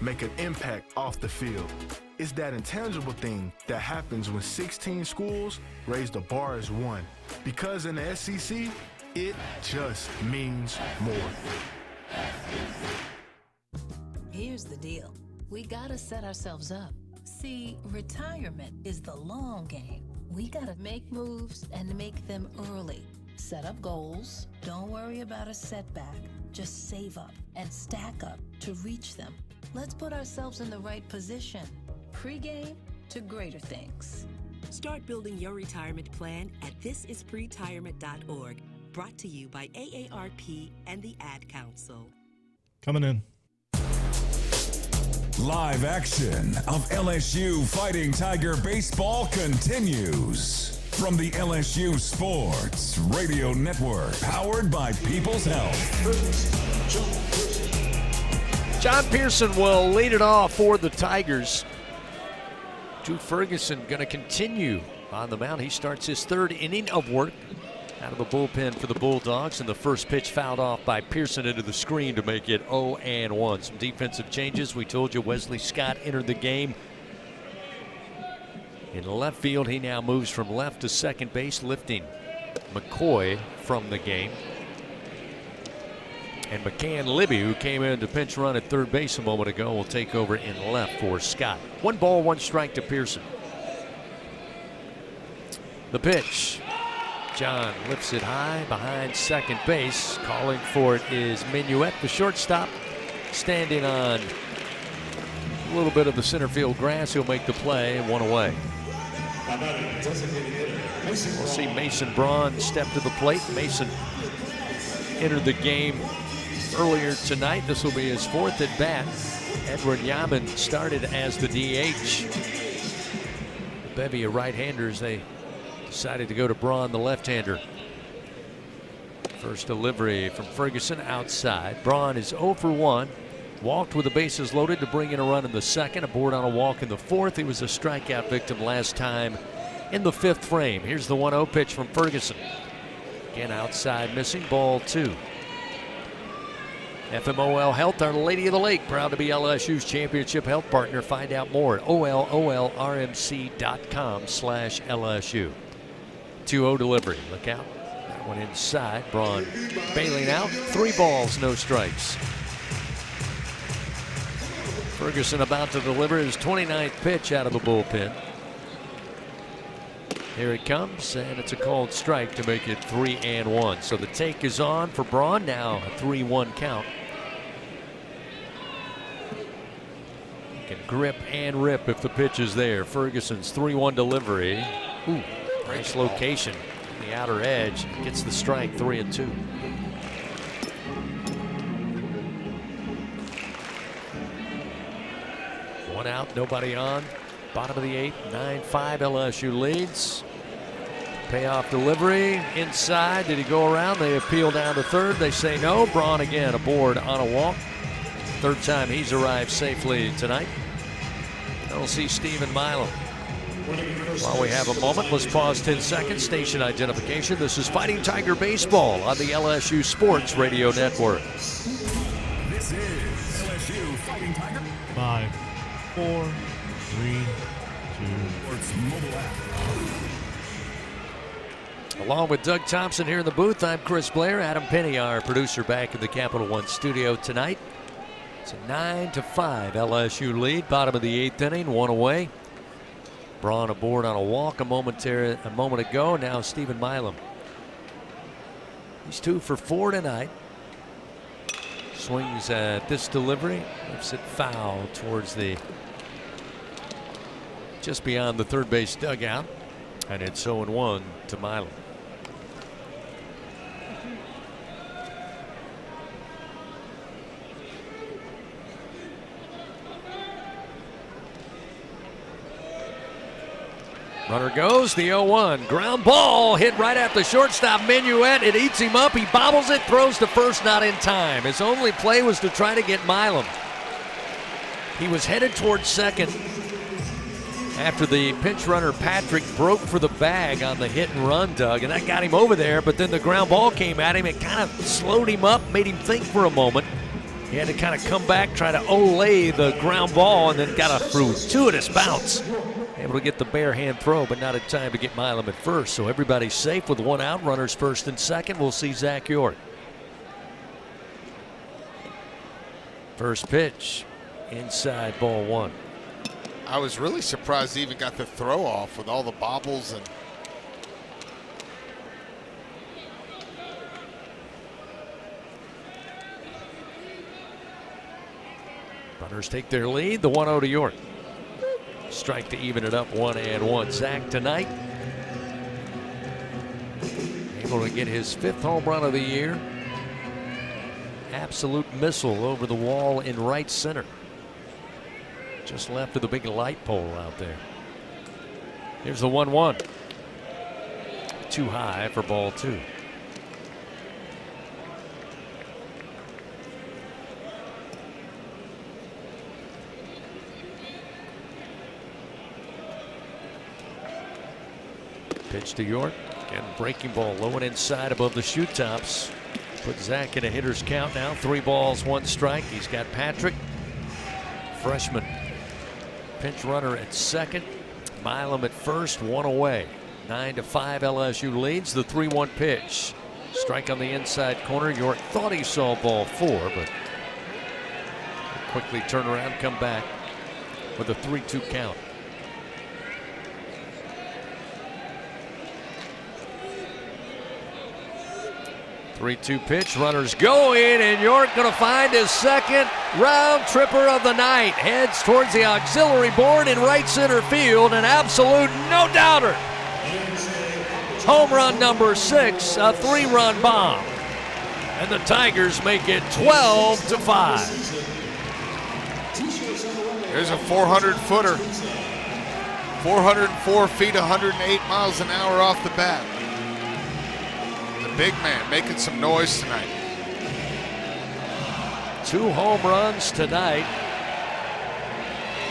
Speaker 18: make an impact off the field. It's that intangible thing that happens when 16 schools raise the bar as one. Because in the SEC, it just means more.
Speaker 19: Here's the deal. We gotta set ourselves up. See, retirement is the long game. We gotta make moves and make them early. Set up goals. Don't worry about a setback. Just save up and stack up to reach them. Let's put ourselves in the right position. Pre-game to greater things.
Speaker 24: Start building your retirement plan at thisispretirement.org. Brought to you by AARP and the Ad Council.
Speaker 10: Coming in.
Speaker 1: Live action of LSU Fighting Tiger baseball continues from the LSU Sports Radio Network, powered by People's Health.
Speaker 3: John Pearson will lead it off for the Tigers. Drew Ferguson going to continue on the mound. He starts his 3rd inning of work out of the bullpen for the Bulldogs, and the first pitch fouled off by Pearson into the screen to make it 0-1. Some defensive changes. We told you Wesley Scott entered the game in left field. He now moves from left to second base, lifting McCoy from the game. And McCann Libby, who came in to pinch run at third base a moment ago, will take over in left for Scott. 1 ball, 1 strike to Pearson. The pitch. John lifts it high behind second base. Calling for it is Minuet, the shortstop, standing on a little bit of the center field grass. He'll make the play, 1 away. We'll see Mason Braun step to the plate. Mason entered the game earlier tonight. This will be his 4th at bat. Edward Yaman started as the DH. The bevy of right-handers, they decided to go to Braun, the left-hander. First delivery from Ferguson outside. Braun is 0 for 1. Walked with the bases loaded to bring in a run in the 2nd. Aboard on a walk in the 4th. He was a strikeout victim last time in the 5th frame. Here's the 1-0 pitch from Ferguson. Again outside, missing, ball 2. FMOL Health, Our Lady of the Lake, proud to be LSU's championship health partner. Find out more at olrmc.com/LSU. 2-0 delivery. Look out. That one inside. Braun bailing out. 3 balls, no strikes. Ferguson about to deliver his 29th pitch out of the bullpen. Here it comes, and it's a called strike to make it 3-1. So the take is on for Braun. Now a 3-1 count. Can grip and rip if the pitch is there. Ferguson's 3-1 delivery. Ooh, nice location. The outer edge gets the strike. 3-2. One out, nobody on. Bottom of the 8th, 9-5. LSU leads. Payoff delivery inside. Did he go around? They appeal down to third. They say no. Braun again aboard on a walk. 3rd time he's arrived safely tonight. We'll see Stephen Milo. While we have a moment, let's pause 10 seconds. Station identification. This is Fighting Tiger Baseball on the LSU Sports Radio Network.
Speaker 9: This
Speaker 10: 4, 3, 2.
Speaker 1: Sports mobile app.
Speaker 3: Along with Doug Thompson here in the booth, I'm Chris Blair. Adam Penny, our producer, back in the Capital One studio tonight. It's a 9-5 LSU lead. Bottom of the 8th inning, 1 away. Braun aboard on a walk a moment ago. Now Stephen Milam. He's 2 for 4 tonight. Swings at this delivery. Lifts it foul towards just beyond the third base dugout. And it's 0-1 to Milam. Runner goes, the 0-1. Ground ball hit right at the shortstop minuet. It eats him up. He bobbles it, throws to first, not in time. His only play was to try to get Milam. He was headed towards second after the pinch runner Patrick broke for the bag on the hit and run, Doug, and that got him over there. But then the ground ball came at him. It kind of slowed him up, made him think for a moment. He had to kind of come back, try to olay the ground ball, and then got a fortuitous bounce. Able to get the bare hand throw, but not in time to get Milam at first. So everybody's safe with 1 out. Runners first and second. We'll see Zach York. First pitch, inside, ball 1.
Speaker 13: I was really surprised he even got the throw off with all the bobbles and.
Speaker 3: Runners take their lead. The 1-0 to York. Strike to even it up, 1-1. Zach tonight able to get his 5th home run of the year. Absolute missile over the wall in right center. Just left of the big light pole out there. Here's the 1-1. Too high for ball 2. Pitch to York. Again, breaking ball low and inside above the shoot tops. Put Zach in a hitter's count now. 3 balls, 1 strike. He's got Patrick, freshman. Pinch runner at second. Milam at first, 1 away. 9-5 LSU leads. The 3-1 pitch. Strike on the inside corner. York thought he saw ball 4, but quickly turn around, come back with a 3-2 count. 3-2 pitch, runners going, and York going to find his 2nd round tripper of the night. Heads towards the auxiliary board in right center field, an absolute no-doubter. Home run number 6, a 3-run bomb. And the Tigers make it 12-5.
Speaker 13: There's a 400-footer. 404 feet, 108 miles an hour off the bat. Big man making some noise tonight.
Speaker 3: 2 home runs tonight.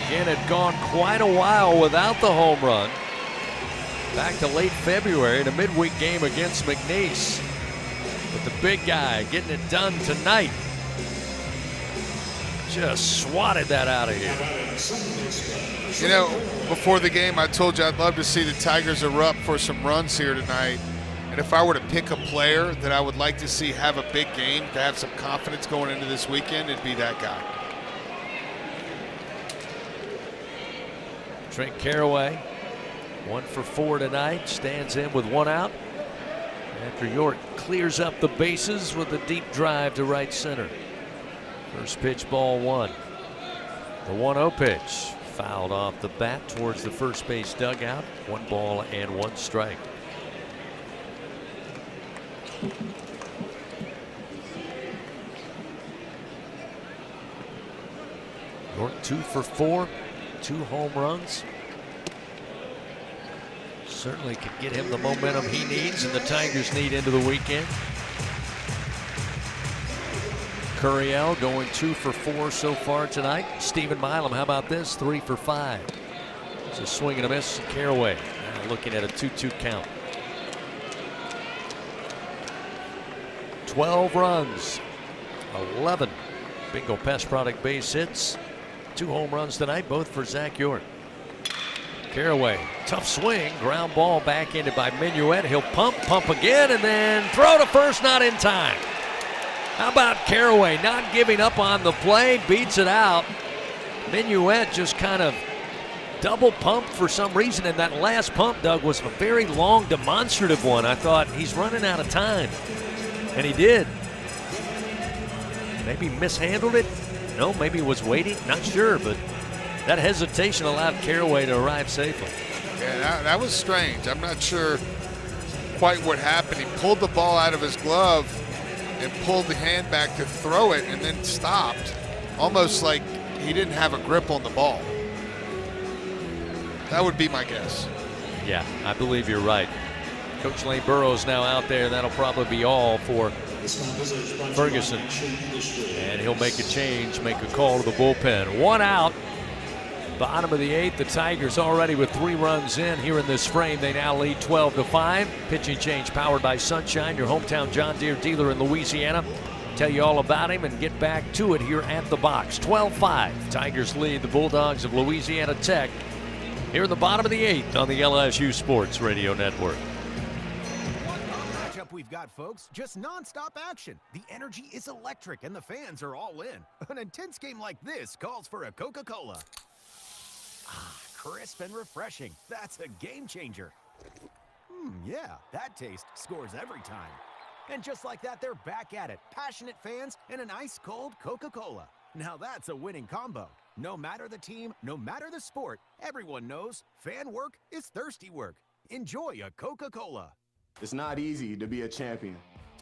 Speaker 3: Again, had gone quite a while without the home run. Back to late February in a midweek game against McNeese. But the big guy getting it done tonight. Just swatted that out of here.
Speaker 13: You know, before the game, I told you I'd love to see the Tigers erupt for some runs here tonight. And if I were to pick a player that I would like to see have a big game, to have some confidence going into this weekend, it'd be that guy.
Speaker 3: Trent Caraway, 1 for 4 tonight, stands in with 1 out. After York clears up the bases with a deep drive to right center. First pitch, ball 1. The 1-0 pitch, fouled off the bat towards the first base dugout. 1 ball and 1 strike. York 2 for 4, 2 home runs. Certainly could get him the momentum he needs and the Tigers need into the weekend. Curiel going 2 for 4 so far tonight. Stephen Milam, how about this? 3 for 5. It's a swing and a miss. Caraway now looking at a 2-2 count. 12 runs, 11 Bingo Pest Product base hits, 2 home runs tonight, both for Zach York. Caraway, tough swing, ground ball backhanded by Minuet. He'll pump again, and then throw to first, not in time. How about Caraway not giving up on the play, beats it out. Minuet just kind of double pumped for some reason, and that last pump, Doug, was a very long, demonstrative one. I thought he's running out of time, and he did. Maybe mishandled it. No, maybe was waiting. Not sure, but that hesitation allowed Caraway to arrive safely.
Speaker 13: Yeah, that was strange. I'm not sure quite what happened. He pulled the ball out of his glove and pulled the hand back to throw it and then stopped, almost like he didn't have a grip on the ball. That would be my guess.
Speaker 3: Yeah, I believe you're right. Coach Lane Burroughs now out there. That'll probably be all for Ferguson. And he'll make a change, make a call to the bullpen. 1 out. Bottom of the 8th. The Tigers already with 3 runs in here in this frame. They now lead 12-5. Pitching change powered by Sunshine, your hometown John Deere dealer in Louisiana. Tell you all about him and get back to it here at the box. 12-5. Tigers lead the Bulldogs of Louisiana Tech here in the bottom of the 8th on the LSU Sports Radio Network.
Speaker 2: Matchup we've got, folks. Just nonstop action. The energy is electric and the fans are all in. An intense game like this calls for a Coca-Cola. Crisp and refreshing. That's a game changer. Yeah, that taste scores every time. And just like that, they're back at it. Passionate fans and an ice-cold Coca-Cola. Now that's a winning combo. No matter the team, no matter the sport, everyone knows fan work is thirsty work. Enjoy a Coca-Cola.
Speaker 14: It's not easy to be a champion.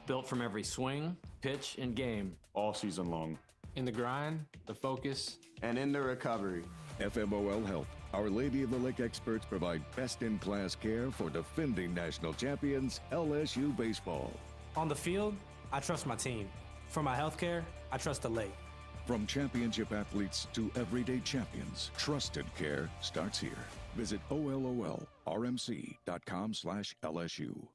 Speaker 15: Built from every swing, pitch, and game.
Speaker 14: All season long.
Speaker 15: In the grind, the focus,
Speaker 14: and in the recovery.
Speaker 16: FMOL Health, Our Lady of the Lake experts provide best-in-class care for defending national champions LSU baseball.
Speaker 15: On the field, I trust my team. For my health care, I trust the lake.
Speaker 16: From championship athletes to everyday champions, trusted care starts here. Visit OLOLRMC.com/LSU.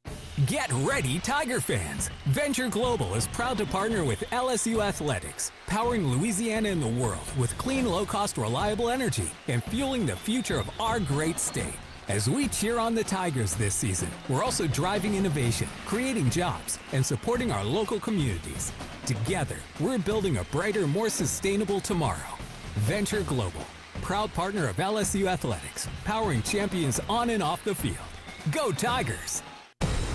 Speaker 11: Get ready, Tiger fans! Venture Global is proud to partner with LSU Athletics, powering Louisiana and the world with clean, low-cost, reliable energy and fueling the future of our great state. As we cheer on the Tigers this season, we're also driving innovation, creating jobs, and supporting our local communities. Together, we're building a brighter, more sustainable tomorrow. Venture Global, proud partner of LSU Athletics, powering champions on and off the field. Go Tigers!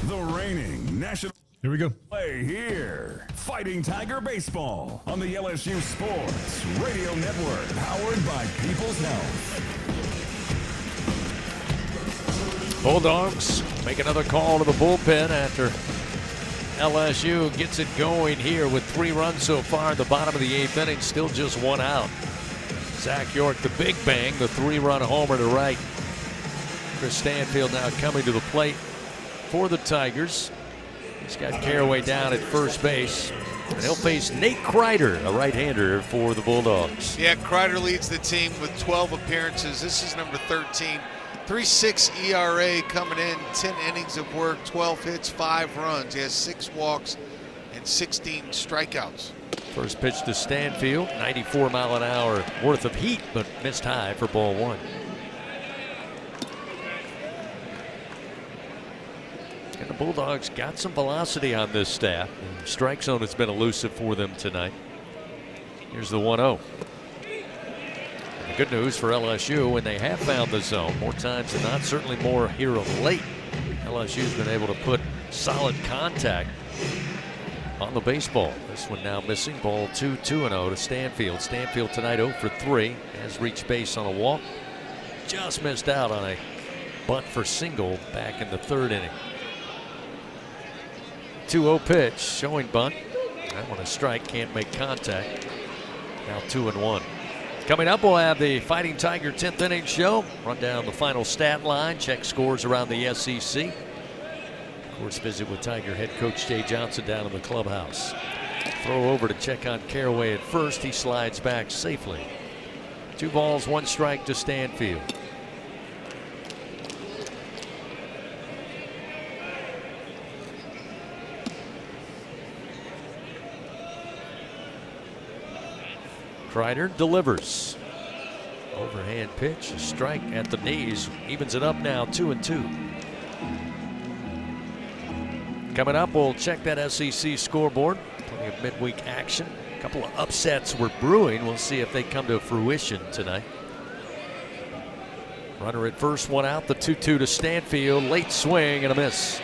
Speaker 1: The reigning national
Speaker 10: Here we go.
Speaker 1: play here. Fighting Tiger Baseball on the LSU Sports Radio Network, powered by People's Health.
Speaker 3: Bulldogs make another call to the bullpen after LSU gets it going here with 3 runs so far in the bottom of the 8th inning, still just 1 out. Zach York, the big bang, the 3-run homer to right. Chris Stanfield now coming to the plate for the Tigers. He's got Caraway down at first base. And he'll face Nate Kreider, a right-hander for the Bulldogs.
Speaker 13: Yeah, Kreider leads the team with 12 appearances. This is number 13. 3.6 ERA coming in, 10 innings of work, 12 hits, 5 runs. He has 6 walks and 16 strikeouts.
Speaker 3: First pitch to Stanfield, 94 mile an hour worth of heat, but missed high for ball 1. And the Bulldogs got some velocity on this staff. The strike zone has been elusive for them tonight. Here's the 1-0. Good news for LSU, when they have found the zone more times than not, certainly more here of late, LSU's been able to put solid contact on the baseball. This one now missing. Ball 2-0 to Stanfield. Stanfield tonight 0 for 3. Has reached base on a walk. Just missed out on a bunt for single back in the 3rd inning. 2-0 pitch, showing bunt. That one a strike, can't make contact. Now 2-1. Coming up, we'll have the Fighting Tiger 10th inning show. Run down the final stat line, check scores around the SEC. Of course, visit with Tiger head coach Jay Johnson down in the clubhouse. Throw over to check on Caraway at first. He slides back safely. 2 balls, 1 strike to Stanfield. Kreider delivers. Overhand pitch, a strike at the knees, evens it up now, 2-2. Coming up, we'll check that SEC scoreboard. Plenty of midweek action. A couple of upsets were brewing. We'll see if they come to fruition tonight. Runner at first, one out, the 2-2 to Stanfield. Late swing and a miss.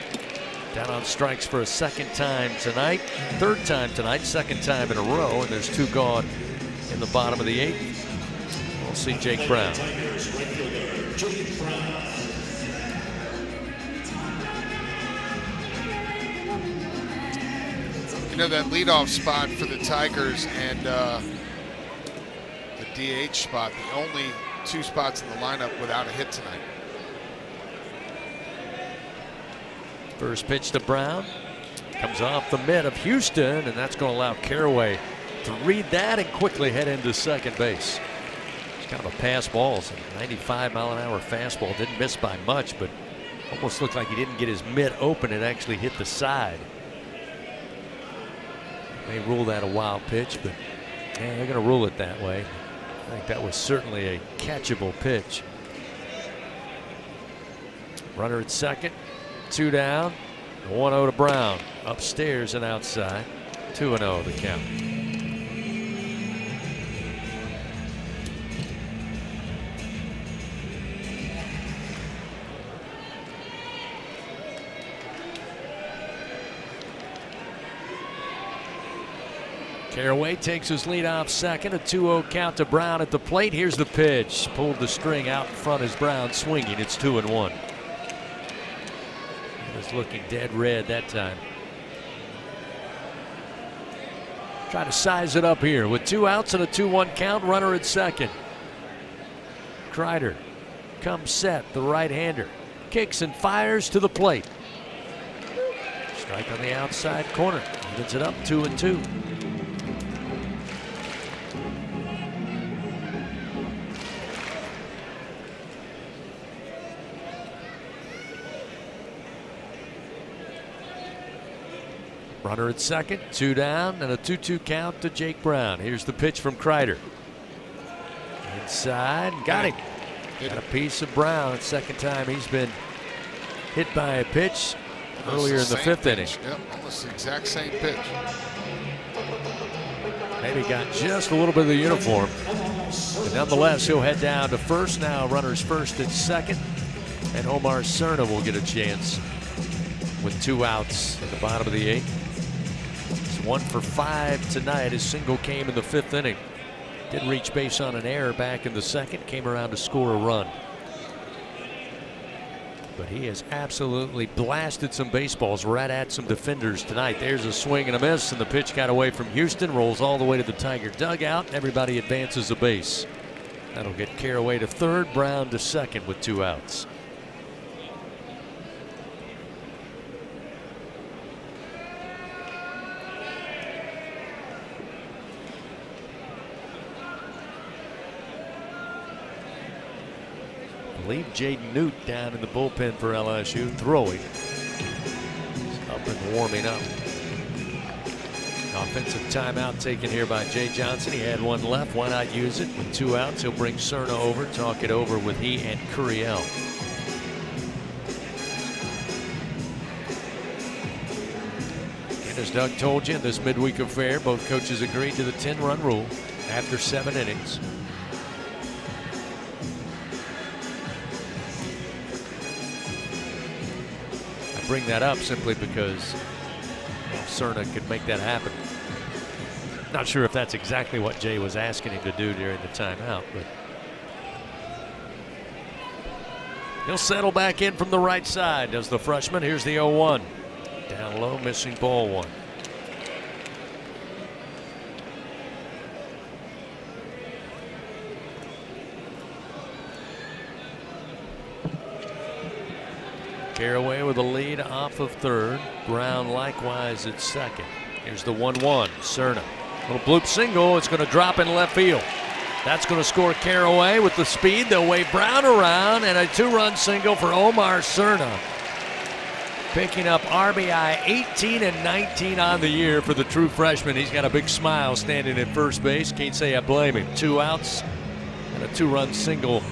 Speaker 3: Down on strikes for a second time tonight. Third time tonight, second time in a row, and there's 2 gone in the bottom of the 8th. We'll see Jake Brown.
Speaker 13: You know, that leadoff spot for the Tigers and the DH spot, the only 2 spots in the lineup without a hit tonight.
Speaker 3: First pitch to Brown. Comes off the mid of Houston, and that's going to allow Caraway to read that and quickly head into second base. Kind of a pass ball. It's a 95-mile-an-hour fastball. Didn't miss by much, but almost looked like he didn't get his mitt open and actually hit the side. May rule that a wild pitch, but yeah, they're going to rule it that way. I think that was certainly a catchable pitch. Runner at second, 2 down, 1-0 to Brown. Upstairs and outside, 2-0 the count. Caraway takes his lead off second, a 2-0 count to Brown at the plate. Here's the pitch. Pulled the string out in front as Brown swinging. It's 2-1. He was looking dead red that time. Try to size it up here with 2 outs and a 2-1 count. Runner at second. Kreider comes set, the right-hander. Kicks and fires to the plate. Strike on the outside corner. Evens it up, 2-2. Runner at second, 2 down, and a 2-2 count to Jake Brown. Here's the pitch from Kreider. Inside, got him. Got a piece of Brown. Second time he's been hit by a pitch earlier in the 5th inning.
Speaker 13: Yep, almost the exact same pitch.
Speaker 3: Maybe got just a little bit of the uniform. But nonetheless, he'll head down to first. Now runners first and second. And Omar Cerna will get a chance with 2 outs at the bottom of the 8th. He's 1 for 5 tonight. His single came in the 5th inning. Did reach base on an error back in the 2nd. Came around to score a run. But he has absolutely blasted some baseballs right at some defenders tonight. There's a swing and a miss, and the pitch got away from Houston. Rolls all the way to the Tiger dugout. Everybody advances a base. That'll get Caraway to third, Brown to second with 2 outs. Leave Jaden Newt down in the bullpen for LSU, throwing. He's up and warming up. Offensive timeout taken here by Jay Johnson. He had 1 left. Why not use it? With 2 outs, he'll bring Cerna over, talk it over with he and Curiel. And as Doug told you in this midweek affair, both coaches agreed to the 10-run rule after 7 innings. Bring that up simply because Cerna could make that happen. Not sure if that's exactly what Jay was asking him to do during the timeout, but he'll settle back in from the right side, does the freshman. Here's the 0-1. Down low, missing ball 1. Caraway with a lead off of third. Brown likewise at second. Here's the 1-1. Cerna. Little bloop single. It's going to drop in left field. That's going to score Caraway with the speed. They'll wave Brown around, and a 2-run single for Omar Cerna. Picking up RBI 18 and 19 on the year for the true freshman. He's got a big smile standing at first base. Can't say I blame him. 2 outs and And a 2-run single,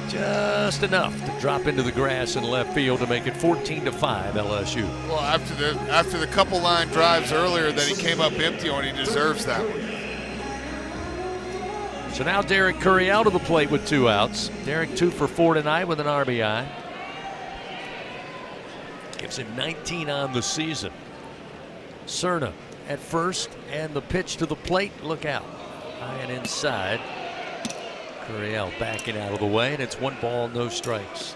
Speaker 3: just enough to drop into the grass in left field to make it 14-5 LSU.
Speaker 13: Well, after the couple line drives earlier that he came up empty on, he deserves that one.
Speaker 3: So now Derek Curiel to the plate with 2 outs. Derek 2 for 4 tonight with an RBI. Gives him 19 on the season. Cerna at first, and the pitch to the plate. Look out. High and inside. Curiel backing out of the way, and it's 1 ball, no strikes.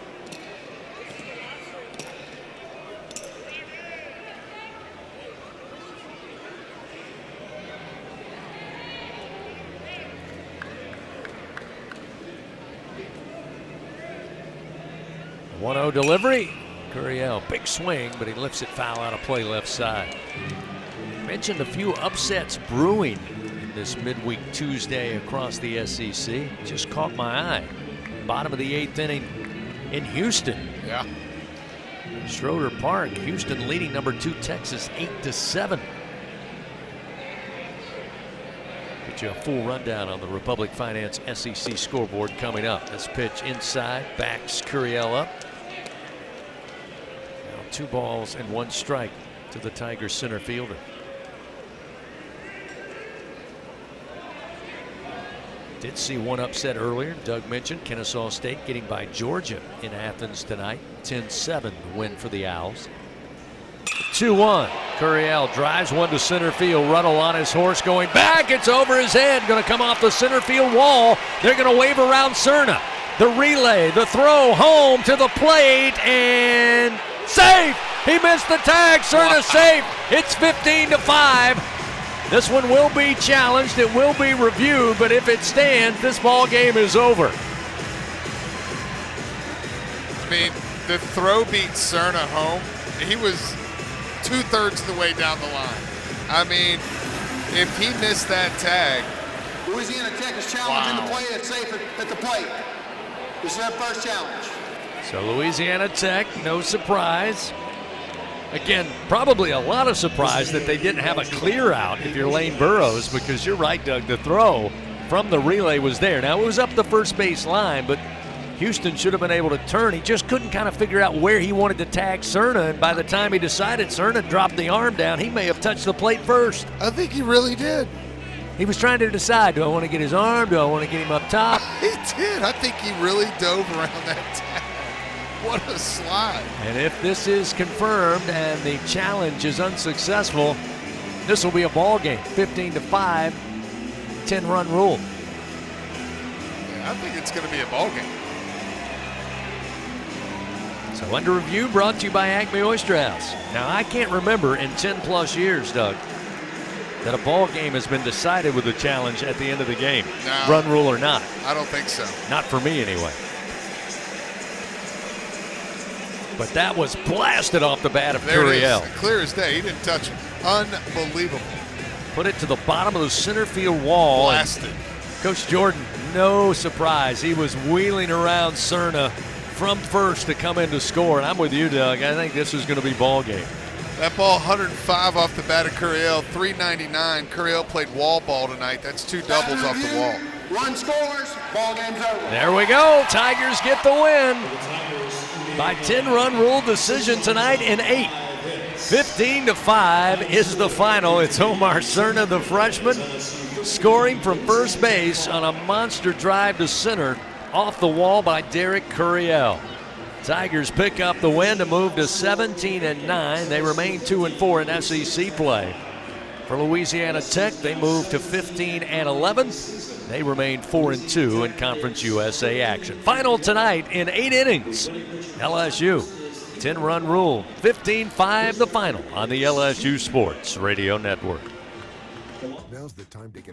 Speaker 3: A 1-0 delivery. Curiel, big swing, but he lifts it foul out of play left side. Mentioned a few upsets brewing in this midweek Tuesday across the SEC. Just caught my eye. Bottom of the 8th inning in Houston.
Speaker 13: Yeah.
Speaker 3: Schroeder Park, Houston leading number 2 Texas 8-7. Get you a full rundown on the Republic Finance SEC scoreboard coming up. This pitch inside, backs Curiel up. 2 balls and 1 strike to the Tigers center fielder. Did see one upset earlier. Doug mentioned Kennesaw State getting by Georgia in Athens tonight. 10-7 the win for the Owls. 2-1. Curiel drives one to center field. Ruddle on his horse going back. It's over his head. Going to come off the center field wall. They're going to wave around Cerna. The relay, the throw home to the plate, and safe! He missed the tag. Cerna safe. It's 15-5. This one will be challenged. It will be reviewed, but if it stands, this ball game is over.
Speaker 13: I mean, the throw beat Cerna home. He was 2/3 of the way down the line. I mean, if he missed that tag.
Speaker 4: Louisiana Tech is challenging the play that's safe at the plate. This is their first challenge.
Speaker 3: So Louisiana Tech, no surprise. Again, probably a lot of surprise that they didn't have a clear out if you're Lane Burroughs, because you're right, Doug, the throw from the relay was there. Now, it was up the first base line, but Houston should have been able to turn. He just couldn't kind of figure out where he wanted to tag Cerna, and by the time he decided Cerna dropped the arm down, he may have touched the plate first.
Speaker 13: I think he really did.
Speaker 3: He was trying to decide, do I want to get his arm? Do I want to get him up top?
Speaker 13: He did. I think he really dove around that tag. What a slide.
Speaker 3: And if this is confirmed and the challenge is unsuccessful, this will be a ball game. 15-5, 10-run rule.
Speaker 13: Yeah, I think it's going to be a ball game.
Speaker 3: So under review brought to you by Acme Oyster House. Now, I can't remember in 10-plus years, Doug, that a ball game has been decided with a challenge at the end of the game.
Speaker 13: No,
Speaker 3: run rule or not.
Speaker 13: I don't think so.
Speaker 3: Not for me, anyway. But that was blasted off the bat of Curiel.
Speaker 13: Clear as day. He didn't touch it. Unbelievable.
Speaker 3: Put it to the bottom of the center field wall.
Speaker 13: Blasted.
Speaker 3: Coach Jordan, no surprise. He was wheeling around Cerna from first to come in to score. And I'm with you, Doug. I think this is going to be ball game.
Speaker 13: That ball, 105 off the bat of Curiel, 399. Curiel played wall ball tonight. That's 2 doubles off the wall.
Speaker 4: Run scores, ball game's over.
Speaker 3: There we go. Tigers get the win by 10-run rule decision tonight in 8. 15-5 is the final. It's Omar Cerna, the freshman, scoring from first base on a monster drive to center off the wall by Derek Curiel. Tigers pick up the win to move to 17-9. They remain 2-4 in SEC play. For Louisiana Tech, they move to 15-11. They remain 4-2 in Conference USA action. Final tonight in 8 innings. LSU, 10-run rule, 15-5 the final on the LSU Sports Radio Network.
Speaker 6: Now's the time to get